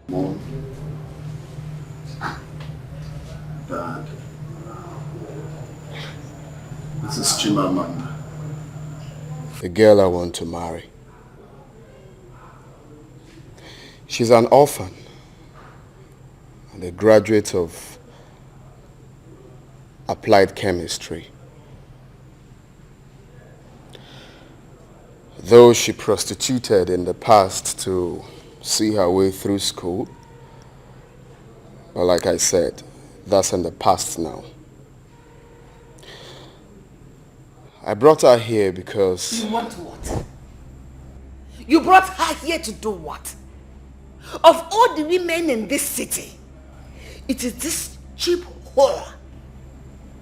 Mom. Dad. This is Chimamanda. The girl I want to marry. She's an orphan and a graduate of applied chemistry. Though she prostituted in the past to see her way through school, but like I said, that's in the past now. I brought her here because... You want what? You brought her here to do what? Of all the women in this city, it is this cheap whore,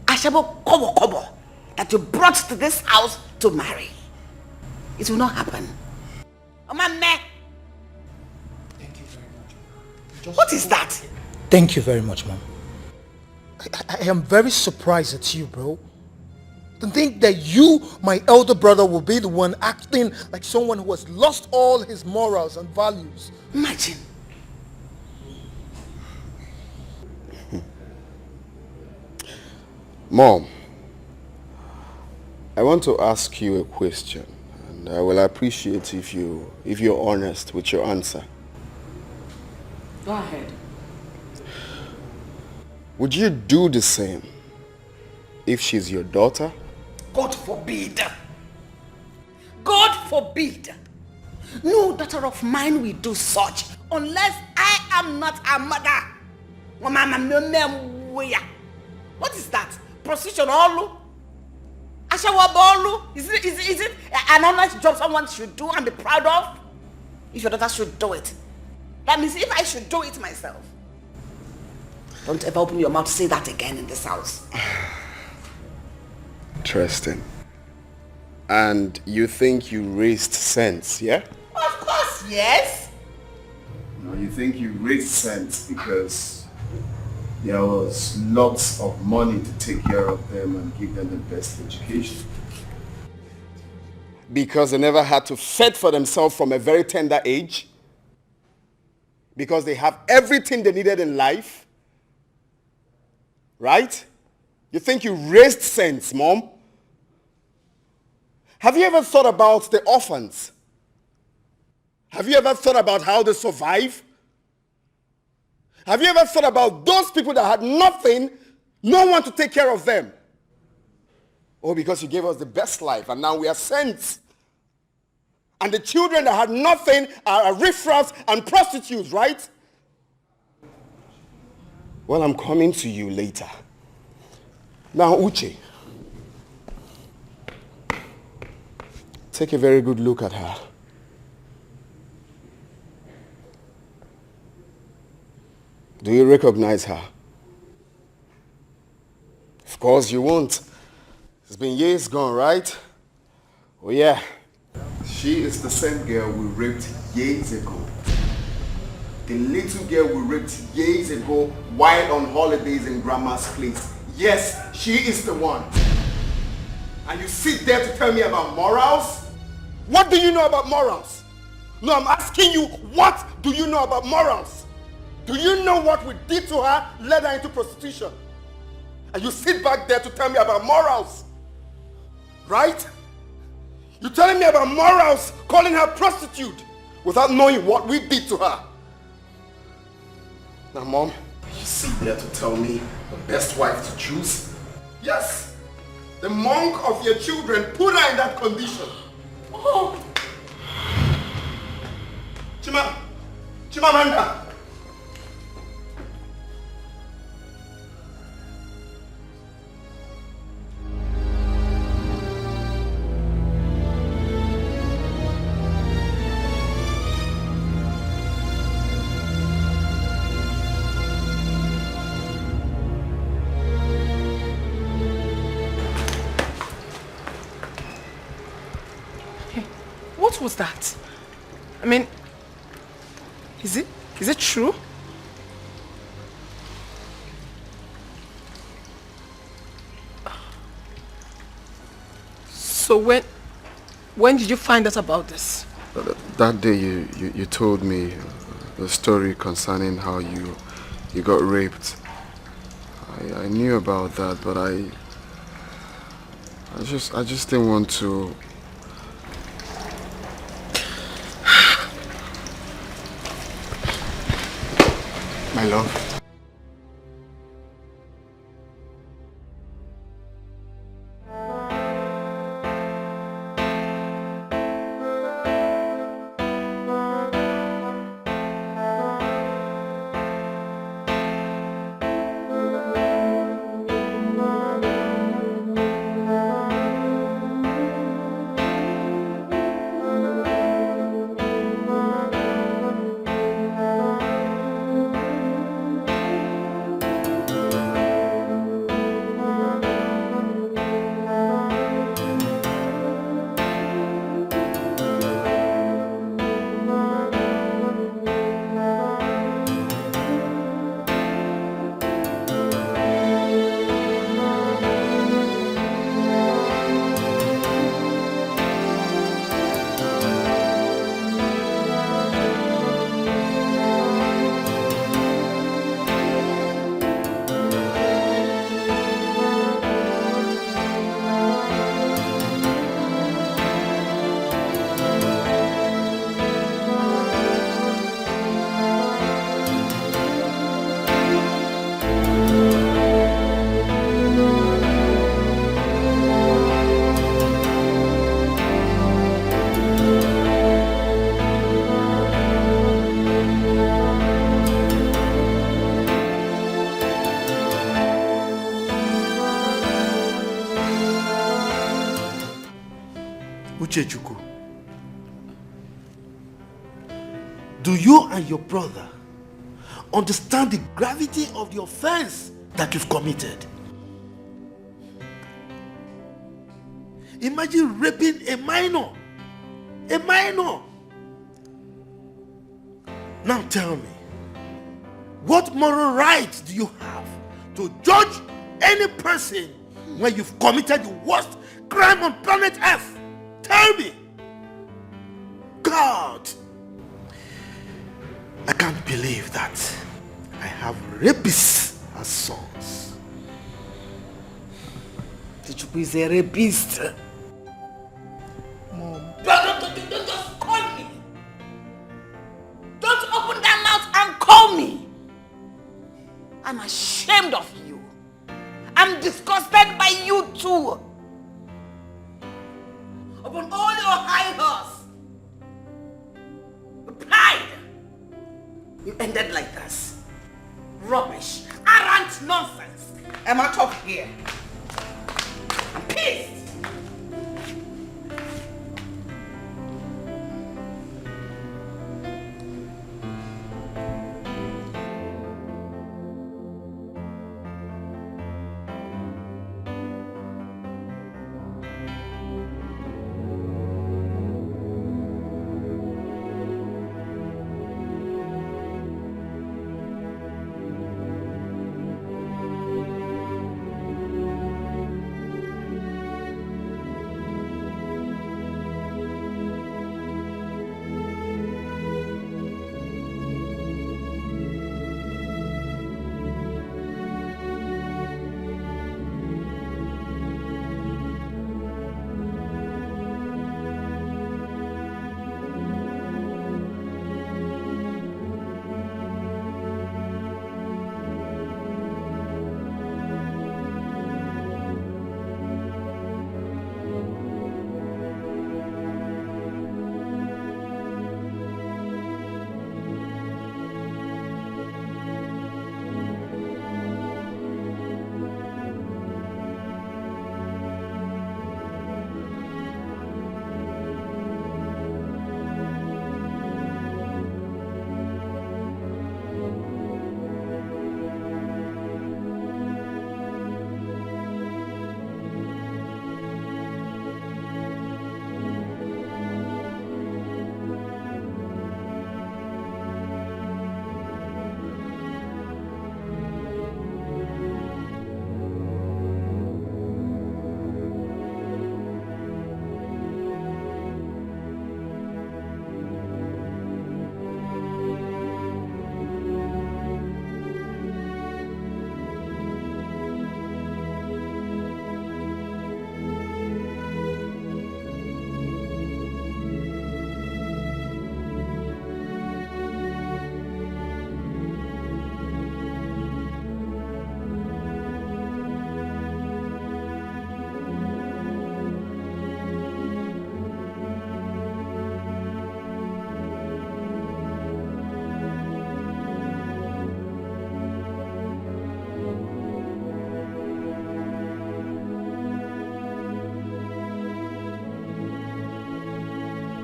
Ashabo Kobo Kobo, that you brought to this house to marry. It will not happen. Oh, my man. Thank you very much. What is that? Thank you very much, Mom. I am very surprised at you, bro. To think that you, my elder brother, will be the one acting like someone who has lost all his morals and values. Imagine. Mom, I want to ask you a question, and I will appreciate if you're honest with your answer. Go ahead. Would you do the same if she's your daughter? God forbid. God forbid. No daughter of mine will do such unless I am not a mother. What is that? Prostitution all? Is it an honest job someone should do and be proud of? If your daughter should do it. That means if I should do it myself. Don't ever open your mouth to say that again in this house. Interesting. And you think you raised sense, yeah? Of course, yes. No, you think you raised sense because there was lots of money to take care of them and give them the best education. Because they never had to fend for themselves from a very tender age. Because they have everything they needed in life. Right? You think you raised sense, Mom? Have you ever thought about the orphans? Have you ever thought about how they survive? Have you ever thought about those people that had nothing, no one to take care of them? Oh, because you gave us the best life and now we are saints. And the children that had nothing are riffraffs and prostitutes, right? Well, I'm coming to you later. Now, Uche, take a very good look at her. Do you recognize her? Of course you won't. It's been years gone, right? Oh yeah. She is the same girl we raped years ago. The little girl we raped years ago while on holidays in Grandma's place. Yes, she is the one. And you sit there to tell me about morals? What do you know about morals? No, I'm asking you, what do you know about morals? Do you know what we did to her, led her into prostitution? And you sit back there to tell me about morals? Right? You're telling me about morals, calling her prostitute, without knowing what we did to her. Now, Mom, you sit there to tell me the best wife to choose? Yes, the monk of your children put her in that condition. Oh. Chimamanda. What was that? I mean, is it true? So when did you find out about this? That day you told me the story concerning how you got raped. I knew about that, but I just didn't want to. My love. Uchechukwu, do you and your brother understand the gravity of the offense that you've committed? Imagine raping a minor. A minor. Now tell me, what moral right do you have to judge any person when you've committed the worst crime on planet Earth? Tell me. God, I can't believe that I have rapists as sons. Tichubu is a rapist. Mom. Don't just call me. Don't open that mouth and call me. I'm ashamed of you. I'm disgusted by you too. Upon all your high horse, your pride, you ended like this. Rubbish, arrant nonsense. I'm out of here. I'm pissed.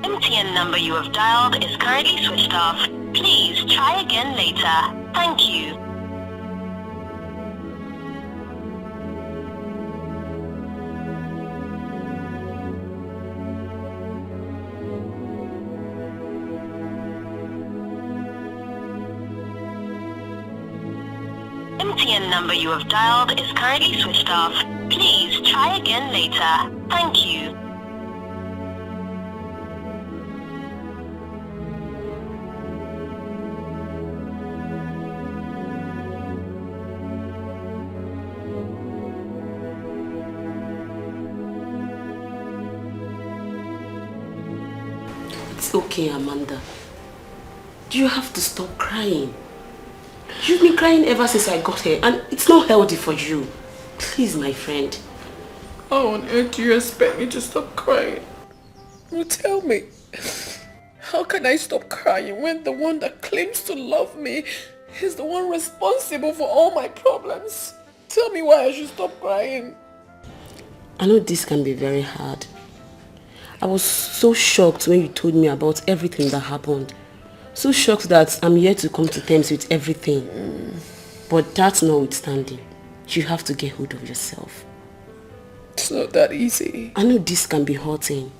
MTN number you have dialed is currently switched off. Please try again later. Thank you. MTN number you have dialed is currently switched off. Please try again later. Thank you. It's okay, Amanda. You have to stop crying. You've been crying ever since I got here, and it's not healthy for you. Please, my friend. How on earth do you expect me to stop crying? Well, tell me. How can I stop crying when the one that claims to love me is the one responsible for all my problems? Tell me why I should stop crying. I know this can be very hard. I was so shocked when you told me about everything that happened. So shocked that I'm here to come to terms with everything. But that's notwithstanding. You have to get hold of yourself. It's not that easy. I know this can be hurting.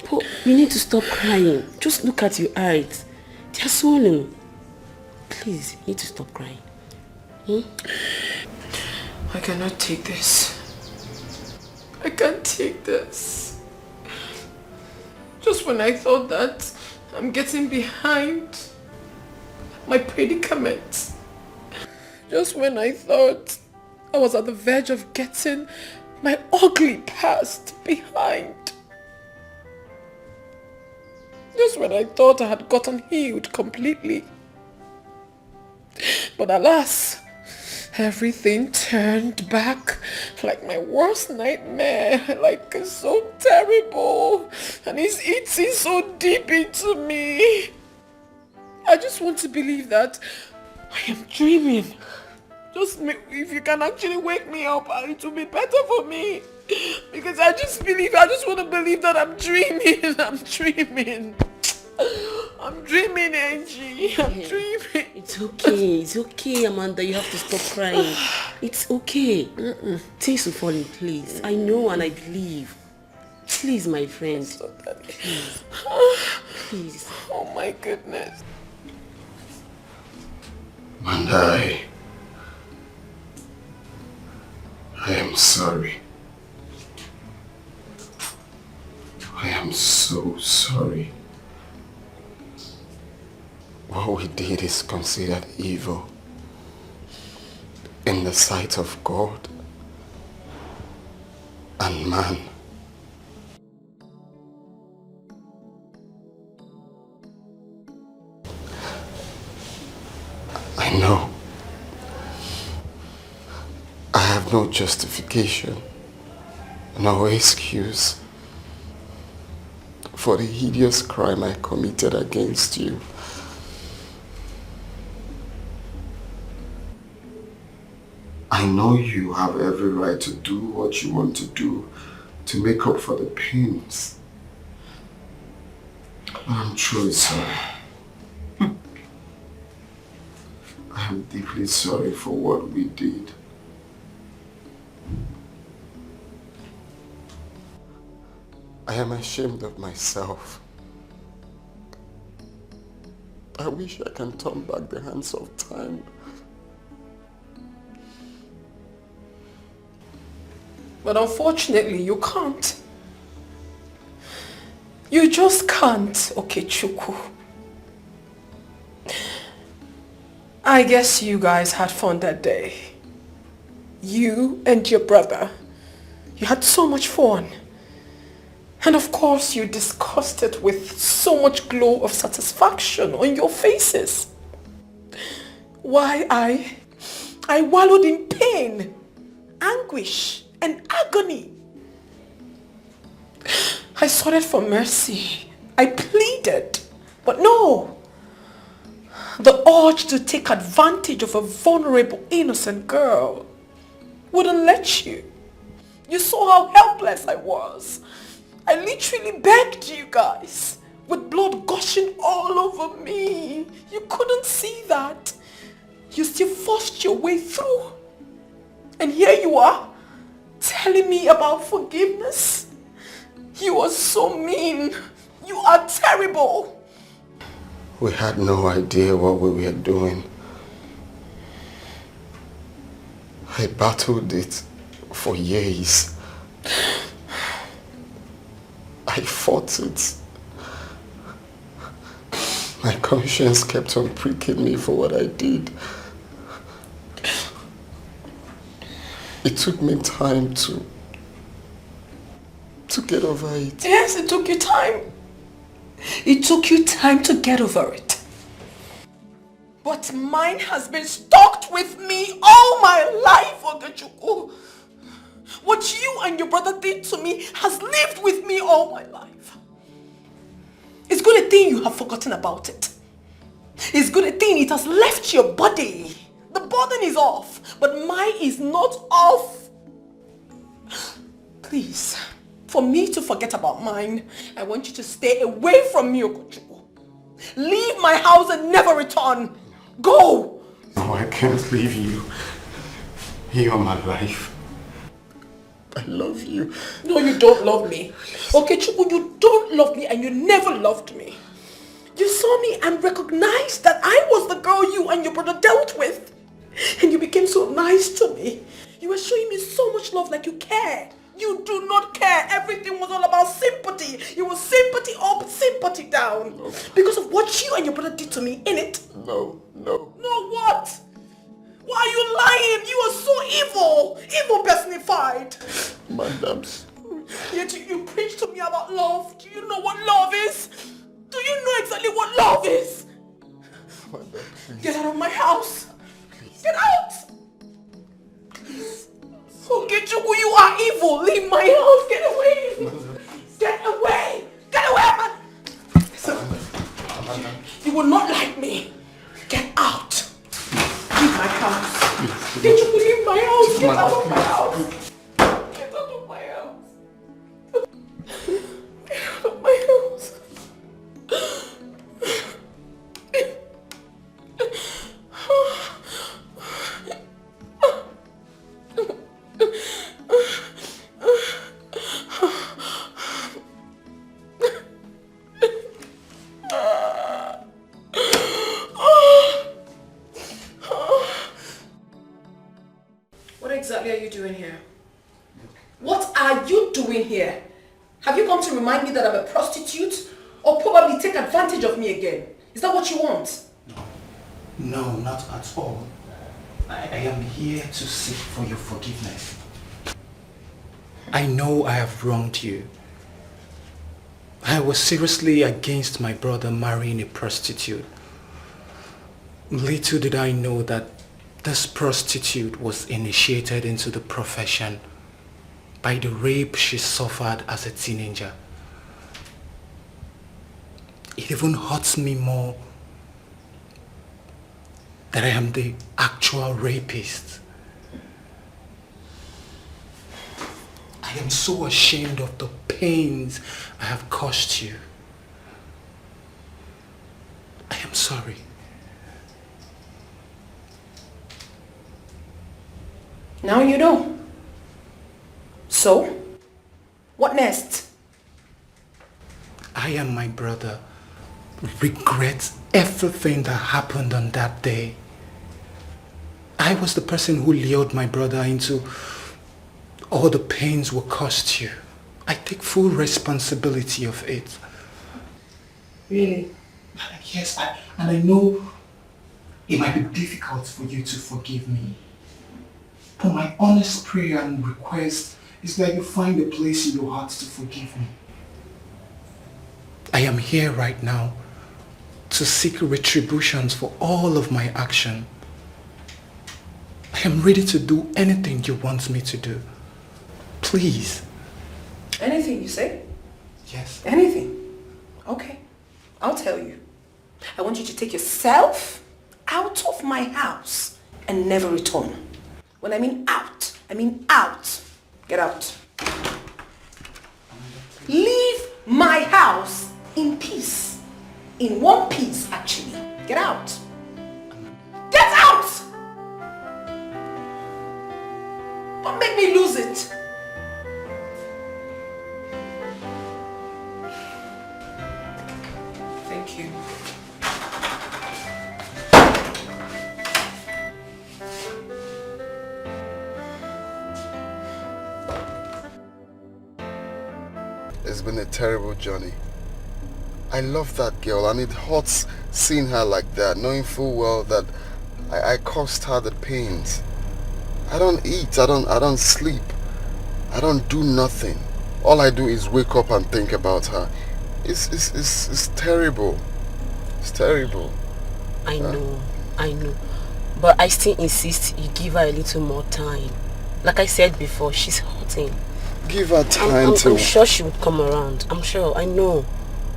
But you need to stop crying. Just look at your eyes. They are swollen. Please, you need to stop crying. I cannot take this. I can't take this. Just when I thought that I'm getting behind my predicament. Just when I thought I was at the verge of getting my ugly past behind. Just when I thought I had gotten healed completely. But alas, everything turned back like my worst nightmare. Like it's so terrible. And it's eating so deep into me. I just want to believe that I am dreaming. Just if you can actually wake me up, it will be better for me. Because I just want to believe that I'm dreaming. I'm dreaming. I'm dreaming, Angie. I'm dreaming. It's okay, Amanda. You have to stop crying. It's okay. Things will fall in place. I know and I believe. Please, my friend. Please. Please. Oh my goodness. Amanda, I am sorry. I am so sorry. What we did is considered evil in the sight of God and man. I know. I have no justification, no excuse for the hideous crime I committed against you. I know you have every right to do what you want to do to make up for the pains. But I'm truly sorry. I am deeply sorry for what we did. I am ashamed of myself. I wish I can turn back the hands of time. But unfortunately, you can't. You just can't, Okechukwu. I guess you guys had fun that day. You and your brother. You had so much fun. And of course, you discussed it with so much glow of satisfaction on your faces. Why I wallowed in pain, anguish, and agony. I sought for mercy. I pleaded. But no. The urge to take advantage of a vulnerable, innocent girl wouldn't let you. You saw how helpless I was. I literally begged you guys, with blood gushing all over me. You couldn't see that. You still forced your way through. And here you are, telling me about forgiveness. You are so mean. You are terrible. We had no idea what we were doing. I battled it for years. I fought it. My conscience kept on pricking me for what I did. It took me time to get over it. Yes, it took you time. It took you time to get over it. But mine has been stuck with me all my life, Okechukwu. What you and your brother did to me has lived with me all my life. It's good a thing you have forgotten about it. It's good a thing it has left your body. The burden is off, but mine is not off. Please, For me to forget about mine, I want you to stay away from me, Okochukwu. Leave my house and never return. Go! No, I can't leave you. You are my life. I love you. No, you don't love me. Okechukwu, you don't love me and you never loved me. You saw me and recognized that I was the girl you and your brother dealt with. And you became so nice to me. You were showing me so much love, like you cared. You do not care. Everything was all about sympathy. It was sympathy up, sympathy down. No. Because of what you and your brother did to me, innit? No. No what? Why are you lying? You are so evil. Evil personified. Madam. Yet you preach to me about love. Do you know what love is? Do you know exactly what love is? Madam, please. Get out of my house. Please. Get out. Please. Okechukwu, you are evil. Leave my house. Get away. Get away. Get away, man. You will not like me. Get out. Leave my house. Okechukwu, leave my house. Get out of my house. Get out of my house. Get out of my house. What exactly are you doing here? What are you doing here? Have you come to remind me that I'm a prostitute? Or probably take advantage of me again? Is that what you want? No, not at all. I am here to seek for your forgiveness. I know I have wronged you. I was seriously against my brother marrying a prostitute. Little did I know that this prostitute was initiated into the profession by the rape she suffered as a teenager. It even hurts me more that I am the actual rapist. I am so ashamed of the pains I have caused you. I am sorry. Now you know. So, what next? I and my brother regret everything that happened on that day. I was the person who lured my brother into all the pains we caused you. I take full responsibility of it. Really? Yes, and I know it might be difficult for you to forgive me. But my honest prayer and request is that you find a place in your heart to forgive me. I am here right now to seek retributions for all of my action. I am ready to do anything you want me to do. Please. Anything you say? Yes. Anything? Okay. I'll tell you. I want you to take yourself out of my house and never return. When I mean out, I mean out. Get out. Leave my house in peace. In one piece, actually. Get out. Get out! Don't make me lose it. Thank you. It's been a terrible journey. I love that girl and it hurts seeing her like that, knowing full well that I caused her the pains. I don't eat, I don't sleep, I don't do nothing. All I do is wake up and think about her. It's terrible. It's terrible. I know. But I still insist you give her a little more time. Like I said before, she's hurting. Give her time I'm sure she would come around. I'm sure, I know.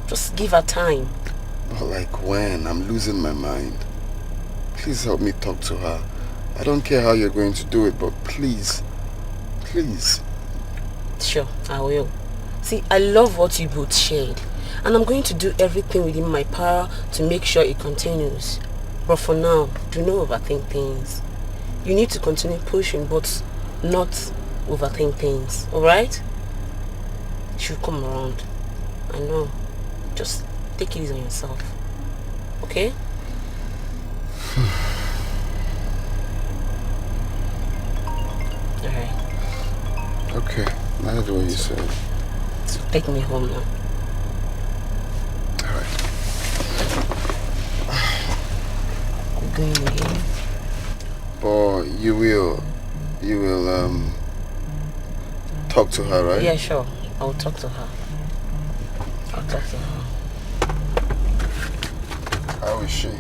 Just give her time. But like when? I'm losing my mind. Please help me talk to her. I don't care how you're going to do it, but please. Please. Sure, I will. See, I love what you both shared, and I'm going to do everything within my power to make sure it continues. But for now, do not overthink things. You need to continue pushing, but not overthink things, alright? She'll come around. I know. Just take it easy on yourself. Okay? Alright. Okay, that's what you said. So take me home now. Alright. I'm going again. But you will talk to her, right? Yeah, sure. I'll talk to her. I'll talk to her. How is she?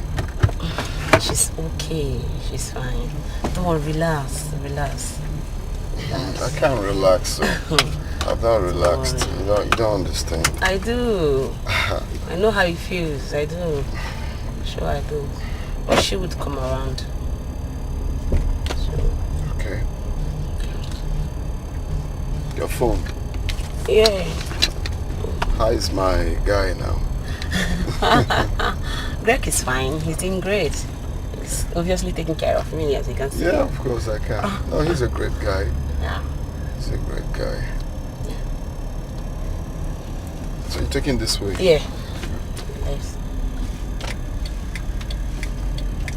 She's okay. She's fine. Don't worry, relax. Relax. I can't relax, so I've not relaxed. You don't understand. I do. I know how it feels. I do. Sure I do. But she would come around. Okay. Your phone. Yeah. How is my guy now? Greg is fine. He's doing great. He's obviously taking care of me, as you can see. Yeah, of course I can. No, he's a great guy. Yeah. He's a great guy. Yeah. So you're taking this way? Yeah. Yes.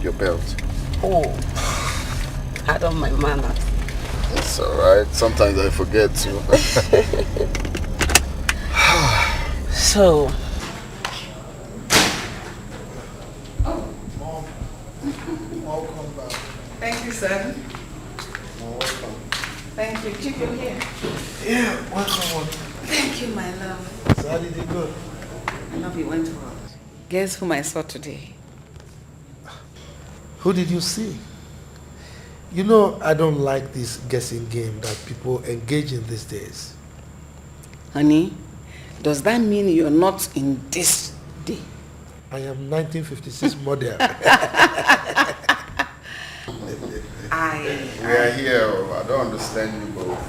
Your belt. Oh. I don't mind manners. It's alright. Sometimes I forget to. So. Thank you, son. Welcome. Thank you. Chief, you're here. Yeah, welcome. Thank you, my love. So how did it go? I love you went well. Guess whom I saw today? Who did you see? You know, I don't like this guessing game that people engage in these days. Honey, does that mean you're not in this day? I am 1956 model. We are here. I don't understand you both.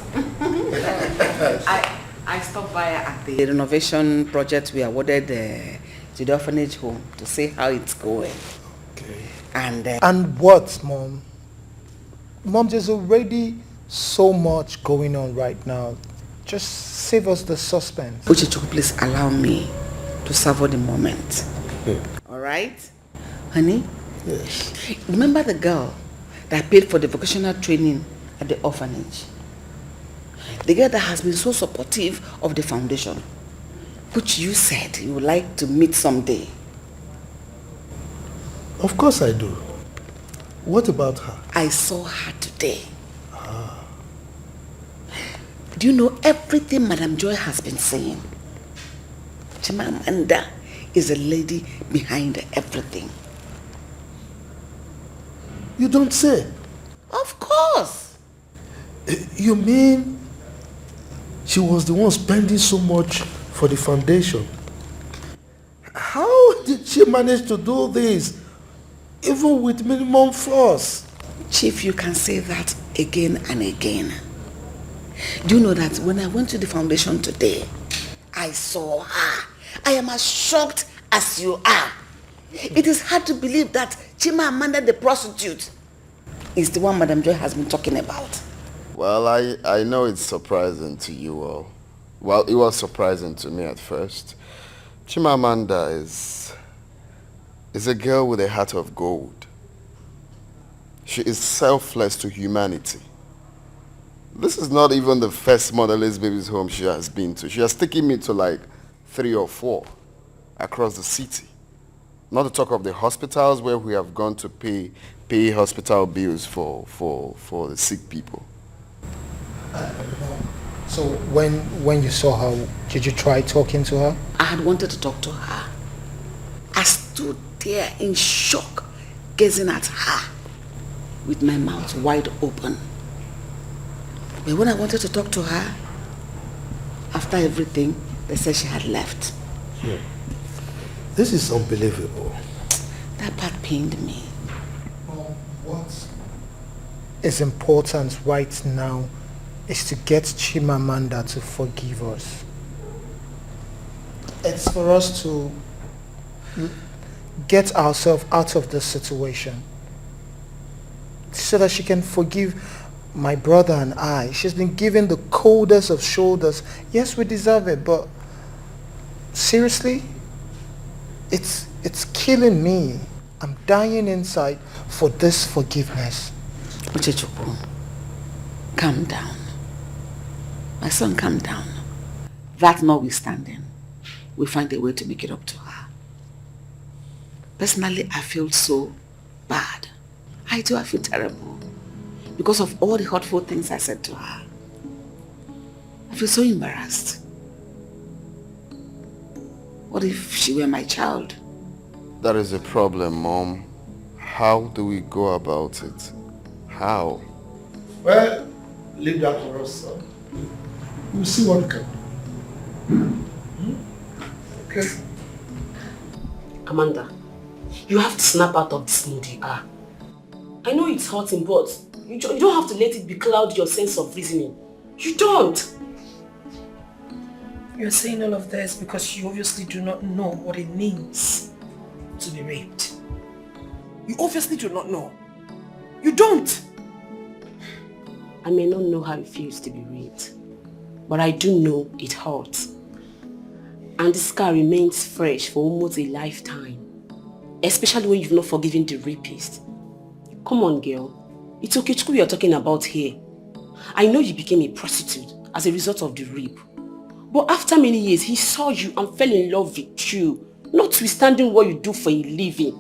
I stopped by at the renovation project we awarded to the orphanage home to see how it's going. Okay. And what, Mom? Mom, there's already so much going on right now. Just save us the suspense. Uchichuku, please allow me to savor the moment. All right? Honey? Yes. Remember the girl that paid for the vocational training at the orphanage? The girl that has been so supportive of the foundation, which you said you would like to meet someday. Of course I do. What about her? I saw her today. Do you know everything Madam Joy has been saying? Chimamanda is a lady behind everything. You don't say. Of course. You mean she was the one spending so much for the foundation? How did she manage to do this, even with minimum force? Chief, you can say that again and again. Do you know that when I went to the foundation today, I saw her. I am as shocked as you are. It is hard to believe that Chimamanda the prostitute is the one Madam Joy has been talking about. Well, I know it's surprising to you all. Well, it was surprising to me at first. Chimamanda is a girl with a heart of gold. She is selfless to humanity. This is not even the first motherless baby's home she has been to. She has taken me to like 3 or 4 across the city. Not to talk of the hospitals where we have gone to pay hospital bills for the sick people. So when you saw her, did you try talking to her? I had wanted to talk to her. I stood there in shock, gazing at her with my mouth wide open. But when I wanted to talk to her, after everything, they said she had left. This is unbelievable. That part pained me. What is important right now is to get Chimamanda to forgive us. It's for us to get ourselves out of this situation so that she can forgive my brother and I. She's been given the coldest of shoulders. Yes, we deserve it, but seriously, it's killing me. I'm dying inside for this forgiveness. Uchechukwu, calm down. My son, calm down. That notwithstanding, we'll find a way to make it up to her. Personally, I feel so bad. I feel terrible. Because of all the hurtful things I said to her. I feel so embarrassed. What if she were my child? That is a problem, Mom. How do we go about it? How? Well, leave that for us, son. We'll see what we can do. Okay. Amanda, you have to snap out of this mood you are. I know it's hurting, but you don't have to let it becloud your sense of reasoning. You don't. You're saying all of this because you obviously do not know what it means to be raped. You obviously do not know. You don't. I may not know how it feels to be raped, but I do know it hurts. And the scar remains fresh for almost a lifetime, especially when you've not forgiven the rapist. Come on, girl. It's Okechukwu you're talking about here. I know you became a prostitute as a result of the rape. But after many years, he saw you and fell in love with you, notwithstanding what you do for a living.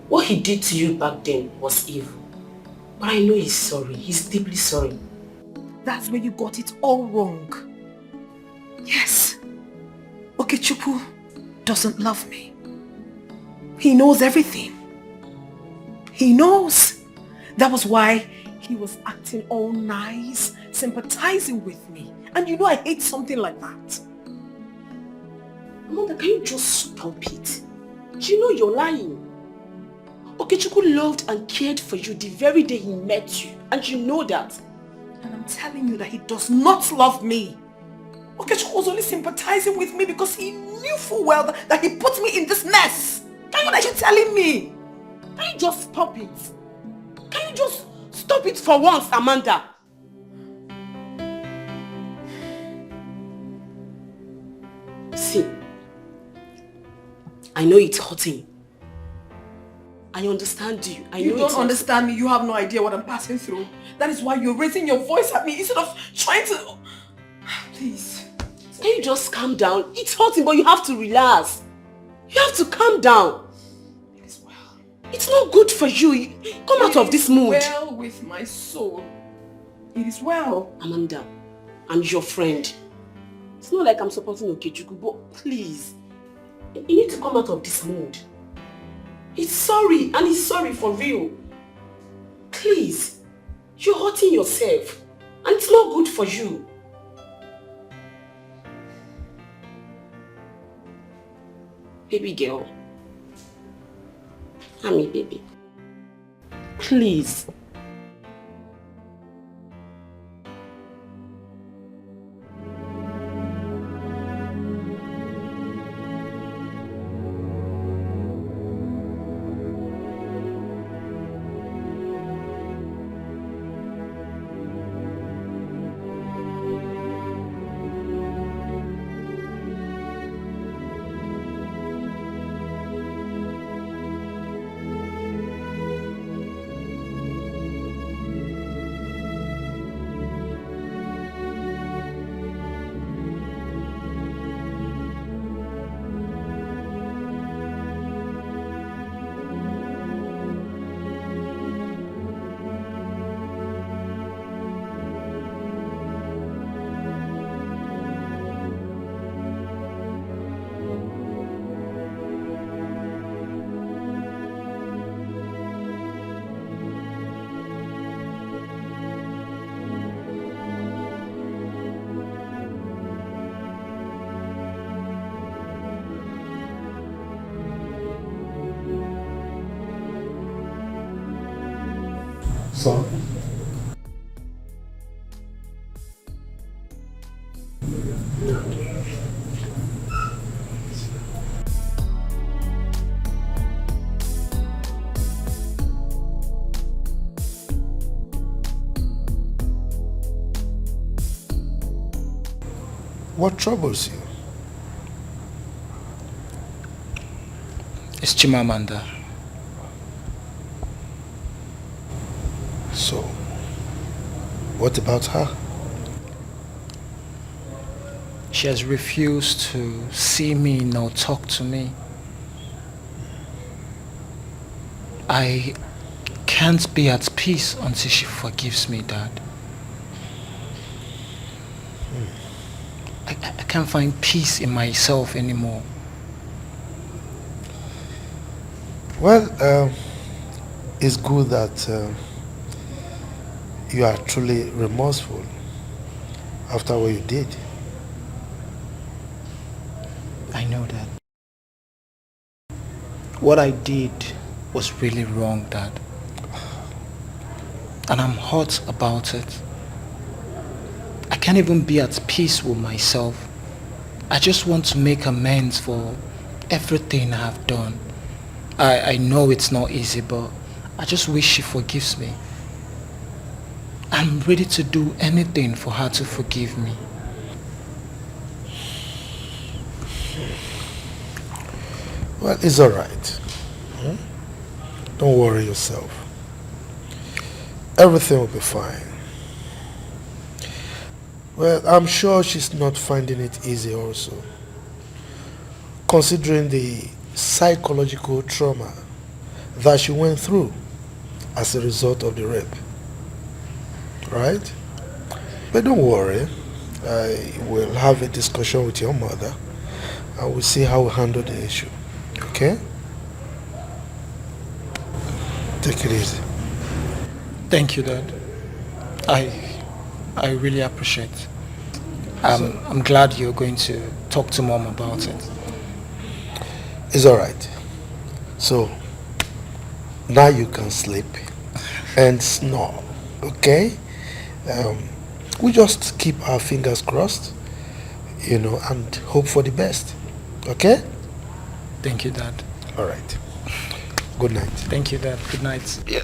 What he did to you back then was evil. But I know he's sorry. He's deeply sorry. That's where you got it all wrong. Yes. Okechukwu doesn't love me. He knows everything. He knows. That was why he was acting all nice, sympathizing with me. And you know I hate something like that. Amanda, can you just stop it? Do you know you're lying? Okechukwu loved and cared for you the very day he met you. And you know that. And I'm telling you that he does not love me. Okechukwu was only sympathizing with me because he knew full well that he put me in this mess. What are you telling me? Can you just stop it? Can you just stop it for once, Amanda? See, I know it's hurting. I understand you. You don't understand me. You have no idea what I'm passing through. That is why you're raising your voice at me instead of trying to... Please. Can you just calm down? It's hurting, but you have to relax. You have to calm down. It is well. It's not good for you. Come out of this mood. It is well with my soul. It is well. Amanda, I'm your friend. It's not like I'm supporting Okechukwu, but please, you need to come out of this mood. He's sorry, and he's sorry for real. Please, you're hurting yourself, and it's not good for you. Baby girl, I'm a baby. Please. Son. What troubles you? It's Chimamanda. So, what about her? She has refused to see me nor talk to me. I can't be at peace until she forgives me, Dad. I can't find peace in myself anymore. Well, it's good that you are truly remorseful after what you did. I know that. What I did was really wrong, Dad. And I'm hurt about it. I can't even be at peace with myself. I just want to make amends for everything I've done. I know it's not easy, but I just wish she forgives me. I'm ready to do anything for her to forgive me. Well, it's alright. Don't worry yourself. Everything will be fine. Well, I'm sure she's not finding it easy also, considering the psychological trauma that she went through as a result of the rape. Right? But don't worry. I will have a discussion with your mother and we'll see how we handle the issue. Okay? Take it easy. Thank you, Dad. I really appreciate it. I'm glad you're going to talk to Mom about it. It's alright. So, now you can sleep and snore, okay? We just keep our fingers crossed, and hope for the best, okay? Thank you, Dad. Alright. Good night. Thank you, Dad. Good night. Yeah.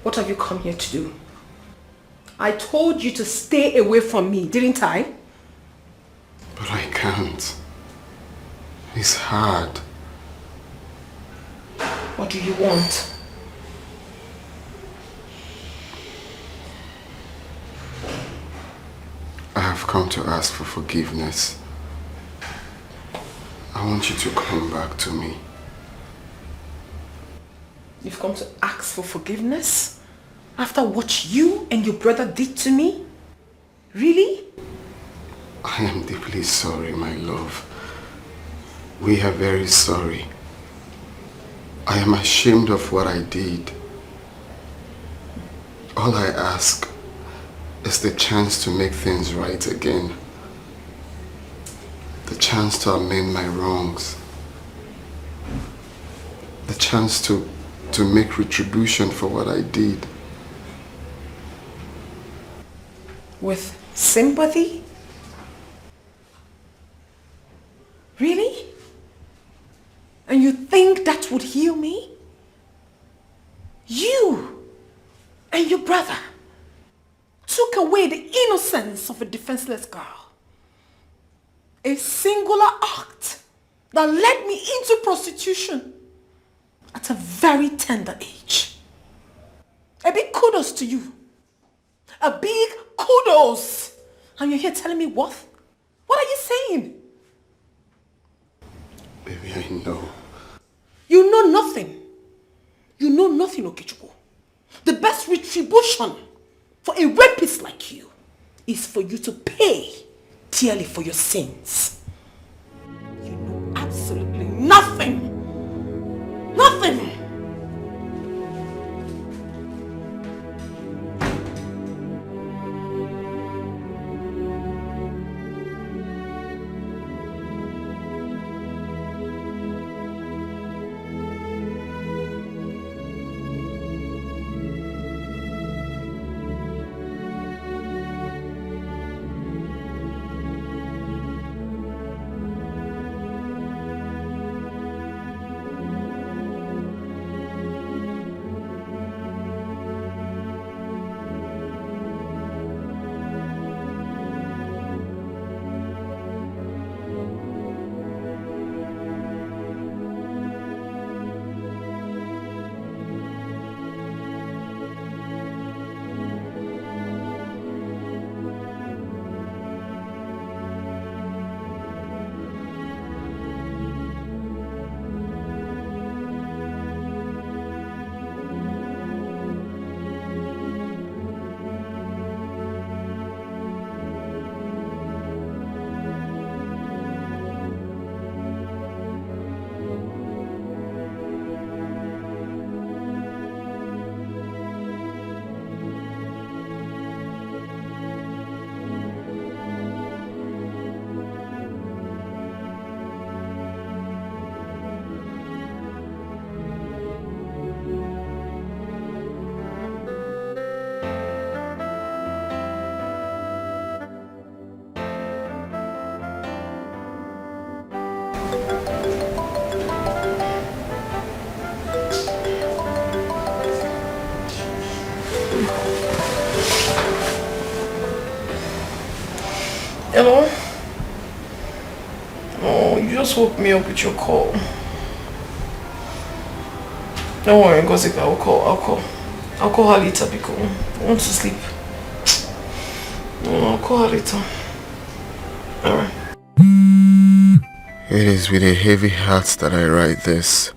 What have you come here to do? I told you to stay away from me, didn't I? But I can't. It's hard. What do you want? I have come to ask for forgiveness. I want you to come back to me. You've come to ask for forgiveness? After what you and your brother did to me? Really? I am deeply sorry, my love. We are very sorry. I am ashamed of what I did. All I ask is the chance to make things right again. The chance to amend my wrongs. The chance to make retribution for what I did. With sympathy? Really? And you think that would heal me? You and your brother took away the innocence of a defenseless girl. A singular act that led me into prostitution at a very tender age. A big kudos to you. A big kudos. And you're here telling me what? What are you saying? Baby, I know. You know nothing. You know nothing, Okechukwu. The best retribution for a rapist like you is for you to pay dearly for your sins. You know absolutely nothing. Nothing. Hello? Oh, you just woke me up with your call. Don't worry, Ngozi, I'll call her later because I want to sleep. I'll call her later. Alright. It is with a heavy heart that I write this.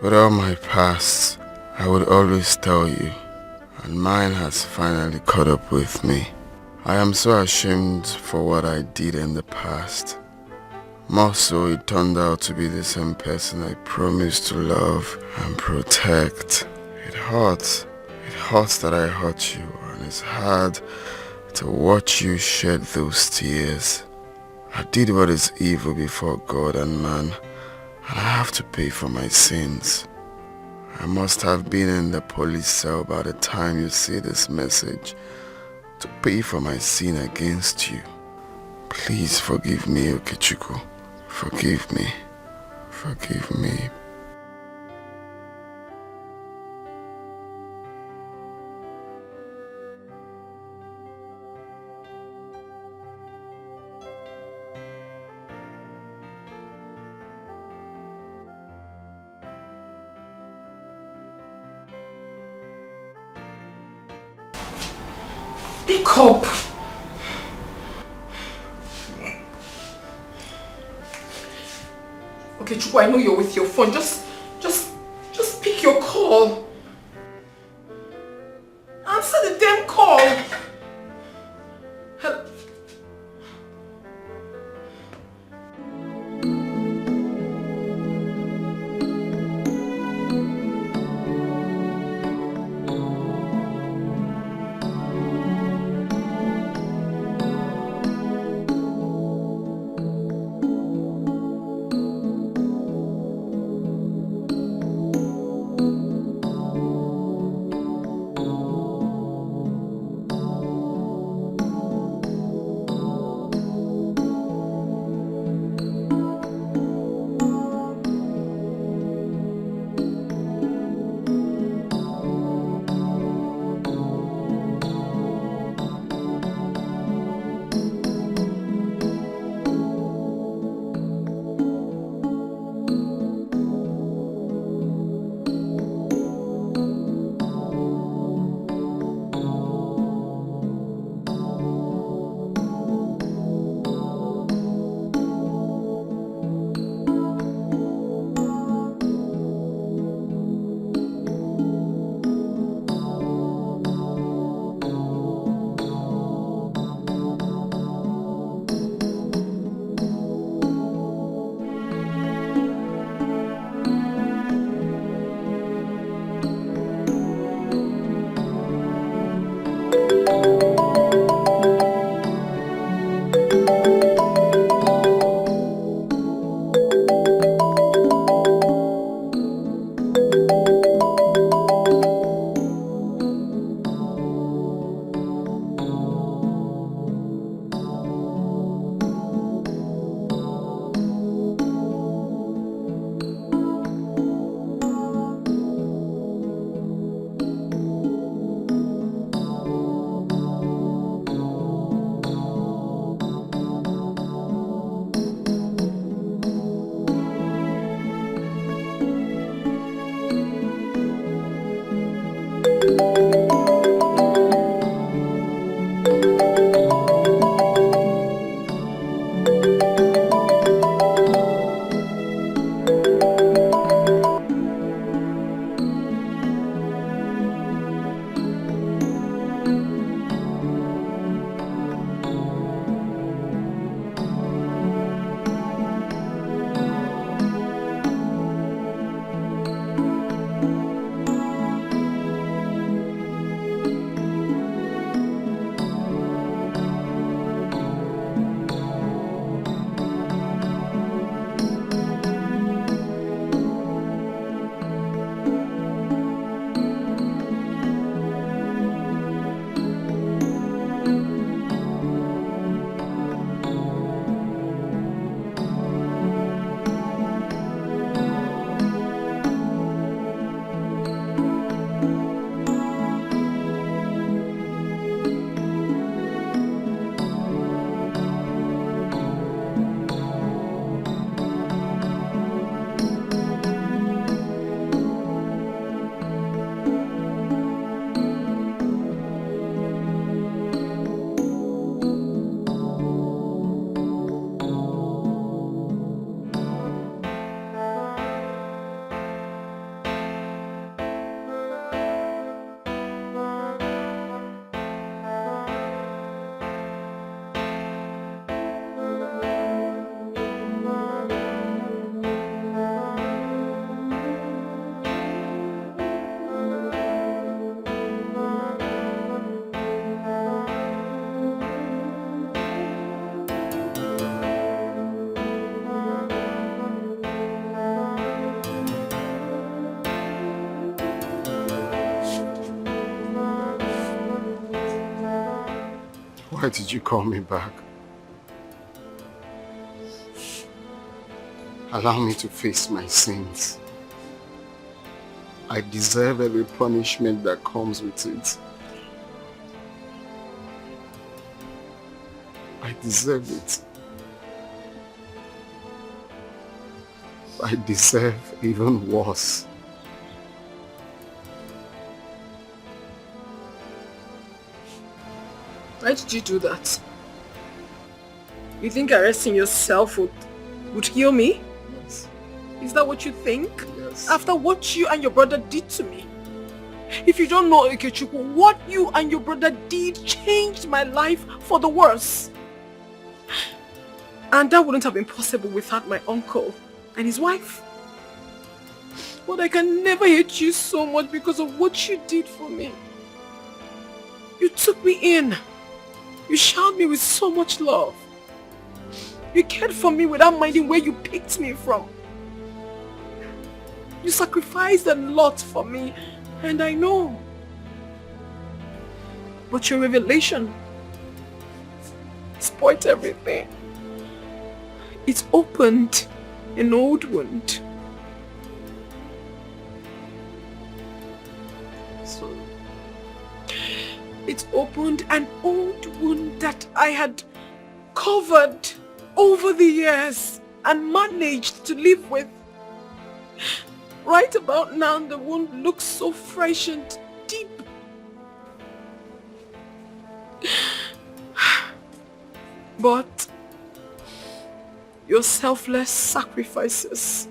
With all my past, I would always tell you, and mine has finally caught up with me. I am so ashamed for what I did in the past. More so, it turned out to be the same person I promised to love and protect. It hurts that I hurt you, and it's hard to watch you shed those tears. I did what is evil before God and man, and I have to pay for my sins. I must have been in the police cell by the time you see this message to pay for my sin against you. Please forgive me, Okechukwu. Forgive me. Forgive me. Pick up. Okay, Chukwu, I know you're with your phone. Just pick your call. Answer the damn call. Why did you call me back? Allow me to face my sins. I deserve every punishment that comes with it. I deserve it. I deserve even worse. Why did you do that? You think arresting yourself would heal me? Yes. Is that what you think? Yes. After what you and your brother did to me? If you don't know, Ikechukwu, what you and your brother did changed my life for the worse. And that wouldn't have been possible without my uncle and his wife. But I can never hate you so much because of what you did for me. You took me in. You showered me with so much love. You cared for me without minding where you picked me from. You sacrificed a lot for me, and I know. But your revelation spoiled everything. It opened an old wound. It opened an old wound that I had covered over the years and managed to live with. Right about now, the wound looks so fresh and deep. But your selfless sacrifices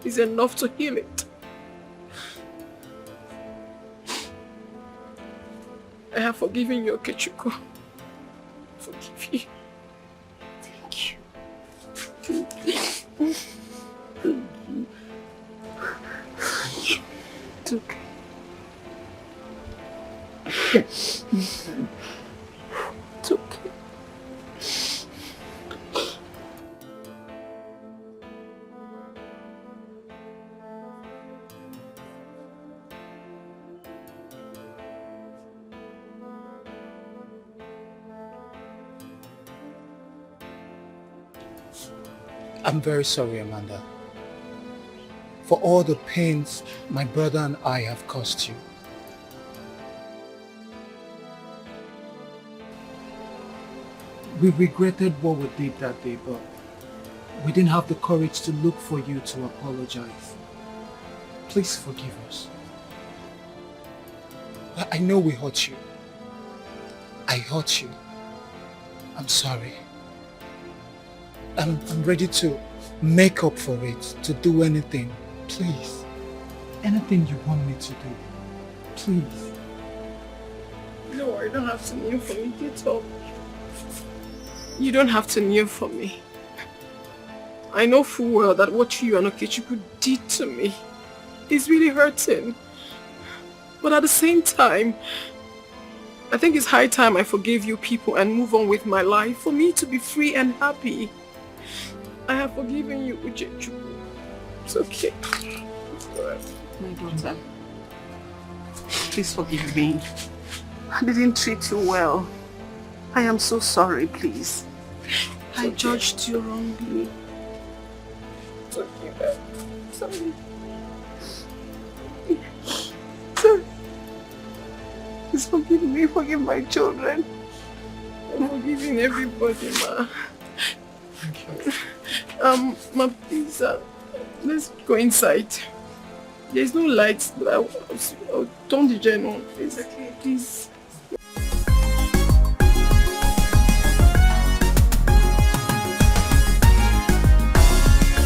is enough to heal it. I have forgiven you, Okechukwu. Forgive you. Thank you. It's okay. It's okay. I'm very sorry, Amanda, for all the pains my brother and I have caused you. We regretted what we did that day, but we didn't have the courage to look for you to apologize. Please forgive us. I know we hurt you. I hurt you. I'm sorry. I'm ready to make up for it, to do anything. Please. Anything you want me to do. Please. No, I don't have to kneel for me. Get up. You don't have to kneel for me. I know full well that what you and Okechukwu did to me is really hurting. But at the same time, I think it's high time I forgave you people and move on with my life for me to be free and happy. I have forgiven you, Okechukwu. It's okay. My daughter, please forgive me. I didn't treat you well. I am so sorry, please. I judged you wrongly. It's okay, babe. Sorry. Sorry. Please forgive me, forgive my children. I'm forgiving everybody, ma. Ma, please, let's go inside. There's no lights, but I'll turn the gen on. It's okay, please.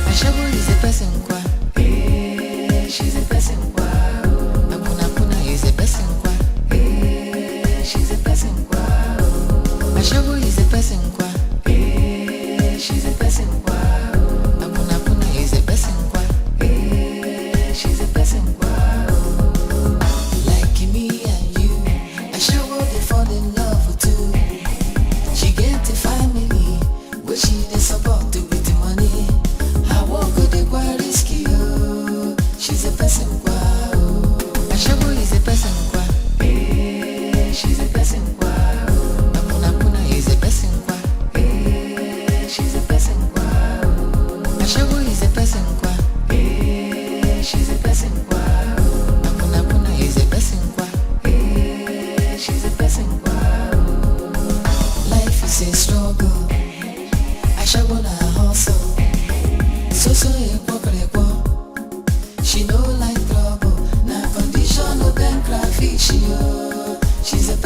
Ashabu is a person kwa. She's a person kwa. Akuna is a person kwa. She's a person kwa. Ashabu is a person kwa. She's a person kwa. Akuna is a person kwa. She's a person kwa. Like me and you, Ashabu they fall in love too. She get a family, but she dey support with the money. I won't go the risky. She's also a pokrepo. She no like trouble. Na condition of them crayfish, yo. She's a